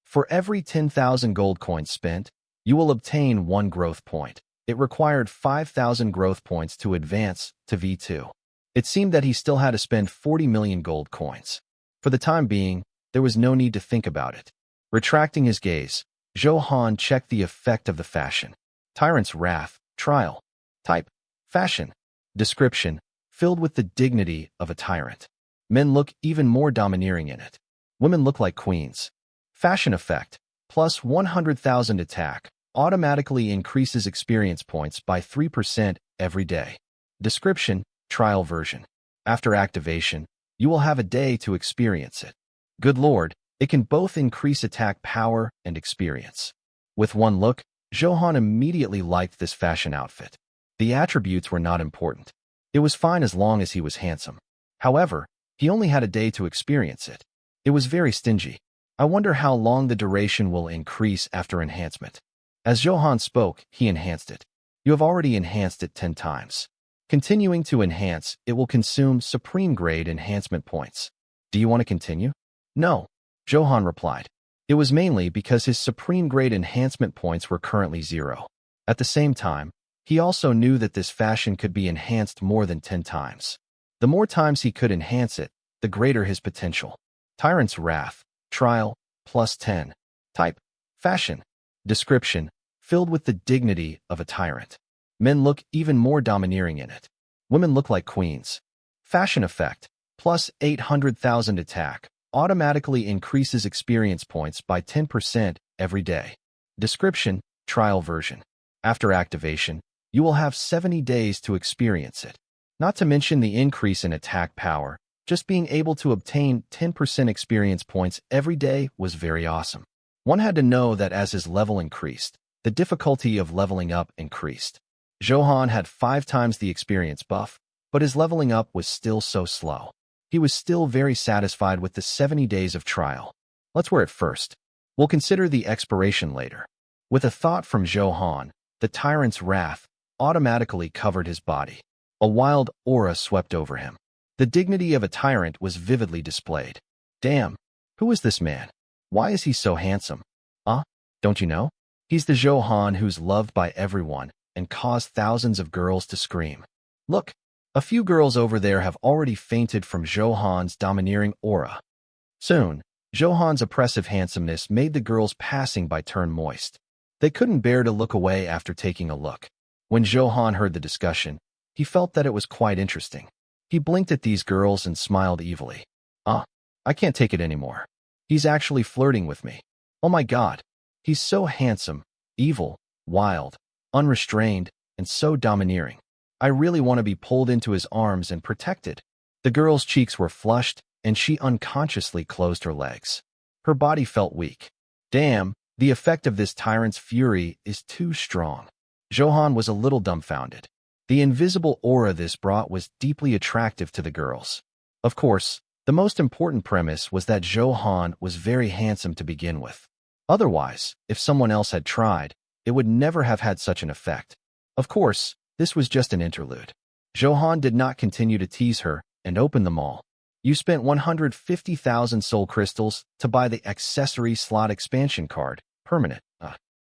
For every 10,000 gold coins spent, you will obtain 1 growth point. It required 5,000 growth points to advance to V2. It seemed that he still had to spend 40 million gold coins. For the time being, there was no need to think about it. Retracting his gaze, Zhou Han checked the effect of the fashion. Tyrant's Wrath, Trial. Type, Fashion. Description, filled with the dignity of a tyrant. Men look even more domineering in it. Women look like queens. Fashion effect, plus 100,000 attack, automatically increases experience points by 3% every day. Description, trial version. After activation, you will have a day to experience it. Good lord, it can both increase attack power and experience. With one look, Zhou Han immediately liked this fashion outfit. The attributes were not important. It was fine as long as he was handsome. However, he only had a day to experience it. It was very stingy. I wonder how long the duration will increase after enhancement. As Zhou Han spoke, he enhanced it. You have already enhanced it 10 times. Continuing to enhance, it will consume supreme grade enhancement points. Do you want to continue? No, Zhou Han replied. It was mainly because his supreme grade enhancement points were currently 0. At the same time, he also knew that this fashion could be enhanced more than 10 times. The more times he could enhance it, the greater his potential. Tyrant's Wrath, Trial, plus 10. Type, Fashion. Description, filled with the dignity of a tyrant. Men look even more domineering in it. Women look like queens. Fashion effect, plus 800,000 attack, automatically increases experience points by 10% every day. Description, trial version. After activation, you will have 70 days to experience it. Not to mention the increase in attack power, just being able to obtain 10% experience points every day was very awesome. One had to know that as his level increased, the difficulty of leveling up increased. Zhou Han had 5 times the experience buff, but his leveling up was still so slow. He was still very satisfied with the 70 days of trial. Let's wear it first. We'll consider the expiration later. With a thought from Zhou Han, the tyrant's wrath automatically covered his body. A wild aura swept over him. The dignity of a tyrant was vividly displayed. Damn, who is this man? Why is he so handsome? Don't you know? He's the Zhou Han who's loved by everyone and caused thousands of girls to scream. Look, a few girls over there have already fainted from Zhou Han's domineering aura. Soon, Zhou Han's oppressive handsomeness made the girls passing by turn moist. They couldn't bear to look away after taking a look. When Zhou Han heard the discussion, he felt that it was quite interesting. He blinked at these girls and smiled evilly. I can't take it anymore. He's actually flirting with me. Oh my god. He's so handsome, evil, wild, unrestrained, and so domineering. I really want to be pulled into his arms and protected. The girl's cheeks were flushed, and she unconsciously closed her legs. Her body felt weak. Damn, the effect of this tyrant's fury is too strong. Zhou Han was a little dumbfounded. The invisible aura this brought was deeply attractive to the girls. Of course, the most important premise was that Zhou Han was very handsome to begin with. Otherwise, if someone else had tried, it would never have had such an effect. Of course, this was just an interlude. Zhou Han did not continue to tease her and open them all. You spent 150,000 soul crystals to buy the accessory slot expansion card, permanent.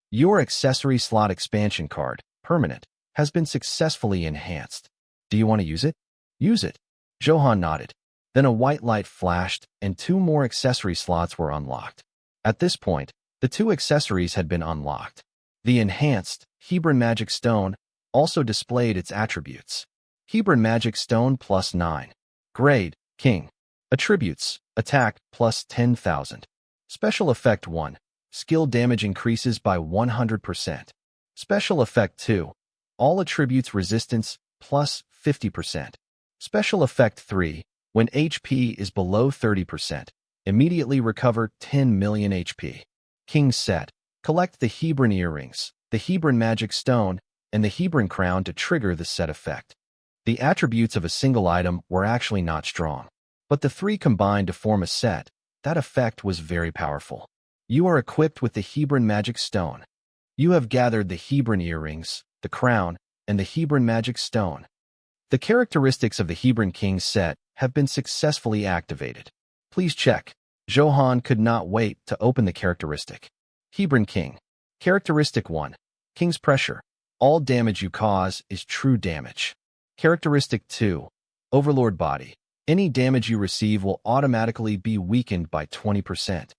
Your accessory slot expansion card, permanent, has been successfully enhanced. Do you want to use it? Use it. Zhou Han nodded. Then a white light flashed and 2 more accessory slots were unlocked. At this point, the 2 accessories had been unlocked. The enhanced Hebron Magic Stone also displayed its attributes. Hebron Magic Stone plus 9. Grade, King. Attributes, Attack plus 10,000. Special Effect 1. Skill damage increases by 100%. Special Effect 2. All attributes resistance plus 50%. Special Effect 3. When HP is below 30%, immediately recover 10 million HP. King's Set. Collect the Hebron earrings, the Hebron magic stone, and the Hebron crown to trigger the set effect. The attributes of a single item were actually not strong, but the three combined to form a set. That effect was very powerful. You are equipped with the Hebron magic stone. You have gathered the Hebron earrings, the crown, and the Hebron magic stone. The characteristics of the Hebron King's set have been successfully activated. Please check. Zhou Han could not wait to open the characteristic. Hebron King. Characteristic 1. King's Pressure. All damage you cause is true damage. Characteristic 2. Overlord Body. Any damage you receive will automatically be weakened by 20%.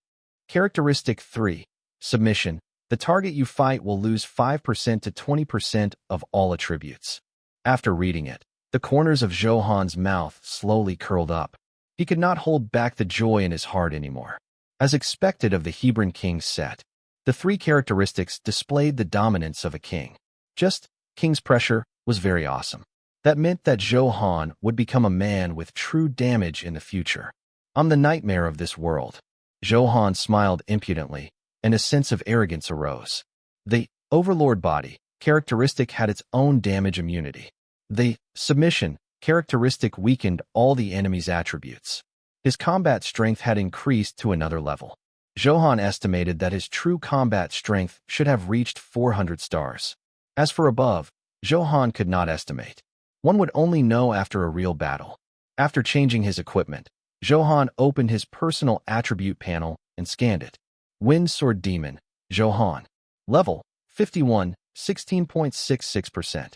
Characteristic 3. Submission. The target you fight will lose 5% to 20% of all attributes. After reading it, the corners of Zhou Han's mouth slowly curled up. He could not hold back the joy in his heart anymore. As expected of the Hebron King's set, the three characteristics displayed the dominance of a king. Just King's Pressure was very awesome. That meant that Zhou Han would become a man with true damage in the future. I'm the nightmare of this world. Zhou Han smiled impudently, and a sense of arrogance arose. The Overlord Body characteristic had its own damage immunity. The Submission characteristic weakened all the enemy's attributes. His combat strength had increased to another level. Zhou Han estimated that his true combat strength should have reached 400 stars. As for above, Zhou Han could not estimate. One would only know after a real battle. After changing his equipment, Zhou Han opened his personal attribute panel and scanned it. Wind Sword Demon, Zhou Han. Level, 51, 16.66%.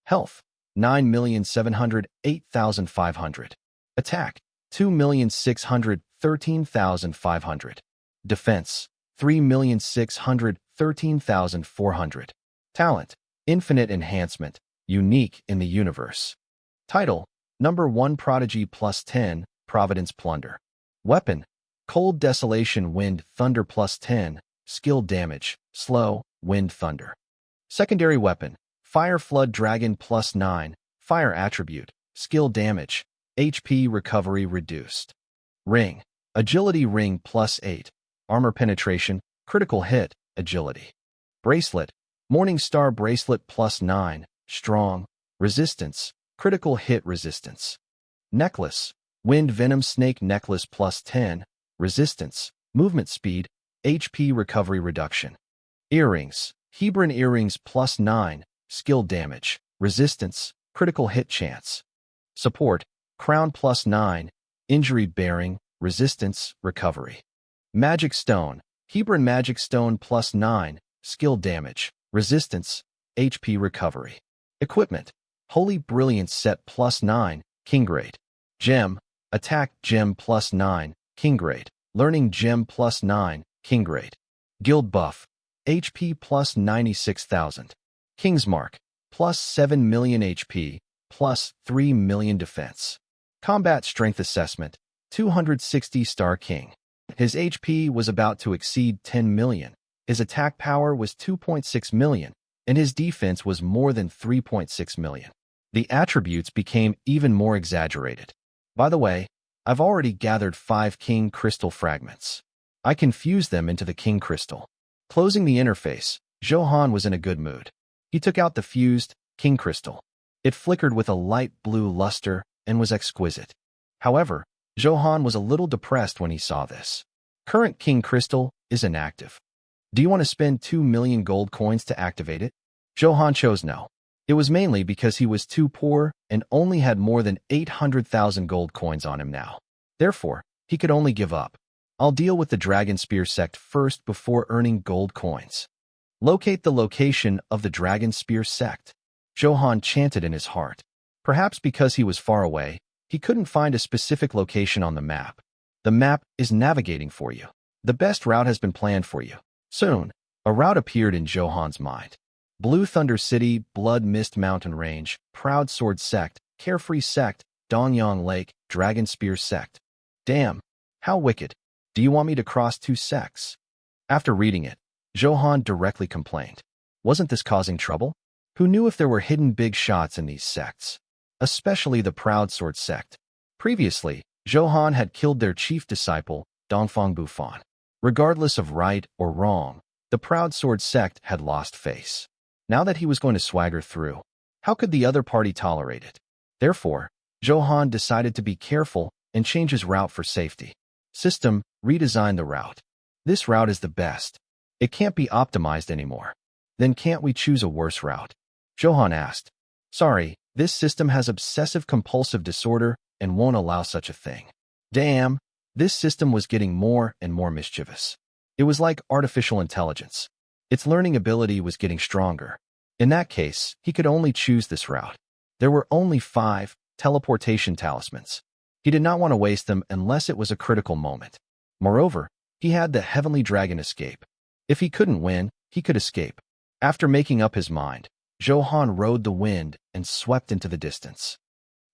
Health, 9,708,500. Attack, 2,613,500. Defense, 3,613,400. Talent, Infinite Enhancement, unique in the universe. Title, Number 1 Prodigy plus 10, Providence Plunder. Weapon, Cold Desolation Wind Thunder plus 10, Skill Damage, Slow, Wind Thunder. Secondary weapon, Fire Flood Dragon plus 9, Fire Attribute, Skill Damage, HP Recovery Reduced. Ring, Agility Ring plus 8, Armor Penetration, Critical Hit, Agility. Bracelet, Morning Star Bracelet plus 9, Strong, Resistance, Critical Hit Resistance. Necklace, Wind Venom Snake Necklace plus 10, Resistance, Movement Speed, HP Recovery Reduction. Earrings, Hebron Earrings plus 9, Skill Damage, Resistance, Critical Hit Chance. Support, Crown plus 9, Injury Bearing, Resistance, Recovery. Magic Stone, Hebron Magic Stone plus 9, Skill Damage, Resistance, HP Recovery. Equipment, Holy Brilliance Set plus 9, King Grade. Gem, Attack Gem plus 9, King Grade. Learning Gem plus 9, King Grade. Guild Buff, HP plus 96,000. King's Mark, plus 7 million HP, plus 3 million defense. Combat Strength Assessment, 260 Star King. His HP was about to exceed 10 million. His attack power was 2.6 million, and his defense was more than 3.6 million. The attributes became even more exaggerated. By the way, I've already gathered 5 King Crystal fragments. I can fuse them into the King Crystal. Closing the interface, Zhou Han was in a good mood. He took out the fused King Crystal. It flickered with a light blue luster and was exquisite. However, Zhou Han was a little depressed when he saw this. Current King Crystal is inactive. Do you want to spend 2 million gold coins to activate it? Zhou Han chose no. It was mainly because he was too poor and only had more than 800,000 gold coins on him now. Therefore, he could only give up. I'll deal with the Dragon Spear sect first before earning gold coins. Locate the location of the Dragon Spear sect. Zhou Han chanted in his heart. Perhaps because he was far away, he couldn't find a specific location on the map. The map is navigating for you. The best route has been planned for you. Soon, a route appeared in Zhou Han's mind. Blue Thunder City, Blood Mist Mountain Range, Proud Sword Sect, Carefree Sect, Dongyang Lake, Dragon Spear Sect. Damn, how wicked. Do you want me to cross 2 sects? After reading it, Zhou Han directly complained. Wasn't this causing trouble? Who knew if there were hidden big shots in these sects? Especially the Proud Sword Sect. Previously, Zhou Han had killed their chief disciple, Dongfang Bufan. Regardless of right or wrong, the proud sword sect had lost face. Now that he was going to swagger through, how could the other party tolerate it? Therefore, Zhou Han decided to be careful and change his route for safety. System, redesign the route. This route is the best. It can't be optimized anymore. Then can't we choose a worse route? Zhou Han asked. Sorry, this system has obsessive-compulsive disorder and won't allow such a thing. Damn, this system was getting more and more mischievous. It was like artificial intelligence. Its learning ability was getting stronger. In that case, he could only choose this route. There were only 5 teleportation talismans. He did not want to waste them unless it was a critical moment. Moreover, he had the Heavenly Dragon escape. If he couldn't win, he could escape. After making up his mind, Zhou Han rode the wind and swept into the distance.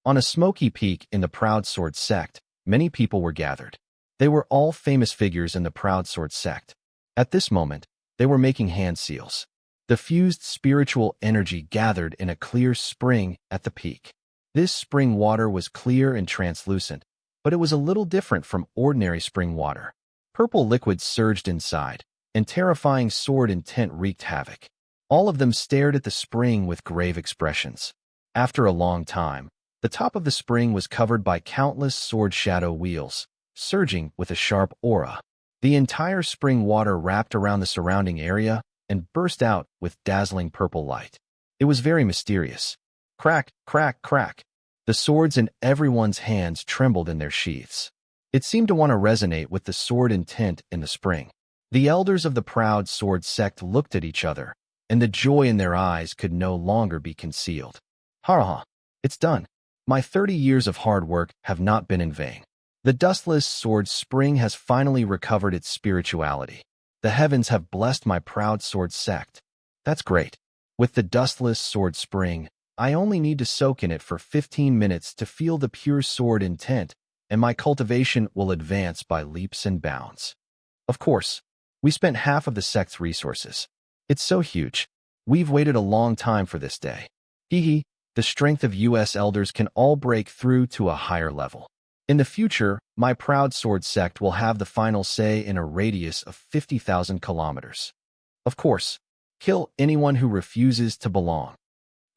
On a smoky peak in the Proud Sword sect, many people were gathered. They were all famous figures in the Proud Sword sect. At this moment, they were making hand seals. The fused spiritual energy gathered in a clear spring at the peak. This spring water was clear and translucent, but it was a little different from ordinary spring water. Purple liquid surged inside, and terrifying sword intent wreaked havoc. All of them stared at the spring with grave expressions. After a long time, the top of the spring was covered by countless sword shadow wheels, surging with a sharp aura. The entire spring water wrapped around the surrounding area and burst out with dazzling purple light. It was very mysterious. Crack, crack, crack. The swords in everyone's hands trembled in their sheaths. It seemed to want to resonate with the sword intent in the spring. The elders of the Proud Sword sect looked at each other, and the joy in their eyes could no longer be concealed. Ha! It's done. My 30 years of hard work have not been in vain. The dustless sword spring has finally recovered its spirituality. The heavens have blessed my Proud Sword sect. That's great. With the dustless sword spring, I only need to soak in it for 15 minutes to feel the pure sword intent, and my cultivation will advance by leaps and bounds. Of course, we spent half of the sect's resources. It's so huge. We've waited a long time for this day. Hee, the strength of US elders can all break through to a higher level. In the future, my Proud Sword sect will have the final say in a radius of 50,000 kilometers. Of course, kill anyone who refuses to belong.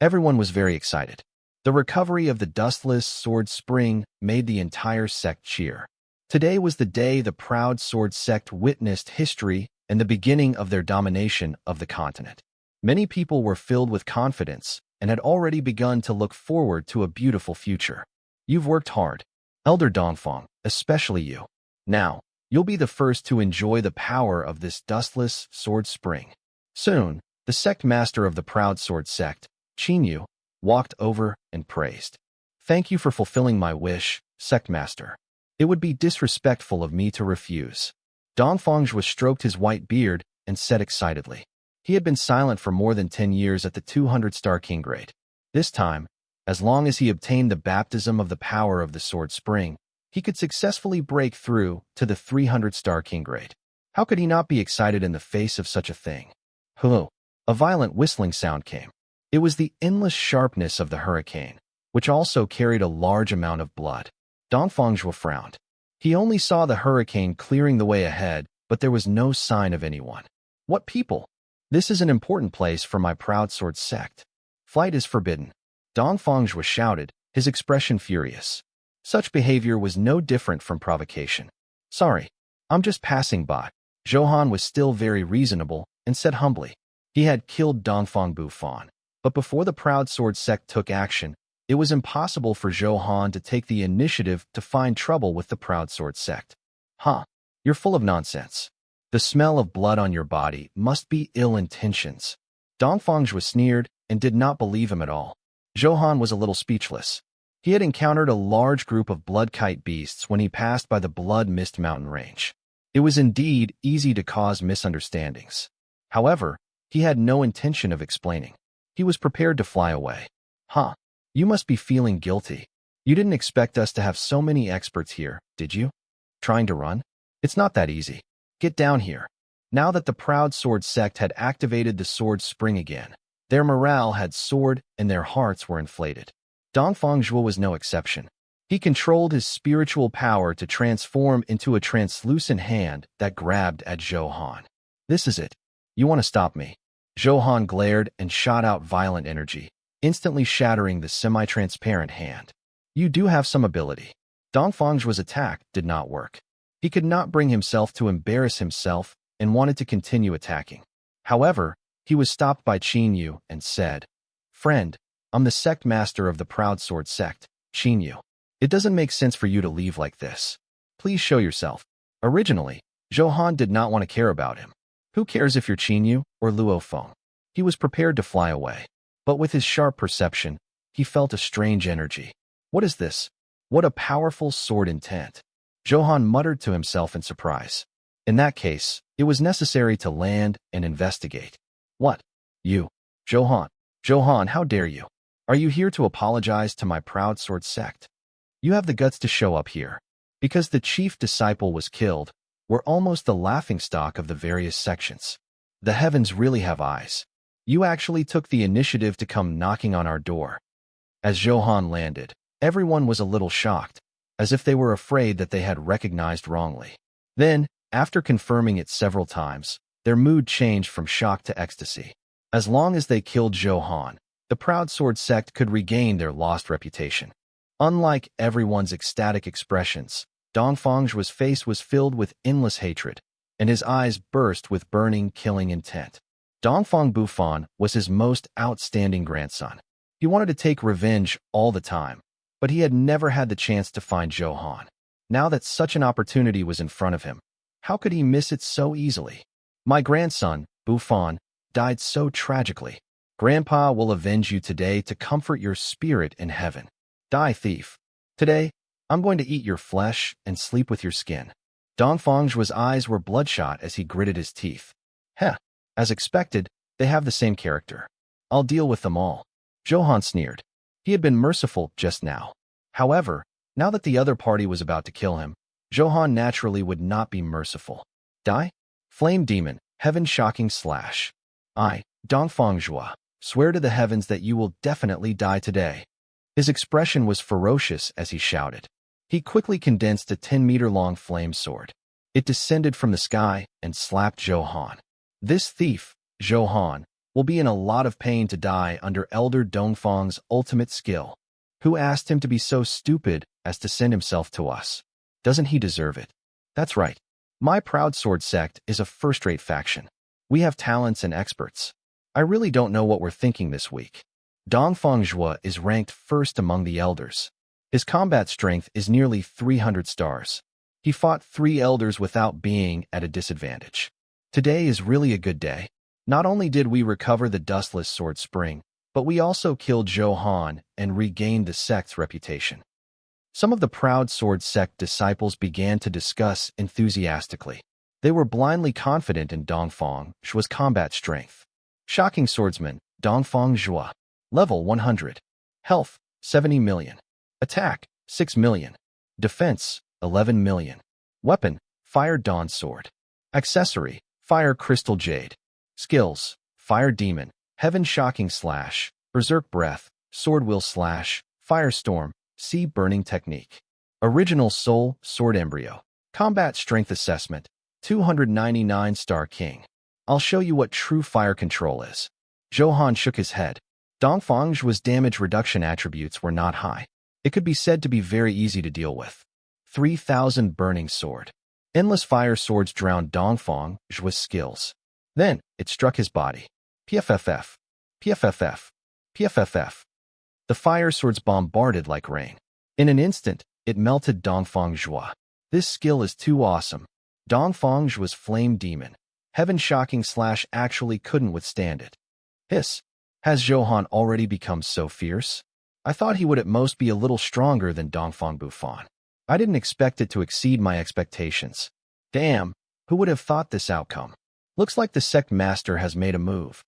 Everyone was very excited. The recovery of the dustless sword spring made the entire sect cheer. Today was the day the Proud Sword sect witnessed history and the beginning of their domination of the continent. Many people were filled with confidence and had already begun to look forward to a beautiful future. You've worked hard, Elder Dongfang, especially you. Now, you'll be the first to enjoy the power of this dustless sword spring. Soon, the sect master of the Proud Sword sect, Qin Yu, walked over and praised. Thank you for fulfilling my wish, sect master. It would be disrespectful of me to refuse. Dongfang Zhuo stroked his white beard and said excitedly. He had been silent for more than 10 years at the 200-star king grade. This time, as long as he obtained the baptism of the power of the sword spring, he could successfully break through to the 300-star king grade. How could he not be excited in the face of such a thing? Hello. A violent whistling sound came. It was the endless sharpness of the hurricane, which also carried a large amount of blood. Dongfang Zhuo frowned. He only saw the hurricane clearing the way ahead, but there was no sign of anyone. What people? This is an important place for my Proud Sword sect. Flight is forbidden. Dongfang Zhuo shouted, his expression furious. Such behavior was no different from provocation. Sorry, I'm just passing by. Zhou Han was still very reasonable and said humbly. He had killed Dongfang Bufan. But before the Proud Sword sect took action, it was impossible for Zhou Han to take the initiative to find trouble with the Proud Sword sect. Huh, you're full of nonsense. The smell of blood on your body must be ill intentions. Dongfang Zhuo sneered and did not believe him at all. Zhou Han was a little speechless. He had encountered a large group of blood kite beasts when he passed by the Blood Mist mountain range. It was indeed easy to cause misunderstandings. However, he had no intention of explaining. He was prepared to fly away. Huh, you must be feeling guilty. You didn't expect us to have so many experts here, did you? Trying to run? It's not that easy. Get down here. Now that the Proud Sword sect had activated the sword spring again, their morale had soared and their hearts were inflated. Dongfang Zhuo was no exception. He controlled his spiritual power to transform into a translucent hand that grabbed at Zhou Han. This is it. You want to stop me? Zhou Han glared and shot out violent energy, instantly shattering the semi-transparent hand. You do have some ability. Dongfang's attack did not work. He could not bring himself to embarrass himself and wanted to continue attacking. However, he was stopped by Qin Yu and said, "Friend, I'm the sect master of the Proud Sword sect, Qin Yu. It doesn't make sense for you to leave like this. Please show yourself." Originally, Zhou Han did not want to care about him. Who cares if you're Qin Yu or Luo Feng? He was prepared to fly away. But with his sharp perception, he felt a strange energy. What is this? What a powerful sword intent. Zhou Han muttered to himself in surprise. In that case, it was necessary to land and investigate. What? You? Zhou Han? Zhou Han, how dare you? Are you here to apologize to my Proud Sword sect? You have the guts to show up here. Because the chief disciple was killed, we're almost the laughingstock of the various sections. The heavens really have eyes. You actually took the initiative to come knocking on our door. As Zhou Han landed, everyone was a little shocked, as if they were afraid that they had recognized wrongly. Then, after confirming it several times, their mood changed from shock to ecstasy. As long as they killed Zhou Han, the Proud Sword sect could regain their lost reputation. Unlike everyone's ecstatic expressions, Dongfang's face was filled with endless hatred, and his eyes burst with burning, killing intent. Dongfang Bufan was his most outstanding grandson. He wanted to take revenge all the time, but he had never had the chance to find Zhou Han. Now that such an opportunity was in front of him, how could he miss it so easily? My grandson, Bufan, died so tragically. Grandpa will avenge you today to comfort your spirit in heaven. Die, thief. Today, I'm going to eat your flesh and sleep with your skin. Dongfang's eyes were bloodshot as he gritted his teeth. Heh, as expected, they have the same character. I'll deal with them all. Zhou Han sneered. He had been merciful just now. However, now that the other party was about to kill him, Zhou Han naturally would not be merciful. Die? Flame Demon, Heaven Shocking Slash. I, Dongfang Zhua, swear to the heavens that you will definitely die today. His expression was ferocious as he shouted. He quickly condensed a 10-meter-long flame sword. It descended from the sky and slapped Zhou Han. This thief, Zhou Han, will be in a lot of pain to die under Elder Dongfang's ultimate skill. Who asked him to be so stupid as to send himself to us? Doesn't he deserve it? That's right. My Proud Sword sect is a first-rate faction. We have talents and experts. I really don't know what we're thinking this week. Dongfang Zhua is ranked first among the elders. His combat strength is nearly 300 stars. He fought 3 elders without being at a disadvantage. Today is really a good day. Not only did we recover the Dustless Sword Spring, but we also killed Zhou Han and regained the sect's reputation. Some of the Proud Sword sect disciples began to discuss enthusiastically. They were blindly confident in Dongfang Zhua's combat strength. Shocking Swordsman, Dongfang Zhua. Level 100. Health, 70 million. Attack, 6 million. Defense, 11 million. Weapon, Fire Dawn Sword. Accessory, Fire Crystal Jade. Skills, Fire Demon, Heaven Shocking Slash, Berserk Breath, Sword Will Slash, Firestorm, Sea Burning Technique. Original Soul, Sword Embryo. Combat Strength Assessment, 299 Star King. I'll show you what true fire control is. Zhou Han shook his head. Dongfang Zhua's damage reduction attributes were not high. It could be said to be very easy to deal with. 3,000 Burning Sword. Endless fire swords drowned Dongfang Zhua's skills. Then, it struck his body. PFFF. PFFF. PFFF. The fire swords bombarded like rain. In an instant, it melted Dongfang Zhua. This skill is too awesome. Dongfang Zhua's Flame Demon, Heaven Shocking Slash actually couldn't withstand it. Hiss. Has Zhou Han already become so fierce? I thought he would at most be a little stronger than Dongfang Bufan. I didn't expect it to exceed my expectations. Damn, who would have thought this outcome? Looks like the sect master has made a move.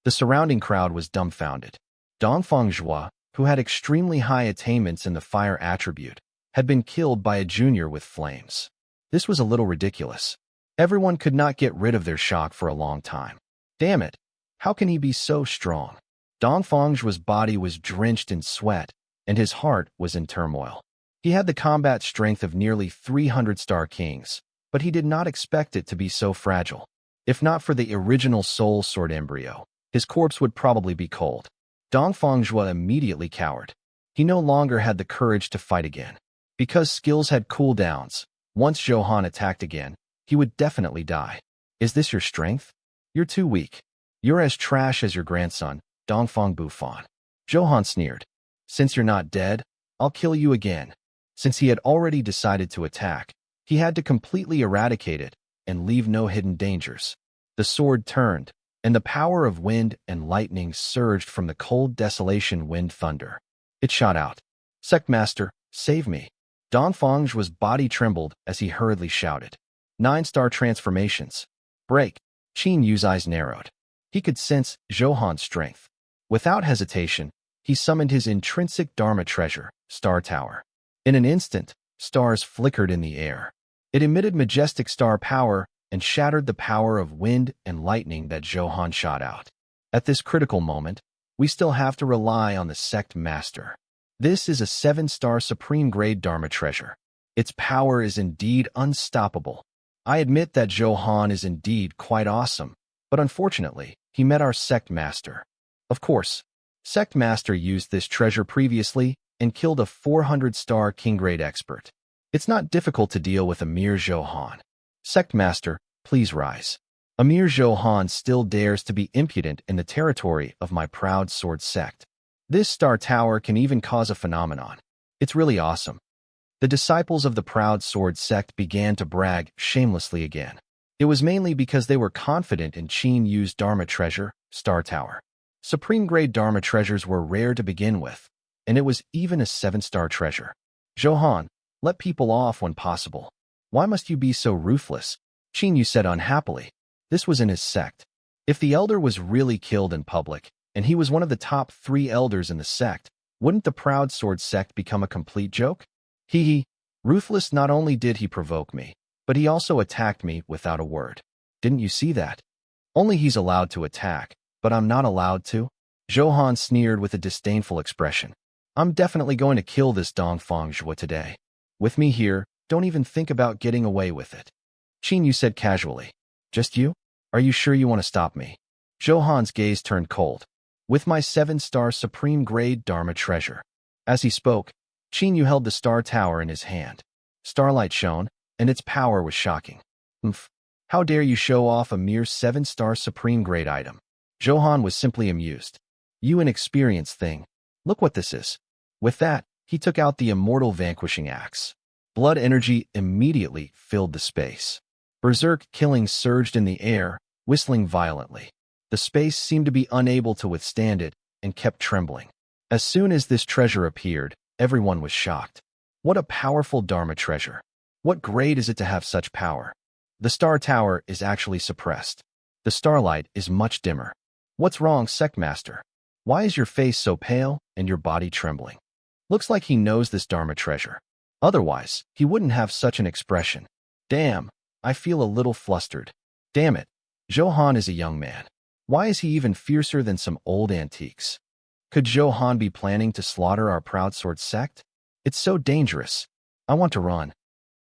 The surrounding crowd was dumbfounded. Dongfang Zhua, who had extremely high attainments in the fire attribute, had been killed by a junior with flames. This was a little ridiculous. Everyone could not get rid of their shock for a long time. Damn it, how can he be so strong? Dongfang Zhua's body was drenched in sweat, and his heart was in turmoil. He had the combat strength of nearly 300 Star Kings, but he did not expect it to be so fragile. If not for the original Soul Sword embryo, his corpse would probably be cold. Dongfang Zhuo immediately cowered. He no longer had the courage to fight again. Because skills had cooldowns, once Zhou Han attacked again, he would definitely die. Is this your strength? You're too weak. You're as trash as your grandson, Dongfang Bufan. Zhou Han sneered. Since you're not dead, I'll kill you again. Since he had already decided to attack, he had to completely eradicate it and leave no hidden dangers. The sword turned, and the power of wind and lightning surged from the cold desolation wind thunder. It shot out. Sectmaster, save me. Dongfang Zhuo's body trembled as he hurriedly shouted. 9-star transformations. Break. Qin Yu's eyes narrowed. He could sense Zhou Han's strength. Without hesitation, he summoned his intrinsic Dharma treasure, Star Tower. In an instant, stars flickered in the air. It emitted majestic star power and shattered the power of wind and lightning that Zhou Han shot out. At this critical moment, we still have to rely on the Sect Master. This is a 7-star supreme-grade Dharma treasure. Its power is indeed unstoppable. I admit that Zhou Han is indeed quite awesome, but unfortunately, he met our Sect Master. Of course, Sect Master used this treasure previously and killed a 400-star King-grade expert. It's not difficult to deal with a mere Zhou Han. Sect Master, please rise. A mere Zhou Han still dares to be impudent in the territory of my proud sword sect. This Star Tower can even cause a phenomenon. It's really awesome. The disciples of the proud sword sect began to brag shamelessly again. It was mainly because they were confident in Qin Yu's Dharma treasure, Star Tower. Supreme-grade Dharma treasures were rare to begin with, and it was even a 7-star treasure. Zhou Han, let people off when possible. Why must you be so ruthless? Qin Yu said unhappily. This was in his sect. If the elder was really killed in public, and he was one of the top 3 elders in the sect, wouldn't the proud sword sect become a complete joke? Hee. Ruthless. Not only did he provoke me, but he also attacked me without a word. Didn't you see that? Only he's allowed to attack, but I'm not allowed to? Zhou Han sneered with a disdainful expression. I'm definitely going to kill this Dongfang Zhuo today. With me here, don't even think about getting away with it. Qin Yu said casually. Just you? Are you sure you want to stop me? Zhou Han's gaze turned cold. With my 7-star supreme-grade Dharma treasure. As he spoke, Qin Yu held the Star Tower in his hand. Starlight shone, and its power was shocking. How dare you show off a mere 7-star supreme-grade item? Zhou Han was simply amused. You inexperienced thing. Look what this is. With that, he took out the immortal vanquishing axe. Blood energy immediately filled the space. Berserk killings surged in the air, whistling violently. The space seemed to be unable to withstand it and kept trembling. As soon as this treasure appeared, everyone was shocked. What a powerful Dharma treasure. What grade is it to have such power? The Star Tower is actually suppressed. The starlight is much dimmer. What's wrong, Sectmaster? Why is your face so pale and your body trembling? Looks like he knows this Dharma treasure. Otherwise, he wouldn't have such an expression. Damn, I feel a little flustered. Damn it. Zhou Han is a young man. Why is he even fiercer than some old antiques? Could Zhou Han be planning to slaughter our proud sword sect? It's so dangerous. I want to run.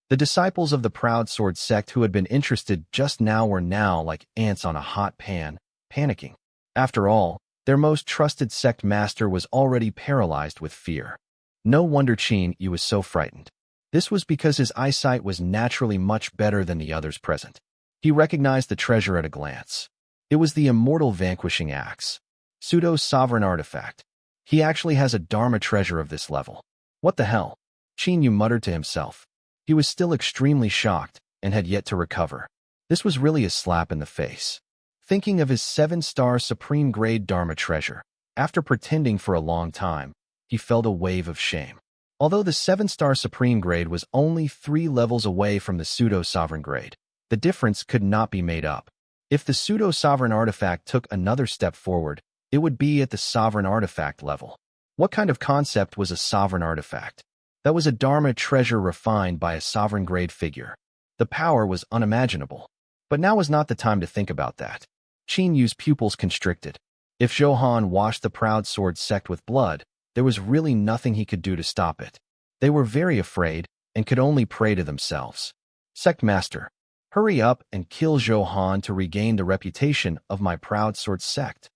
The disciples of the proud sword sect who had been interested just now were now like ants on a hot pan, panicking. After all, their most trusted sect master was already paralyzed with fear. No wonder Qin Yu was so frightened. This was because his eyesight was naturally much better than the others present. He recognized the treasure at a glance. It was the immortal vanquishing axe. Pseudo-sovereign artifact. He actually has a Dharma treasure of this level. What the hell? Qin Yu muttered to himself. He was still extremely shocked and had yet to recover. This was really a slap in the face. Thinking of his 7-star supreme-grade Dharma treasure, after pretending for a long time, he felt a wave of shame. Although the 7-star supreme grade was only 3 levels away from the pseudo-sovereign grade, the difference could not be made up. If the pseudo-sovereign artifact took another step forward, it would be at the sovereign artifact level. What kind of concept was a sovereign artifact? That was a Dharma treasure refined by a sovereign grade figure. The power was unimaginable. But now was not the time to think about that. Qin Yu's pupils constricted. If Zhou Han washed the proud sword sect with blood, there was really nothing he could do to stop it. They were very afraid and could only pray to themselves. Sect Master, hurry up and kill Zhou Han to regain the reputation of my proud sword sect.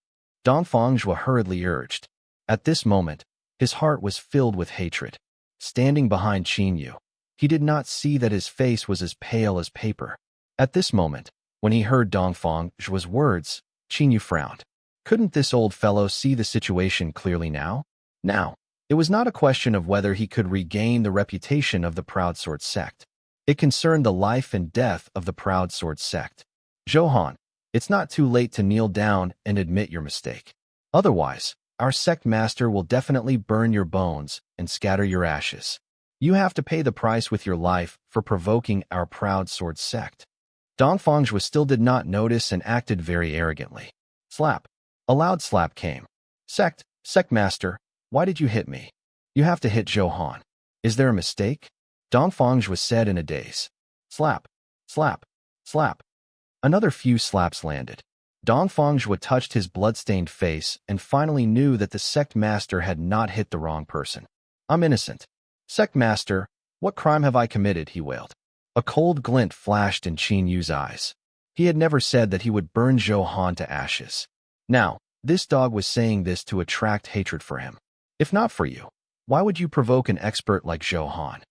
Dongfang Zhou hurriedly urged. At this moment, his heart was filled with hatred. Standing behind Qin Yu, he did not see that his face was as pale as paper. At this moment, when he heard Dongfang Zhuo's words, Qin Yu frowned. Couldn't this old fellow see the situation clearly now? Now, it was not a question of whether he could regain the reputation of the proud sword sect. It concerned the life and death of the proud sword sect. Zhou Han, it's not too late to kneel down and admit your mistake. Otherwise, our sect master will definitely burn your bones and scatter your ashes. You have to pay the price with your life for provoking our proud sword sect. Dongfang Zhuo still did not notice and acted very arrogantly. Slap. A loud slap came. Sect master, why did you hit me? You have to hit Zhou Han. Is there a mistake? Dongfang Zhuo said in a daze. Slap. Slap. Slap. Another few slaps landed. Dongfang Zhuo touched his blood-stained face and finally knew that the sect master had not hit the wrong person. I'm innocent. Sect master, what crime have I committed? He wailed. A cold glint flashed in Qin Yu's eyes. He had never said that he would burn Zhou Han to ashes. Now, this dog was saying this to attract hatred for him. If not for you, why would you provoke an expert like Zhou Han?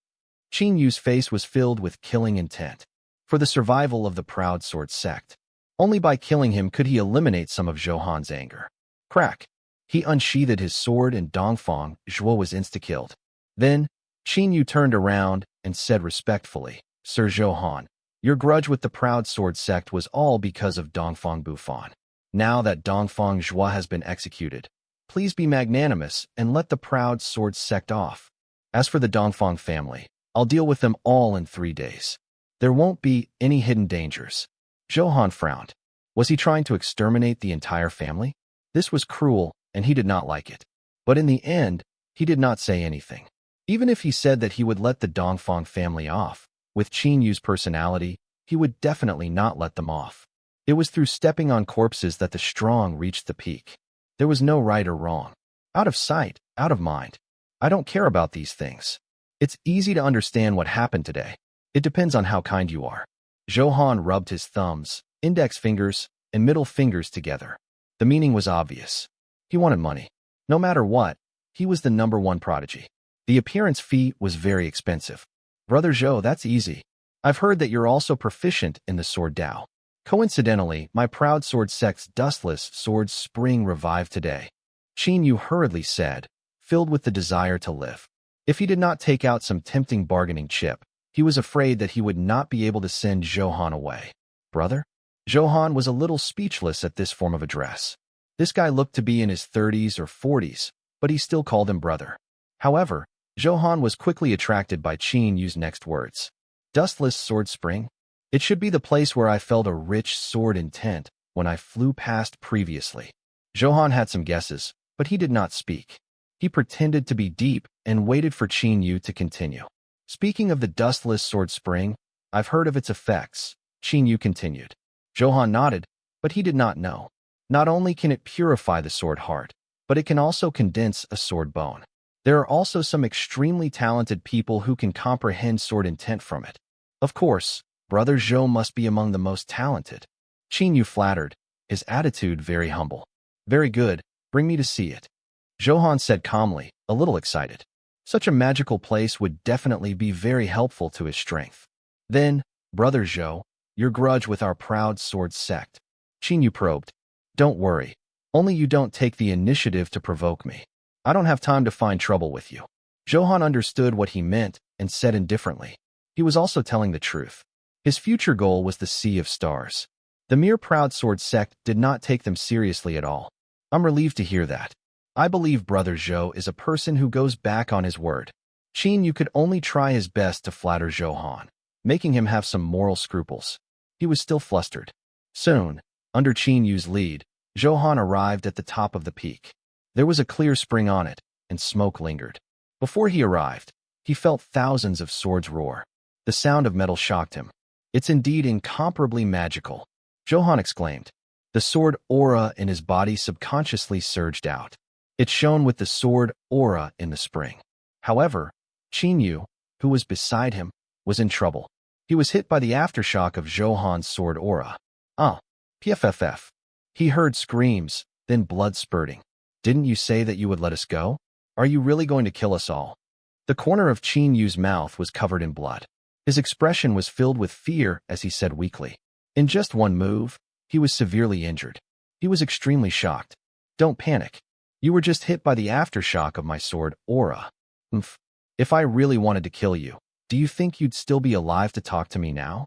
Qin Yu's face was filled with killing intent. For the survival of the proud sword sect. Only by killing him could he eliminate some of Zhou Han's anger. Crack! He unsheathed his sword and Dongfang Zhuo was insta-killed. Then, Qin Yu turned around and said respectfully, Sir Zhou Han, your grudge with the proud sword sect was all because of Dongfang Bufan. Now that Dongfang Zhuo has been executed, please be magnanimous and let the proud sword sect off. As for the Dongfang family, I'll deal with them all in 3 days. There won't be any hidden dangers. Zhou Han frowned. Was he trying to exterminate the entire family? This was cruel, and he did not like it. But in the end, he did not say anything. Even if he said that he would let the Dongfang family off, with Qin Yu's personality, he would definitely not let them off. It was through stepping on corpses that the strong reached the peak. There was no right or wrong. Out of sight, out of mind. I don't care about these things. It's easy to understand what happened today. It depends on how kind you are. Zhou Han rubbed his thumbs, index fingers, and middle fingers together. The meaning was obvious. He wanted money. No matter what, he was the #1 prodigy. The appearance fee was very expensive. Brother Zhou, that's easy. I've heard that you're also proficient in the sword Dao. Coincidentally, my proud sword sect's dustless sword spring revived today. Qin Yu hurriedly said, filled with the desire to live. If he did not take out some tempting bargaining chip, he was afraid that he would not be able to send Zhou Han away. Brother? Zhou Han was a little speechless at this form of address. This guy looked to be in his 30s or 40s, but he still called him brother. However, Zhou Han was quickly attracted by Qin Yu's next words. Dustless sword spring? It should be the place where I felt a rich sword intent when I flew past previously. Zhou Han had some guesses, but he did not speak. He pretended to be deep and waited for Qin Yu to continue. Speaking of the dustless sword spring, I've heard of its effects, Qin Yu continued. Zhou Han nodded, but he did not know. Not only can it purify the sword heart, but it can also condense a sword bone. There are also some extremely talented people who can comprehend sword intent from it. Of course, Brother Zhou must be among the most talented. Qin Yu flattered, his attitude very humble. Very good, bring me to see it. Zhou Han said calmly, a little excited. Such a magical place would definitely be very helpful to his strength. Then, Brother Zhou, your grudge with our proud sword sect. Qin Yu probed. Don't worry. Only you don't take the initiative to provoke me. I don't have time to find trouble with you. Zhou Han understood what he meant and said indifferently. He was also telling the truth. His future goal was the Sea of Stars. The mere proud sword sect did not take them seriously at all. I'm relieved to hear that. I believe Brother Zhou is a person who goes back on his word. Qin Yu could only try his best to flatter Zhou Han, making him have some moral scruples. He was still flustered. Soon, under Qin Yu's lead, Zhou Han arrived at the top of the peak. There was a clear spring on it, and smoke lingered. Before he arrived, he felt thousands of swords roar. The sound of metal shocked him. It's indeed incomparably magical, Zhou Han exclaimed. The sword aura in his body subconsciously surged out. It shone with the sword aura in the spring. However, Qin Yu, who was beside him, was in trouble. He was hit by the aftershock of Zhou Han's sword aura. PFFF. He heard screams, then blood spurting. Didn't you say that you would let us go? Are you really going to kill us all? The corner of Qin Yu's mouth was covered in blood. His expression was filled with fear as he said weakly. In just one move, he was severely injured. He was extremely shocked. Don't panic. You were just hit by the aftershock of my sword aura. If I really wanted to kill you, do you think you'd still be alive to talk to me now?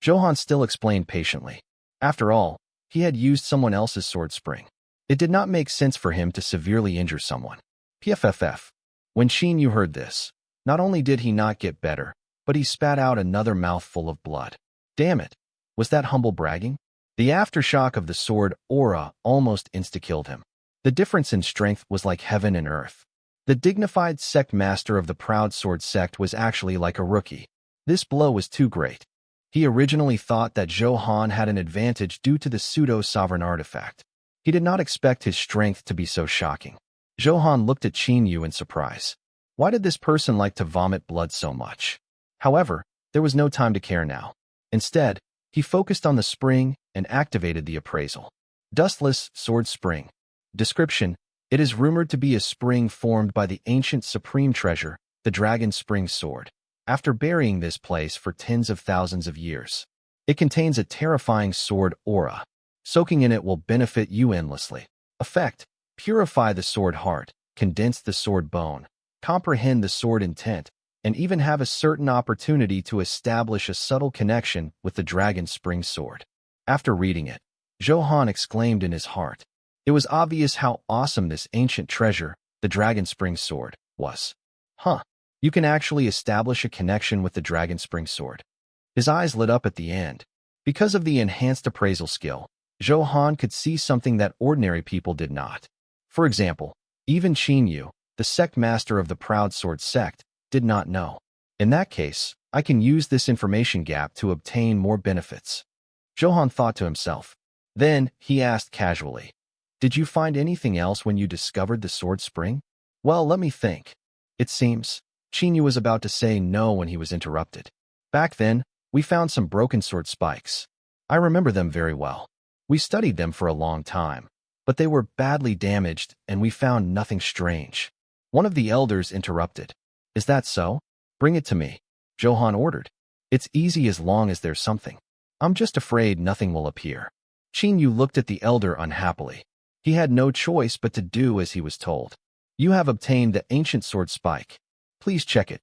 Zhou Han still explained patiently. After all, he had used someone else's sword spring. It did not make sense for him to severely injure someone. PFFF. When Qin Yu heard this, not only did he not get better, but he spat out another mouthful of blood. Damn it. Was that humble bragging? The aftershock of the sword aura almost insta-killed him. The difference in strength was like heaven and earth. The dignified sect master of the proud sword sect was actually like a rookie. This blow was too great. He originally thought that Zhou Han had an advantage due to the pseudo-sovereign artifact. He did not expect his strength to be so shocking. Zhou Han looked at Qin Yu in surprise. Why did this person like to vomit blood so much? However, there was no time to care now. Instead, he focused on the spring and activated the appraisal. Dustless sword spring. Description: it is rumored to be a spring formed by the ancient supreme treasure, the dragon spring sword. After burying this place for tens of thousands of years, it contains a terrifying sword aura. Soaking in it will benefit you endlessly. Effect: purify the sword heart, condense the sword bone, comprehend the sword intent, and even have a certain opportunity to establish a subtle connection with the dragon spring sword. After reading it, Zhou Han exclaimed in his heart. It was obvious how awesome this ancient treasure, the dragon spring sword, was. You can actually establish a connection with the dragon spring sword. His eyes lit up at the end. Because of the enhanced appraisal skill, Zhou Han could see something that ordinary people did not. For example, even Qin Yu, the sect master of the proud sword sect, did not know. In that case, I can use this information gap to obtain more benefits. Zhou Han thought to himself. Then, he asked casually, did you find anything else when you discovered the sword spring? Well, let me think. It seems. Qin Yu was about to say no when he was interrupted. Back then, we found some broken sword spikes. I remember them very well. We studied them for a long time, but they were badly damaged and we found nothing strange. One of the elders interrupted. Is that so? Bring it to me, Zhou Han ordered. It's easy as long as there's something. I'm just afraid nothing will appear. Qin Yu looked at the elder unhappily. He had no choice but to do as he was told. You have obtained the ancient sword spike. Please check it.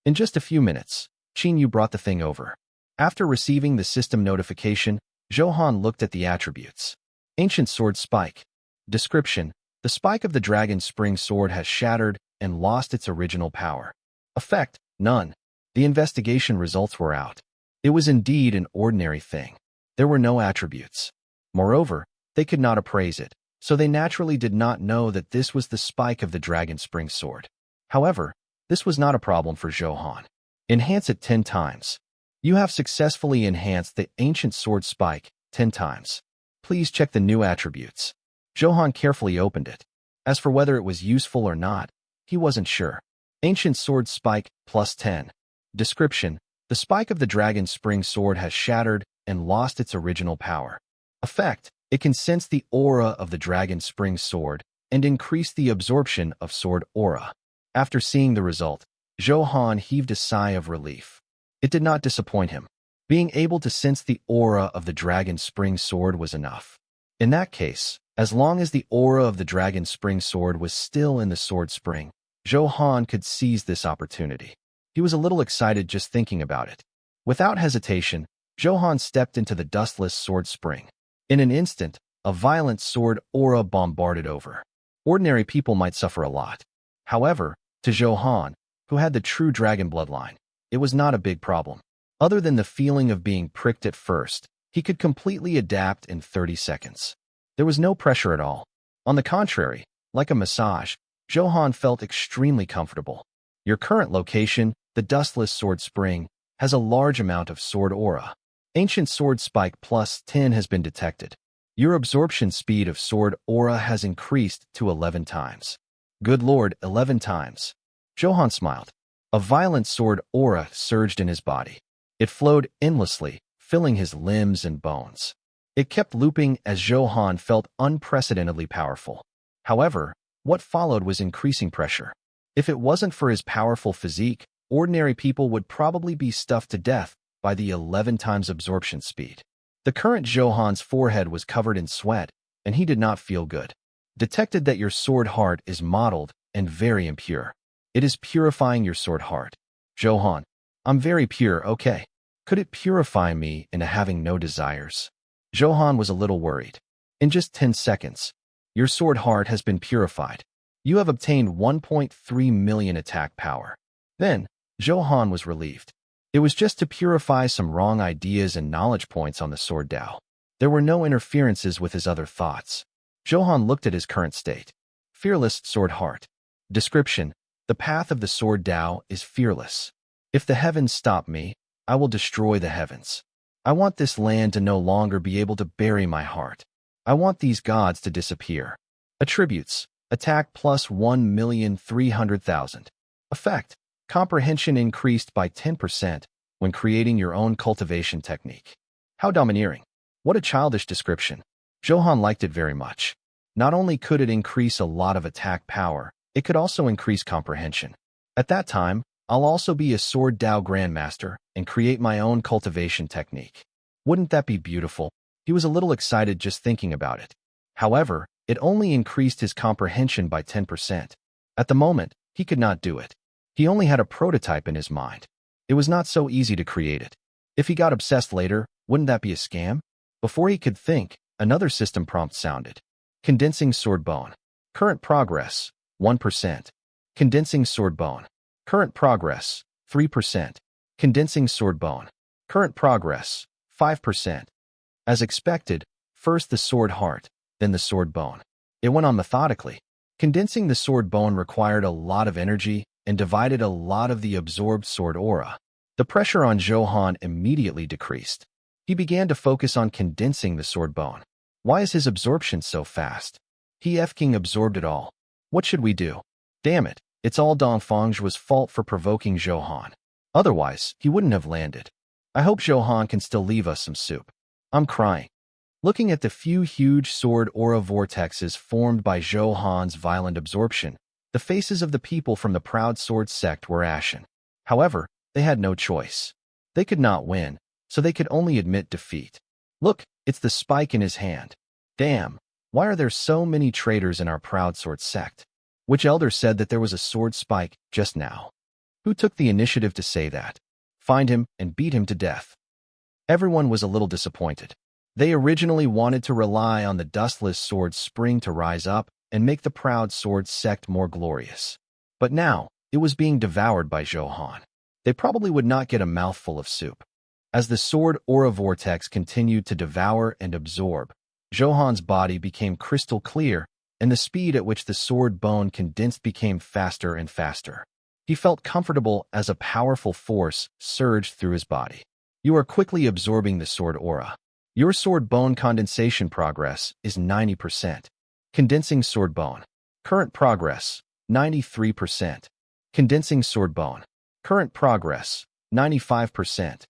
In just a few minutes, Qin Yu brought the thing over. After receiving the system notification, Zhou Han looked at the attributes. Ancient sword spike. Description: the spike of the dragon spring sword has shattered and lost its original power. Effect: none. The investigation results were out. It was indeed an ordinary thing. There were no attributes. Moreover, they could not appraise it, so they naturally did not know that this was the spike of the dragon spring sword. However, this was not a problem for Zhou Han. Enhance it 10 times. You have successfully enhanced the ancient sword spike 10 times. Please check the new attributes. Zhou Han carefully opened it. As for whether it was useful or not, he wasn't sure. Ancient sword spike plus 10. Description: the spike of the dragon spring sword has shattered and lost its original power. Effect: it can sense the aura of the dragon spring sword and increase the absorption of sword aura. After seeing the result, Zhou Han heaved a sigh of relief. It did not disappoint him. Being able to sense the aura of the dragon spring sword was enough. In that case, as long as the aura of the dragon spring sword was still in the sword spring, Zhou Han could seize this opportunity. He was a little excited just thinking about it. Without hesitation, Zhou Han stepped into the dustless sword spring. In an instant, a violent sword aura bombarded over. Ordinary people might suffer a lot. However, to Zhou Han, who had the true dragon bloodline, it was not a big problem. Other than the feeling of being pricked at first, he could completely adapt in 30 seconds. There was no pressure at all. On the contrary, like a massage, Zhou Han felt extremely comfortable. Your current location, the dustless sword spring, has a large amount of sword aura. Ancient sword spike plus 10 has been detected. Your absorption speed of sword aura has increased to 11 times. Good lord, 11 times. Zhou Han smiled. A violent sword aura surged in his body. It flowed endlessly, filling his limbs and bones. It kept looping as Zhou Han felt unprecedentedly powerful. However, what followed was increasing pressure. If it wasn't for his powerful physique, ordinary people would probably be stuffed to death by the 11 times absorption speed. The current Zhou Han's forehead was covered in sweat, and he did not feel good. Detected that your sword heart is mottled and very impure. It is purifying your sword heart. Zhou Han, I'm very pure, okay. Could it purify me into having no desires? Zhou Han was a little worried. In just 10 seconds, your sword heart has been purified. You have obtained 1.3 million attack power. Then, Zhou Han was relieved. It was just to purify some wrong ideas and knowledge points on the sword Dao. There were no interferences with his other thoughts. Zhou Han looked at his current state. Fearless sword heart. Description: the path of the sword Dao is fearless. If the heavens stop me, I will destroy the heavens. I want this land to no longer be able to bury my heart. I want these gods to disappear. Attributes: attack plus 1,300,000. Effect: comprehension increased by 10% when creating your own cultivation technique. How domineering. What a childish description. Zhou Han liked it very much. Not only could it increase a lot of attack power, it could also increase comprehension. At that time, I'll also be a Sword Dao Grandmaster and create my own cultivation technique. Wouldn't that be beautiful? He was a little excited just thinking about it. However, it only increased his comprehension by 10%. At the moment, he could not do it. He only had a prototype in his mind. It was not so easy to create it. If he got obsessed later, wouldn't that be a scam? Before he could think, another system prompt sounded. Condensing sword bone. Current progress, 1%. Condensing sword bone. Current progress, 3%. Condensing sword bone. Current progress, 5%. As expected, first the sword heart, then the sword bone. It went on methodically. Condensing the sword bone required a lot of energy and divided a lot of the absorbed sword aura. The pressure on Zhou Han immediately decreased. He began to focus on condensing the sword bone. Why is his absorption so fast? He f-king absorbed it all. What should we do? Damn it, it's all Dongfang's fault for provoking Zhou Han. Otherwise, he wouldn't have landed. I hope Zhou Han can still leave us some soup. I'm crying. Looking at the few huge sword aura vortexes formed by Zhou Han's violent absorption, the faces of the people from the proud sword sect were ashen. However, they had no choice. They could not win, so they could only admit defeat. Look, it's the spike in his hand. Damn, why are there so many traitors in our proud sword sect? Which elder said that there was a sword spike just now? Who took the initiative to say that? Find him and beat him to death. Everyone was a little disappointed. They originally wanted to rely on the dustless sword spring to rise up and make the proud sword sect more glorious. But now, it was being devoured by Zhou Han. They probably would not get a mouthful of soup. As the sword aura vortex continued to devour and absorb, Zhou Han's body became crystal clear, and the speed at which the sword bone condensed became faster and faster. He felt comfortable as a powerful force surged through his body. You are quickly absorbing the sword aura. Your sword bone condensation progress is 90%. Condensing sword bone. Current progress, 93%. Condensing sword bone. Current progress, 95%.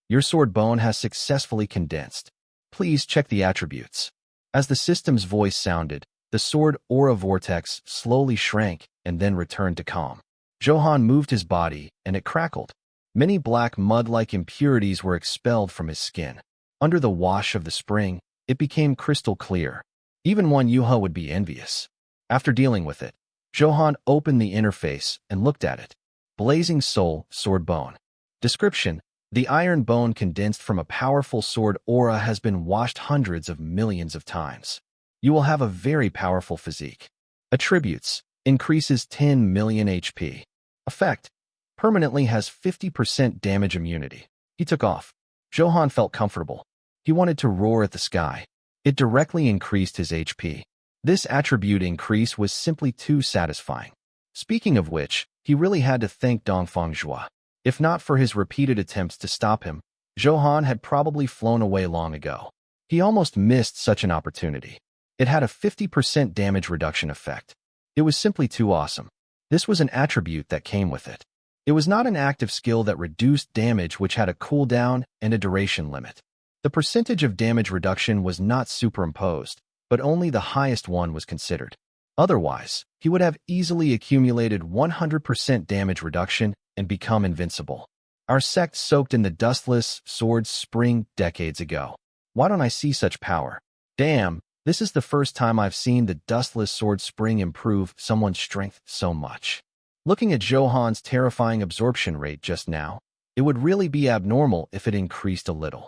Your sword bone has successfully condensed. Please check the attributes. As the system's voice sounded, the sword aura vortex slowly shrank and then returned to calm. Zhou Han moved his body, and it crackled. Many black mud-like impurities were expelled from his skin. Under the wash of the spring, it became crystal clear. Even one Yuha would be envious. After dealing with it, Zhou Han opened the interface and looked at it. Blazing Soul, Sword Bone. Description: the iron bone condensed from a powerful sword aura has been washed hundreds of millions of times. You will have a very powerful physique. Attributes: increases 10 million HP. Effect: permanently has 50% damage immunity. He took off. Zhou Han felt comfortable. He wanted to roar at the sky. It directly increased his HP. This attribute increase was simply too satisfying. Speaking of which, he really had to thank Dongfang Zhua. If not for his repeated attempts to stop him, Zhou Han had probably flown away long ago. He almost missed such an opportunity. It had a 50% damage reduction effect. It was simply too awesome. This was an attribute that came with it. It was not an active skill that reduced damage which had a cooldown and a duration limit. The percentage of damage reduction was not superimposed, but only the highest one was considered. Otherwise, he would have easily accumulated 100% damage reduction and become invincible. Our sect soaked in the dustless sword spring decades ago. Why don't I see such power? Damn, this is the first time I've seen the dustless sword spring improve someone's strength so much. Looking at Zhou Han's terrifying absorption rate just now, it would really be abnormal if it increased a little.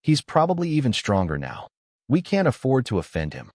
He's probably even stronger now. We can't afford to offend him.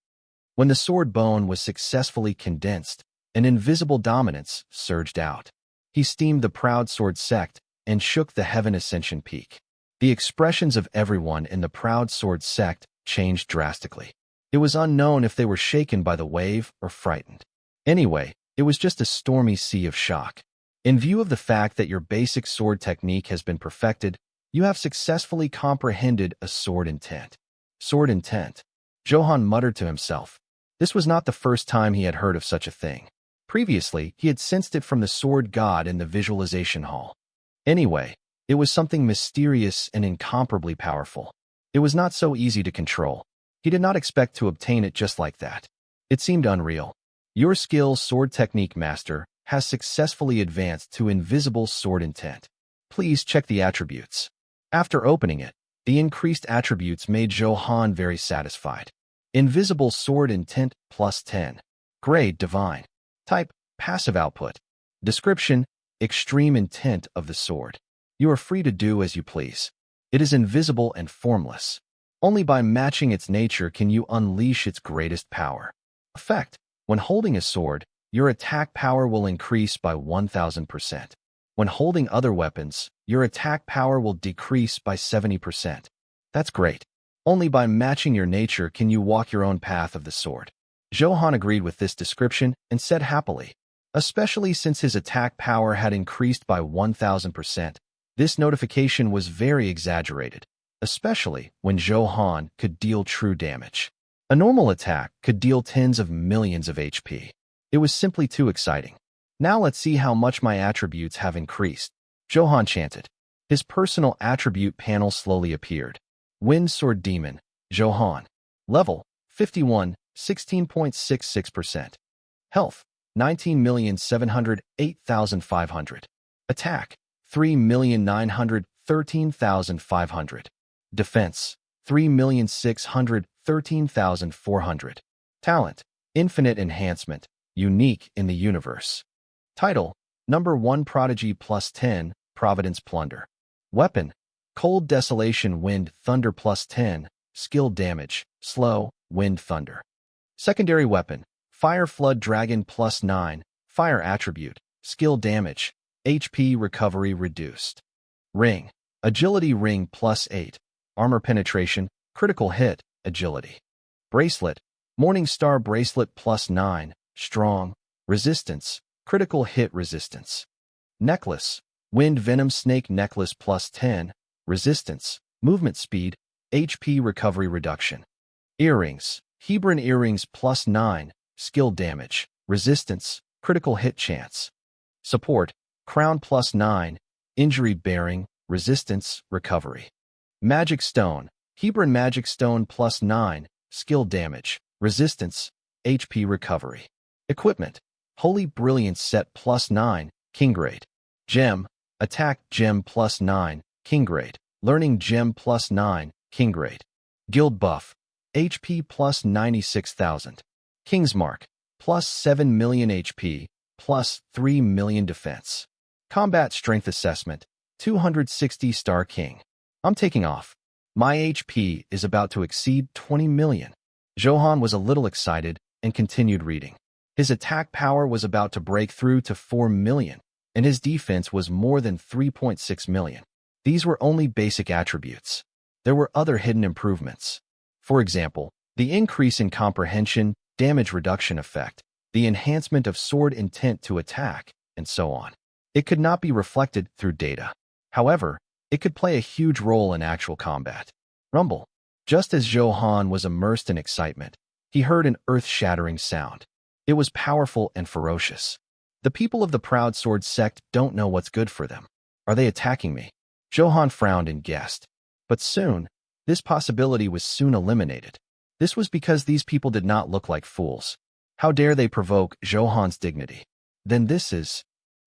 When the sword bone was successfully condensed, an invisible dominance surged out. He steamed the proud sword sect and shook the heaven ascension peak. The expressions of everyone in the proud sword sect changed drastically. It was unknown if they were shaken by the wave or frightened. Anyway, it was just a stormy sea of shock. In view of the fact that your basic sword technique has been perfected, you have successfully comprehended a sword intent. Sword intent. Zhou Han muttered to himself. This was not the first time he had heard of such a thing. Previously, he had sensed it from the sword god in the visualization hall. Anyway, it was something mysterious and incomparably powerful. It was not so easy to control. He did not expect to obtain it just like that. It seemed unreal. Your skill, Sword Technique Master, has successfully advanced to Invisible Sword Intent. Please check the attributes. After opening it, the increased attributes made Zhou Han very satisfied. Invisible Sword Intent plus 10. Grade Divine. Type, Passive Output. Description, Extreme Intent of the sword. You are free to do as you please. It is invisible and formless. Only by matching its nature can you unleash its greatest power. Effect. When holding a sword, your attack power will increase by 1000%. When holding other weapons, your attack power will decrease by 70%. That's great. Only by matching your nature can you walk your own path of the sword. Zhou Han agreed with this description and said happily, especially since his attack power had increased by 1000%. This notification was very exaggerated, especially when Zhou Han could deal true damage. A normal attack could deal tens of millions of HP. It was simply too exciting. Now let's see how much my attributes have increased. Zhou Han chanted. His personal attribute panel slowly appeared. Wind Sword Demon, Zhou Han. Level, 51, 16.66%. Health, 19,708,500. Attack, 3,913,500. Defense, 3,613,400. Talent, Infinite Enhancement, unique in the universe. Title, Number 1 Prodigy plus 10, Providence Plunder. Weapon, Cold Desolation Wind Thunder plus 10, Skill Damage, Slow, Wind Thunder. Secondary weapon, Fire Flood Dragon plus 9, Fire Attribute, Skill Damage, HP Recovery Reduced. Ring, Agility Ring plus 8, Armor Penetration, Critical Hit, Agility. Bracelet, Morning Star Bracelet plus 9, Strong, Resistance, Critical Hit Resistance. Necklace, Wind Venom Snake Necklace plus 10, Resistance, Movement Speed, HP Recovery Reduction. Earrings, Hebron Earrings plus 9, Skill Damage, Resistance, Critical Hit Chance. Support, Crown plus 9, Injury Bearing, Resistance, Recovery. Magic Stone, Hebron Magic Stone plus 9, Skill Damage, Resistance, HP Recovery. Equipment, Holy Brilliance Set plus 9, King Grade. Gem, Attack Gem plus 9, King Grade. Learning Gem plus 9, King Grade. Guild Buff, HP plus 96,000. King's Mark, plus 7 million HP, plus 3 million defense. Combat Strength Assessment, 260 Star King. I'm taking off. My HP is about to exceed 20 million. Zhou Han was a little excited and continued reading. His attack power was about to break through to 4 million, and his defense was more than 3.6 million. These were only basic attributes. There were other hidden improvements. For example, the increase in comprehension, damage reduction effect, the enhancement of sword intent to attack, and so on. It could not be reflected through data. However, it could play a huge role in actual combat. Rumble. Just as Zhou Han was immersed in excitement, he heard an earth-shattering sound. It was powerful and ferocious. The people of the Proud Sword sect don't know what's good for them. Are they attacking me? Zhou Han frowned and guessed. But soon, this possibility was soon eliminated. This was because these people did not look like fools. How dare they provoke Zhou Han's dignity? Then this is...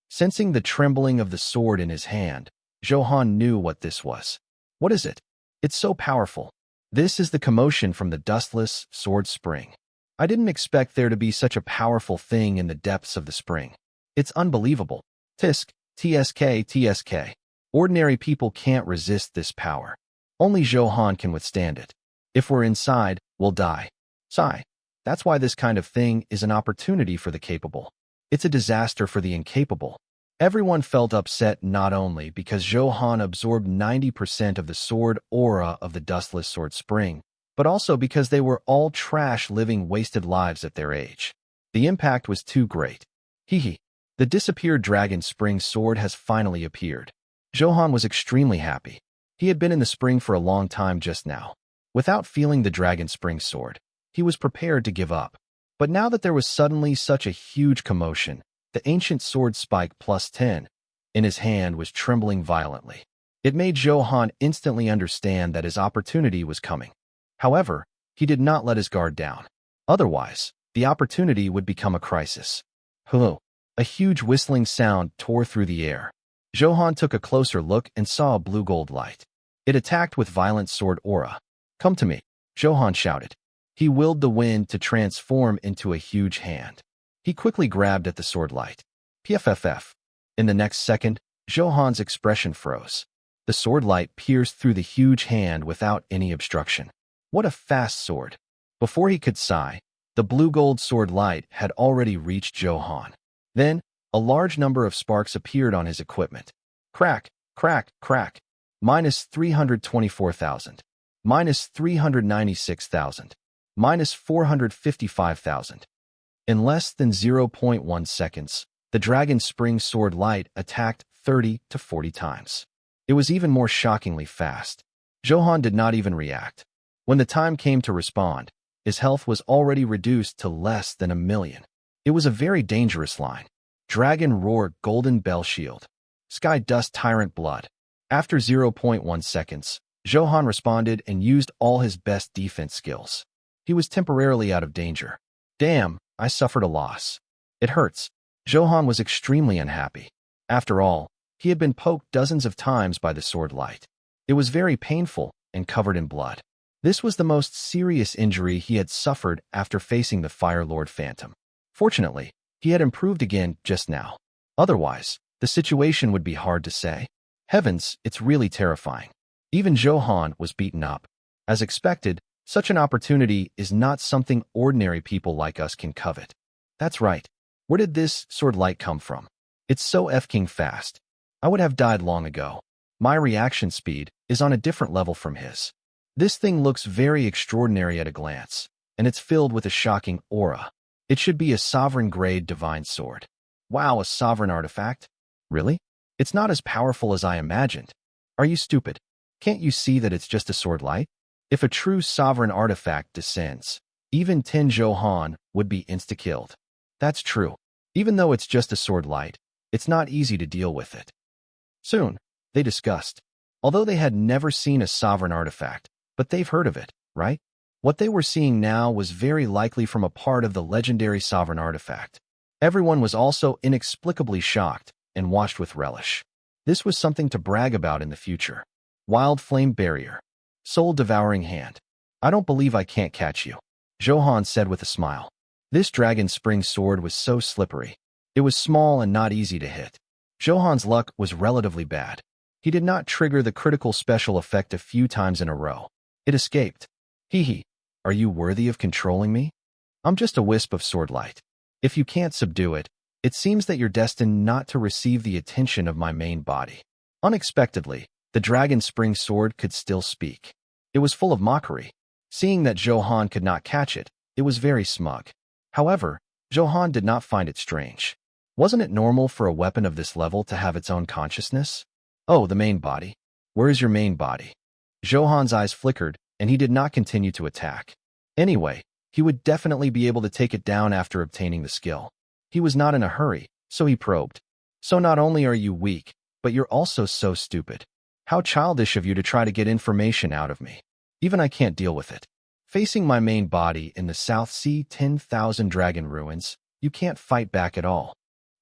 Sensing the trembling of the sword in his hand, Zhou Han knew what this was. What is it? It's so powerful. This is the commotion from the dustless sword spring. I didn't expect there to be such a powerful thing in the depths of the spring. It's unbelievable. Tisk, TSK, TSK. Ordinary people can't resist this power. Only Zhou Han can withstand it. If we're inside, we'll die. Sigh. That's why this kind of thing is an opportunity for the capable. It's a disaster for the incapable. Everyone felt upset not only because Zhou Han absorbed 90% of the sword aura of the dustless sword spring, but also because they were all trash living wasted lives at their age. The impact was too great. Hee. The disappeared dragon spring sword has finally appeared. Zhou Han was extremely happy. He had been in the spring for a long time just now. Without feeling the dragon spring sword, he was prepared to give up. But now that there was suddenly such a huge commotion, the ancient sword spike +10 in his hand was trembling violently. It made Zhou Han instantly understand that his opportunity was coming. However, he did not let his guard down. Otherwise, the opportunity would become a crisis. Hello. A huge whistling sound tore through the air. Zhou Han took a closer look and saw a blue-gold light. It attacked with violent sword aura. Come to me, Zhou Han shouted. He willed the wind to transform into a huge hand. He quickly grabbed at the sword light. PFFF. In the next second, Zhou Han's expression froze. The sword light pierced through the huge hand without any obstruction. What a fast sword. Before he could sigh, the blue-gold sword light had already reached Zhou Han. Then, a large number of sparks appeared on his equipment. Crack, crack, crack. -324,000. -396,000. -455,000. In less than 0.1 seconds, the dragon spring sword light attacked 30 to 40 times. It was even more shockingly fast. Zhou Han did not even react. When the time came to respond, his health was already reduced to less than 1,000,000. It was a very dangerous line. Dragon Roar Golden Bell Shield. Sky Dust Tyrant Blood. After 0.1 seconds, Zhou Han responded and used all his best defense skills. He was temporarily out of danger. Damn, I suffered a loss. It hurts. Zhou Han was extremely unhappy. After all, he had been poked dozens of times by the sword light. It was very painful and covered in blood. This was the most serious injury he had suffered after facing the Fire Lord Phantom. Fortunately, he had improved again just now. Otherwise, the situation would be hard to say. Heavens, it's really terrifying. Even Zhou Han was beaten up. As expected, such an opportunity is not something ordinary people like us can covet. That's right. Where did this sword light come from? It's so f-king fast. I would have died long ago. My reaction speed is on a different level from his. This thing looks very extraordinary at a glance, and it's filled with a shocking aura. It should be a sovereign-grade divine sword. Wow, a sovereign artifact? Really? It's not as powerful as I imagined. Are you stupid? Can't you see that it's just a sword light? If a true sovereign artifact descends, even 10 Zhou Han would be insta-killed. That's true. Even though it's just a sword light, it's not easy to deal with it. Soon, they discussed. Although they had never seen a sovereign artifact, but they've heard of it, right? What they were seeing now was very likely from a part of the legendary sovereign artifact. Everyone was also inexplicably shocked and watched with relish. This was something to brag about in the future. Wild Flame Barrier. Soul-devouring hand. I don't believe I can't catch you, Zhou Han said with a smile. This dragon spring sword was so slippery. It was small and not easy to hit. Zhou Han's luck was relatively bad. He did not trigger the critical special effect a few times in a row. It escaped. Hee. Are you worthy of controlling me? I'm just a wisp of sword light. If you can't subdue it, it seems that you're destined not to receive the attention of my main body. Unexpectedly, the dragon spring sword could still speak. It was full of mockery. Seeing that Zhou Han could not catch it, it was very smug. However, Zhou Han did not find it strange. Wasn't it normal for a weapon of this level to have its own consciousness? Oh, the main body. Where is your main body? Zhou Han's eyes flickered, and he did not continue to attack. Anyway, he would definitely be able to take it down after obtaining the skill. He was not in a hurry, So he probed. So not only are you weak, but you're also so stupid. How childish of you to try to get information out of me. Even I can't deal with it. Facing my main body in the South Sea 10,000 dragon ruins, you can't fight back at all.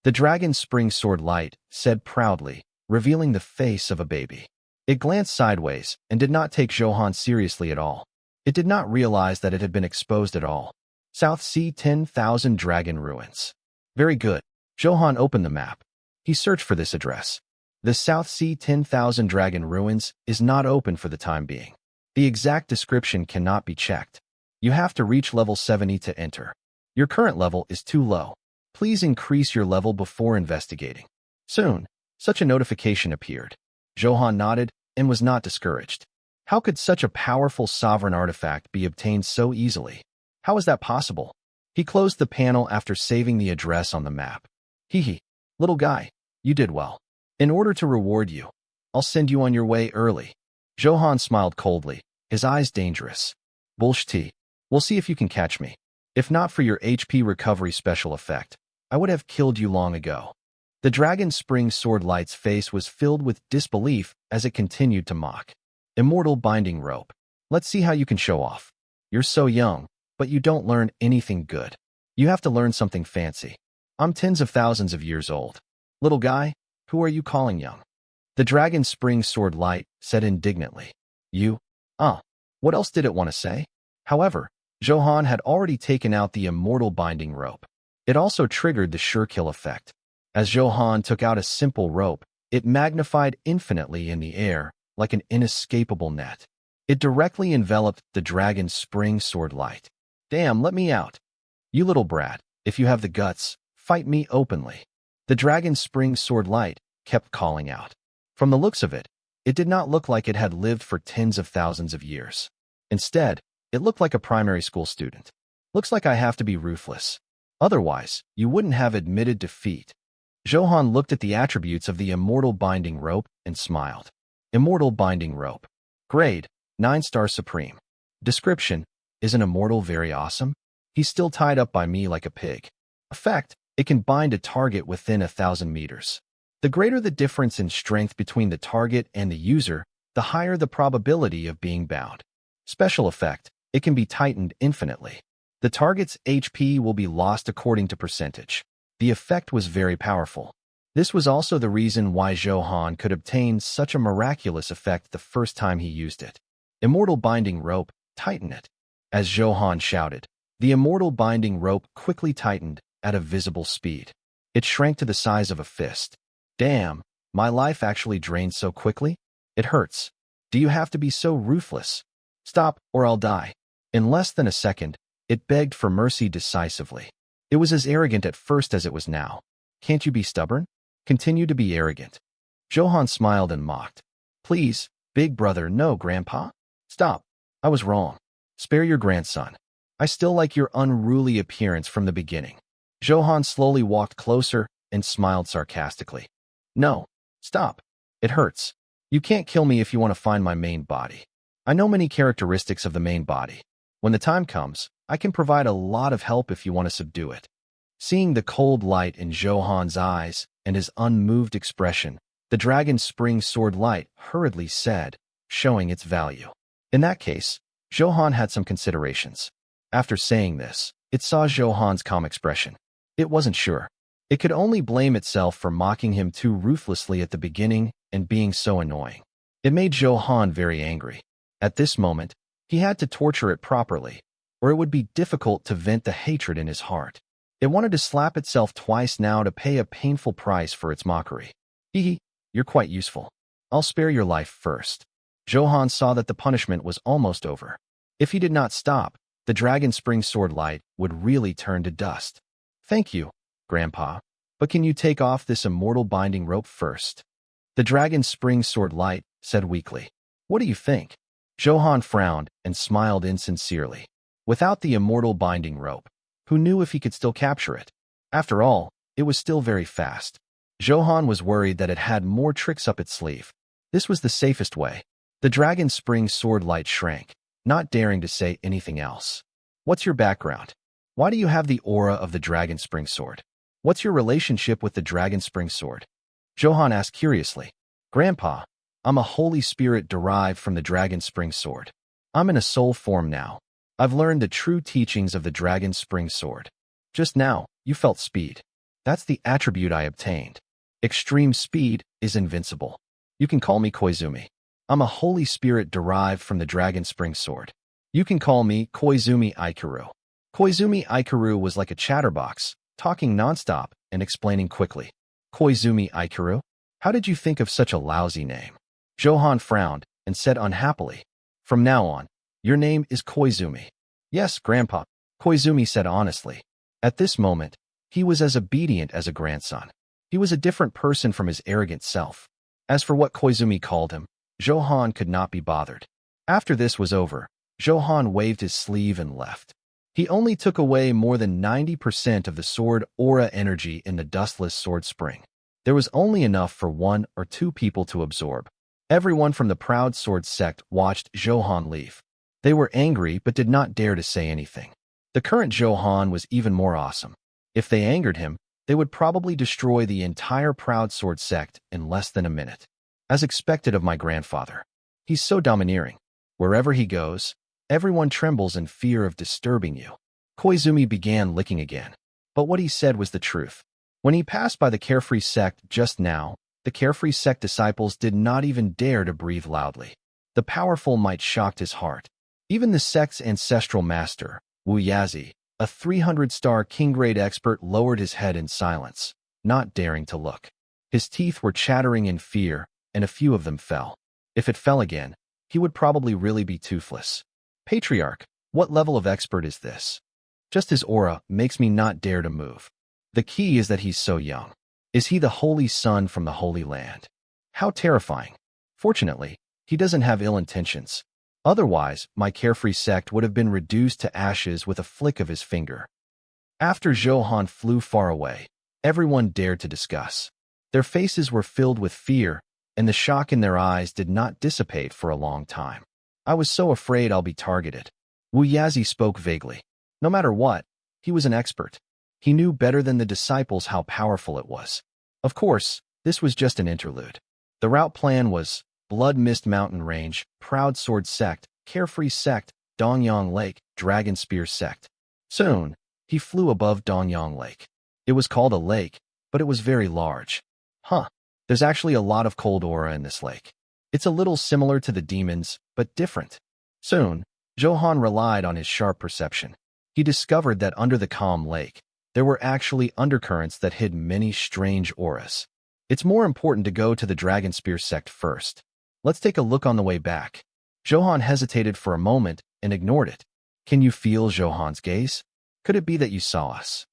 The dragon spring sword light said proudly, revealing the face of a baby. It glanced sideways and did not take Zhou Han seriously at all. It did not realize that it had been exposed at all. South Sea 10,000 dragon ruins. Very good. Zhou Han opened the map. He searched for this address. The South Sea 10,000 dragon ruins is not open for the time being. The exact description cannot be checked. You have to reach level 70 to enter. Your current level is too low. Please increase your level before investigating. Soon, such a notification appeared. Zhou Han nodded and was not discouraged. How could such a powerful sovereign artifact be obtained so easily? How is that possible? He closed the panel after saving the address on the map. Hee, little guy, you did well. In order to reward you, I'll send you on your way early. Zhou Han smiled coldly, his eyes dangerous. Bullshit. We'll see if you can catch me. If not for your HP recovery special effect, I would have killed you long ago. The dragon spring sword light's face was filled with disbelief as it continued to mock. Immortal binding rope. Let's see how you can show off. You're so young, but you don't learn anything good. You have to learn something fancy. I'm tens of thousands of years old. Little guy, who are you calling young? The dragon spring sword light said indignantly. You? What else did it want to say? However, Zhou Han had already taken out the immortal binding rope. It also triggered the sure kill effect. As Zhou Han took out a simple rope, it magnified infinitely in the air, like an inescapable net. It directly enveloped the dragon's spring sword light. Damn, let me out. You little brat, if you have the guts, fight me openly. The dragon's spring sword light kept calling out. From the looks of it, it did not look like it had lived for tens of thousands of years. Instead, it looked like a primary school student. Looks like I have to be ruthless. Otherwise, you wouldn't have admitted defeat. Zhou Han looked at the attributes of the immortal binding rope and smiled. Immortal binding rope. Grade, 9-star supreme. Description, isn't immortal very awesome? He's still tied up by me like a pig. Effect, it can bind a target within 1,000 meters. The greater the difference in strength between the target and the user, the higher the probability of being bound. Special effect, it can be tightened infinitely. The target's HP will be lost according to percentage. The effect was very powerful. This was also the reason why Zhou Han could obtain such a miraculous effect the first time he used it. Immortal binding rope, tighten it. As Zhou Han shouted, the immortal binding rope quickly tightened at a visible speed. It shrank to the size of a fist. Damn, my life actually drained so quickly? It hurts. Do you have to be so ruthless? Stop, or I'll die. In less than a second, it begged for mercy decisively. It was as arrogant at first as it was now. Can't you be stubborn? Continue to be arrogant. Zhou Han smiled and mocked. Please, big brother, no, grandpa. Stop. I was wrong. Spare your grandson. I still like your unruly appearance from the beginning. Zhou Han slowly walked closer and smiled sarcastically. No. Stop. It hurts. You can't kill me if you want to find my main body. I know many characteristics of the main body. When the time comes, I can provide a lot of help if you want to subdue it. Seeing the cold light in Zhou Han's eyes and his unmoved expression, the dragon's spring sword light hurriedly said, showing its value. In that case, Zhou Han had some considerations. After saying this, it saw Zhou Han's calm expression. It wasn't sure. It could only blame itself for mocking him too ruthlessly at the beginning and being so annoying. It made Zhou Han very angry. At this moment, he had to torture it properly, or it would be difficult to vent the hatred in his heart. It wanted to slap itself twice now to pay a painful price for its mockery. Hee, you're quite useful. I'll spare your life first. Zhou Han saw that the punishment was almost over. If he did not stop, the dragon spring sword light would really turn to dust. Thank you, Grandpa, but can you take off this immortal binding rope first? The dragon spring sword light said weakly. What do you think? Zhou Han frowned and smiled insincerely. Without the immortal binding rope, who knew if he could still capture it? After all, it was still very fast. Zhou Han was worried that it had more tricks up its sleeve. This was the safest way. The dragon spring sword light shrank, not daring to say anything else. What's your background? Why do you have the aura of the dragon spring sword? What's your relationship with the dragon spring sword? Zhou Han asked curiously. Grandpa, I'm a holy spirit derived from the dragon spring sword. I'm in a soul form now. I've learned the true teachings of the dragon spring sword. Just now, you felt speed. That's the attribute I obtained. Extreme speed is invincible. You can call me Koizumi. I'm a holy spirit derived from the dragon spring sword. You can call me Koizumi Ikaru. Koizumi Ikaru was like a chatterbox, talking nonstop and explaining quickly. Koizumi Ikaru? How did you think of such a lousy name? Zhou Han frowned and said unhappily. From now on, your name is Koizumi. Yes, Grandpa, Koizumi said honestly. At this moment, he was as obedient as a grandson. He was a different person from his arrogant self. As for what Koizumi called him, Zhou Han could not be bothered. After this was over, Zhou Han waved his sleeve and left. He only took away more than 90% of the sword aura energy in the dustless sword spring. There was only enough for 1 or 2 people to absorb. Everyone from the proud sword sect watched Zhou Han leave. They were angry but did not dare to say anything. The current Zhou Han was even more awesome. If they angered him, they would probably destroy the entire proud sword sect in less than a minute. As expected of my grandfather. He's so domineering. Wherever he goes, everyone trembles in fear of disturbing you. Koizumi began licking again. But what he said was the truth. When he passed by the carefree sect just now, the carefree sect disciples did not even dare to breathe loudly. The powerful might shocked his heart. Even the sect's ancestral master, Wu Yazi, a 300-star king-grade expert, lowered his head in silence, not daring to look. His teeth were chattering in fear, and a few of them fell. If it fell again, he would probably really be toothless. Patriarch, what level of expert is this? Just his aura makes me not dare to move. The key is that he's so young. Is he the Holy Son from the Holy Land? How terrifying. Fortunately, he doesn't have ill intentions. Otherwise, my carefree sect would have been reduced to ashes with a flick of his finger. After Zhou Han flew far away, everyone dared to discuss. Their faces were filled with fear, and the shock in their eyes did not dissipate for a long time. I was so afraid I'll be targeted. Wu Yazi spoke vaguely. No matter what, he was an expert. He knew better than the disciples how powerful it was. Of course, this was just an interlude. The route plan was Blood Mist Mountain Range, Proud Sword Sect, Carefree Sect, Dongyang Lake, Dragon Spear Sect. Soon, he flew above Dongyang Lake. It was called a lake, but it was very large. There's actually a lot of cold aura in this lake. It's a little similar to the demons, but different. Soon, Zhou Han relied on his sharp perception. He discovered that under the calm lake, there were actually undercurrents that hid many strange auras. It's more important to go to the Dragon Spear sect first. Let's take a look on the way back. Zhou Han hesitated for a moment and ignored it. Can you feel Zhou Han's gaze? Could it be that you saw us?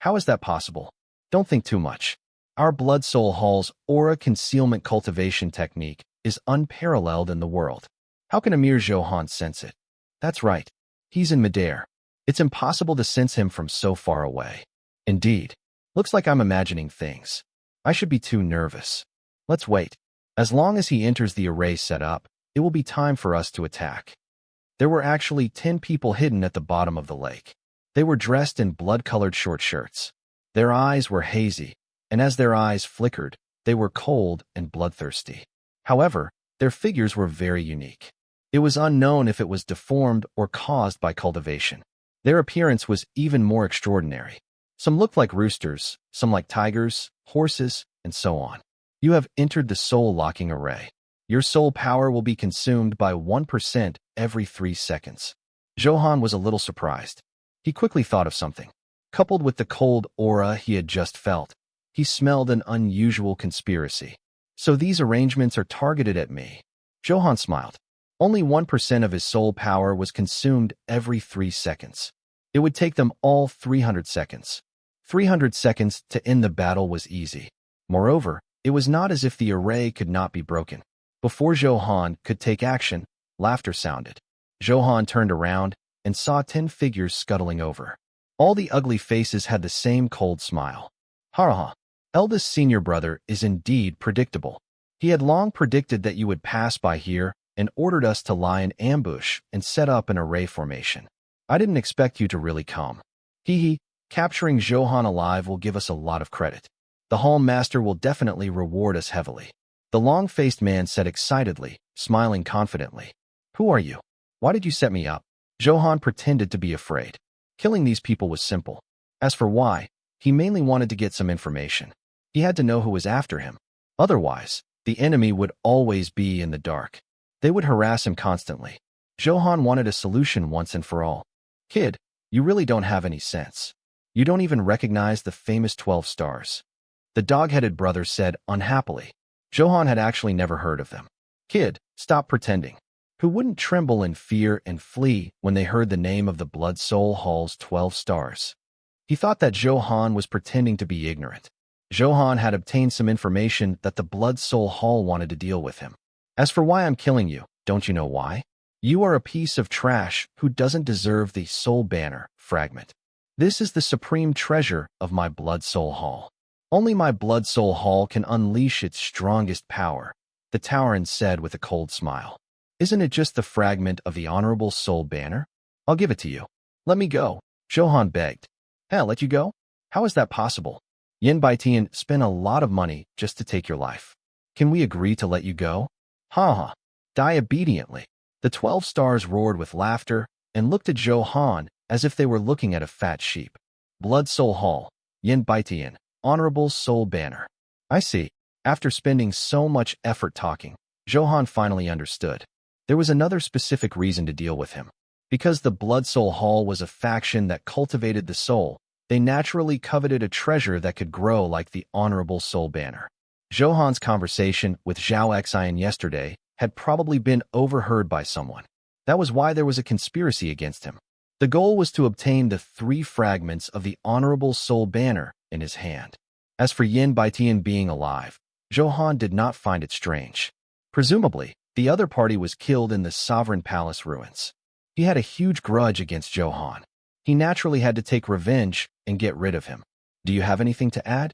How is that possible? Don't think too much. Our Blood Soul Hall's aura concealment cultivation technique is unparalleled in the world. How can a mere Zhou Han sense it? That's right. He's in midair. It's impossible to sense him from so far away. Indeed. Looks like I'm imagining things. I should be too nervous. Let's wait. As long as he enters the array set up, it will be time for us to attack. There were actually 10 people hidden at the bottom of the lake. They were dressed in blood-colored short shirts. Their eyes were hazy, and as their eyes flickered, they were cold and bloodthirsty. However, their figures were very unique. It was unknown if it was deformed or caused by cultivation. Their appearance was even more extraordinary. Some looked like roosters, some like tigers, horses, and so on. You have entered the soul-locking array. Your soul power will be consumed by 1% every 3 seconds. Zhou Han was a little surprised. He quickly thought of something. Coupled with the cold aura he had just felt, he smelled an unusual conspiracy. So these arrangements are targeted at me. Zhou Han smiled. Only 1% of his soul power was consumed every 3 seconds. It would take them all 300 seconds. 300 seconds to end the battle was easy. Moreover, it was not as if the array could not be broken. Before Zhou Han could take action, laughter sounded. Zhou Han turned around and saw 10 figures scuttling over. All the ugly faces had the same cold smile. Ha! Eldest senior brother is indeed predictable. He had long predicted that you would pass by here and ordered us to lie in ambush and set up an array formation. I didn't expect you to really come. Capturing Zhou Han alive will give us a lot of credit. The Hall Master will definitely reward us heavily. The long-faced man said excitedly, smiling confidently. Who are you? Why did you set me up? Zhou Han pretended to be afraid. Killing these people was simple. As for why, he mainly wanted to get some information. He had to know who was after him. Otherwise, the enemy would always be in the dark. They would harass him constantly. Zhou Han wanted a solution once and for all. Kid, you really don't have any sense. You don't even recognize the famous 12 stars. The dog-headed brother said unhappily. Zhou Han had actually never heard of them. Kid, stop pretending. Who wouldn't tremble in fear and flee when they heard the name of the Blood Soul Hall's 12 stars? He thought that Zhou Han was pretending to be ignorant. Zhou Han had obtained some information that the Blood Soul Hall wanted to deal with him. As for why I'm killing you, don't you know why? You are a piece of trash who doesn't deserve the Soul Banner fragment. This is the supreme treasure of my Blood Soul Hall. Only my Blood Soul Hall can unleash its strongest power, the Tauren said with a cold smile. Isn't it just the fragment of the Honorable Soul Banner? I'll give it to you. Let me go, Zhou Han begged. Hell, let you go? How is that possible? Yin Baitian spent a lot of money just to take your life. Can we agree to let you go? Ha ha. Die obediently. The 12 stars roared with laughter and looked at Zhou Han as if they were looking at a fat sheep. Blood Soul Hall, Yin Baitian, Honorable Soul Banner. I see. After spending so much effort talking, Zhou Han finally understood. There was another specific reason to deal with him. Because the Blood Soul Hall was a faction that cultivated the soul, they naturally coveted a treasure that could grow like the Honorable Soul Banner. Zhou Han's conversation with Zhao Xian yesterday had probably been overheard by someone. That was why there was a conspiracy against him. The goal was to obtain the 3 fragments of the Honorable Soul Banner in his hand. As for Yin Baitian being alive, Zhou Han did not find it strange. Presumably, the other party was killed in the Sovereign Palace ruins. He had a huge grudge against Zhou Han. He naturally had to take revenge and get rid of him. Do you have anything to add?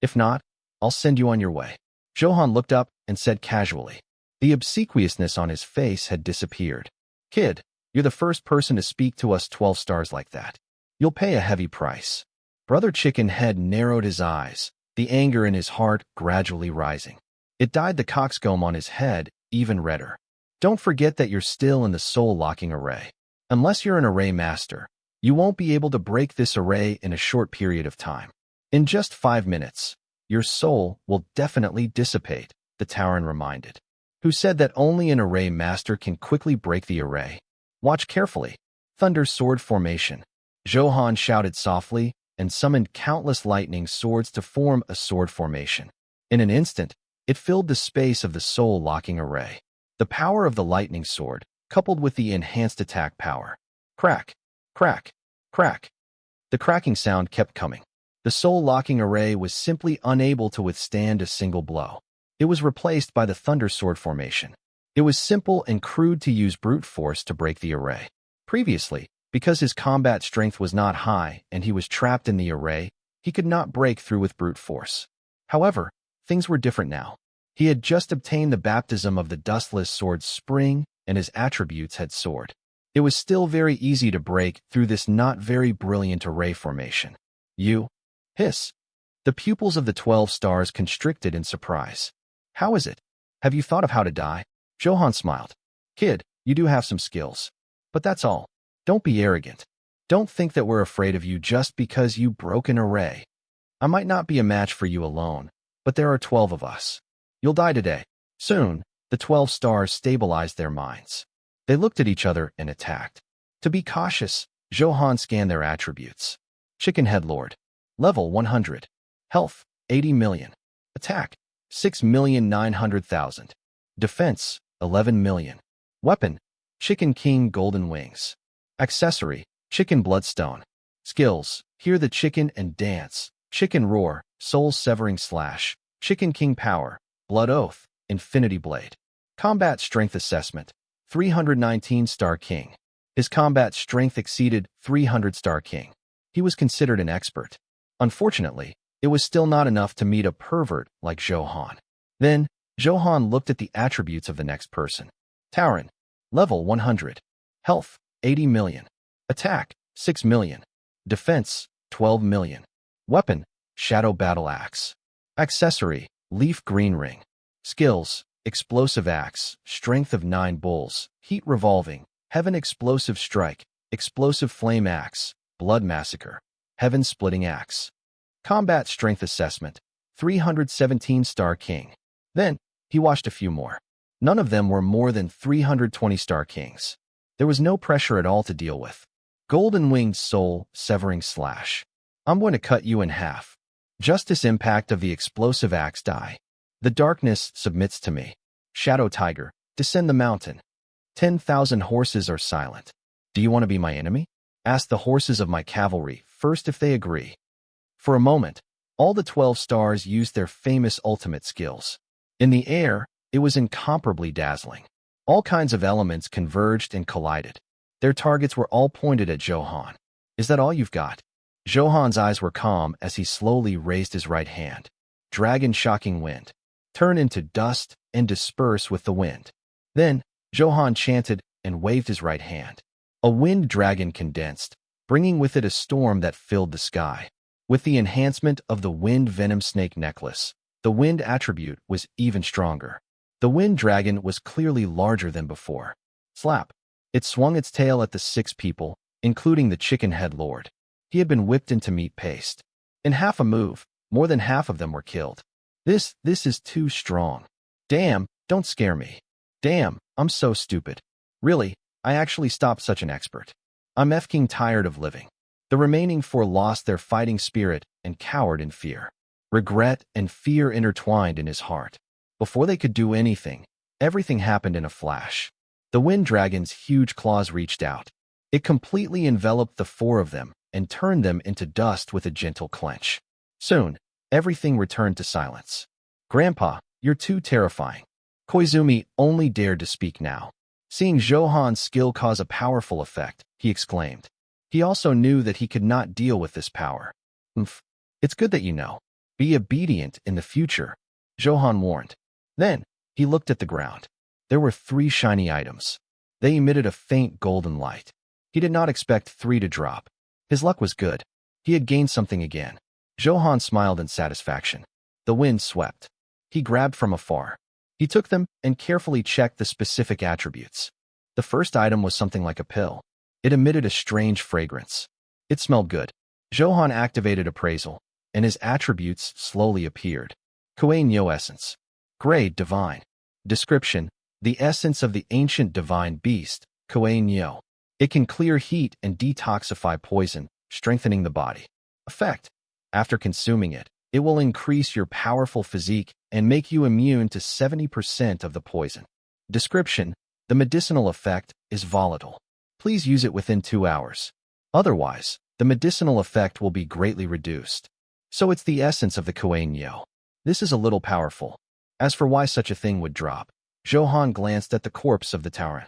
If not, I'll send you on your way. Zhou Han looked up and said casually. The obsequiousness on his face had disappeared. Kid, you're the first person to speak to us 12 stars like that. You'll pay a heavy price. Brother Chicken Head narrowed his eyes, the anger in his heart gradually rising. It dyed the coxcomb on his head even redder. Don't forget that you're still in the soul-locking array. Unless you're an array master, you won't be able to break this array in a short period of time. In just 5 minutes, your soul will definitely dissipate, the Tauren reminded. Who said that only an array master can quickly break the array? Watch carefully. Thunder sword formation. Zhou Han shouted softly and summoned countless lightning swords to form a sword formation. In an instant, it filled the space of the soul-locking array. The power of the lightning sword, coupled with the enhanced attack power. Crack, crack, crack. The cracking sound kept coming. The soul-locking array was simply unable to withstand a single blow. It was replaced by the thunder sword formation. It was simple and crude to use brute force to break the array. Previously, because his combat strength was not high and he was trapped in the array, he could not break through with brute force. However, things were different now. He had just obtained the baptism of the dustless sword Spring, and his attributes had soared. It was still very easy to break through this not very brilliant array formation. You? Hiss. The pupils of the 12 stars constricted in surprise. How is it? Have you thought of how to die? Zhou Han smiled. Kid, you do have some skills. But that's all. Don't be arrogant. Don't think that we're afraid of you just because you broke an array. I might not be a match for you alone, but there are 12 of us. You'll die today. Soon, the 12 stars stabilized their minds. They looked at each other and attacked. To be cautious, Zhou Han scanned their attributes. Chicken Head Lord. Level 100. Health, 80 million. Attack, 6,900,000. Defense, 11 million. Weapon, Chicken King Golden Wings. Accessory, Chicken Bloodstone. Skills, Hear the Chicken and Dance. Chicken Roar, Soul Severing Slash. Chicken King Power, Blood Oath, Infinity Blade. Combat Strength Assessment, 319 Star King. His combat strength exceeded 300 Star King. He was considered an expert. Unfortunately, it was still not enough to meet a pervert like Zhou Han. Then, Zhou Han looked at the attributes of the next person. Tauren, level 100. Health, 80 million. Attack, 6 million. Defense, 12 million. Weapon, shadow battle axe. Accessory, leaf green ring. Skills, explosive axe, strength of 9 bulls, heat revolving, heaven explosive strike, explosive flame axe, blood massacre, heaven splitting axe. Combat strength assessment, 317 star king. Then, he watched a few more. None of them were more than 320 star kings. There was no pressure at all to deal with. Golden winged soul, severing slash. I'm going to cut you in half. Justice impact of the explosive axe die. The darkness submits to me. Shadow tiger, descend the mountain. 10,000 horses are silent. Do you want to be my enemy? Ask the horses of my cavalry first if they agree. For a moment, all the 12 stars used their famous ultimate skills. In the air, it was incomparably dazzling. All kinds of elements converged and collided. Their targets were all pointed at Zhou Han. Is that all you've got? Zhou Han's eyes were calm as he slowly raised his right hand. Dragon shocking wind. Turn into dust and disperse with the wind. Then, Zhou Han chanted and waved his right hand. A wind dragon condensed, bringing with it a storm that filled the sky. With the enhancement of the wind venom snake necklace, the wind attribute was even stronger. The wind dragon was clearly larger than before. Slap. It swung its tail at the 6 people, including the chicken head lord. He had been whipped into meat paste. In half a move, more than half of them were killed. This is too strong. Damn, don't scare me. Damn, I'm so stupid. Really, I actually stopped such an expert. I'm effing tired of living. The remaining 4 lost their fighting spirit and cowered in fear. Regret and fear intertwined in his heart. Before they could do anything, everything happened in a flash. The wind dragon's huge claws reached out. It completely enveloped the 4 of them and turned them into dust with a gentle clench. Soon, everything returned to silence. Grandpa, you're too terrifying. Koizumi only dared to speak now. Seeing Zhou Han's skill cause a powerful effect, he exclaimed. He also knew that he could not deal with this power. It's good that you know. Be obedient in the future, Zhou Han warned. Then, he looked at the ground. There were 3 shiny items. They emitted a faint golden light. He did not expect 3 to drop. His luck was good. He had gained something again. Zhou Han smiled in satisfaction. The wind swept. He grabbed from afar. He took them and carefully checked the specific attributes. The first item was something like a pill. It emitted a strange fragrance. It smelled good. Zhou Han activated appraisal, and his attributes slowly appeared. Kuei Nyo Essence. Grade Divine. Description: the essence of the ancient divine beast, Kuei Nyo. It can clear heat and detoxify poison, strengthening the body. Effect: after consuming it, it will increase your powerful physique and make you immune to 70% of the poison. Description: the medicinal effect is volatile. Please use it within 2 hours. Otherwise, the medicinal effect will be greatly reduced. So it's the essence of the Kuei Nyo. This is a little powerful. As for why such a thing would drop, Zhou Han glanced at the corpse of the Tauren.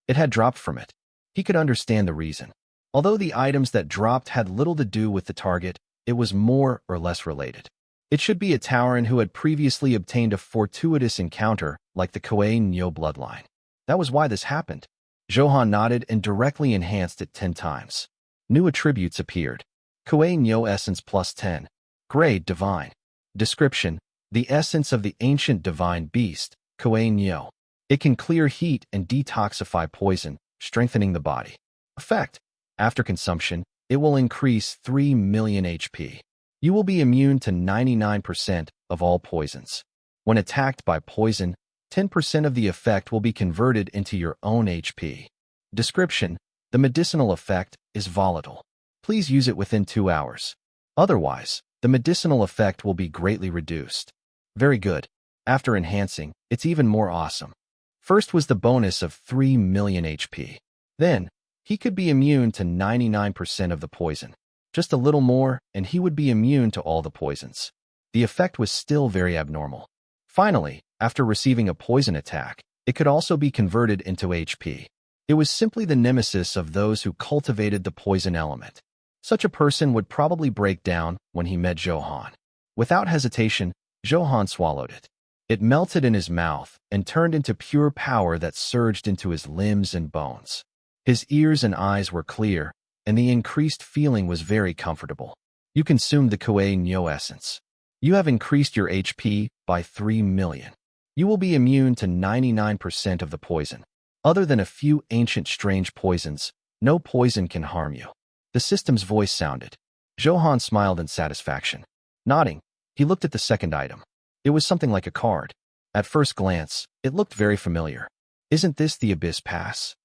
It had dropped from it. He could understand the reason. Although the items that dropped had little to do with the target, it was more or less related. It should be a Tauren who had previously obtained a fortuitous encounter like the Kuei Nyo bloodline. That was why this happened. Zhou Han nodded and directly enhanced it 10 times. New attributes appeared. Kuei Nyo Essence plus 10. Grade Divine. Description: the essence of the ancient divine beast, Kuei Nyo. It can clear heat and detoxify poison, strengthening the body. Effect: after consumption, it will increase 3 million HP. You will be immune to 99% of all poisons. When attacked by poison, 10% of the effect will be converted into your own HP. Description: the medicinal effect is volatile. Please use it within 2 hours. Otherwise, the medicinal effect will be greatly reduced. Very good. After enhancing, it's even more awesome. First was the bonus of 3 million HP. Then, he could be immune to 99% of the poison. Just a little more, and he would be immune to all the poisons. The effect was still very abnormal. Finally, after receiving a poison attack, it could also be converted into HP. It was simply the nemesis of those who cultivated the poison element. Such a person would probably break down when he met Zhou Han. Without hesitation, Zhou Han swallowed it. It melted in his mouth and turned into pure power that surged into his limbs and bones. His ears and eyes were clear, and the increased feeling was very comfortable. You consumed the Kuei Nyo essence. You have increased your HP by 3 million. You will be immune to 99% of the poison. Other than a few ancient strange poisons, no poison can harm you. The system's voice sounded. Zhou Han smiled in satisfaction. Nodding, he looked at the second item. It was something like a card. At first glance, it looked very familiar. Isn't this the Abyss Pass?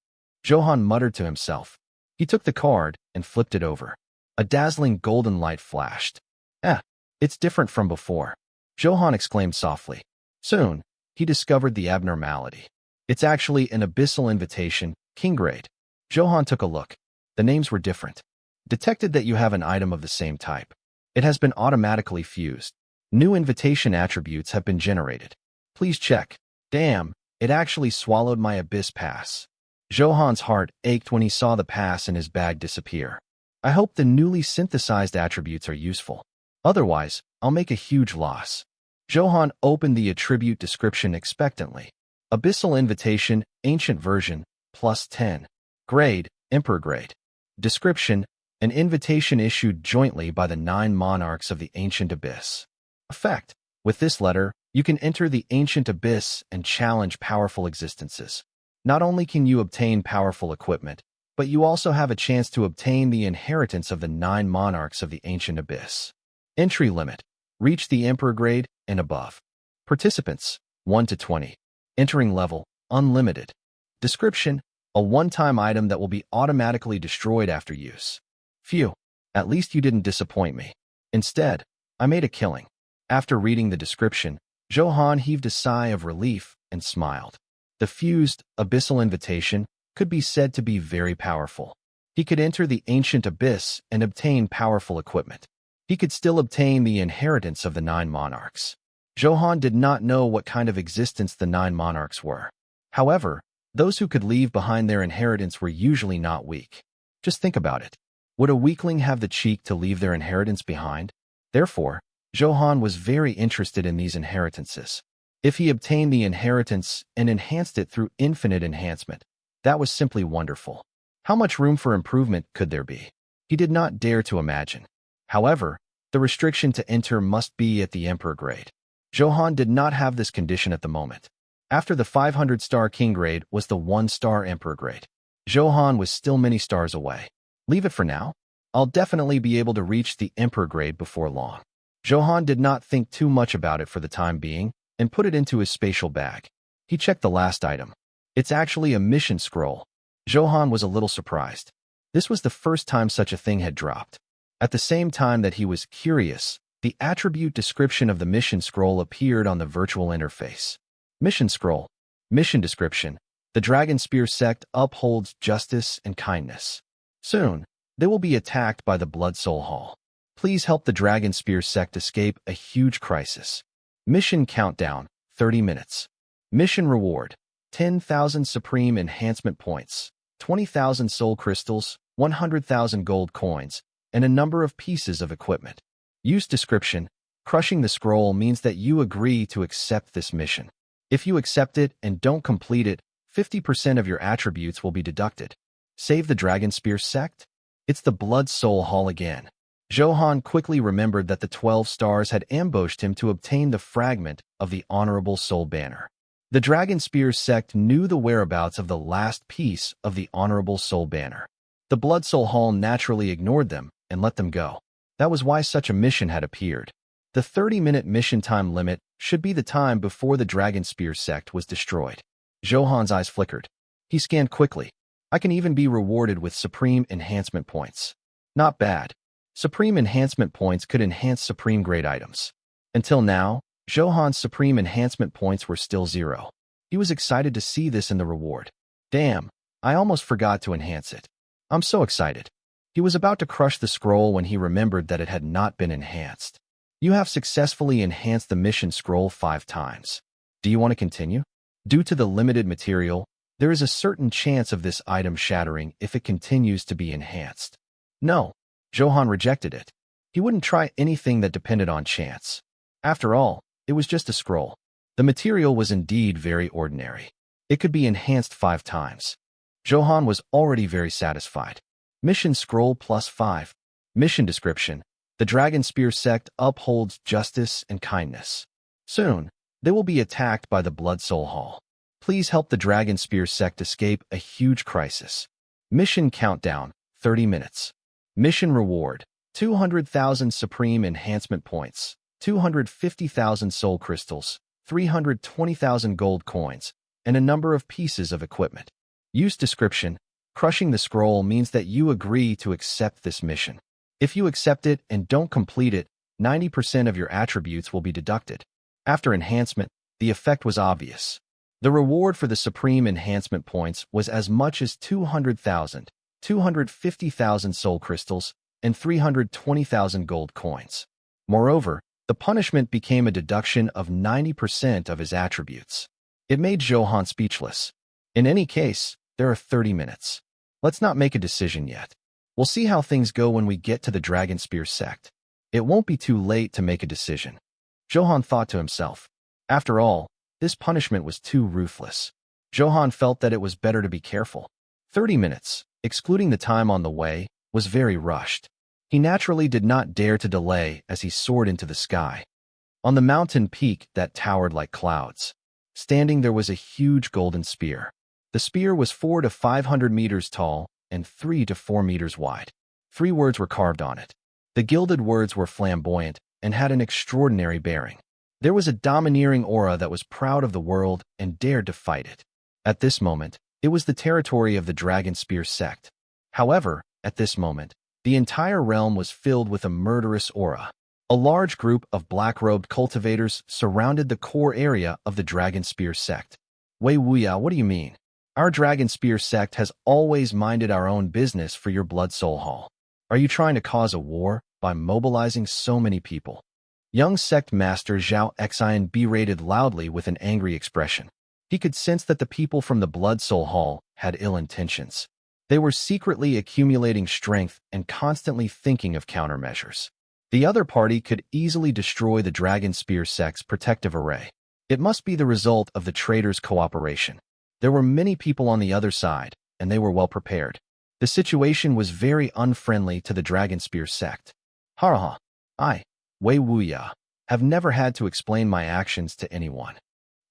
Zhou Han muttered to himself. He took the card and flipped it over. A dazzling golden light flashed. It's different from before. Zhou Han exclaimed softly. Soon, he discovered the abnormality. It's actually an abyssal invitation, King grade. Zhou Han took a look. The names were different. Detected that you have an item of the same type. It has been automatically fused. New invitation attributes have been generated. Please check. Damn, it actually swallowed my Abyss Pass. Zhou Han's heart ached when he saw the pass in his bag disappear. I hope the newly synthesized attributes are useful. Otherwise, I'll make a huge loss. Zhou Han opened the attribute description expectantly. Abyssal Invitation, Ancient Version, +10. Grade, Emperor Grade. Description, an invitation issued jointly by the 9 monarchs of the Ancient Abyss. Effect, with this letter, you can enter the Ancient Abyss and challenge powerful existences. Not only can you obtain powerful equipment, but you also have a chance to obtain the inheritance of the 9 monarchs of the Ancient Abyss. Entry limit, reach the Emperor grade and above. Participants, 1 to 20. Entering level, unlimited. Description, a one-time item that will be automatically destroyed after use. Phew, at least you didn't disappoint me. Instead, I made a killing. After reading the description, Zhou Han heaved a sigh of relief and smiled. The fused, abyssal invitation could be said to be very powerful. He could enter the ancient abyss and obtain powerful equipment. He could still obtain the inheritance of the 9 monarchs. Zhou Han did not know what kind of existence the 9 monarchs were. However, those who could leave behind their inheritance were usually not weak. Just think about it. Would a weakling have the cheek to leave their inheritance behind? Therefore, Zhou Han was very interested in these inheritances. If he obtained the inheritance and enhanced it through infinite enhancement, that was simply wonderful. How much room for improvement could there be? He did not dare to imagine. However, the restriction to enter must be at the Emperor grade. Zhou Han did not have this condition at the moment. After the 500-star King grade was the 1-star Emperor grade. Zhou Han was still many stars away. Leave it for now. I'll definitely be able to reach the Emperor grade before long. Zhou Han did not think too much about it for the time being and put it into his spatial bag. He checked the last item. It's actually a mission scroll. Zhou Han was a little surprised. This was the first time such a thing had dropped. At the same time that he was curious, the attribute description of the mission scroll appeared on the virtual interface. Mission scroll. Mission description. The Dragon Spear sect upholds justice and kindness. Soon, they will be attacked by the Blood Soul Hall. Please help the Dragon Spear sect escape a huge crisis. Mission countdown, 30 minutes. Mission reward, 10,000 Supreme Enhancement Points, 20,000 Soul Crystals, 100,000 Gold Coins, and a number of pieces of equipment. Use description. Crushing the scroll means that you agree to accept this mission. If you accept it and don't complete it, 50% of your attributes will be deducted. Save the Dragon Spear sect? It's the Blood Soul Hall again. Zhou Han quickly remembered that the 12 stars had ambushed him to obtain the fragment of the Honorable Soul Banner. The Dragon Spear sect knew the whereabouts of the last piece of the Honorable Soul Banner. The Blood Soul Hall naturally ignored them and let them go. That was why such a mission had appeared. The 30-minute mission time limit should be the time before the Dragon Spear sect was destroyed. Zhou Han's eyes flickered. He scanned quickly. I can even be rewarded with Supreme Enhancement Points. Not bad. Supreme Enhancement Points could enhance Supreme Grade items. Until now, Zhou Han's Supreme Enhancement Points were still 0. He was excited to see this in the reward. Damn, I almost forgot to enhance it. I'm so excited. He was about to crush the scroll when he remembered that it had not been enhanced. You have successfully enhanced the mission scroll 5 times. Do you want to continue? Due to the limited material, there is a certain chance of this item shattering if it continues to be enhanced. No, Zhou Han rejected it. He wouldn't try anything that depended on chance. After all, it was just a scroll. The material was indeed very ordinary. It could be enhanced 5 times. Zhou Han was already very satisfied. Mission scroll +5. Mission description. The Dragon Spear sect upholds justice and kindness. Soon, they will be attacked by the Blood Soul Hall. Please help the Dragon Spear sect escape a huge crisis. Mission countdown, 30 minutes. Mission reward, 200,000 Supreme Enhancement points, 250,000 Soul Crystals, 320,000 gold coins, and a number of pieces of equipment. Use description. Crushing the scroll means that you agree to accept this mission. If you accept it and don't complete it, 90% of your attributes will be deducted. After enhancement, the effect was obvious. The reward for the Supreme Enhancement points was as much as 200,000, 250,000 Soul Crystals, and 320,000 gold coins. Moreover, the punishment became a deduction of 90% of his attributes. It made Zhou Han speechless. In any case, there are 30 minutes. Let's not make a decision yet. We'll see how things go when we get to the Dragon Spear sect. It won't be too late to make a decision. Zhou Han thought to himself. After all, this punishment was too ruthless. Zhou Han felt that it was better to be careful. 30 minutes, excluding the time on the way, was very rushed. He naturally did not dare to delay as he soared into the sky. On the mountain peak that towered like clouds, standing there was a huge golden spear. The spear was 400 to 500 meters tall and 3 to 4 meters wide. 3 words were carved on it. The gilded words were flamboyant and had an extraordinary bearing. There was a domineering aura that was proud of the world and dared to fight it. At this moment, it was the territory of the Dragon Spear sect. However, at this moment, the entire realm was filled with a murderous aura. A large group of black-robed cultivators surrounded the core area of the Dragon Spear sect. Wei Wuya, what do you mean? Our Dragon Spear sect has always minded our own business for your Blood Soul Hall. Are you trying to cause a war by mobilizing so many people? Young sect master Zhao Xian berated loudly with an angry expression. He could sense that the people from the Blood Soul Hall had ill intentions. They were secretly accumulating strength and constantly thinking of countermeasures. The other party could easily destroy the Dragon Spear sect's protective array. It must be the result of the traitors' cooperation. There were many people on the other side, and they were well prepared. The situation was very unfriendly to the Dragon Spear sect. Haraha, I, Wei Wuya, have never had to explain my actions to anyone.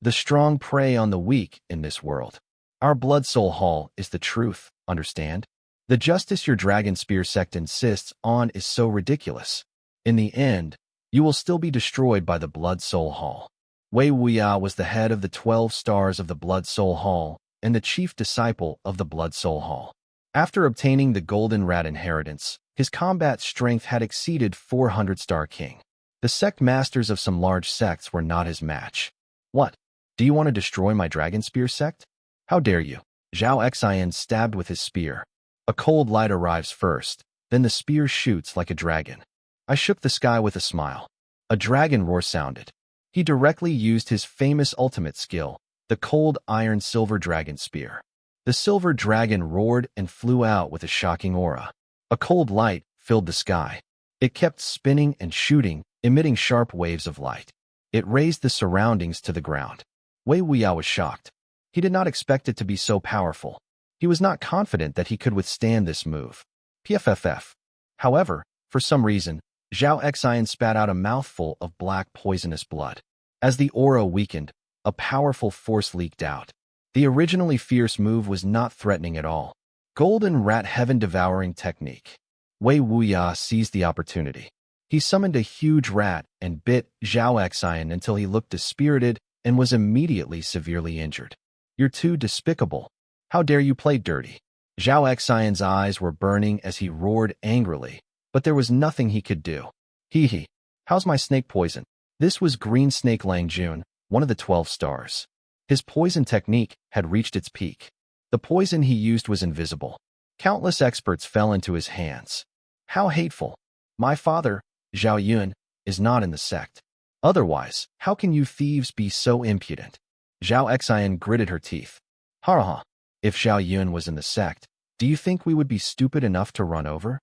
The strong prey on the weak in this world. Our Blood Soul Hall is the truth, understand? The justice your Dragon Spear sect insists on is so ridiculous. In the end, you will still be destroyed by the Blood Soul Hall. Wei Wuya was the head of the 12 stars of the Blood Soul Hall and the chief disciple of the Blood Soul Hall. After obtaining the Golden Rat inheritance, his combat strength had exceeded 400 Star King. The sect masters of some large sects were not his match. What? Do you want to destroy my Dragon Spear sect? How dare you? Zhao Xian stabbed with his spear. A cold light arrives first, then the spear shoots like a dragon. I shook the sky with a smile. A dragon roar sounded. He directly used his famous ultimate skill, the cold iron silver dragon spear. The silver dragon roared and flew out with a shocking aura. A cold light filled the sky. It kept spinning and shooting, emitting sharp waves of light. It raised the surroundings to the ground. Wei Wuya was shocked. He did not expect it to be so powerful. He was not confident that he could withstand this move. PFFF. However, for some reason, Zhao Xian spat out a mouthful of black poisonous blood. As the aura weakened, a powerful force leaked out. The originally fierce move was not threatening at all. Golden Rat Heaven Devouring Technique. Wei Wuya seized the opportunity. He summoned a huge rat and bit Zhao Xian until he looked dispirited and was immediately severely injured. You're too despicable. How dare you play dirty? Zhao Xian's eyes were burning as he roared angrily, but there was nothing he could do. Hee. How's my snake poison? This was Green Snake Lang Jun, one of the 12 stars. His poison technique had reached its peak. The poison he used was invisible. Countless experts fell into his hands. How hateful. My father, Zhao Yun, is not in the sect. Otherwise, how can you thieves be so impudent? Zhao Xian gritted her teeth. Haraha. If Zhao Yun was in the sect, do you think we would be stupid enough to run over?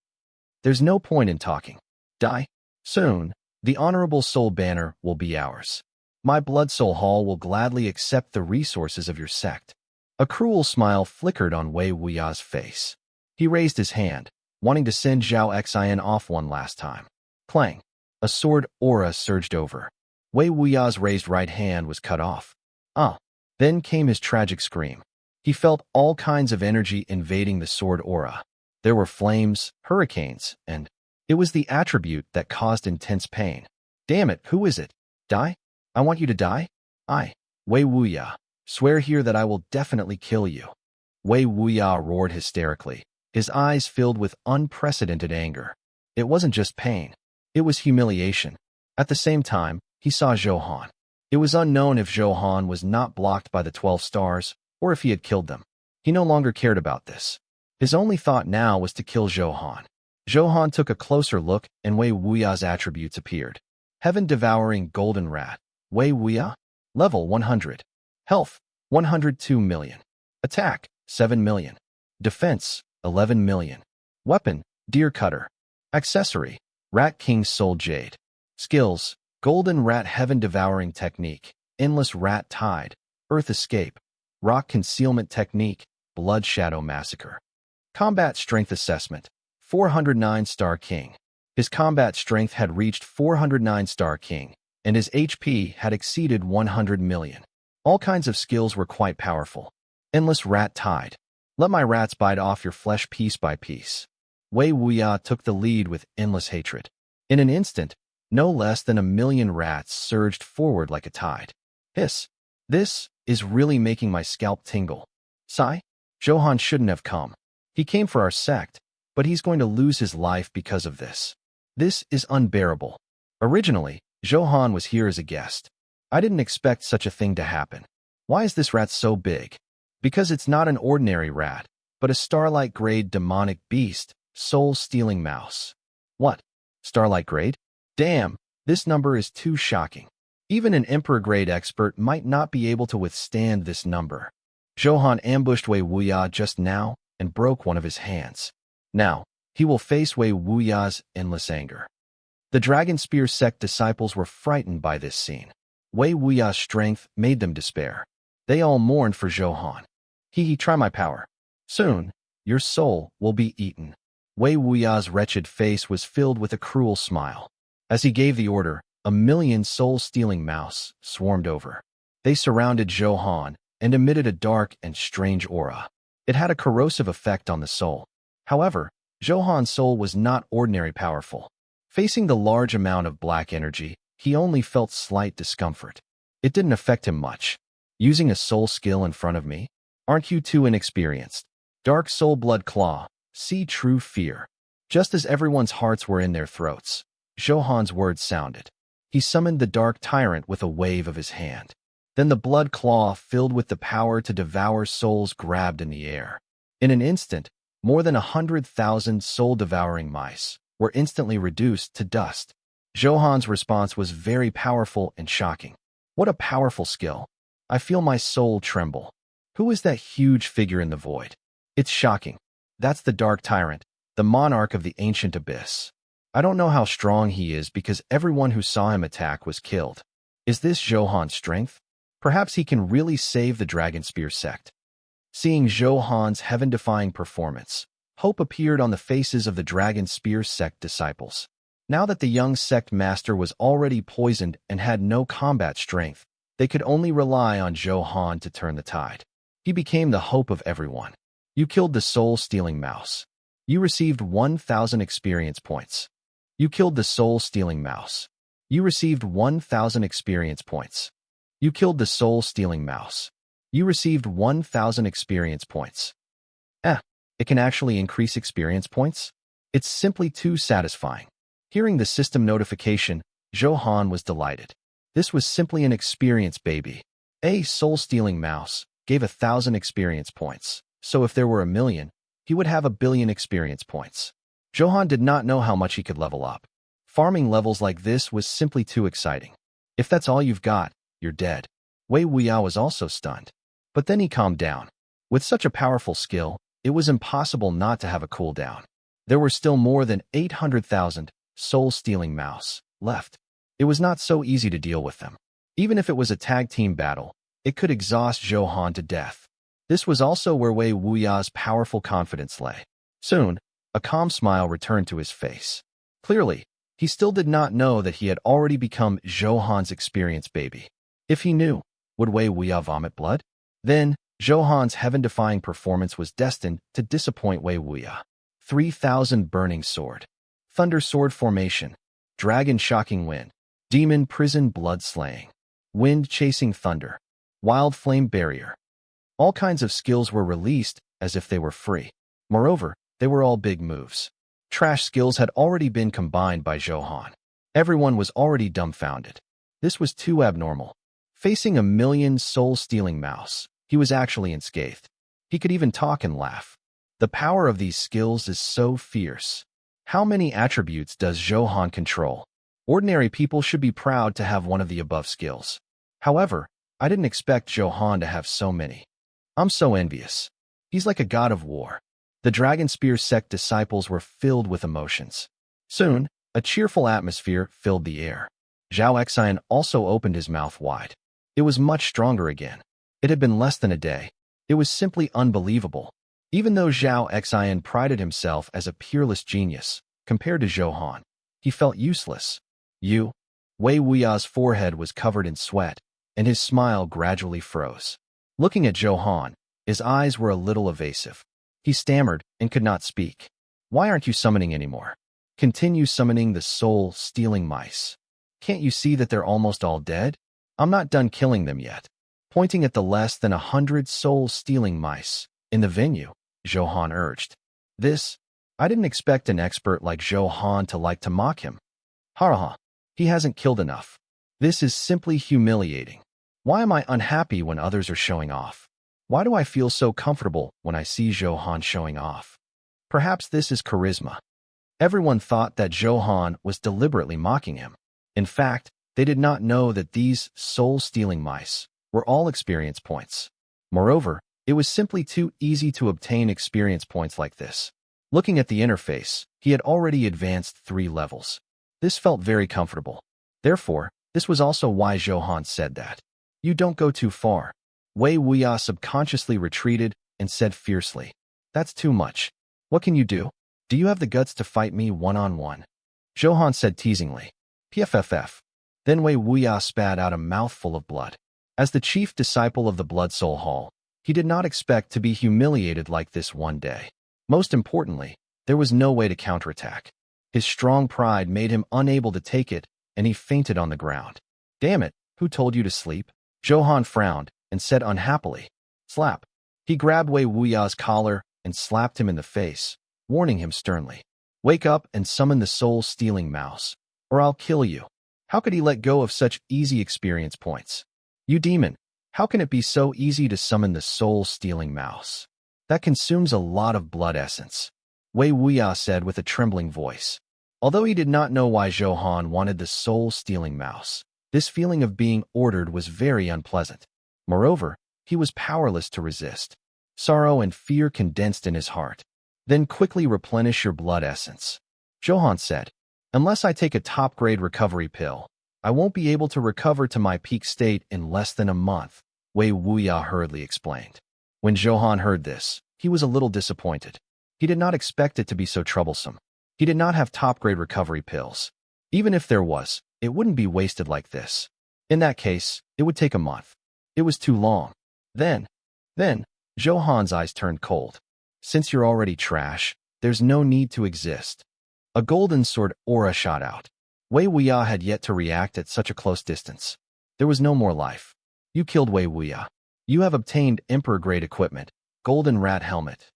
There's no point in talking. Die. Soon, the Honorable Soul Banner will be ours. My Blood Soul Hall will gladly accept the resources of your sect. A cruel smile flickered on Wei Wuya's face. He raised his hand, wanting to send Zhao Xian off one last time. Clang. A sword aura surged over. Wei Wuya's raised right hand was cut off. Ah. Then came his tragic scream. He felt all kinds of energy invading the sword aura. There were flames, hurricanes, and it was the attribute that caused intense pain. Damn it, who is it? Die? I want you to die? Wei Wuya. Swear here that I will definitely kill you. Wei Wuya roared hysterically, his eyes filled with unprecedented anger. It wasn't just pain. It was humiliation. At the same time, he saw Zhou Han. It was unknown if Zhou Han was not blocked by the 12 stars, or if he had killed them. He no longer cared about this. His only thought now was to kill Zhou Han. Zhou Han took a closer look, and Wei Wuya's attributes appeared. Heaven-devouring golden rat. Wei Wuya? Level 100. Health, 102 million. Attack, 7 million. Defense, 11 million. Weapon, deer cutter. Accessory, Rat King's Soul Jade. Skills, Golden Rat Heaven-Devouring Technique, Endless Rat Tide, Earth Escape, Rock Concealment Technique, Blood Shadow Massacre. Combat Strength Assessment, 409 Star King. His combat strength had reached 409 Star King, and his HP had exceeded 100 million. All kinds of skills were quite powerful. Endless Rat Tide. Let my rats bite off your flesh piece by piece. Wei Wuya took the lead with endless hatred. In an instant, no less than 1,000,000 rats surged forward like a tide. Hiss. This is really making my scalp tingle. Sigh. Zhou Han shouldn't have come. He came for our sect, but he's going to lose his life because of this. This is unbearable. Originally, Zhou Han was here as a guest. I didn't expect such a thing to happen. Why is this rat so big? Because it's not an ordinary rat, but a Starlight-grade demonic beast, soul-stealing mouse. What? Starlight-grade? Damn, this number is too shocking. Even an Emperor-grade expert might not be able to withstand this number. Zhou Han ambushed Wei Wuya just now and broke one of his hands. Now, he will face Wei Wuya's endless anger. The Dragon Spear sect disciples were frightened by this scene. Wei Wuya's strength made them despair. They all mourned for Zhou Han. Try my power. Soon, your soul will be eaten. Wei Wuya's wretched face was filled with a cruel smile. As he gave the order, 1,000,000 soul-stealing mouse swarmed over. They surrounded Zhou Han and emitted a dark and strange aura. It had a corrosive effect on the soul. However, Zhou Han's soul was not ordinary powerful. Facing the large amount of black energy, he only felt slight discomfort. It didn't affect him much. Using a soul skill in front of me? Aren't you too inexperienced? Dark Soul Blood Claw. See true fear. Just as everyone's hearts were in their throats, Zhou Han's words sounded. He summoned the Dark Tyrant with a wave of his hand. Then the blood claw, filled with the power to devour souls, grabbed in the air. In an instant, more than 100,000 soul-devouring mice were instantly reduced to dust. Zhou Han's response was very powerful and shocking. What a powerful skill. I feel my soul tremble. Who is that huge figure in the void? It's shocking. That's the Dark Tyrant, the monarch of the ancient abyss. I don't know how strong he is because everyone who saw him attack was killed. Is this Zhou Han's strength? Perhaps he can really save the Dragon Spear sect. Seeing Zhou Han's heaven-defying performance, hope appeared on the faces of the Dragon Spear sect disciples. Now that the young sect master was already poisoned and had no combat strength, they could only rely on Zhou Han to turn the tide. He became the hope of everyone. You killed the soul-stealing mouse. You received 1,000 experience points. You killed the soul-stealing mouse. You received 1,000 experience points. You killed the soul-stealing mouse. You received 1,000 experience points. It can actually increase experience points? It's simply too satisfying. Hearing the system notification, Zhou Han was delighted. This was simply an experience baby. A soul-stealing mouse gave 1,000 experience points. So if there were 1,000,000, he would have 1,000,000,000 experience points. Zhou Han did not know how much he could level up. Farming levels like this was simply too exciting. If that's all you've got, you're dead. Wei Wuya was also stunned. But then he calmed down. With such a powerful skill, it was impossible not to have a cooldown. There were still more than 800,000 soul-stealing mouse left. It was not so easy to deal with them. Even if it was a tag team battle, it could exhaust Zhou Han to death. This was also where Wei Wuya's powerful confidence lay. Soon, a calm smile returned to his face. Clearly, He still did not know that he had already become Zhou Han's experienced baby. If he knew, would Wei Wuya vomit blood? Then, Zhou Han's heaven-defying performance was destined to disappoint Wei Wuya. 3,000 burning sword. Thunder sword formation. Dragon shocking wind. Demon prison blood slaying. Wind chasing thunder. Wild flame barrier. All kinds of skills were released as if they were free. Moreover, they were all big moves. Trash skills had already been combined by Zhou Han. Everyone was already dumbfounded. This was too abnormal. Facing a million soul-stealing mouse, he was actually unscathed. He could even talk and laugh. The power of these skills is so fierce. How many attributes does Zhou Han control? Ordinary people should be proud to have one of the above skills. However, I didn't expect Zhou Han to have so many. I'm so envious. He's like a god of war. The Dragon Spear sect disciples were filled with emotions. Soon, a cheerful atmosphere filled the air. Zhao Xian also opened his mouth wide. It was much stronger again. It had been less than a day. It was simply unbelievable. Even though Zhao Xian prided himself as a peerless genius, compared to Zhou Han, he felt useless. Wei Wuya's forehead was covered in sweat, and his smile gradually froze. Looking at Zhou Han, his eyes were a little evasive. He stammered and could not speak. Why aren't you summoning anymore? Continue summoning the soul-stealing mice. Can't you see that they're almost all dead? I'm not done killing them yet. Pointing at the less than 100 soul-stealing mice in the venue, Zhou Han urged. I didn't expect an expert like Zhou Han to like to mock him. Ha! He hasn't killed enough. This is simply humiliating. Why am I unhappy when others are showing off? Why do I feel so comfortable when I see Zhou Han showing off? Perhaps this is charisma. Everyone thought that Zhou Han was deliberately mocking him. In fact, they did not know that these soul-stealing mice were all experience points. Moreover, it was simply too easy to obtain experience points like this. Looking at the interface, he had already advanced 3 levels. This felt very comfortable. Therefore, this was also why Zhou Han said that. You don't go too far. Wei Wuya subconsciously retreated and said fiercely. That's too much. What can you do? Do you have the guts to fight me one-on-one? Zhou Han said teasingly. PFFF. Then Wei Wuya spat out a mouthful of blood. As the chief disciple of the Blood Soul Hall, he did not expect to be humiliated like this one day. Most importantly, there was no way to counterattack. His strong pride made him unable to take it, and he fainted on the ground. Damn it, who told you to sleep? Zhou Han frowned and said unhappily. Slap. He grabbed Wei Wuya's collar and slapped him in the face, warning him sternly. Wake up and summon the soul-stealing mouse, or I'll kill you. How could he let go of such easy experience points? You demon, how can it be so easy to summon the soul-stealing mouse? That consumes a lot of blood essence, Wei Wuya said with a trembling voice. Although he did not know why Zhou Han wanted the soul-stealing mouse, this feeling of being ordered was very unpleasant. Moreover, he was powerless to resist. Sorrow and fear condensed in his heart. Then quickly replenish your blood essence, Zhou Han said. Unless I take a top-grade recovery pill, I won't be able to recover to my peak state in less than a month, Wei Wuya hurriedly explained. When Zhou Han heard this, he was a little disappointed. He did not expect it to be so troublesome. He did not have top-grade recovery pills. Even if there was, it wouldn't be wasted like this. In that case, it would take a month. It was too long. Then, Zhou Han's eyes turned cold. Since you're already trash, there's no need to exist. A golden sword aura shot out. Wei Wuya had yet to react at such a close distance. There was no more life. You killed Wei Wuya. You have obtained Emperor-grade equipment, Golden Rat Helmet.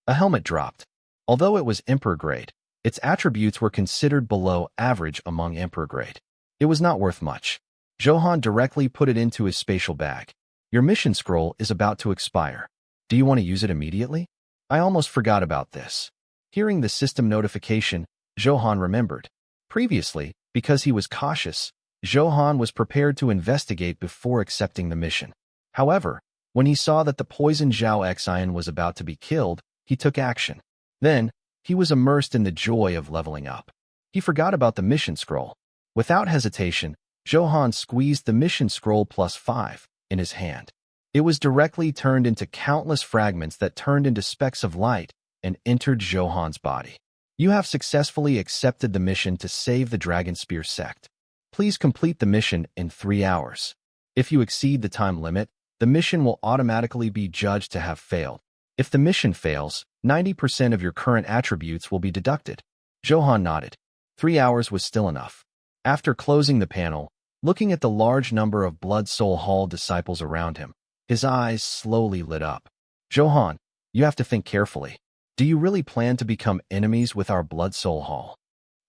A helmet dropped. Although it was Emperor-grade, its attributes were considered below average among Emperor-grade. It was not worth much. Zhou Han directly put it into his spatial bag. Your mission scroll is about to expire. Do you want to use it immediately? I almost forgot about this. Hearing the system notification, Zhou Han remembered. Previously, because he was cautious, Zhou Han was prepared to investigate before accepting the mission. However, when he saw that the poisoned Zhao Xian was about to be killed, he took action. Then, he was immersed in the joy of leveling up. He forgot about the mission scroll. Without hesitation, Zhou Han squeezed the mission scroll +5 in his hand. It was directly turned into countless fragments that turned into specks of light and entered Zhou Han's body. You have successfully accepted the mission to save the Dragon Spear sect. Please complete the mission in 3 hours. If you exceed the time limit, the mission will automatically be judged to have failed. If the mission fails, 90% of your current attributes will be deducted. Zhou Han nodded. 3 hours was still enough. After closing the panel, looking at the large number of Blood Soul Hall disciples around him, his eyes slowly lit up. Zhou Han, you have to think carefully. Do you really plan to become enemies with our Blood Soul Hall?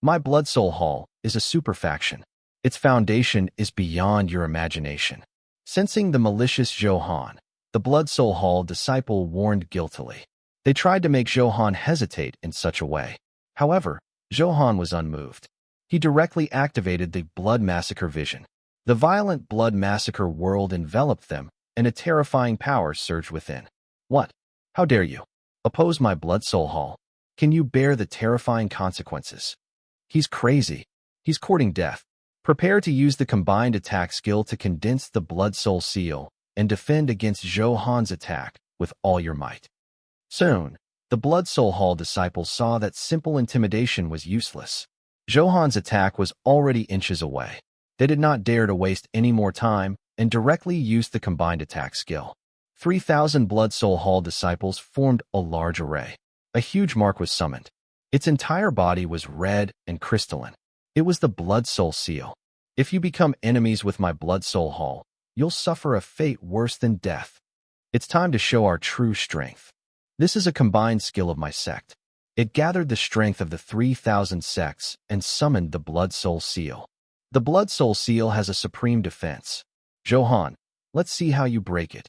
My Blood Soul Hall is a super faction. Its foundation is beyond your imagination. Sensing the malicious Zhou Han, the Blood Soul Hall disciple warned guiltily. They tried to make Zhou Han hesitate in such a way. However, Zhou Han was unmoved. He directly activated the Blood Massacre vision. The violent Blood Massacre world enveloped them, and a terrifying power surged within. What? How dare you? Oppose my Blood Soul Hall? Can you bear the terrifying consequences? He's crazy. He's courting death. Prepare to use the combined attack skill to condense the Blood Soul Seal and defend against Zhou Han's attack with all your might. Soon, the Blood Soul Hall disciples saw that simple intimidation was useless. Zhou Han's attack was already inches away. They did not dare to waste any more time and directly used the combined attack skill. 3,000 Blood Soul Hall disciples formed a large array. A huge mark was summoned. Its entire body was red and crystalline. It was the Blood Soul Seal. If you become enemies with my Blood Soul Hall, you'll suffer a fate worse than death. It's time to show our true strength. This is a combined skill of my sect. It gathered the strength of the 3,000 sects and summoned the Blood Soul Seal. The Blood Soul Seal has a supreme defense. Zhou Han, let's see how you break it.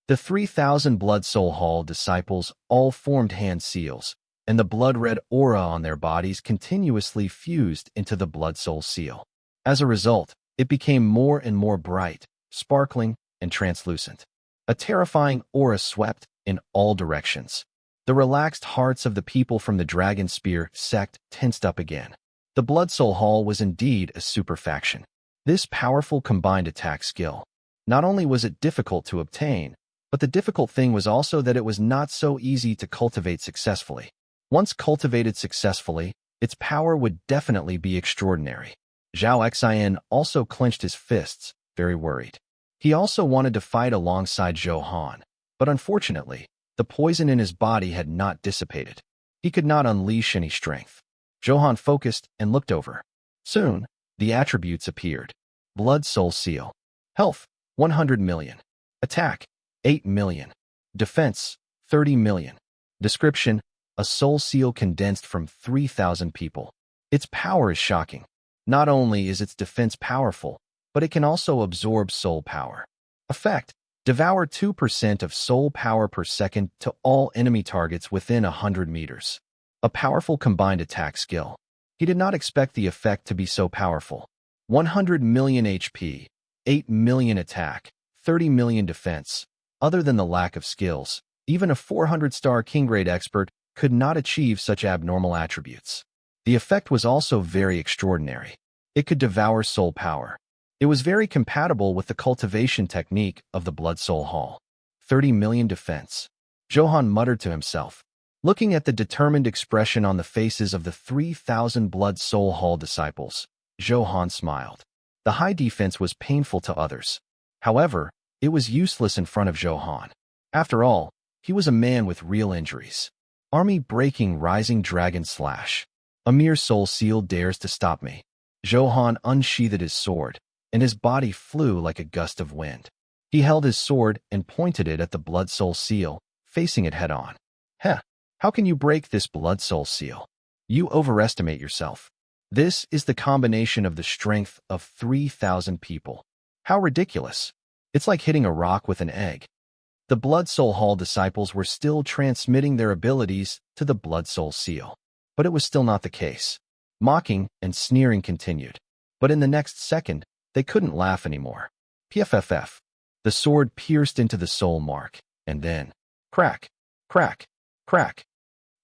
The 3,000 Blood Soul Hall disciples all formed hand seals, and the blood-red aura on their bodies continuously fused into the Blood Soul Seal. As a result, it became more and more bright, sparkling, and translucent. A terrifying aura swept in all directions. The relaxed hearts of the people from the Dragon Spear sect tensed up again. The Blood Soul Hall was indeed a super faction. This powerful combined attack skill. Not only was it difficult to obtain, but the difficult thing was also that it was not so easy to cultivate successfully. Once cultivated successfully, its power would definitely be extraordinary. Zhao Xian also clenched his fists, very worried. He also wanted to fight alongside Zhou Han, but unfortunately, the poison in his body had not dissipated. He could not unleash any strength. Zhou Han focused and looked over. Soon, the attributes appeared. Blood Soul Seal. Health, 100 million. Attack, 8 million. Defense, 30 million. Description, a soul seal condensed from 3,000 people. Its power is shocking. Not only is its defense powerful, but it can also absorb soul power. Effect, devour 2% of soul power per second to all enemy targets within 100 meters. A powerful combined attack skill. He did not expect the effect to be so powerful. 100 million HP, 8 million attack, 30 million defense. Other than the lack of skills, even a 400-star King-grade expert could not achieve such abnormal attributes. The effect was also very extraordinary. It could devour soul power. It was very compatible with the cultivation technique of the Blood Soul Hall. 30 million defense. Zhou Han muttered to himself. Looking at the determined expression on the faces of the 3,000 Blood Soul Hall disciples, Zhou Han smiled. The high defense was painful to others. However, it was useless in front of Zhou Han. After all, he was a man with real injuries. Army-breaking rising dragon slash. A mere soul seal dares to stop me. Zhou Han unsheathed his sword, and his body flew like a gust of wind. He held his sword and pointed it at the Blood Soul Seal, facing it head-on. Heh, how can you break this Blood Soul Seal? You overestimate yourself. This is the combination of the strength of 3,000 people. How ridiculous. It's like hitting a rock with an egg. The Blood Soul Hall disciples were still transmitting their abilities to the Blood Soul Seal. But it was still not the case. Mocking and sneering continued. But in the next second, they couldn't laugh anymore. PFFF. The sword pierced into the soul mark, and then, crack, crack, crack.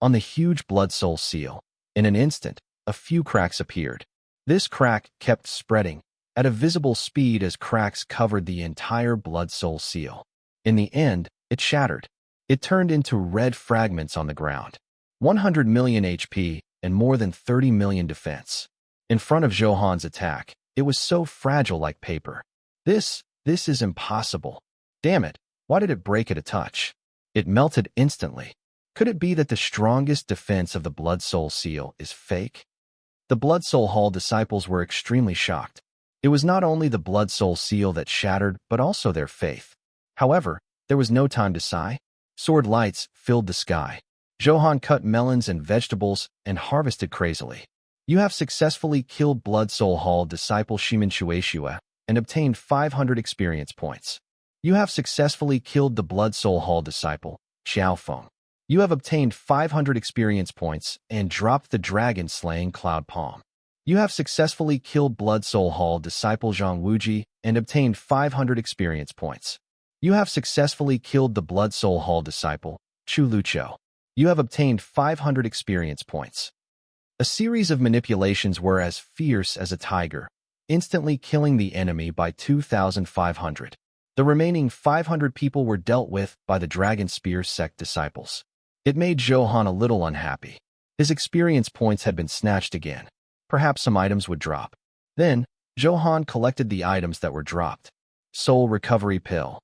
On the huge Blood Soul Seal, in an instant, a few cracks appeared. This crack kept spreading, at a visible speed as cracks covered the entire Blood Soul Seal. In the end, it shattered. It turned into red fragments on the ground. 100 million HP and more than 30 million defense. In front of Zhou Han's attack, it was so fragile like paper. This is impossible. Damn it, why did it break at a touch? It melted instantly. Could it be that the strongest defense of the Blood Soul seal is fake? The Blood Soul Hall disciples were extremely shocked. It was not only the Blood Soul seal that shattered, but also their faith. However, there was no time to sigh. Sword lights filled the sky. Zhou Han cut melons and vegetables and harvested crazily. You have successfully killed Blood Soul Hall disciple Shimin Shueishua and obtained 500 experience points. You have successfully killed the Blood Soul Hall disciple, Xiaofeng. You have obtained 500 experience points and dropped the dragon-slaying Cloud Palm. You have successfully killed Blood Soul Hall disciple Zhang Wuji and obtained 500 experience points. You have successfully killed the Blood Soul Hall disciple, Chu Luchou. You have obtained 500 experience points. A series of manipulations were as fierce as a tiger, instantly killing the enemy by 2,500. The remaining 500 people were dealt with by the Dragon Spear sect disciples. It made Zhou Han a little unhappy. His experience points had been snatched again. Perhaps some items would drop. Then, Zhou Han collected the items that were dropped. Soul Recovery Pill.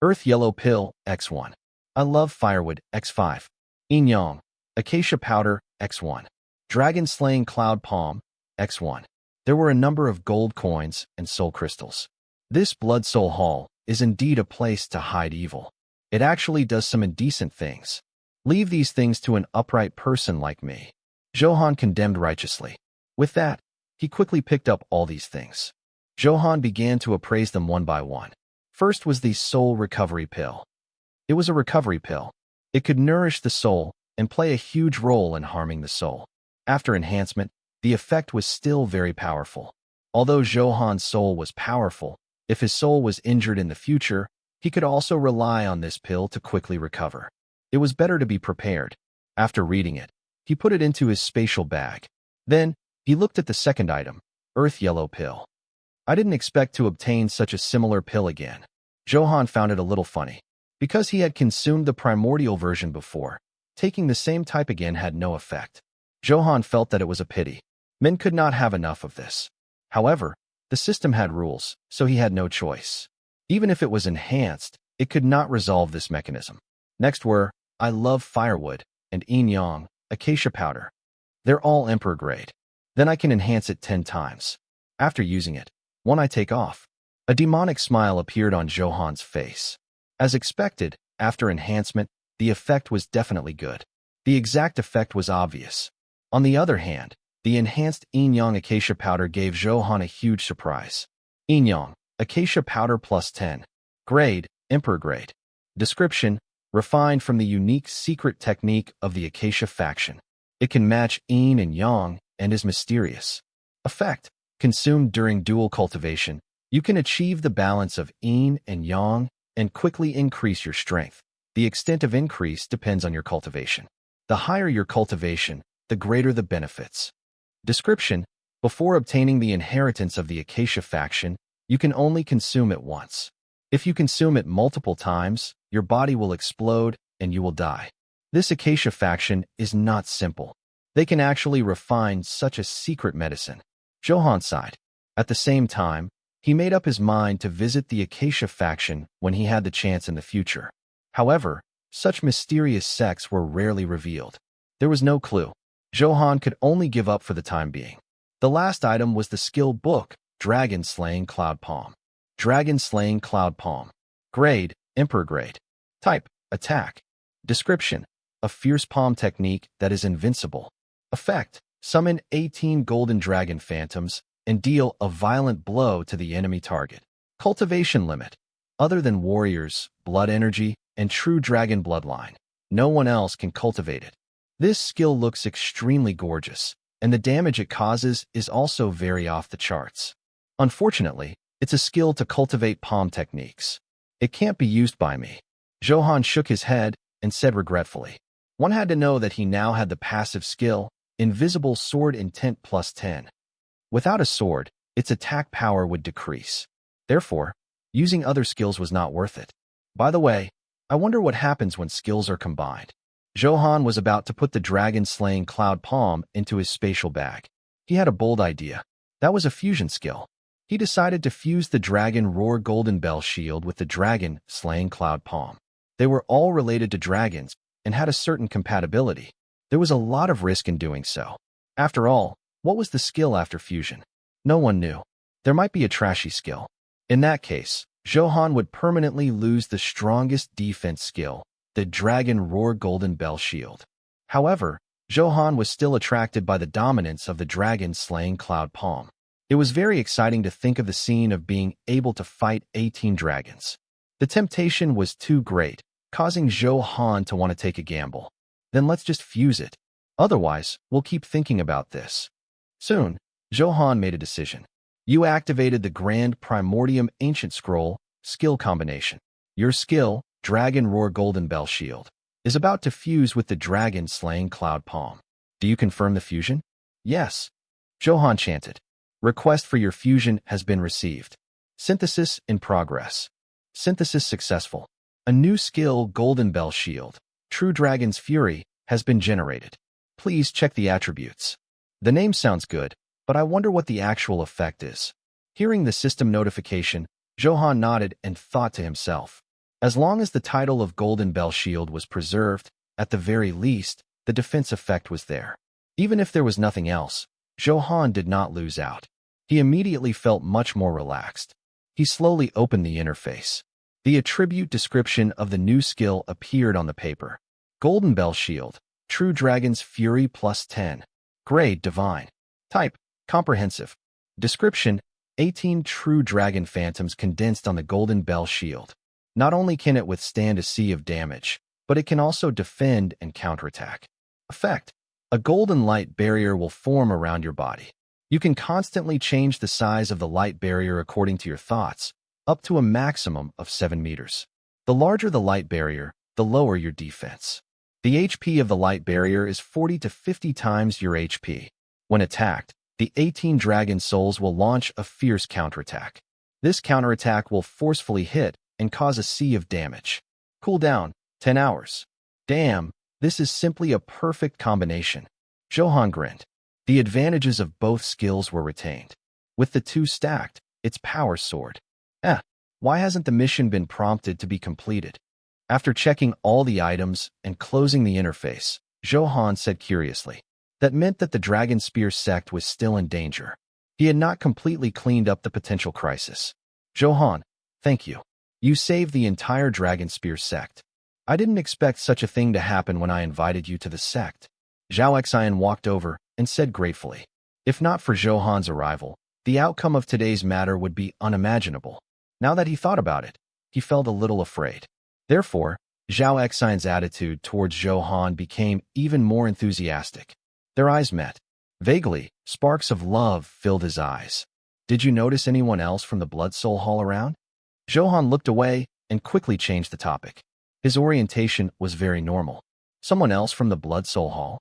Earth Yellow Pill, X1. I Love Firewood, X5. Yin Yang. Acacia Powder, X1. Dragon Slaying Cloud Palm, X1. There were a number of gold coins and soul crystals. This Blood Soul Hall is indeed a place to hide evil. It actually does some indecent things. Leave these things to an upright person like me. Zhou Han condemned righteously. With that, he quickly picked up all these things. Zhou Han began to appraise them one by one. First was the Soul Recovery Pill. It was a recovery pill. It could nourish the soul and play a huge role in harming the soul. After enhancement, the effect was still very powerful. Although Zhou Han's soul was powerful, if his soul was injured in the future, he could also rely on this pill to quickly recover. It was better to be prepared. After reading it, he put it into his spatial bag. Then, he looked at the second item, Earth Yellow Pill. I didn't expect to obtain such a similar pill again. Zhou Han found it a little funny. Because he had consumed the primordial version before, taking the same type again had no effect. Zhou Han felt that it was a pity. Men could not have enough of this. However, the system had rules, so he had no choice. Even if it was enhanced, it could not resolve this mechanism. Next were, I Love Firewood, and Yin Yang, Acacia Powder. They're all Emperor grade. Then I can enhance it 10 times. After using it, one I take off. A demonic smile appeared on Zhou Han's face. As expected, after enhancement, the effect was definitely good. The exact effect was obvious. On the other hand, the enhanced Yin Yang Acacia Powder gave Zhou Han a huge surprise. Yin Yang, Acacia Powder plus 10. Grade, Emperor grade. Description, refined from the unique secret technique of the Acacia faction. It can match Yin and Yang and is mysterious. Effect, consumed during dual cultivation. You can achieve the balance of Yin and Yang and quickly increase your strength. The extent of increase depends on your cultivation. The higher your cultivation, the greater the benefits. Description, before obtaining the inheritance of the Acacia faction, you can only consume it once. If you consume it multiple times, your body will explode and you will die. This Acacia faction is not simple. They can actually refine such a secret medicine. Zhou Han sighed. At the same time, he made up his mind to visit the Acacia faction when he had the chance in the future. However, such mysterious sects were rarely revealed. There was no clue. Zhou Han could only give up for the time being. The last item was the skill book, Dragon Slaying Cloud Palm. Dragon Slaying Cloud Palm. Grade, Emperor grade. Type, Attack. Description, a fierce palm technique that is invincible. Effect, summon 18 golden dragon phantoms and deal a violent blow to the enemy target. Cultivation limit. Other than warriors, blood energy, and true dragon bloodline, no one else can cultivate it. This skill looks extremely gorgeous, and the damage it causes is also very off the charts. Unfortunately, it's a skill to cultivate palm techniques. It can't be used by me. Zhou Han shook his head and said regretfully. One had to know that he now had the passive skill, Invisible Sword Intent plus 10. Without a sword, its attack power would decrease. Therefore, using other skills was not worth it. By the way, I wonder what happens when skills are combined. Zhou Han was about to put the dragon-slaying cloud palm into his spatial bag. He had a bold idea. That was a fusion skill. He decided to fuse the dragon roar golden bell shield with the dragon-slaying cloud palm. They were all related to dragons and had a certain compatibility. There was a lot of risk in doing so. After all, what was the skill after fusion? No one knew. There might be a trashy skill. In that case, Zhou Han would permanently lose the strongest defense skill, the Dragon Roar Golden Bell Shield. However, Zhou Han was still attracted by the dominance of the dragon-slaying cloud palm. It was very exciting to think of the scene of being able to fight 18 dragons. The temptation was too great, causing Zhou Han to want to take a gamble. Then let's just fuse it. Otherwise, we'll keep thinking about this. Soon, Zhou Han made a decision. You activated the Grand Primordium Ancient Scroll skill combination. Your skill, Dragon Roar Golden Bell Shield, is about to fuse with the dragon-slaying cloud palm. Do you confirm the fusion? Yes. Zhou Han chanted. Request for your fusion has been received. Synthesis in progress. Synthesis successful. A new skill, Golden Bell Shield, True Dragon's Fury, has been generated. Please check the attributes. The name sounds good, but I wonder what the actual effect is. Hearing the system notification, Zhou Han nodded and thought to himself. As long as the title of Golden Bell Shield was preserved, at the very least, the defense effect was there. Even if there was nothing else, Zhou Han did not lose out. He immediately felt much more relaxed. He slowly opened the interface. The attribute description of the new skill appeared on the paper. Golden Bell Shield, True Dragon's Fury +10. Grade Divine. Type, Comprehensive. Description, 18 True Dragon Phantoms condensed on the Golden Bell Shield. Not only can it withstand a sea of damage, but it can also defend and counterattack. Effect, a golden light barrier will form around your body. You can constantly change the size of the light barrier according to your thoughts, up to a maximum of 7 meters. The larger the light barrier, the lower your defense. The HP of the light barrier is 40 to 50 times your HP. When attacked, the 18 dragon souls will launch a fierce counterattack. This counterattack will forcefully hit and cause a sea of damage. Cooldown, 10 hours. Damn, this is simply a perfect combination. Zhou Han grinned. The advantages of both skills were retained. With the two stacked, its power soared. Why hasn't the mission been prompted to be completed? After checking all the items and closing the interface, Zhou Han said curiously. That meant that the Dragon Spear sect was still in danger. He had not completely cleaned up the potential crisis. Zhou Han, thank you. You saved the entire Dragon Spear sect. I didn't expect such a thing to happen when I invited you to the sect. Zhao Xian walked over and said gratefully. If not for Zhou Han's arrival, the outcome of today's matter would be unimaginable. Now that he thought about it, he felt a little afraid. Therefore, Zhao Xian's attitude towards Zhou Han became even more enthusiastic. Their eyes met. Vaguely, sparks of love filled his eyes. Did you notice anyone else from the Blood Soul Hall around? Zhou Han looked away and quickly changed the topic. His orientation was very normal. Someone else from the Blood Soul Hall?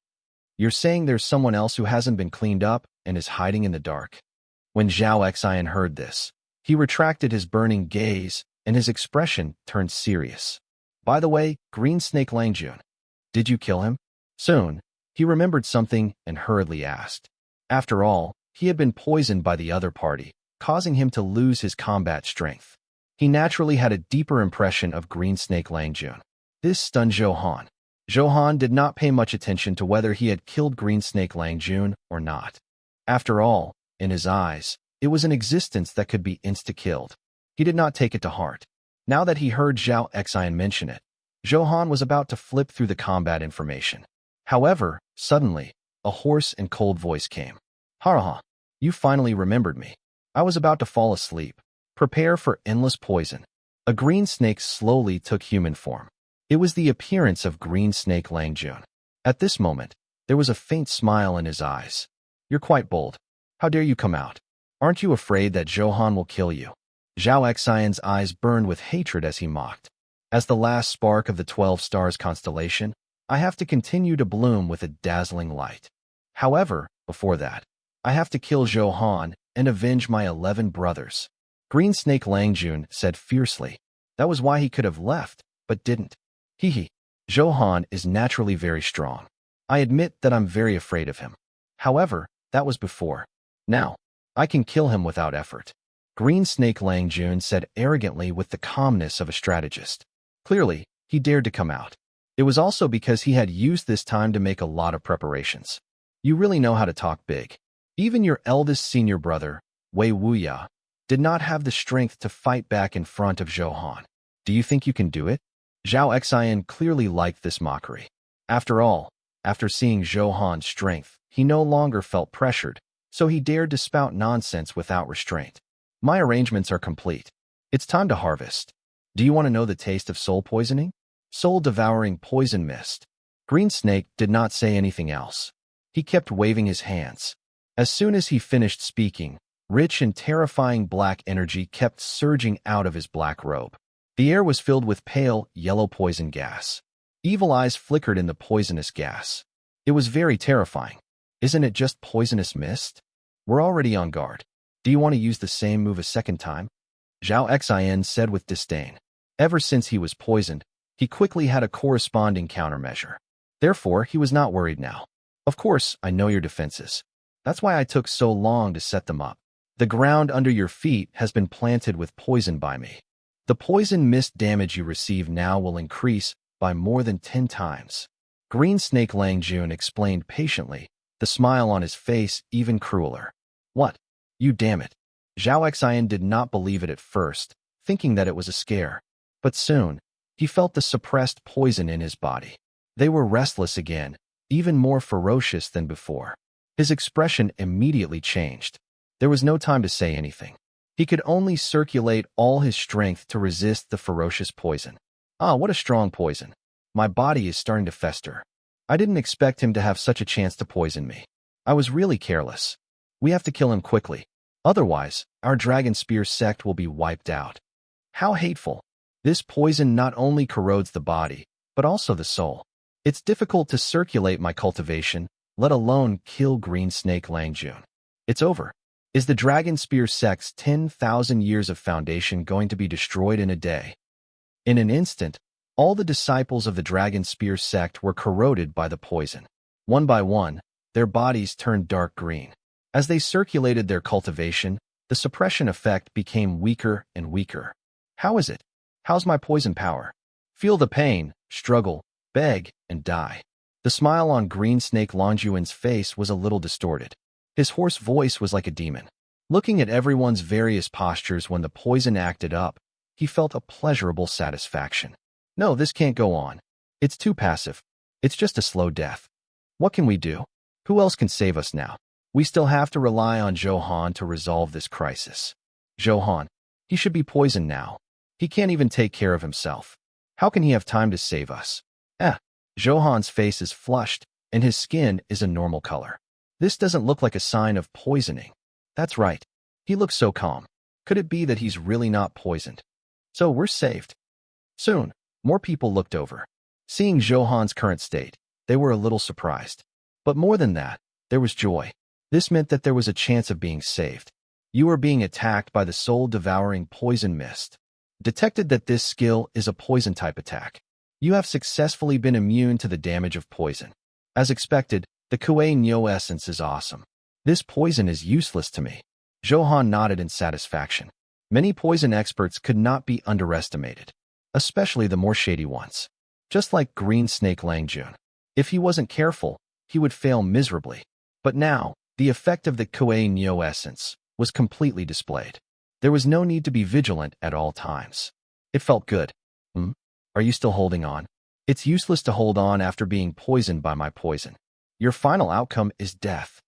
You're saying there's someone else who hasn't been cleaned up and is hiding in the dark? When Zhao Xian heard this, he retracted his burning gaze and his expression turned serious. By the way, Green Snake Langjun, did you kill him? Soon, he remembered something and hurriedly asked. After all, he had been poisoned by the other party, causing him to lose his combat strength. He naturally had a deeper impression of Green Snake Langjun. This stunned Zhou Han. Zhou Han did not pay much attention to whether he had killed Green Snake Langjun or not. After all, in his eyes, it was an existence that could be insta-killed. He did not take it to heart. Now that he heard Zhao Xian mention it, Zhou Han was about to flip through the combat information. However, suddenly, a hoarse and cold voice came. Ha, you finally remembered me. I was about to fall asleep. Prepare for endless poison. A green snake slowly took human form. It was the appearance of Green Snake Langjun. At this moment, there was a faint smile in his eyes. You're quite bold. How dare you come out? Aren't you afraid that Zhou Han will kill you? Zhao Xian's eyes burned with hatred as he mocked. As the last spark of the 12 stars constellation, I have to continue to bloom with a dazzling light. However, before that, I have to kill Zhou Han and avenge my 11 brothers. Green Snake Langjun said fiercely. That was why he could have left, but didn't. Hee. Zhou Han is naturally very strong. I admit that I'm very afraid of him. However, that was before. Now, I can kill him without effort. Green Snake Lang Jun said arrogantly with the calmness of a strategist. Clearly, he dared to come out. It was also because he had used this time to make a lot of preparations. You really know how to talk big. Even your eldest senior brother, Wei Wuya, did not have the strength to fight back in front of Zhou Han. Do you think you can do it? Zhao Xian clearly liked this mockery. After all, after seeing Zhou Han's strength, he no longer felt pressured, so he dared to spout nonsense without restraint. My arrangements are complete. It's time to harvest. Do you want to know the taste of soul poisoning? Soul-devouring poison mist. Green Snake did not say anything else. He kept waving his hands. As soon as he finished speaking, rich and terrifying black energy kept surging out of his black robe. The air was filled with pale, yellow poison gas. Evil eyes flickered in the poisonous gas. It was very terrifying. Isn't it just poisonous mist? We're already on guard. Do you want to use the same move a second time? Zhao Xian said with disdain. Ever since he was poisoned, he quickly had a corresponding countermeasure. Therefore, he was not worried now. Of course, I know your defenses. That's why I took so long to set them up. The ground under your feet has been planted with poison by me. The poison mist damage you receive now will increase by more than 10 times. Green Snake Lang Jun explained patiently, the smile on his face even crueler. What? You damn it. Zhao Xian did not believe it at first, thinking that it was a scare. But soon, he felt the suppressed poison in his body. They were restless again, even more ferocious than before. His expression immediately changed. There was no time to say anything. He could only circulate all his strength to resist the ferocious poison. Ah, what a strong poison. My body is starting to fester. I didn't expect him to have such a chance to poison me. I was really careless. We have to kill him quickly. Otherwise, our Dragon Spear sect will be wiped out. How hateful. This poison not only corrodes the body, but also the soul. It's difficult to circulate my cultivation, let alone kill Green Snake Lang Jun. It's over. Is the Dragon Spear sect's 10,000 years of foundation going to be destroyed in a day? In an instant, all the disciples of the Dragon Spear sect were corroded by the poison. One by one, their bodies turned dark green. As they circulated their cultivation, the suppression effect became weaker and weaker. How is it? How's my poison power? Feel the pain, struggle, beg, and die. The smile on Green Snake Lang Jun's face was a little distorted. His hoarse voice was like a demon. Looking at everyone's various postures when the poison acted up, he felt a pleasurable satisfaction. No, this can't go on. It's too passive. It's just a slow death. What can we do? Who else can save us now? We still have to rely on Zhou Han to resolve this crisis. Zhou Han, he should be poisoned now. He can't even take care of himself. How can he have time to save us? Zhou Han's face is flushed, and his skin is a normal color. This doesn't look like a sign of poisoning. That's right. He looks so calm. Could it be that he's really not poisoned? So we're saved. Soon, more people looked over. Seeing Zhou Han's current state, they were a little surprised. But more than that, there was joy. This meant that there was a chance of being saved. You are being attacked by the soul-devouring poison mist. Detected that this skill is a poison-type attack. You have successfully been immune to the damage of poison. As expected, the Kuei Nyo essence is awesome. This poison is useless to me. Zhou Han nodded in satisfaction. Many poison experts could not be underestimated, especially the more shady ones. Just like Green Snake Lang Jun. If he wasn't careful, he would fail miserably. But now, the effect of the Kuei Nyo essence was completely displayed. There was no need to be vigilant at all times. It felt good. Are you still holding on? It's useless to hold on after being poisoned by my poison. Your final outcome is death.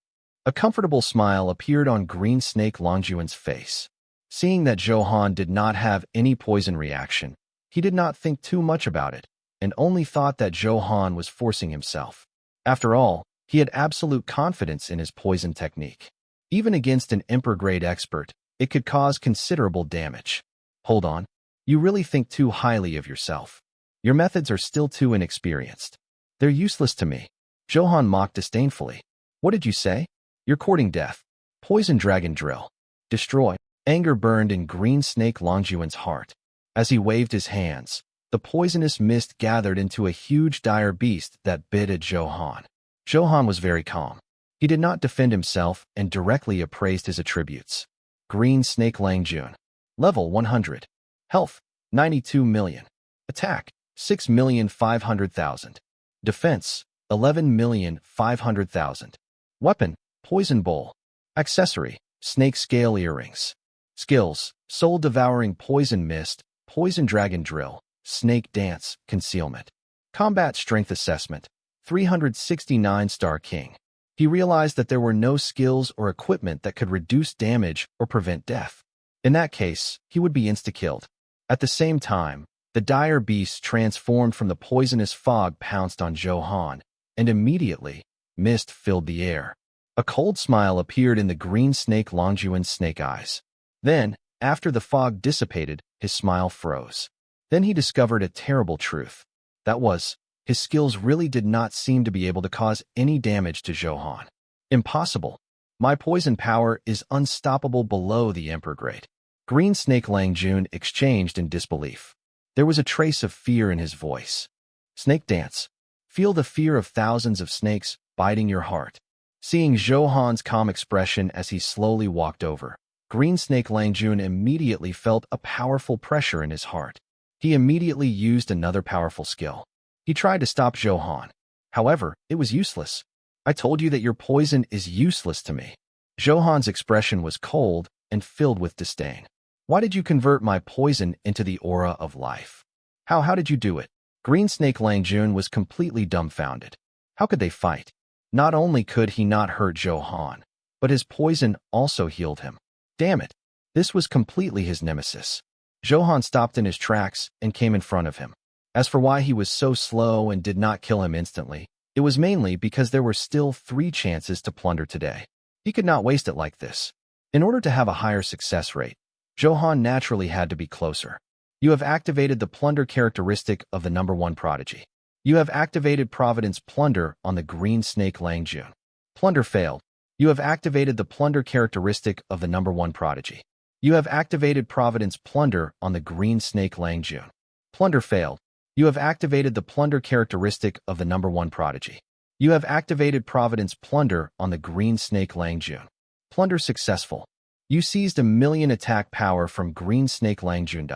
A comfortable smile appeared on Green Snake Lang Jun's face. Seeing that Zhou Han did not have any poison reaction, he did not think too much about it, and only thought that Zhou Han was forcing himself. After all, he had absolute confidence in his poison technique. Even against an Emperor-grade expert, it could cause considerable damage. Hold on. You really think too highly of yourself. Your methods are still too inexperienced. They're useless to me. Zhou Han mocked disdainfully. What did you say? You're courting death. Poison dragon drill. Destroy. Anger burned in Green Snake Lang Jun's heart. As he waved his hands, the poisonous mist gathered into a huge dire beast that bit at Zhou Han. Zhou Han was very calm. He did not defend himself and directly appraised his attributes. Green Snake Langjun. Level 100. Health, 92 million. Attack, 6,500,000. Defense, 11,500,000. Weapon, Poison Bowl. Accessory, Snake Scale Earrings. Skills, Soul-Devouring Poison Mist, Poison Dragon Drill, Snake Dance, Concealment. Combat Strength Assessment, 369 Star King. He realized that there were no skills or equipment that could reduce damage or prevent death. In that case, he would be insta-killed. At the same time, the dire beast transformed from the poisonous fog pounced on Zhou Han, and immediately, mist filled the air. A cold smile appeared in the green snake Langjun's snake eyes. Then, after the fog dissipated, his smile froze. Then he discovered a terrible truth. That was, his skills really did not seem to be able to cause any damage to Zhou Han. Impossible. My poison power is unstoppable below the Emperor Grade. Green Snake Langjun exchanged in disbelief. There was a trace of fear in his voice. Snake Dance. Feel the fear of thousands of snakes biting your heart. Seeing Zhou Han's calm expression as he slowly walked over, Green Snake Langjun immediately felt a powerful pressure in his heart. He immediately used another powerful skill. He tried to stop Zhou Han. However, it was useless. I told you that your poison is useless to me. Zhou Han's expression was cold and filled with disdain. Why did you convert my poison into the aura of life? How did you do it? Green Snake Langjun was completely dumbfounded. How could they fight? Not only could he not hurt Zhou Han, but his poison also healed him. Damn it. This was completely his nemesis. Zhou Han stopped in his tracks and came in front of him. As for why he was so slow and did not kill him instantly, it was mainly because there were still 3 chances to plunder today. He could not waste it like this. In order to have a higher success rate, Zhou Han naturally had to be closer. You have activated the plunder characteristic of the number 1 prodigy. You have activated Providence Plunder on the Green Snake Langjun. Plunder failed. You have activated the plunder characteristic of the number 1 prodigy. You have activated Providence Plunder on the Green Snake Langjun. Plunder failed. You have activated the plunder characteristic of the number 1 prodigy. You have activated Providence Plunder on the Green Snake Langjun. Plunder successful. You seized 1,000,000 attack power from Green Snake Langjun.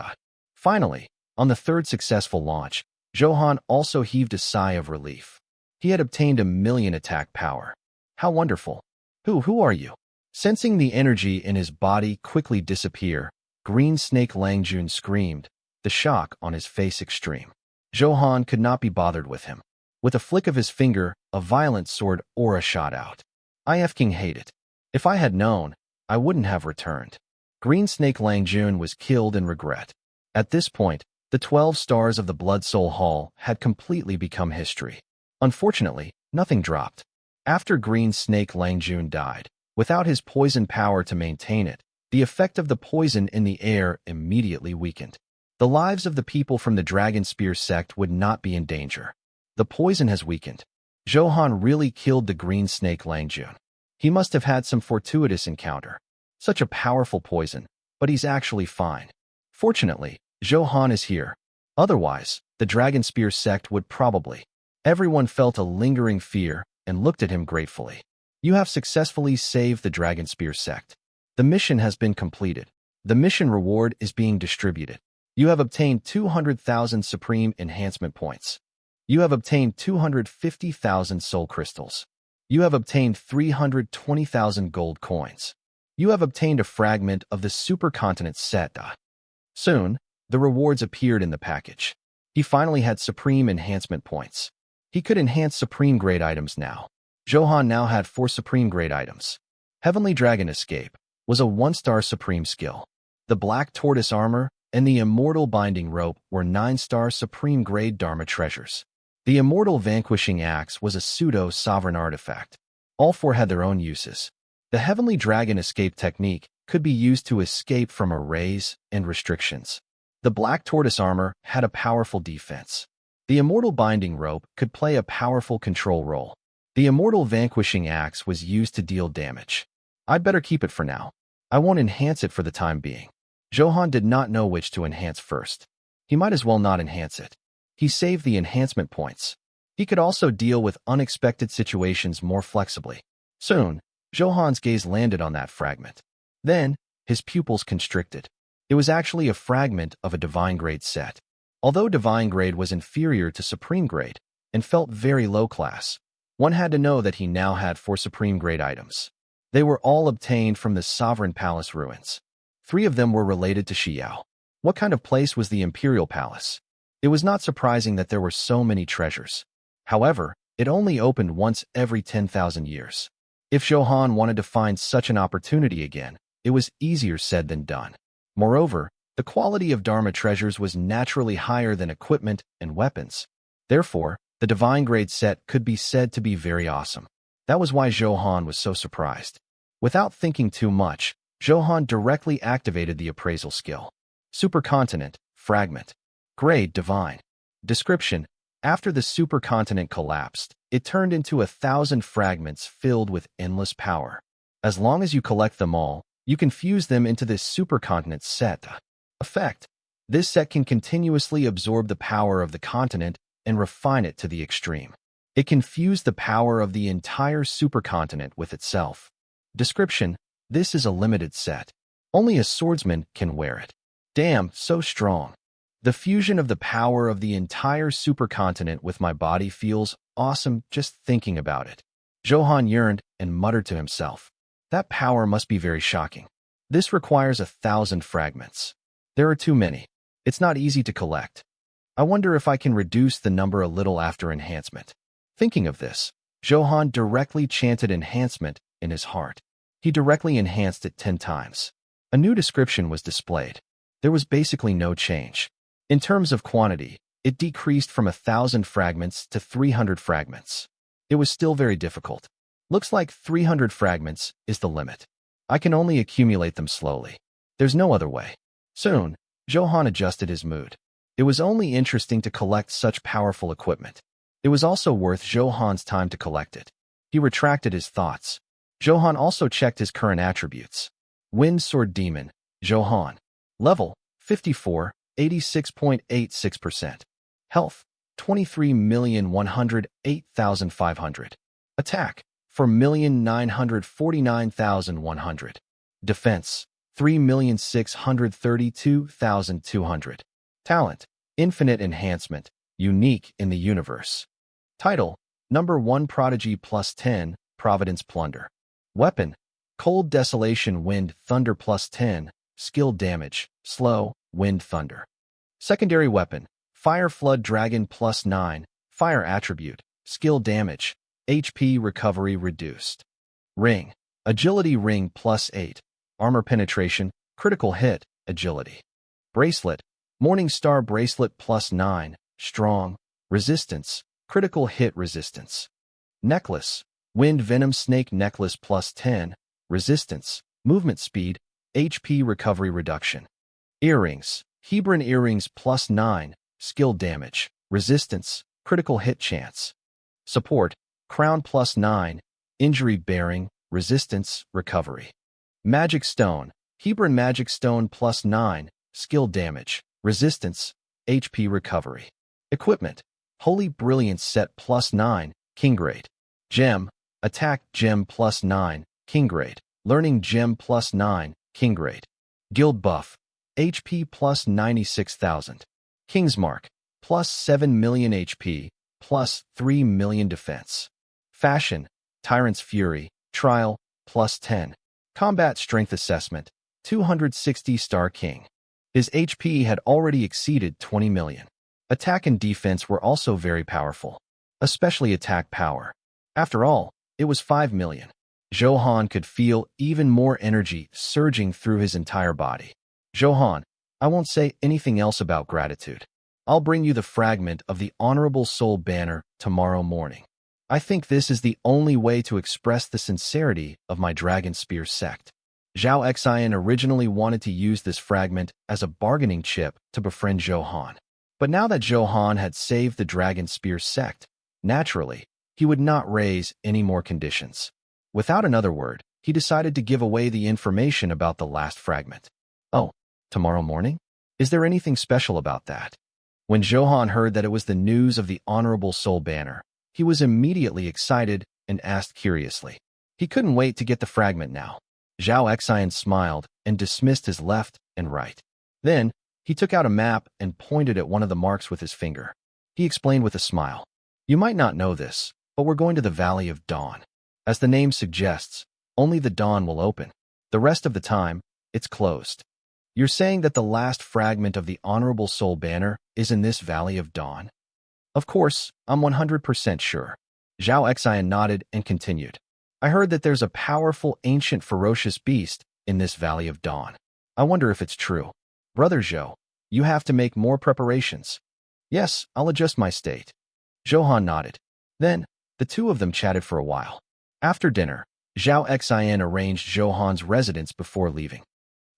Finally, on the 3rd successful launch, Zhou Han also heaved a sigh of relief. He had obtained 1,000,000 attack power. How wonderful. Who are you? Sensing the energy in his body quickly disappear, Green Snake Langjun screamed, the shock on his face extreme. Zhou Han could not be bothered with him. With a flick of his finger, a violent sword aura shot out. I f-king hate it. If I had known, I wouldn't have returned. Green Snake Langjun was killed in regret. At this point, the 12 stars of the Blood Soul Hall had completely become history. Unfortunately, nothing dropped. After Green Snake Langjun died, without his poison power to maintain it, the effect of the poison in the air immediately weakened. The lives of the people from the Dragon Spear sect would not be in danger. The poison has weakened. Zhou Han really killed the Green Snake Langjun. He must have had some fortuitous encounter. Such a powerful poison, but he's actually fine. Fortunately, Zhou Han is here. Otherwise, the Dragon Spear sect would probably. Everyone felt a lingering fear and looked at him gratefully. You have successfully saved the Dragon Spear sect. The mission has been completed. The mission reward is being distributed. You have obtained 200,000 Supreme Enhancement points. You have obtained 250,000 Soul Crystals. You have obtained 320,000 gold coins. You have obtained a fragment of the Supercontinent set. Soon, the rewards appeared in the package. He finally had Supreme Enhancement points. He could enhance Supreme Grade items now. Zhou Han now had 4 Supreme Grade items. Heavenly Dragon Escape was a 1-star Supreme skill. The Black Tortoise Armor and the Immortal Binding Rope were 9-star Supreme Grade Dharma treasures. The Immortal Vanquishing Axe was a pseudo-sovereign artifact. All 4 had their own uses. The Heavenly Dragon Escape technique could be used to escape from arrays and restrictions. The Black Tortoise Armor had a powerful defense. The Immortal Binding Rope could play a powerful control role. The Immortal Vanquishing Axe was used to deal damage. I'd better keep it for now. I won't enhance it for the time being. Zhou Han did not know which to enhance first. He might as well not enhance it. He saved the enhancement points. He could also deal with unexpected situations more flexibly. Soon, Zhou Han's gaze landed on that fragment. Then, his pupils constricted. It was actually a fragment of a divine grade set. Although divine grade was inferior to supreme grade and felt very low class, one had to know that he now had 4 supreme grade items. They were all obtained from the Sovereign Palace ruins. 3 of them were related to Xiao. What kind of place was the Imperial Palace? It was not surprising that there were so many treasures. However, it only opened once every 10,000 years. If Zhou Han wanted to find such an opportunity again, it was easier said than done. Moreover, the quality of Dharma treasures was naturally higher than equipment and weapons. Therefore, the divine grade set could be said to be very awesome. That was why Zhou Han was so surprised. Without thinking too much, Zhou Han directly activated the appraisal skill. Supercontinent, fragment. Grade divine. Description: after the supercontinent collapsed, it turned into 1,000 fragments filled with endless power. As long as you collect them all, you can fuse them into this supercontinent set. Effect: this set can continuously absorb the power of the continent and refine it to the extreme. It can fuse the power of the entire supercontinent with itself. Description: this is a limited set. Only a swordsman can wear it. Damn, so strong. The fusion of the power of the entire supercontinent with my body feels awesome just thinking about it. Zhou Han yearned and muttered to himself. That power must be very shocking. This requires 1,000 fragments. There are too many. It's not easy to collect. I wonder if I can reduce the number a little after enhancement. Thinking of this, Zhou Han directly chanted enhancement in his heart. He directly enhanced it 10 times. A new description was displayed. There was basically no change. In terms of quantity, it decreased from 1,000 fragments to 300 fragments. It was still very difficult. Looks like 300 fragments is the limit. I can only accumulate them slowly. There's no other way. Soon, Zhou Han adjusted his mood. It was only interesting to collect such powerful equipment. It was also worth Zhou Han's time to collect it. He retracted his thoughts. Zhou Han also checked his current attributes. Wind Sword Demon, Zhou Han. Level, 54, 86.86%. Health, 23,108,500. Attack, 4,949,100. Defense, 3,632,200. Talent, Infinite Enhancement, unique in the universe. Title, Number 1 Prodigy plus 10, Providence Plunder. Weapon, Cold Desolation Wind Thunder plus 10, Skill Damage, Slow, Wind Thunder. Secondary weapon, Fire Flood Dragon plus 9, Fire Attribute, Skill Damage, HP Recovery Reduced. Ring, Agility Ring plus 8, Armor Penetration, Critical Hit, Agility. Bracelet, Morning Star Bracelet plus 9, Strong, Resistance, Critical Hit Resistance. Necklace, Wind Venom Snake Necklace plus 10, Resistance, Movement Speed, HP Recovery Reduction. Earrings, Hebron Earrings plus 9, Skill Damage, Resistance, Critical Hit Chance. Support, Crown plus 9, Injury Bearing, Resistance, Recovery. Magic Stone, Hebron Magic Stone plus 9, Skill Damage, Resistance, HP Recovery. Equipment, Holy Brilliance Set plus 9, King Grade. Gem, Attack Gem plus 9, King Grade. Learning Gem plus 9, King Grade. Guild Buff, HP plus 96,000. King's Mark, plus 7 million HP, plus 3 million defense. Fashion, Tyrant's Fury, Trial, plus 10. Combat Strength Assessment, 260 Star King. His HP had already exceeded 20 million. Attack and defense were also very powerful, especially attack power. After all, it was 5 million. Zhou Han could feel even more energy surging through his entire body. Zhou Han, I won't say anything else about gratitude. I'll bring you the fragment of the Honorable Soul banner tomorrow morning. I think this is the only way to express the sincerity of my Dragon Spear sect. Zhao Xian originally wanted to use this fragment as a bargaining chip to befriend Zhou Han. But now that Zhou Han had saved the Dragon Spear sect, naturally, he would not raise any more conditions. Without another word, he decided to give away the information about the last fragment. Oh, tomorrow morning? Is there anything special about that? When Zhou Han heard that it was the news of the Honorable Soul banner, he was immediately excited and asked curiously. He couldn't wait to get the fragment now. Zhao Xian smiled and dismissed his left and right. Then, he took out a map and pointed at one of the marks with his finger. He explained with a smile. You might not know this, but we're going to the Valley of Dawn. As the name suggests, only the dawn will open. The rest of the time, it's closed. You're saying that the last fragment of the Honorable Soul banner is in this Valley of Dawn? Of course, I'm 100% sure. Zhao Xian nodded and continued. I heard that there's a powerful, ancient, ferocious beast in this Valley of Dawn. I wonder if it's true. Brother Zhou, you have to make more preparations. Yes, I'll adjust my state. Zhou Han nodded. Then, the two of them chatted for a while. After dinner, Zhao Xian arranged Zhou Han's residence before leaving.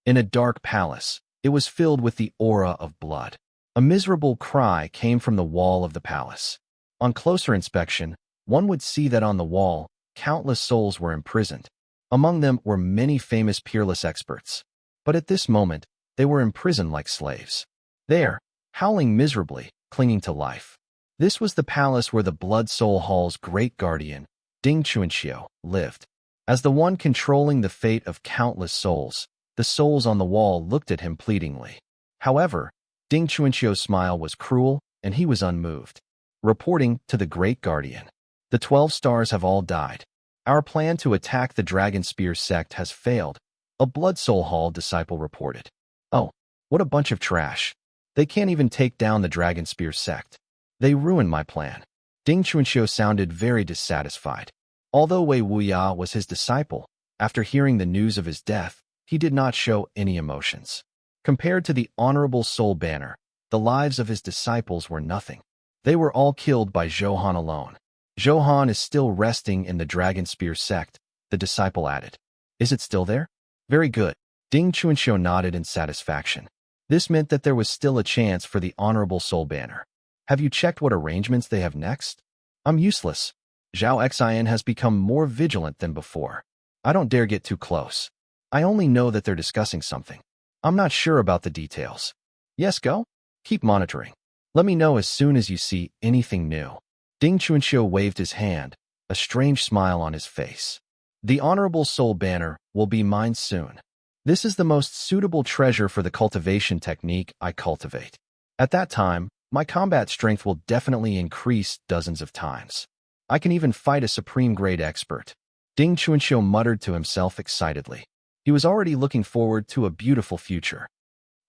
In a dark palace, it was filled with the aura of blood. A miserable cry came from the wall of the palace. On closer inspection, one would see that on the wall, countless souls were imprisoned. Among them were many famous peerless experts. But at this moment, they were imprisoned like slaves. There, howling miserably, clinging to life. This was the palace where the Blood Soul Hall's great guardian, Ding Chuanxiu, lived. As the one controlling the fate of countless souls, the souls on the wall looked at him pleadingly. However, Ding Chuanxiu's smile was cruel, and he was unmoved. Reporting to the Great Guardian. The 12 stars have all died. Our plan to attack the Dragon Spear sect has failed, a Blood Soul Hall disciple reported. Oh, what a bunch of trash. They can't even take down the Dragon Spear sect. They ruined my plan. Ding Chuanxiu sounded very dissatisfied. Although Wei Wuya was his disciple, after hearing the news of his death, he did not show any emotions. Compared to the Honorable Soul banner, the lives of his disciples were nothing. They were all killed by Zhou Han alone. Zhou Han is still resting in the Dragon Spear sect, the disciple added. Is it still there? Very good. Ding Chuanxiu nodded in satisfaction. This meant that there was still a chance for the Honorable Soul banner. Have you checked what arrangements they have next? I'm useless. Zhao Xian has become more vigilant than before. I don't dare get too close. I only know that they're discussing something. I'm not sure about the details. Yes, go? Keep monitoring. Let me know as soon as you see anything new. Ding Chuanxiu waved his hand, a strange smile on his face. The Honorable Soul banner will be mine soon. This is the most suitable treasure for the cultivation technique I cultivate. At that time, my combat strength will definitely increase dozens of times. I can even fight a supreme-grade expert. Ding Chuanxiu muttered to himself excitedly. He was already looking forward to a beautiful future.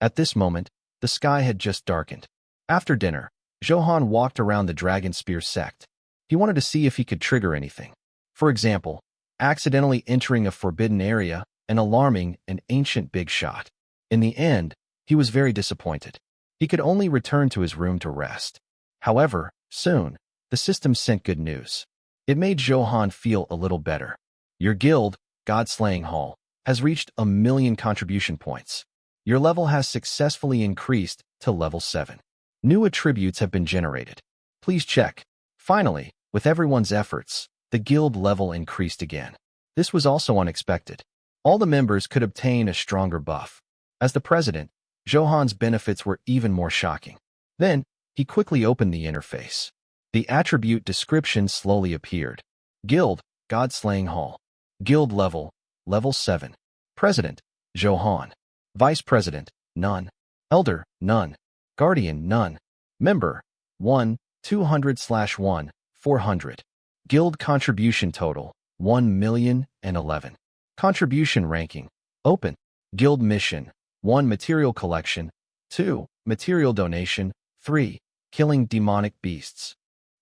At this moment, the sky had just darkened. After dinner, Zhou Han walked around the Dragon Spear sect. He wanted to see if he could trigger anything. For example, accidentally entering a forbidden area and alarming an ancient big shot. In the end, he was very disappointed. He could only return to his room to rest. However, soon, the system sent good news. It made Zhou Han feel a little better. Your guild, God-Slaying Hall, has reached 1,000,000 contribution points. Your level has successfully increased to level 7. New attributes have been generated. Please check. Finally, with everyone's efforts, the guild level increased again. This was also unexpected. All the members could obtain a stronger buff. As the president, Zhou Han's benefits were even more shocking. Then, he quickly opened the interface. The attribute description slowly appeared. Guild, God-Slaying Hall. Guild level, level 7. President, Zhou Han. Vice President, none. Elder, none. Guardian, none. Member, 1, 200/1, 400. Guild contribution total, 1,011,011. Contribution ranking, open. Guild mission, 1. Material collection, 2. Material donation, 3. Killing demonic beasts.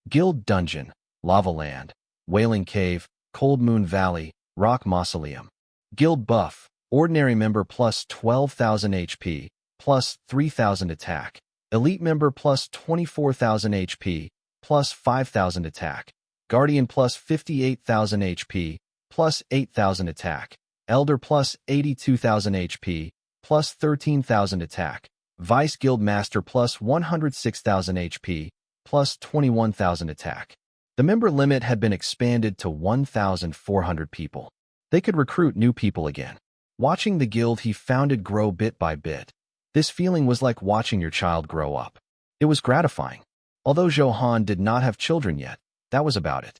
Guild dungeon, Lava Land, Wailing Cave, Cold Moon Valley, Rock Mausoleum. Guild buff, ordinary member plus 12,000 HP, plus 3,000 attack. Elite member plus 24,000 HP, plus 5,000 attack. Guardian plus 58,000 HP, plus 8,000 attack. Elder plus 82,000 HP, plus 13,000 attack. Vice Guild Master plus 106,000 HP, plus 21,000 attack. The member limit had been expanded to 1,400 people. They could recruit new people again. Watching the guild he founded grow bit by bit, This feeling was like watching your child grow up. It was gratifying. Although Zhou Han did not have children yet, that was about it.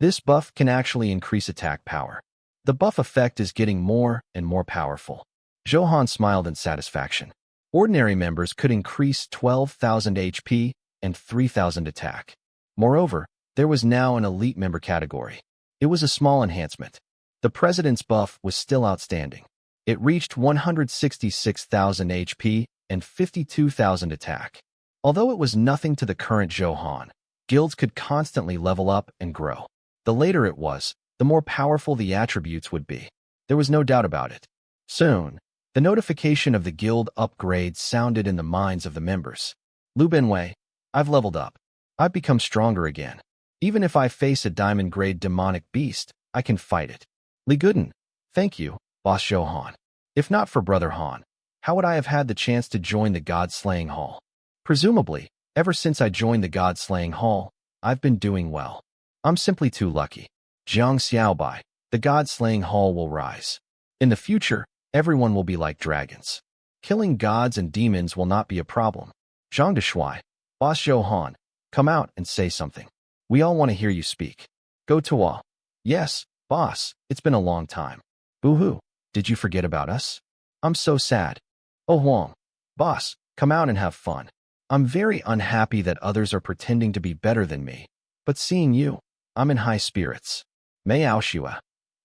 This buff can actually increase attack power. The buff effect is getting more and more powerful. Zhou Han smiled in satisfaction. Ordinary members could increase 12,000 HP and 3,000 attack. Moreover, there was now an elite member category. It was a small enhancement. The president's buff was still outstanding. It reached 166,000 HP and 52,000 attack. Although it was nothing to the current Zhou Han, guilds could constantly level up and grow. The later it was, the more powerful the attributes would be. There was no doubt about it. Soon, the notification of the guild upgrade sounded in the minds of the members. Lu Benwei, I've leveled up. I've become stronger again. Even if I face a diamond-grade demonic beast, I can fight it. Li Guden, thank you, Boss Zhou Han. If not for Brother Han, how would I have had the chance to join the God-slaying hall? Presumably, ever since I joined the God-slaying hall, I've been doing well. I'm simply too lucky. Jiang Xiaobai, the God-slaying hall will rise. In the future, everyone will be like dragons. Killing gods and demons will not be a problem. Zhang Deshuai, Boss Zhou Han, come out and say something. We all want to hear you speak. Go Tuo. Yes, boss, it's been a long time. Boo-hoo, did you forget about us? I'm so sad. Oh Huang, boss, come out and have fun. I'm very unhappy that others are pretending to be better than me. But seeing you, I'm in high spirits. Mei Aoshua,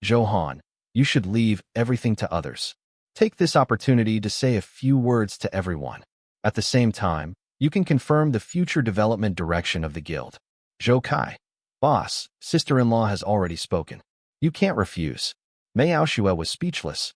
Zhou Han, you should leave everything to others. Take this opportunity to say a few words to everyone. At the same time, you can confirm the future development direction of the guild. Zhou Kai, boss, sister-in-law has already spoken. You can't refuse. Mei Aoshua was speechless.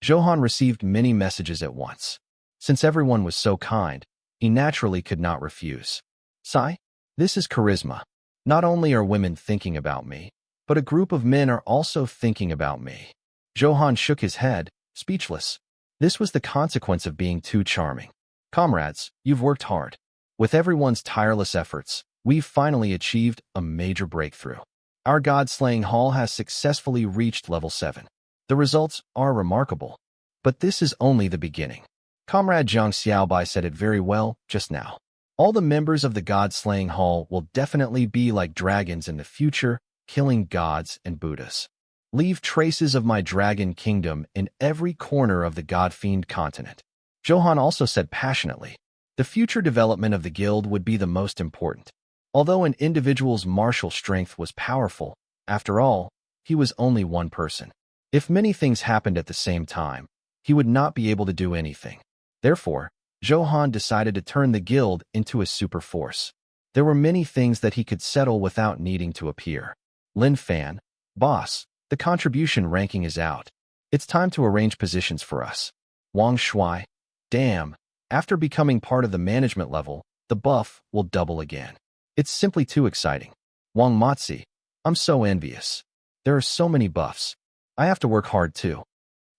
Zhou Han received many messages at once. Since everyone was so kind, he naturally could not refuse. Sai, this is charisma. Not only are women thinking about me, but a group of men are also thinking about me. Zhou Han shook his head, speechless. This was the consequence of being too charming. Comrades, you've worked hard. With everyone's tireless efforts, we've finally achieved a major breakthrough. Our God-slaying hall has successfully reached level 7. The results are remarkable. But this is only the beginning. Comrade Jiang Xiaobai said it very well just now. All the members of the God-slaying hall will definitely be like dragons in the future, killing gods and Buddhas. Leave traces of my dragon kingdom in every corner of the God-fiend continent. Zhou Han also said passionately, the future development of the guild would be the most important. Although an individual's martial strength was powerful, after all, he was only one person. If many things happened at the same time, he would not be able to do anything. Therefore, Zhou Han decided to turn the guild into a super force. There were many things that he could settle without needing to appear. Lin Fan, boss, the contribution ranking is out. It's time to arrange positions for us. Wang Shuai, damn, after becoming part of the management level, the buff will double again. It's simply too exciting. Wang Motzi, I'm so envious. There are so many buffs. I have to work hard too.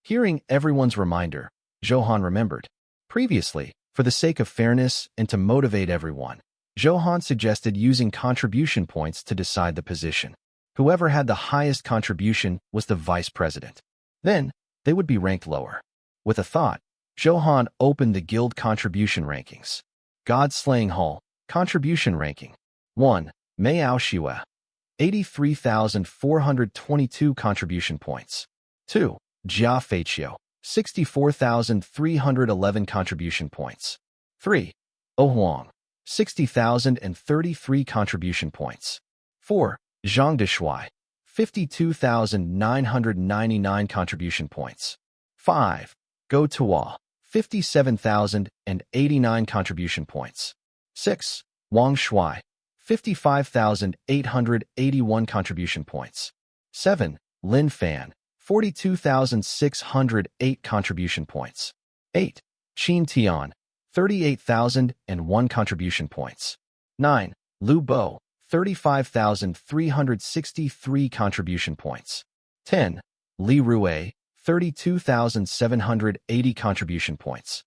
Hearing everyone's reminder, Zhou Han remembered. Previously, for the sake of fairness and to motivate everyone, Zhou Han suggested using contribution points to decide the position. Whoever had the highest contribution was the vice president. Then, they would be ranked lower. With a thought, Zhou Han opened the guild contribution rankings. God-slaying hall, contribution ranking. 1. Mei Aoshua, 83,422 contribution points. 2. Jia Feiqiu, 64,311 contribution points. 3. O Huang, 60,033 contribution points. 4. Zhang Deshuai, 52,999 contribution points. 5. Go Tuo, 57,089 contribution points. 6. Wang Shuai, 55,881 contribution points. 7. Lin Fan, 42,608 contribution points. 8. Qin Tian, 38,001 contribution points. 9. Lu Bo, 35,363 contribution points. 10. Li Rue, 32,780 contribution points.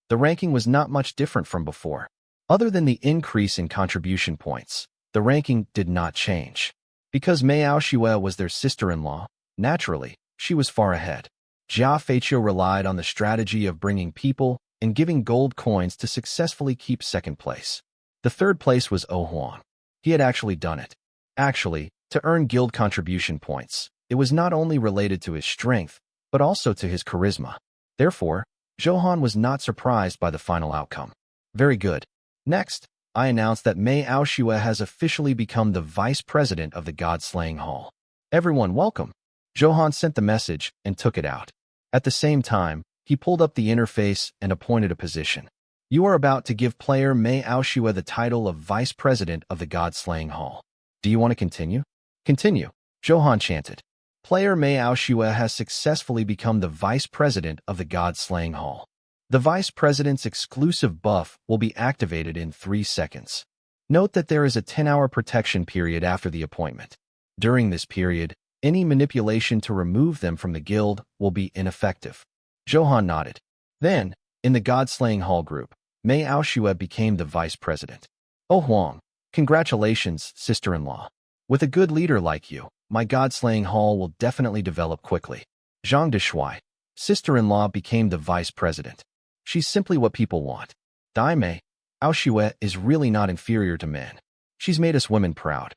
The ranking was not much different from before. Other than the increase in contribution points, the ranking did not change. Because Mei Aoshua was their sister-in-law, naturally, she was far ahead. Jia Feiqiu relied on the strategy of bringing people and giving gold coins to successfully keep second place. The third place was Zhou Han. He had actually done it. Actually, to earn guild contribution points, it was not only related to his strength, but also to his charisma. Therefore, Zhou Han was not surprised by the final outcome. Very good. Next, I announced that Mei Aoshua has officially become the vice president of the God-Slaying Hall. Everyone welcome. Zhou Han sent the message and took it out. At the same time, he pulled up the interface and appointed a position. You are about to give player Mei Aoshua the title of vice president of the God-Slaying Hall. Do you want to continue? Continue, Zhou Han chanted. Player Mei Aoshua has successfully become the vice president of the God-Slaying Hall. The vice president's exclusive buff will be activated in 3 seconds. Note that there is a 10-hour protection period after the appointment. During this period, any manipulation to remove them from the guild will be ineffective. Zhou Han nodded. Then, in the God-Slaying Hall group, Mei Aoshua became the vice president. Oh Huang, congratulations, sister-in-law. With a good leader like you, my God-Slaying Hall will definitely develop quickly. Zhang Deshui, sister-in-law, became the vice president. She's simply what people want. Dai Mei Aoshua is really not inferior to men. She's made us women proud.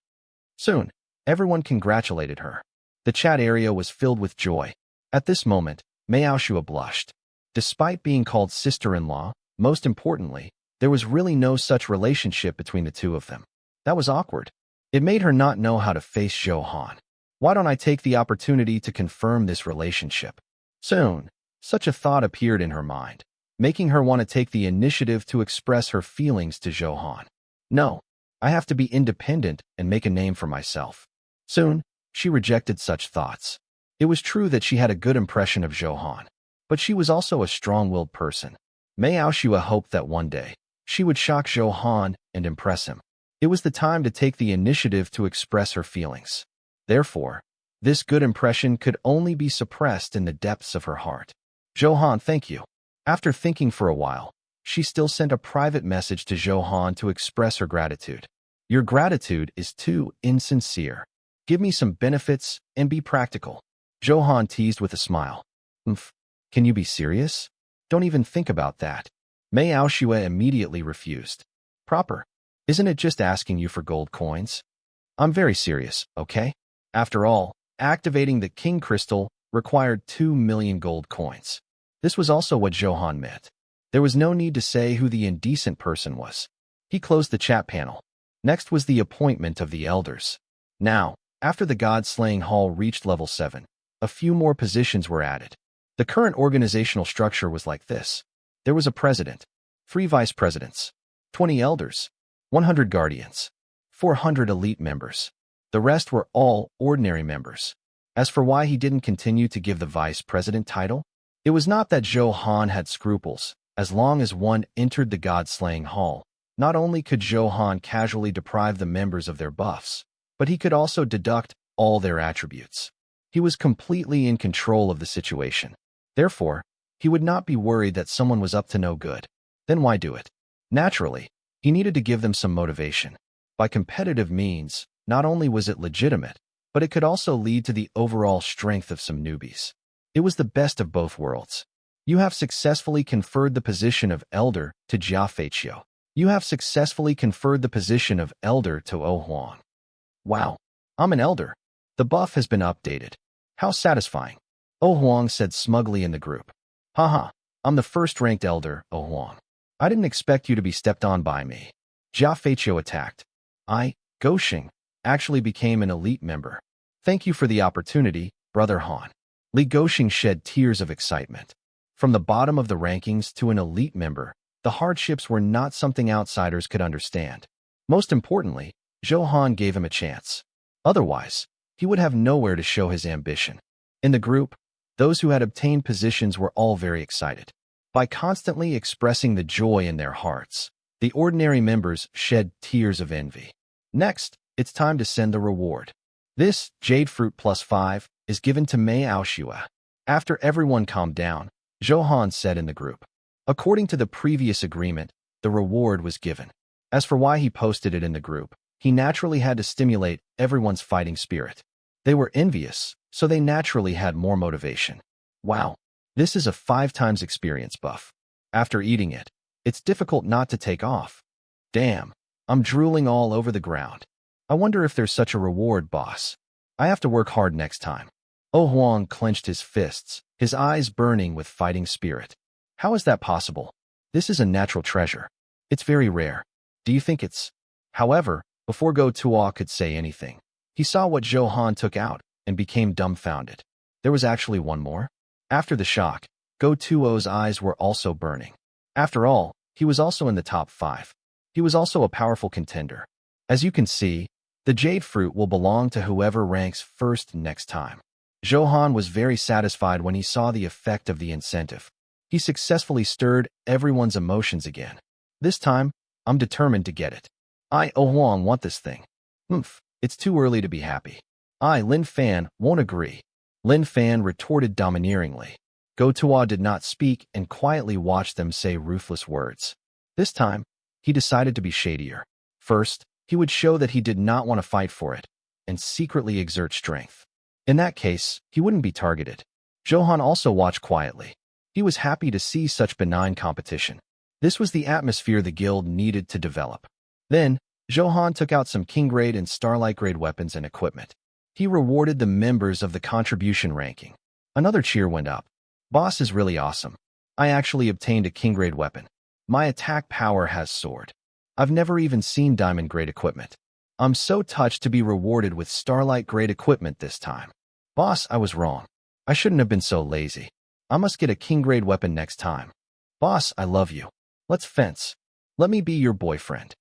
Soon, everyone congratulated her. The chat area was filled with joy. At this moment, Mei Aoshua blushed. Despite being called sister-in-law, most importantly, there was really no such relationship between the two of them. That was awkward. It made her not know how to face Zhou Han. Why don't I take the opportunity to confirm this relationship? Soon, such a thought appeared in her mind, making her want to take the initiative to express her feelings to Zhou Han. No, I have to be independent and make a name for myself. Soon, she rejected such thoughts. It was true that she had a good impression of Zhou Han, but she was also a strong-willed person. Mei Aoshua hoped that one day, she would shock Zhou Han and impress him. It was the time to take the initiative to express her feelings. Therefore, this good impression could only be suppressed in the depths of her heart. Zhou Han, thank you. After thinking for a while, she still sent a private message to Zhou Han to express her gratitude. Your gratitude is too insincere. Give me some benefits and be practical. Zhou Han teased with a smile. Can you be serious? Don't even think about that. Mei Aoshua immediately refused. Proper. Isn't it just asking you for gold coins? I'm very serious, okay? After all, activating the King Crystal required 2 million gold coins. This was also what Zhou Han meant. There was no need to say who the indecent person was. He closed the chat panel. Next was the appointment of the elders. Now, after the God-Slaying Hall reached level 7, a few more positions were added. The current organizational structure was like this. There was a president, 3 vice presidents, 20 elders, 100 guardians, 400 elite members. The rest were all ordinary members. As for why he didn't continue to give the vice president title, it was not that Zhou Han had scruples. As long as one entered the God-Slaying Hall, not only could Zhou Han casually deprive the members of their buffs, but he could also deduct all their attributes. He was completely in control of the situation. Therefore, he would not be worried that someone was up to no good. Then why do it? Naturally, he needed to give them some motivation. By competitive means, not only was it legitimate, but it could also lead to the overall strength of some newbies. It was the best of both worlds. You have successfully conferred the position of elder to Jia Feiqiu. You have successfully conferred the position of elder to O Huang. Wow, I'm an elder. The buff has been updated. How satisfying. O Huang said smugly in the group. Haha, I'm the first-ranked elder, O Huang. I didn't expect you to be stepped on by me. Jia Feiqiu attacked. I, Goxing, actually became an elite member. Thank you for the opportunity, Brother Han. Li Goxing shed tears of excitement. From the bottom of the rankings to an elite member, the hardships were not something outsiders could understand. Most importantly, Zhou Han gave him a chance. Otherwise, he would have nowhere to show his ambition. In the group, those who had obtained positions were all very excited. By constantly expressing the joy in their hearts, the ordinary members shed tears of envy. Next, it's time to send the reward. This, Jade Fruit +5, is given to Mei Aoshua. After everyone calmed down, Zhou Han said in the group. According to the previous agreement, the reward was given. As for why he posted it in the group, he naturally had to stimulate everyone's fighting spirit. They were envious, so they naturally had more motivation. Wow, this is a 5 times experience buff. After eating it, it's difficult not to take off. Damn, I'm drooling all over the ground. I wonder if there's such a reward, boss. I have to work hard next time. Oh Huang clenched his fists, his eyes burning with fighting spirit. How is that possible? This is a natural treasure. It's very rare. Do you think it's... However, before Go Tuo could say anything, he saw what Zhou Han took out and became dumbfounded. There was actually one more? After the shock, Go Tuo's eyes were also burning. After all, he was also in the top 5. He was also a powerful contender. As you can see, the jade fruit will belong to whoever ranks first next time. Zhou Han was very satisfied when he saw the effect of the incentive. He successfully stirred everyone's emotions again. This time, I'm determined to get it. I, Oh Huang, want this thing. It's too early to be happy. Lin Fan, won't agree. Lin Fan retorted domineeringly. Go Tuo did not speak and quietly watched them say ruthless words. This time, he decided to be shadier. First, he would show that he did not want to fight for it, and secretly exert strength. In that case, he wouldn't be targeted. Zhou Han also watched quietly. He was happy to see such benign competition. This was the atmosphere the guild needed to develop. Then, Zhou Han took out some king-grade and starlight-grade weapons and equipment. He rewarded the members of the contribution ranking. Another cheer went up. Boss is really awesome. I actually obtained a king-grade weapon. My attack power has soared. I've never even seen diamond-grade equipment. I'm so touched to be rewarded with starlight-grade equipment this time. Boss, I was wrong. I shouldn't have been so lazy. I must get a king-grade weapon next time. Boss, I love you. Let's fence. Let me be your boyfriend.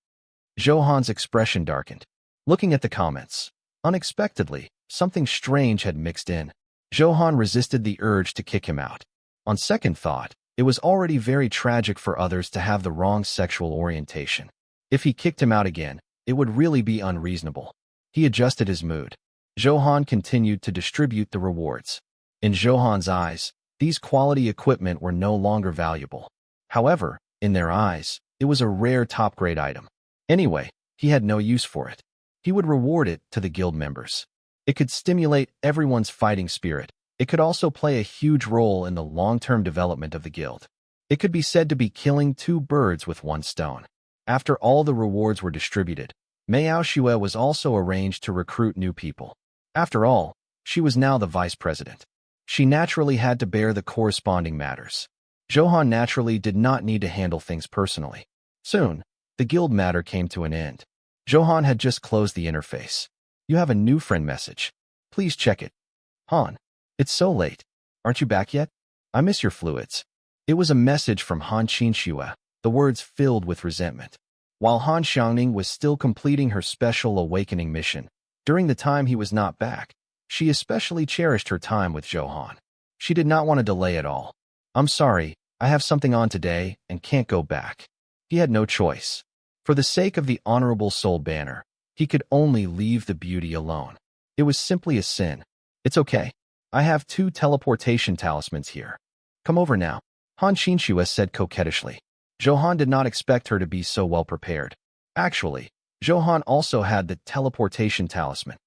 Zhou Han's expression darkened. Looking at the comments, unexpectedly, something strange had mixed in. Zhou Han resisted the urge to kick him out. On second thought, it was already very tragic for others to have the wrong sexual orientation. If he kicked him out again, it would really be unreasonable. He adjusted his mood. Zhou Han continued to distribute the rewards. In Zhou Han's eyes, these quality equipment were no longer valuable. However, in their eyes, it was a rare top-grade item. Anyway, he had no use for it. He would reward it to the guild members. It could stimulate everyone's fighting spirit. It could also play a huge role in the long-term development of the guild. It could be said to be killing 2 birds with 1 stone. After all the rewards were distributed, Miao Xue was also arranged to recruit new people. After all, she was now the vice president. She naturally had to bear the corresponding matters. Zhou Han naturally did not need to handle things personally. Soon, the guild matter came to an end. Zhou Han had just closed the interface. You have a new friend message. Please check it. Han, it's so late. Aren't you back yet? I miss your fluids. It was a message from Han Qinxue, the words filled with resentment. While Han Xiangning was still completing her special awakening mission, during the time he was not back, she especially cherished her time with Zhou Han. She did not want to delay at all. I'm sorry, I have something on today and can't go back. He had no choice. For the sake of the Honorable Soul banner, he could only leave the beauty alone. It was simply a sin. It's okay. I have 2 teleportation talismans here. Come over now, Han Qinxue said coquettishly. Zhou Han did not expect her to be so well prepared. Actually, Zhou Han also had the teleportation talisman,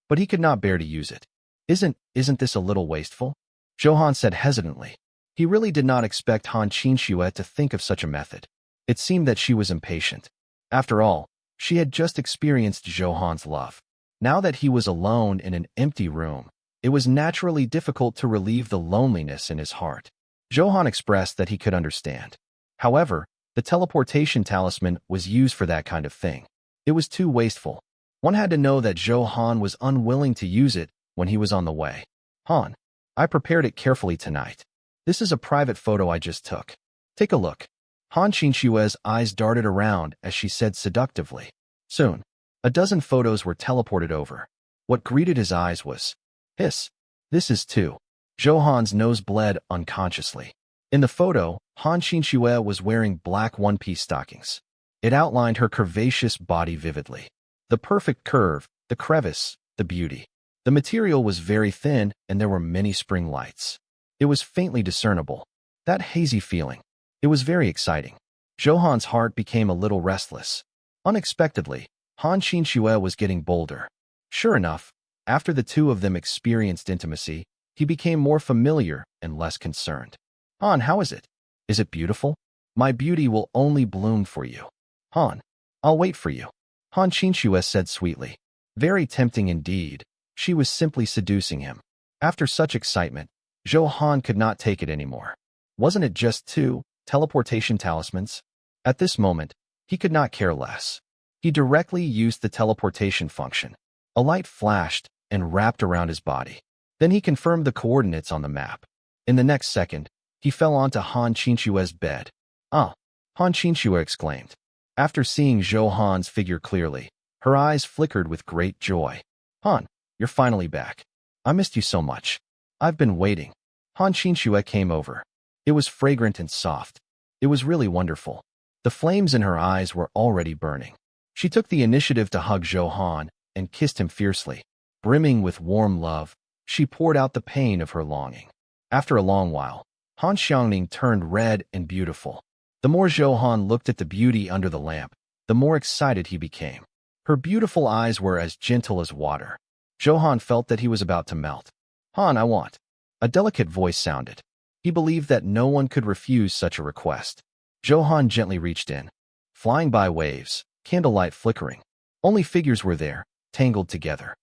but he could not bear to use it. Isn't this a little wasteful? Zhou Han said hesitantly. He really did not expect Han Qinxue to think of such a method. It seemed that she was impatient. After all, she had just experienced Zhou Han's love. Now that he was alone in an empty room, it was naturally difficult to relieve the loneliness in his heart. Zhou Han expressed that he could understand. However, the teleportation talisman was used for that kind of thing. It was too wasteful. One had to know that Zhou Han was unwilling to use it when he was on the way. Han, I prepared it carefully tonight. This is a private photo I just took. Take a look. Han Qinxue's eyes darted around as she said seductively. Soon, a dozen photos were teleported over. What greeted his eyes was, hiss. This is 2. Zhou Han's nose bled unconsciously. In the photo, Han Qinxue was wearing black one-piece stockings. It outlined her curvaceous body vividly. The perfect curve, the crevice, the beauty. The material was very thin and there were many spring lights. It was faintly discernible. That hazy feeling. It was very exciting. Zhou Han's heart became a little restless. Unexpectedly, Han Qinxue was getting bolder. Sure enough, after the 2 of them experienced intimacy, he became more familiar and less concerned. Han, how is it? Is it beautiful? My beauty will only bloom for you. Han, I'll wait for you. Han Qinxue said sweetly. Very tempting indeed. She was simply seducing him. After such excitement, Zhou Han could not take it anymore. Wasn't it just 2 teleportation talismans? At this moment, he could not care less. He directly used the teleportation function. A light flashed and wrapped around his body. Then he confirmed the coordinates on the map. In the next second, he fell onto Han Qinxue's bed. Ah! Han Qinxue exclaimed. After seeing Zhou Han's figure clearly, her eyes flickered with great joy. Han, you're finally back. I missed you so much. I've been waiting. Han Qinxue came over. It was fragrant and soft. It was really wonderful. The flames in her eyes were already burning. She took the initiative to hug Zhou Han and kissed him fiercely. Brimming with warm love, she poured out the pain of her longing. After a long while, Han Xiangning turned red and beautiful. The more Zhou Han looked at the beauty under the lamp, the more excited he became. Her beautiful eyes were as gentle as water. Zhou Han felt that he was about to melt. Han, I want. A delicate voice sounded. He believed that no one could refuse such a request. Zhou Han gently reached in. Flying by waves, candlelight flickering. Only figures were there, tangled together.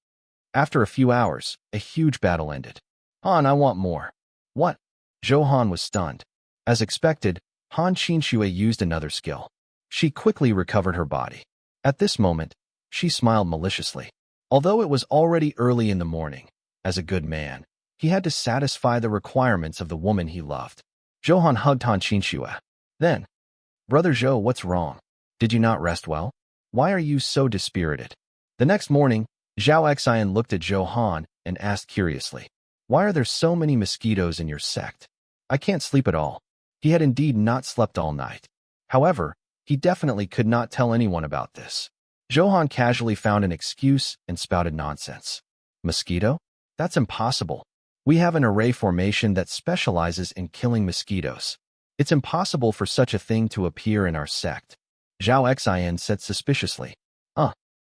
After a few hours, a huge battle ended. Han, I want more. What? Zhou Han was stunned. As expected, Han Qinxue used another skill. She quickly recovered her body. At this moment, she smiled maliciously. Although it was already early in the morning, as a good man, he had to satisfy the requirements of the woman he loved. Zhou Han hugged Han Qinxue. Then, Brother Zhou, what's wrong? Did you not rest well? Why are you so dispirited? The next morning, Zhao Xian looked at Zhou Han and asked curiously, why are there so many mosquitoes in your sect? I can't sleep at all. He had indeed not slept all night. However, he definitely could not tell anyone about this. Zhou Han casually found an excuse and spouted nonsense. Mosquito? That's impossible. We have an array formation that specializes in killing mosquitoes. It's impossible for such a thing to appear in our sect. Zhao Xian said suspiciously.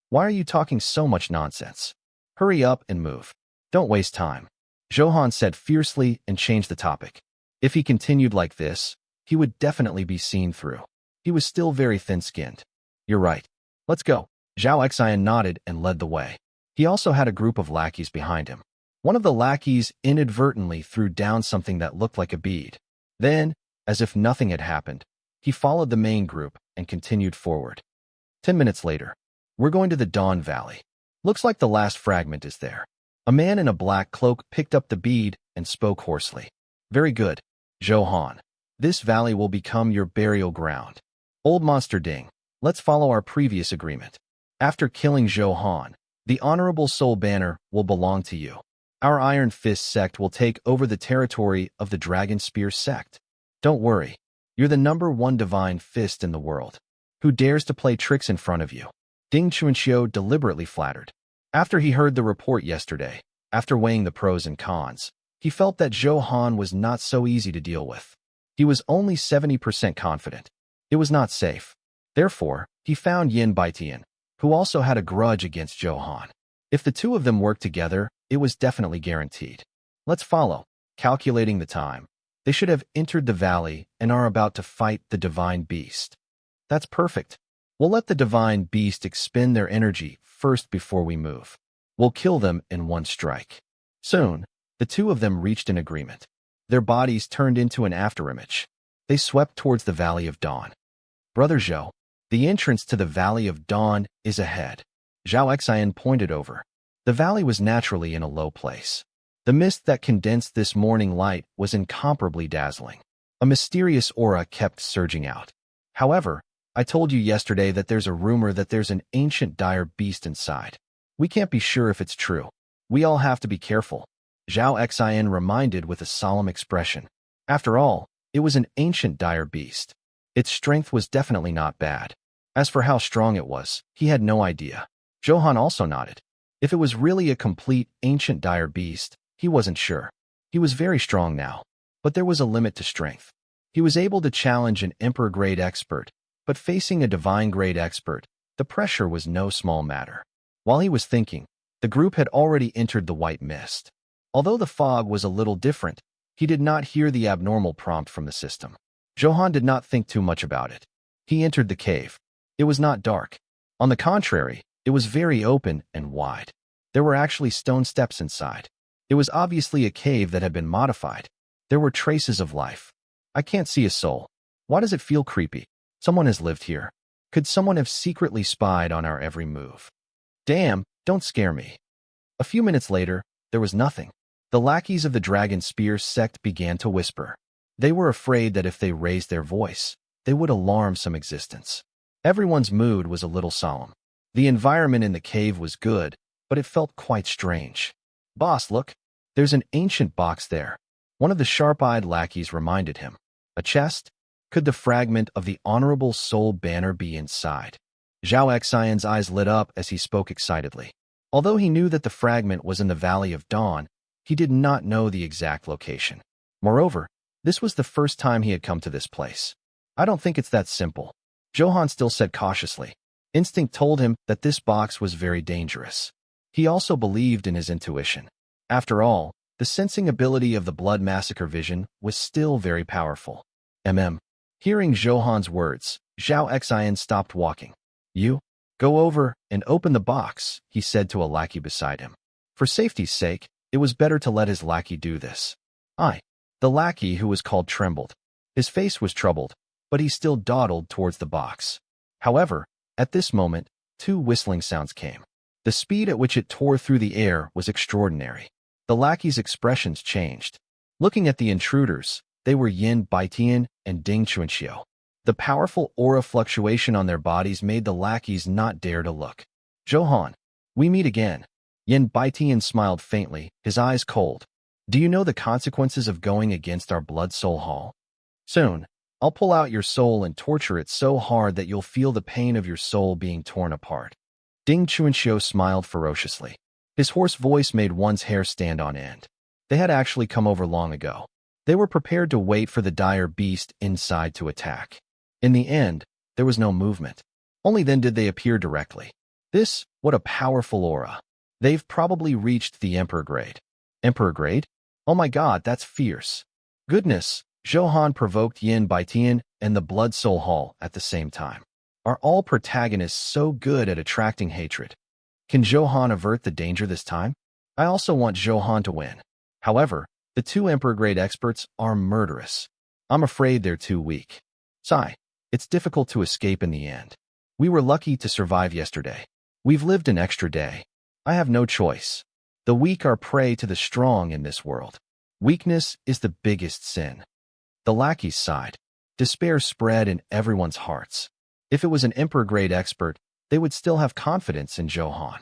Why are you talking so much nonsense? Hurry up and move. Don't waste time. Zhou Han said fiercely and changed the topic. If he continued like this, he would definitely be seen through. He was still very thin-skinned. You're right. Let's go. Zhao Xian nodded and led the way. He also had a group of lackeys behind him. One of the lackeys inadvertently threw down something that looked like a bead. Then, as if nothing had happened, he followed the main group and continued forward. 10 minutes later, we're going to the Dawn Valley. Looks like the last fragment is there. A man in a black cloak picked up the bead and spoke hoarsely. Very good, Zhou Han. This valley will become your burial ground. Old Monster Ding, let's follow our previous agreement. After killing Zhou Han, the Honorable Soul Banner will belong to you. Our Iron Fist sect will take over the territory of the Dragon Spear sect. Don't worry, you're the #1 divine fist in the world. Who dares to play tricks in front of you? Ding Chunqiu deliberately flattered. After he heard the report yesterday, after weighing the pros and cons, he felt that Zhou Han was not so easy to deal with. He was only 70% confident. It was not safe. Therefore, he found Yin Baitian, who also had a grudge against Zhou Han. If the two of them worked together, it was definitely guaranteed. Let's follow. Calculating the time, they should have entered the valley and are about to fight the divine beast. That's perfect. We'll let the divine beast expend their energy first before we move. We'll kill them in one strike. Soon, the two of them reached an agreement. Their bodies turned into an afterimage. They swept towards the Valley of Dawn. Brother Zhou, the entrance to the Valley of Dawn is ahead. Zhao Xian pointed over. The valley was naturally in a low place. The mist that condensed this morning light was incomparably dazzling. A mysterious aura kept surging out. However, I told you yesterday that there's a rumor that there's an ancient dire beast inside. We can't be sure if it's true. We all have to be careful. Zhao Xian reminded with a solemn expression. After all, it was an ancient dire beast. Its strength was definitely not bad. As for how strong it was, he had no idea. Zhou Han also nodded. If it was really a complete ancient dire beast, he wasn't sure. He was very strong now, but there was a limit to strength. He was able to challenge an emperor-grade expert, but facing a divine-grade expert, the pressure was no small matter. While he was thinking, the group had already entered the white mist. Although the fog was a little different, he did not hear the abnormal prompt from the system. Zhou Han did not think too much about it. He entered the cave. It was not dark. On the contrary, it was very open and wide. There were actually stone steps inside. It was obviously a cave that had been modified. There were traces of life. I can't see a soul. Why does it feel creepy? Someone has lived here. Could someone have secretly spied on our every move? Damn, don't scare me. A few minutes later, there was nothing. The lackeys of the Dragon Spear sect began to whisper. They were afraid that if they raised their voice, they would alarm some existence. Everyone's mood was a little solemn. The environment in the cave was good, but it felt quite strange. Boss, look. There's an ancient box there. One of the sharp-eyed lackeys reminded him. A chest? Could the fragment of the Honorable Soul banner be inside? Zhao Xian's eyes lit up as he spoke excitedly. Although he knew that the fragment was in the Valley of Dawn, he did not know the exact location. Moreover, this was the first time he had come to this place. I don't think it's that simple. Zhou Han still said cautiously. Instinct told him that this box was very dangerous. He also believed in his intuition. After all, the sensing ability of the Blood Massacre vision was still very powerful. Hearing Zhou Han's words, Zhao Xian stopped walking. You? Go over and open the box, he said to a lackey beside him. For safety's sake, it was better to let his lackey do this. The lackey, who was called Trembled. His face was troubled, but he still dawdled towards the box. However, at this moment, two whistling sounds came. The speed at which it tore through the air was extraordinary. The lackey's expressions changed. Looking at the intruders, they were Yin Baitian and Ding Chuanxiu. The powerful aura fluctuation on their bodies made the lackeys not dare to look. Zhou Han, we meet again. Yin Baitian smiled faintly, his eyes cold. Do you know the consequences of going against our Blood Soul Hall? Soon, I'll pull out your soul and torture it so hard that you'll feel the pain of your soul being torn apart. Ding Chuanxiu smiled ferociously. His hoarse voice made one's hair stand on end. They had actually come over long ago. They were prepared to wait for the dire beast inside to attack. In the end, there was no movement. Only then did they appear directly. What a powerful aura. They've probably reached the Emperor grade. Emperor grade? Oh my god, that's fierce. Goodness, Zhou Han provoked Yin Baitian and the Blood Soul Hall at the same time. Are all protagonists so good at attracting hatred? Can Zhou Han avert the danger this time? I also want Zhou Han to win. However, the two Emperor grade experts are murderous. I'm afraid they're too weak. Sigh, it's difficult to escape in the end. We were lucky to survive yesterday. We've lived an extra day. I have no choice. The weak are prey to the strong in this world. Weakness is the biggest sin. The lackeys sighed. Despair spread in everyone's hearts. If it was an Emperor grade expert, they would still have confidence in Zhou Han.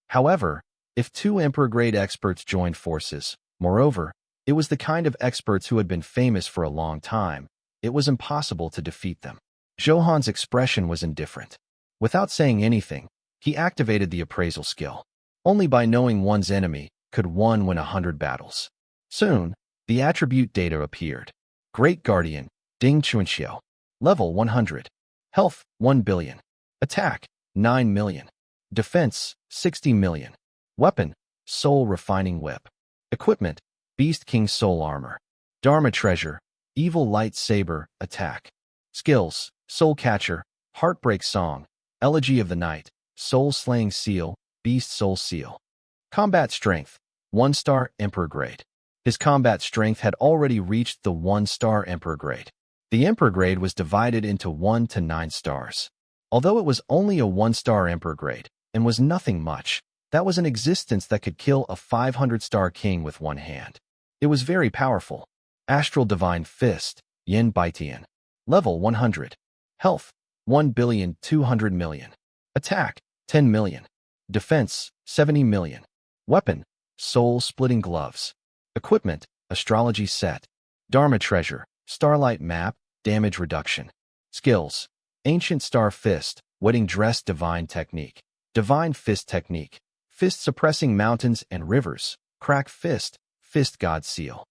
However, if two Emperor grade experts joined forces, moreover, it was the kind of experts who had been famous for a long time, it was impossible to defeat them. Zhou Han's expression was indifferent. Without saying anything, he activated the appraisal skill. Only by knowing one's enemy could one win 100 battles. Soon, the attribute data appeared. Great Guardian, Ding Chuanxiu. Level 100. Health, 1 billion. Attack, 9 million. Defense, 60 million. Weapon, Soul Refining Whip. Equipment, Beast King Soul Armor. Dharma Treasure, Evil Light Saber, Attack. Skills, Soul Catcher, Heartbreak Song, Elegy of the Night, Soul Slaying Seal, Beast Soul Seal. Combat Strength, 1-star Emperor grade. His combat strength had already reached the 1-star Emperor grade. The Emperor grade was divided into 1 to 9 stars. Although it was only a 1-star Emperor grade, and was nothing much, that was an existence that could kill a 500-star king with one hand. It was very powerful. Astral Divine Fist, Yin Baitian. Level 100. Health, 1,200 million. Attack, 10 million. Defense, 70 million. Weapon, Soul Splitting Gloves. Equipment, Astrology Set. Dharma Treasure, Starlight Map, Damage Reduction. Skills, Ancient Star Fist, Wedding Dress Divine Technique. Divine Fist Technique. Fist Suppressing Mountains and Rivers. Crack Fist, Fist God Seal.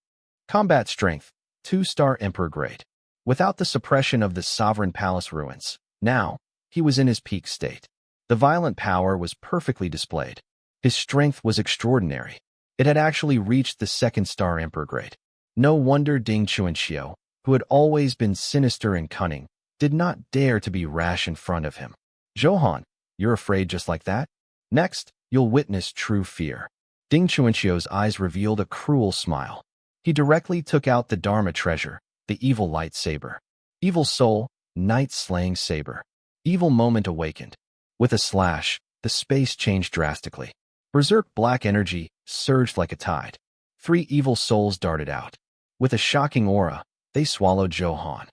Combat Strength, 2-star Emperor grade. Without the suppression of the Sovereign Palace ruins, now, he was in his peak state. The violent power was perfectly displayed. His strength was extraordinary. It had actually reached the 2nd-star Emperor grade. No wonder Ding Chuanxiu, who had always been sinister and cunning, did not dare to be rash in front of him. Zhou Han, you're afraid just like that? Next, you'll witness true fear. Ding Chuanxiu's eyes revealed a cruel smile. He directly took out the Dharma treasure, the evil lightsaber. Evil soul, night-slaying saber. Evil moment awakened. With a slash, the space changed drastically. Berserk black energy surged like a tide. 3 evil souls darted out. With a shocking aura, they swallowed Zhou Han.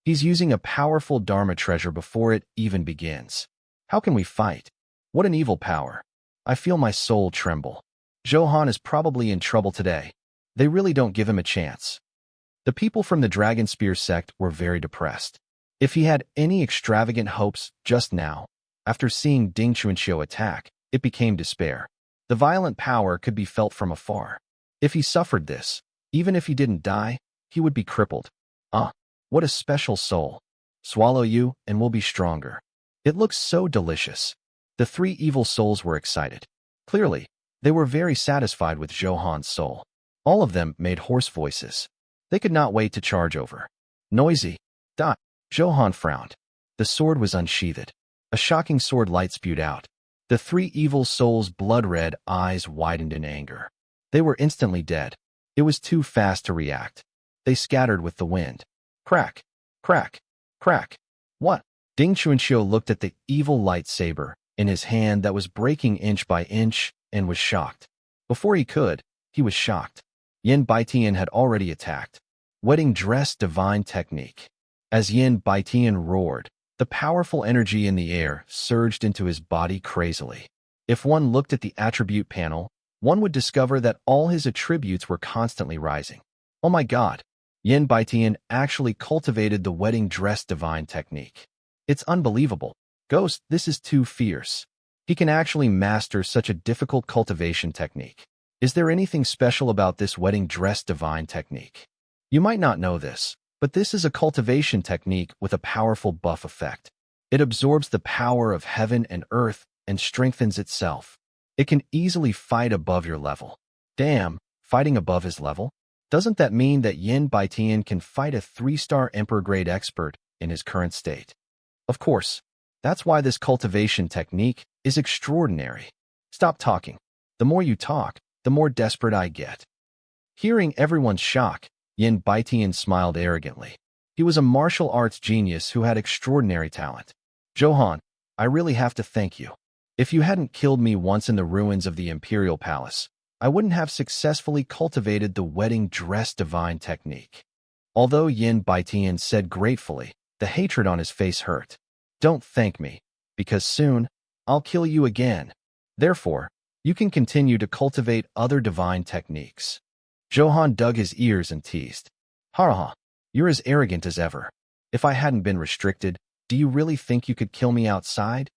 He's using a powerful Dharma treasure before it even begins. How can we fight? What an evil power. I feel my soul tremble. Zhou Han is probably in trouble today. They really don't give him a chance. The people from the Dragon Spear sect were very depressed. If he had any extravagant hopes just now, after seeing Ding Chuanxiu attack, it became despair. The violent power could be felt from afar. If he suffered this, even if he didn't die, he would be crippled. What a special soul. Swallow you and we'll be stronger. It looks so delicious. The 3 evil souls were excited. Clearly, they were very satisfied with Zhou Han's soul. All of them made hoarse voices. They could not wait to charge over. Noisy. Zhou Han frowned. The sword was unsheathed. A shocking sword light spewed out. The 3 evil souls' blood-red eyes widened in anger. They were instantly dead. It was too fast to react. They scattered with the wind. Crack, crack, crack. What? Ding Chuanxiu looked at the evil lightsaber in his hand that was breaking inch by inch and was shocked. Before he was shocked. Yin Baitian had already attacked. Wedding dress divine technique. As Yin Baitian roared, the powerful energy in the air surged into his body crazily. If one looked at the attribute panel, one would discover that all his attributes were constantly rising. Oh my God! Yin Baitian actually cultivated the wedding dress divine technique. It's unbelievable. Ghost, this is too fierce. He can actually master such a difficult cultivation technique. Is there anything special about this wedding dress divine technique? You might not know this, but this is a cultivation technique with a powerful buff effect. It absorbs the power of heaven and earth and strengthens itself. It can easily fight above your level. Damn, fighting above his level? Doesn't that mean that Yin Baitian can fight a 3-star Emperor-grade expert in his current state? Of course, that's why this cultivation technique is extraordinary. Stop talking. The more you talk, the more desperate I get. Hearing everyone's shock, Yin Baitian smiled arrogantly. He was a martial arts genius who had extraordinary talent. Zhou Han, I really have to thank you. If you hadn't killed me once in the ruins of the Imperial Palace, I wouldn't have successfully cultivated the wedding dress divine technique. Although Yin Baitian said gratefully, the hatred on his face hurt. Don't thank me, because soon, I'll kill you again. Therefore, you can continue to cultivate other divine techniques. Zhou Han dug his ears and teased. Ha, you're as arrogant as ever. If I hadn't been restricted, do you really think you could kill me outside?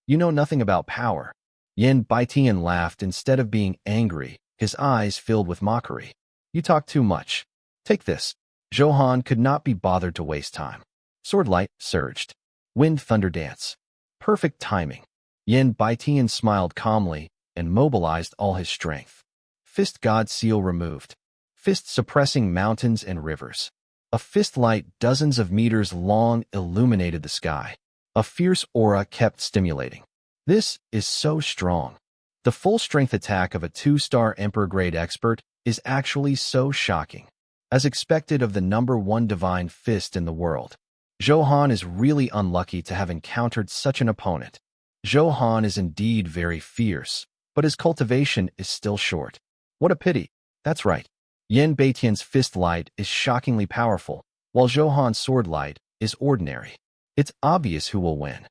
You know nothing about power. Yin Baitian laughed instead of being angry, his eyes filled with mockery. You talk too much. Take this. Zhou Han could not be bothered to waste time. Sword light surged. Wind thunder dance. Perfect timing. Yin Baitian smiled calmly and mobilized all his strength. Fist God seal removed. Fist suppressing mountains and rivers. A fist light dozens of meters long illuminated the sky. A fierce aura kept stimulating. This is so strong. The full-strength attack of a 2-star Emperor-grade expert is actually so shocking. As expected of the #1 divine fist in the world, Zhou Han is really unlucky to have encountered such an opponent. Zhou Han is indeed very fierce, but his cultivation is still short. What a pity. That's right. Yin Baitian's fist light is shockingly powerful, while Zhou Han's sword light is ordinary. It's obvious who will win.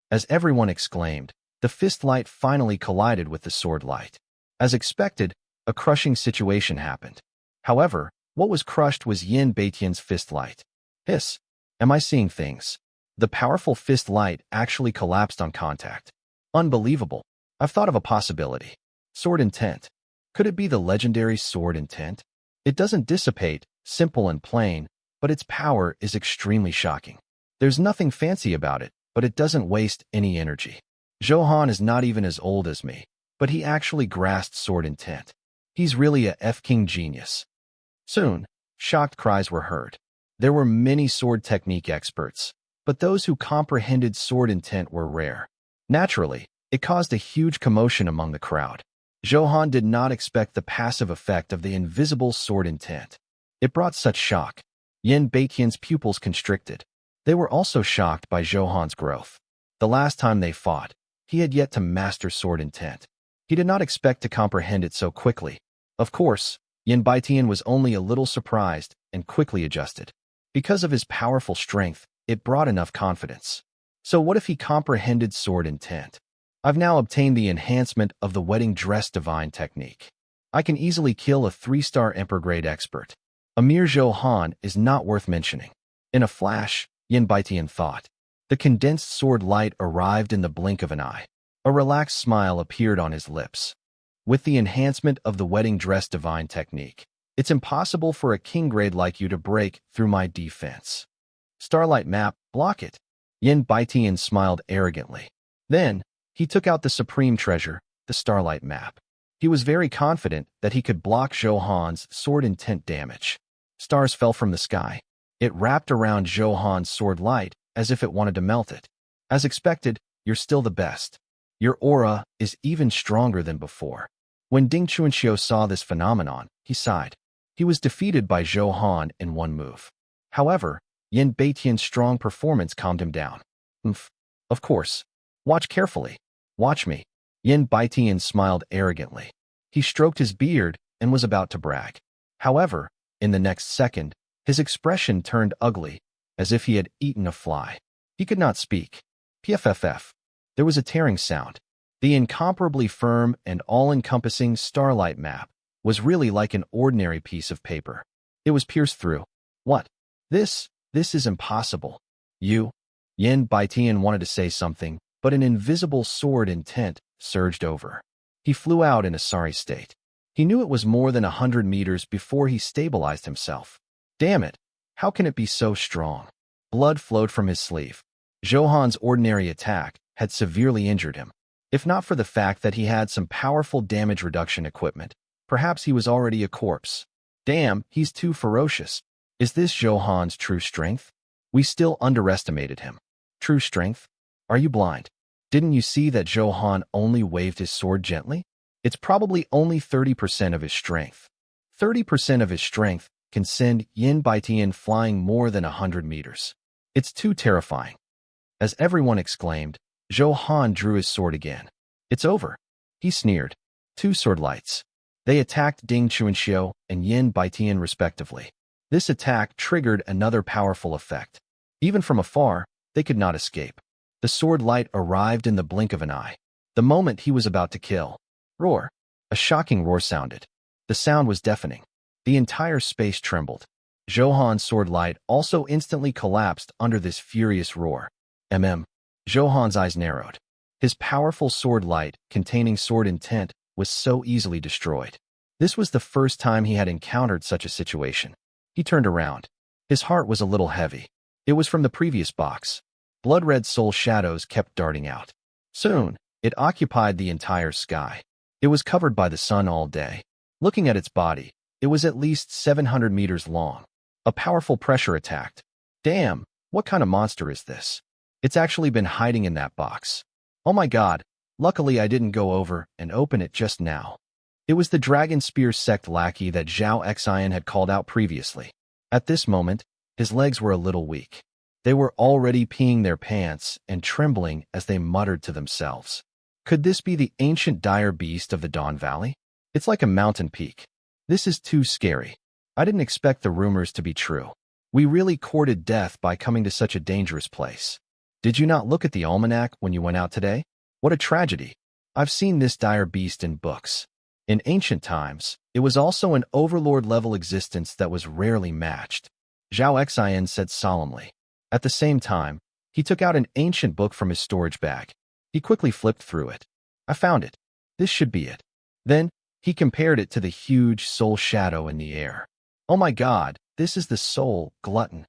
As everyone exclaimed, the fist light finally collided with the sword light. As expected, a crushing situation happened. However, what was crushed was Yin Baitian's fist light. Hiss. Am I seeing things? The powerful fist light actually collapsed on contact. Unbelievable. I've thought of a possibility. Sword intent. Could it be the legendary sword intent? It doesn't dissipate, simple and plain, but its power is extremely shocking. There's nothing fancy about it, but it doesn't waste any energy. Zhou Han is not even as old as me, but he actually grasped sword intent. He's really a F-King genius. Soon, Shocked cries were heard. There were many sword technique experts, but those who comprehended sword intent were rare. Naturally, it caused a huge commotion among the crowd. Zhou Han did not expect the passive effect of the invisible sword intent. It brought such shock. Yin Baiqian's pupils constricted. They were also shocked by Zhou Han's growth. The last time they fought, he had yet to master sword intent. He did not expect to comprehend it so quickly. Of course, Yin Baiqian was only a little surprised and quickly adjusted. Because of his powerful strength, it brought enough confidence. So what if he comprehended sword intent? I've now obtained the enhancement of the wedding dress divine technique. I can easily kill a 3-star emperor-grade expert. A mere Zhou Han is not worth mentioning. In a flash, Yin Baiqian thought. The condensed sword light arrived in the blink of an eye. A relaxed smile appeared on his lips. With the enhancement of the wedding dress divine technique, it's impossible for a king-grade like you to break through my defense. Starlight map, block it. Yin Baiqian smiled arrogantly. Then, he took out the supreme treasure, the Starlight map. He was very confident that he could block Zhou Han's sword intent damage. Stars fell from the sky. It wrapped around Zhou Han's sword light as if it wanted to melt it. As expected, you're still the best. Your aura is even stronger than before. When Ding Chuanxiu saw this phenomenon, he sighed. He was defeated by Zhou Han in one move. However, Yin Baiqian's strong performance calmed him down. Of course. Watch carefully. Watch me. Yin Baiqian smiled arrogantly. He stroked his beard and was about to brag. However, in the next second, his expression turned ugly, as if he had eaten a fly. He could not speak. PFFF. There was a tearing sound. The incomparably firm and all-encompassing Starlight map was really like an ordinary piece of paper. It was pierced through. What? This is impossible. Yin Baiqian wanted to say something, but an invisible sword intent surged over. He flew out in a sorry state. He knew it was more than 100 meters before he stabilized himself. Damn it! How can it be so strong? Blood flowed from his sleeve. Zhou Han's ordinary attack had severely injured him. If not for the fact that he had some powerful damage reduction equipment, perhaps he was already a corpse. Damn, he's too ferocious. Is this Zhou Han's true strength? We still underestimated him. True strength? Are you blind? Didn't you see that Zhou Han only waved his sword gently? It's probably only 30% of his strength. 30% of his strength can send Yin Baiqian flying more than 100 meters. It's too terrifying. As everyone exclaimed, Zhou Han drew his sword again. It's over. He sneered. 2 sword lights. They attacked Ding Chuanxiu and Yin Baiqian respectively. This attack triggered another powerful effect. Even from afar, they could not escape. The sword light arrived in the blink of an eye. The moment he was about to kill. Roar. A shocking roar sounded. The sound was deafening. The entire space trembled. Zhou Han's sword light also instantly collapsed under this furious roar. Zhou Han's eyes narrowed. His powerful sword light, containing sword intent, was so easily destroyed. This was the first time he had encountered such a situation. He turned around. His heart was a little heavy. It was from the previous box. Blood-red soul shadows kept darting out. Soon, it occupied the entire sky. It was covered by the sun all day. Looking at its body, it was at least 700 meters long. A powerful pressure attacked. Damn, what kind of monster is this? It's actually been hiding in that box. Oh my god, luckily I didn't go over and open it just now. It was the Dragon Spear sect lackey that Zhao Xian had called out previously. At this moment, his legs were a little weak. They were already peeing their pants and trembling as they muttered to themselves. Could this be the ancient dire beast of the Dawn Valley? It's like a mountain peak. This is too scary. I didn't expect the rumors to be true. We really courted death by coming to such a dangerous place. Did you not look at the almanac when you went out today? What a tragedy. I've seen this dire beast in books. In ancient times, it was also an overlord-level existence that was rarely matched. Zhao Xian said solemnly. At the same time, he took out an ancient book from his storage bag. He quickly flipped through it. I found it. This should be it. Then, he compared it to the huge soul shadow in the air. Oh my god, this is the soul glutton.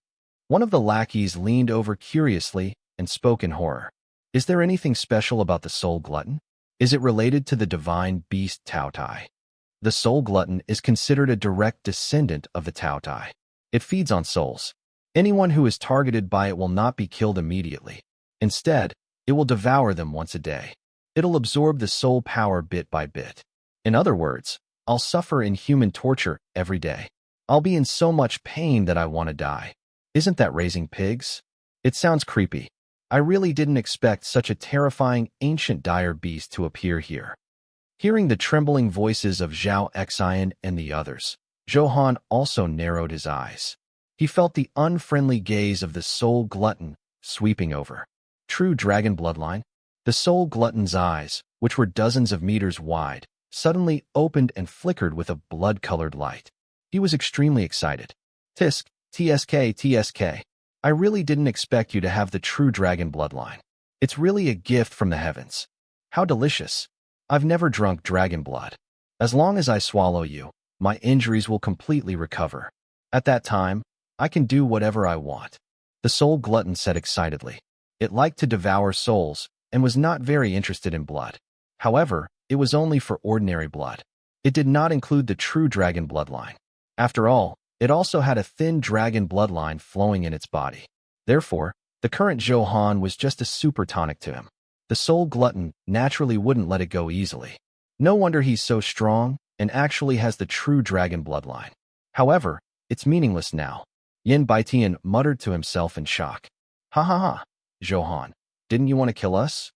One of the lackeys leaned over curiously and spoke in horror. Is there anything special about the soul glutton? Is it related to the divine beast Tao Tai? The soul glutton is considered a direct descendant of the Tao Tai. It feeds on souls. Anyone who is targeted by it will not be killed immediately. Instead, it will devour them once a day. It'll absorb the soul power bit by bit. In other words, I'll suffer inhuman torture every day. I'll be in so much pain that I want to die. Isn't that raising pigs? It sounds creepy. I really didn't expect such a terrifying, ancient dire beast to appear here. Hearing the trembling voices of Zhao Xian and the others, Zhou Han also narrowed his eyes. He felt the unfriendly gaze of the soul glutton sweeping over. True dragon bloodline? The soul glutton's eyes, which were dozens of meters wide, suddenly opened and flickered with a blood-colored light. He was extremely excited. Tisk, TSK, TSK. I really didn't expect you to have the true dragon bloodline. It's really a gift from the heavens. How delicious. I've never drunk dragon blood. As long as I swallow you, my injuries will completely recover. At that time, I can do whatever I want. The soul glutton said excitedly. It liked to devour souls and was not very interested in blood. However, it was only for ordinary blood. It did not include the true dragon bloodline. After all, it also had a thin dragon bloodline flowing in its body. Therefore, the current Zhou Han was just a super tonic to him. The soul glutton naturally wouldn't let it go easily. No wonder he's so strong and actually has the true dragon bloodline. However, it's meaningless now. Yin Baitian muttered to himself in shock. Ha ha ha, Zhou Han, didn't you want to kill us?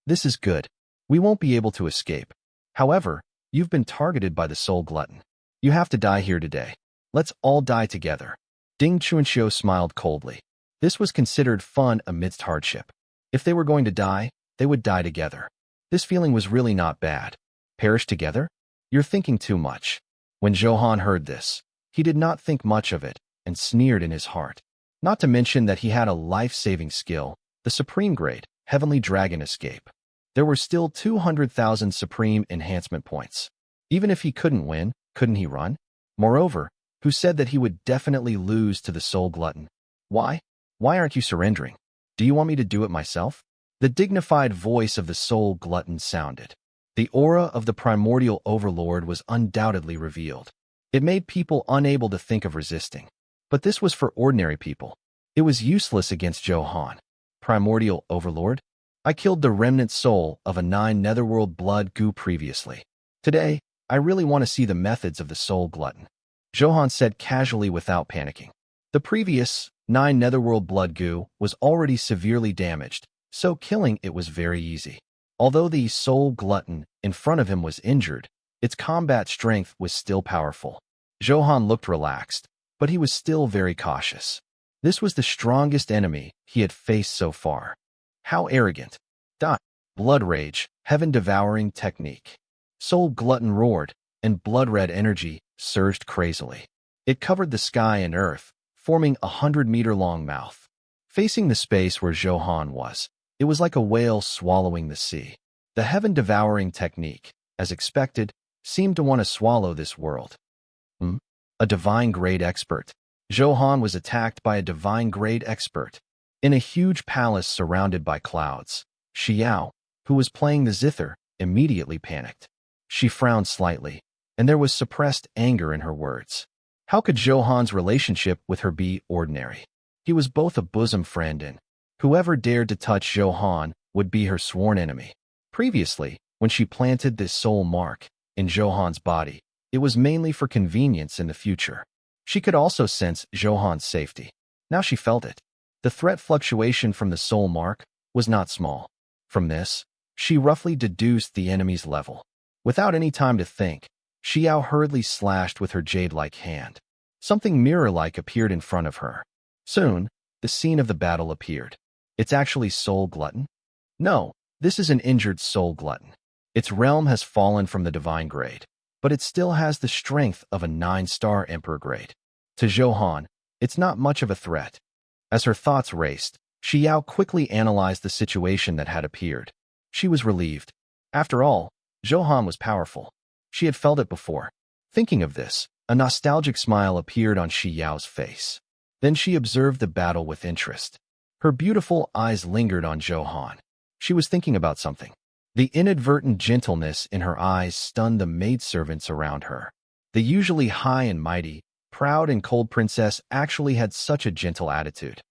This is good. We won't be able to escape. However, you've been targeted by the soul glutton. You have to die here today. Let's all die together. Ding Chuanxiu smiled coldly. This was considered fun amidst hardship. If they were going to die, they would die together. This feeling was really not bad. Perish together? You're thinking too much. When Zhou Han heard this, he did not think much of it and sneered in his heart. Not to mention that he had a life-saving skill, the Supreme Grade, Heavenly Dragon Escape. There were still 200,000 Supreme Enhancement points. Even if he couldn't win, couldn't he run? Moreover, who said that he would definitely lose to the Soul Glutton? Why? Why aren't you surrendering? Do you want me to do it myself? The dignified voice of the Soul Glutton sounded. The aura of the primordial overlord was undoubtedly revealed. It made people unable to think of resisting. But this was for ordinary people. It was useless against Zhou Han. Primordial overlord? I killed the remnant soul of a 9 netherworld blood goo previously. Today, I really want to see the methods of the Soul Glutton. Zhou Han said casually without panicking. The previous 9 netherworld blood goo was already severely damaged, so killing it was very easy. Although the Soul Glutton in front of him was injured, its combat strength was still powerful. Zhou Han looked relaxed, but he was still very cautious. This was the strongest enemy he had faced so far. How arrogant. Blood Rage, Heaven-Devouring Technique. Soul Glutton roared, and blood-red energy surged crazily. It covered the sky and earth, forming a 100-meter-long mouth. Facing the space where Zhou Han was, it was like a whale swallowing the sea. The Heaven-Devouring Technique, as expected, seemed to want to swallow this world. A divine-grade expert. Zhou Han was attacked by a divine-grade expert. In a huge palace surrounded by clouds, Xiao, who was playing the zither, immediately panicked. She frowned slightly, and there was suppressed anger in her words. How could Zhou Han's relationship with her be ordinary? He was both a bosom friend and whoever dared to touch Zhou Han would be her sworn enemy. Previously, when she planted this soul mark in Zhou Han's body, it was mainly for convenience in the future. She could also sense Zhou Han's safety. Now she felt it. The threat fluctuation from the soul mark was not small. From this, she roughly deduced the enemy's level. Without any time to think, Xiao hurriedly slashed with her jade-like hand. Something mirror-like appeared in front of her. Soon, the scene of the battle appeared. It's actually Soul Glutton? No, this is an injured Soul Glutton. Its realm has fallen from the divine grade, but it still has the strength of a 9-star Emperor grade. To Zhou Han, it's not much of a threat. As her thoughts raced, Xiao quickly analyzed the situation that had appeared. She was relieved. After all, Zhou Han was powerful. She had felt it before. Thinking of this, a nostalgic smile appeared on Xiao's face. Then she observed the battle with interest. Her beautiful eyes lingered on Zhou Han. She was thinking about something. The inadvertent gentleness in her eyes stunned the maidservants around her. The usually high and mighty, proud and cold princess actually had such a gentle attitude.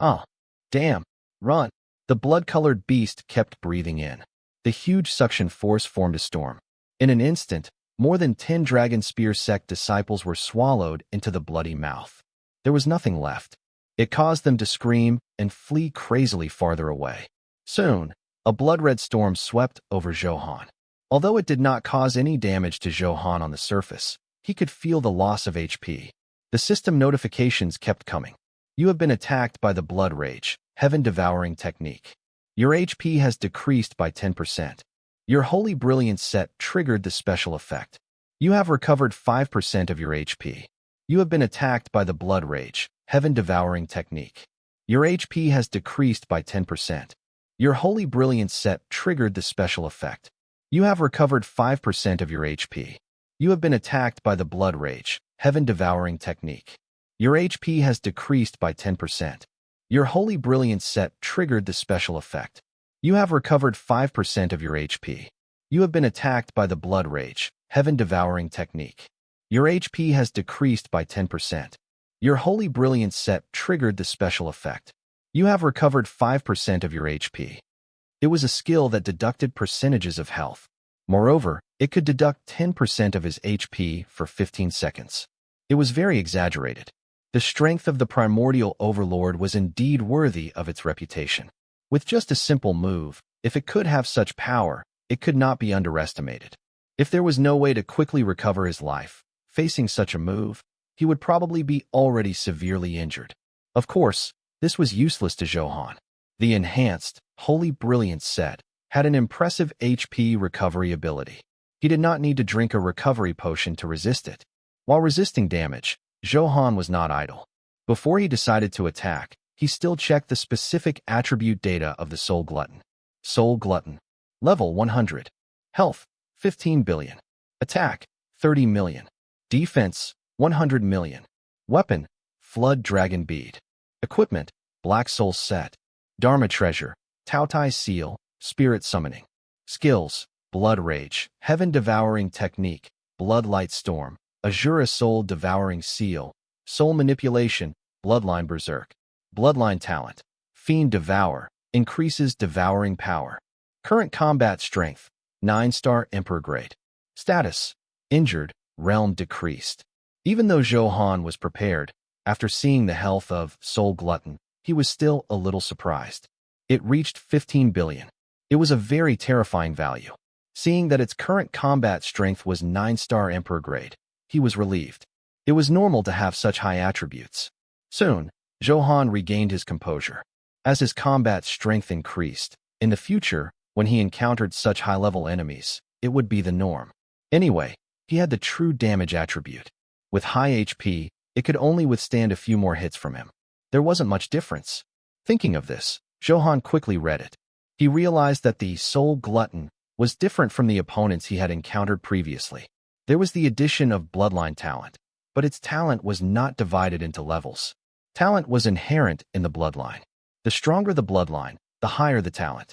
Ah, damn, run. The blood-colored beast kept breathing in. The huge suction force formed a storm. In an instant, more than 10 Dragon Spear sect disciples were swallowed into the bloody mouth. There was nothing left. It caused them to scream and flee crazily farther away. Soon, a blood-red storm swept over Zhou Han. Although it did not cause any damage to Zhou Han on the surface, he could feel the loss of HP. The system notifications kept coming. You have been attacked by the Blood Rage, Heaven-Devouring technique. Your HP has decreased by 10%. Your Holy Brilliance set triggered the special effect. You have recovered 5% of your HP. You have been attacked by the Blood Rage, Heaven-Devouring technique. Your HP has decreased by 10%. Your Holy Brilliance set triggered the special effect. You have recovered 5% of your HP. You have been attacked by the Blood Rage, Heaven-Devouring technique. Your HP has decreased by 10%. Your Holy Brilliance set triggered the special effect. You have recovered 5% of your HP. You have been attacked by the Blood Rage, Heaven-Devouring technique. Your HP has decreased by 10%. Your Holy Brilliance set triggered the special effect. You have recovered 5% of your HP. It was a skill that deducted percentages of health. Moreover, it could deduct 10% of his HP for 15 seconds. It was very exaggerated. The strength of the primordial overlord was indeed worthy of its reputation. With just a simple move, if it could have such power, it could not be underestimated. If there was no way to quickly recover his life, facing such a move, he would probably be already severely injured. Of course, this was useless to Zhou Han. The enhanced, Holy Brilliance set had an impressive HP recovery ability. He did not need to drink a recovery potion to resist it. While resisting damage, Zhou Han was not idle. Before he decided to attack, he still checked the specific attribute data of the Soul Glutton. Soul Glutton. Level 100. Health, 15 billion. Attack, 30 million. Defense, 100 million. Weapon, Flood Dragon Bead. Equipment, Black Soul Set. Dharma Treasure, Taotai Seal, Spirit Summoning. Skills, Blood Rage, Heaven-Devouring technique, Bloodlight Storm, Azura Soul Devouring Seal, Soul Manipulation, Bloodline Berserk. Bloodline Talent, Fiend Devour, increases devouring power. Current combat strength, 9-star Emperor grade. Status, injured, realm decreased. Even though Zhou Han was prepared, after seeing the health of Soul Glutton, he was still a little surprised. It reached 15 billion. It was a very terrifying value. Seeing that its current combat strength was 9-star Emperor grade, he was relieved. It was normal to have such high attributes. Soon, Zhou Han regained his composure. As his combat strength increased, in the future, when he encountered such high-level enemies, it would be the norm. Anyway, he had the true damage attribute. With high HP, it could only withstand a few more hits from him. There wasn't much difference. Thinking of this, Zhou Han quickly read it. He realized that the Soul Glutton was different from the opponents he had encountered previously. There was the addition of Bloodline Talent, but its talent was not divided into levels. Talent was inherent in the bloodline. The stronger the bloodline, the higher the talent.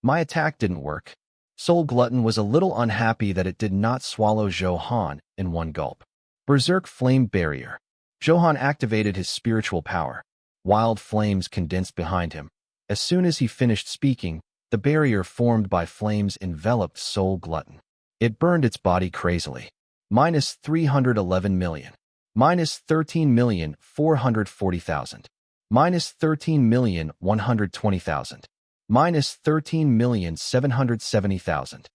My attack didn't work. Soul Glutton was a little unhappy that it did not swallow Zhou Han in one gulp. Berserk Flame Barrier. Zhou Han activated his spiritual power. Wild flames condensed behind him. As soon as he finished speaking, the barrier formed by flames enveloped Soul Glutton. It burned its body crazily. Minus 311 million. Minus 13,440,000. Minus 13,120,000. Minus 13,770,000.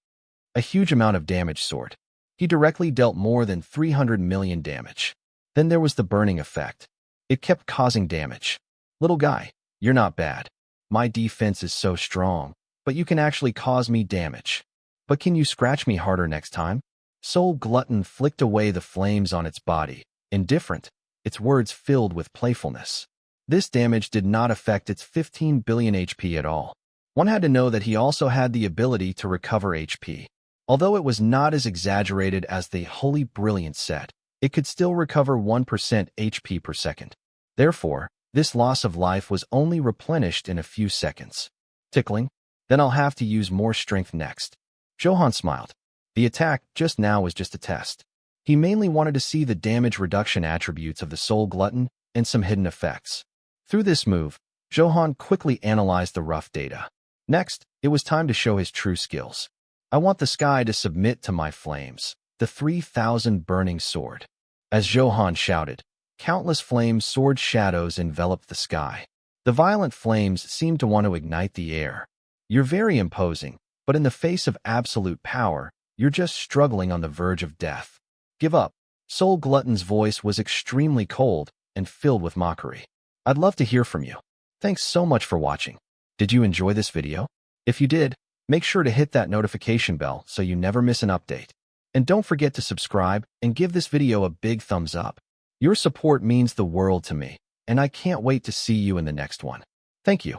A huge amount of damage soared. He directly dealt more than 300 million damage. Then there was the burning effect. It kept causing damage. Little guy, you're not bad. My defense is so strong, but you can actually cause me damage. But can you scratch me harder next time? Soul Glutton flicked away the flames on its body, indifferent, its words filled with playfulness. This damage did not affect its 15 billion HP at all. One had to know that he also had the ability to recover HP. Although it was not as exaggerated as the Holy Brilliance set, it could still recover 1% HP per second. Therefore, this loss of life was only replenished in a few seconds. Tickling? Then I'll have to use more strength next. Zhou Han smiled. The attack just now was just a test. He mainly wanted to see the damage reduction attributes of the Soul Glutton and some hidden effects. Through this move, Zhou Han quickly analyzed the rough data. Next, it was time to show his true skills. I want the sky to submit to my flames, the 3,000 burning sword. As Zhou Han shouted, countless flame sword shadows enveloped the sky. The violent flames seemed to want to ignite the air. You're very imposing, but in the face of absolute power, you're just struggling on the verge of death. Give up. Soul Glutton's voice was extremely cold and filled with mockery. I'd love to hear from you. Thanks so much for watching. Did you enjoy this video? If you did, make sure to hit that notification bell so you never miss an update. And don't forget to subscribe and give this video a big thumbs up. Your support means the world to me, and I can't wait to see you in the next one. Thank you.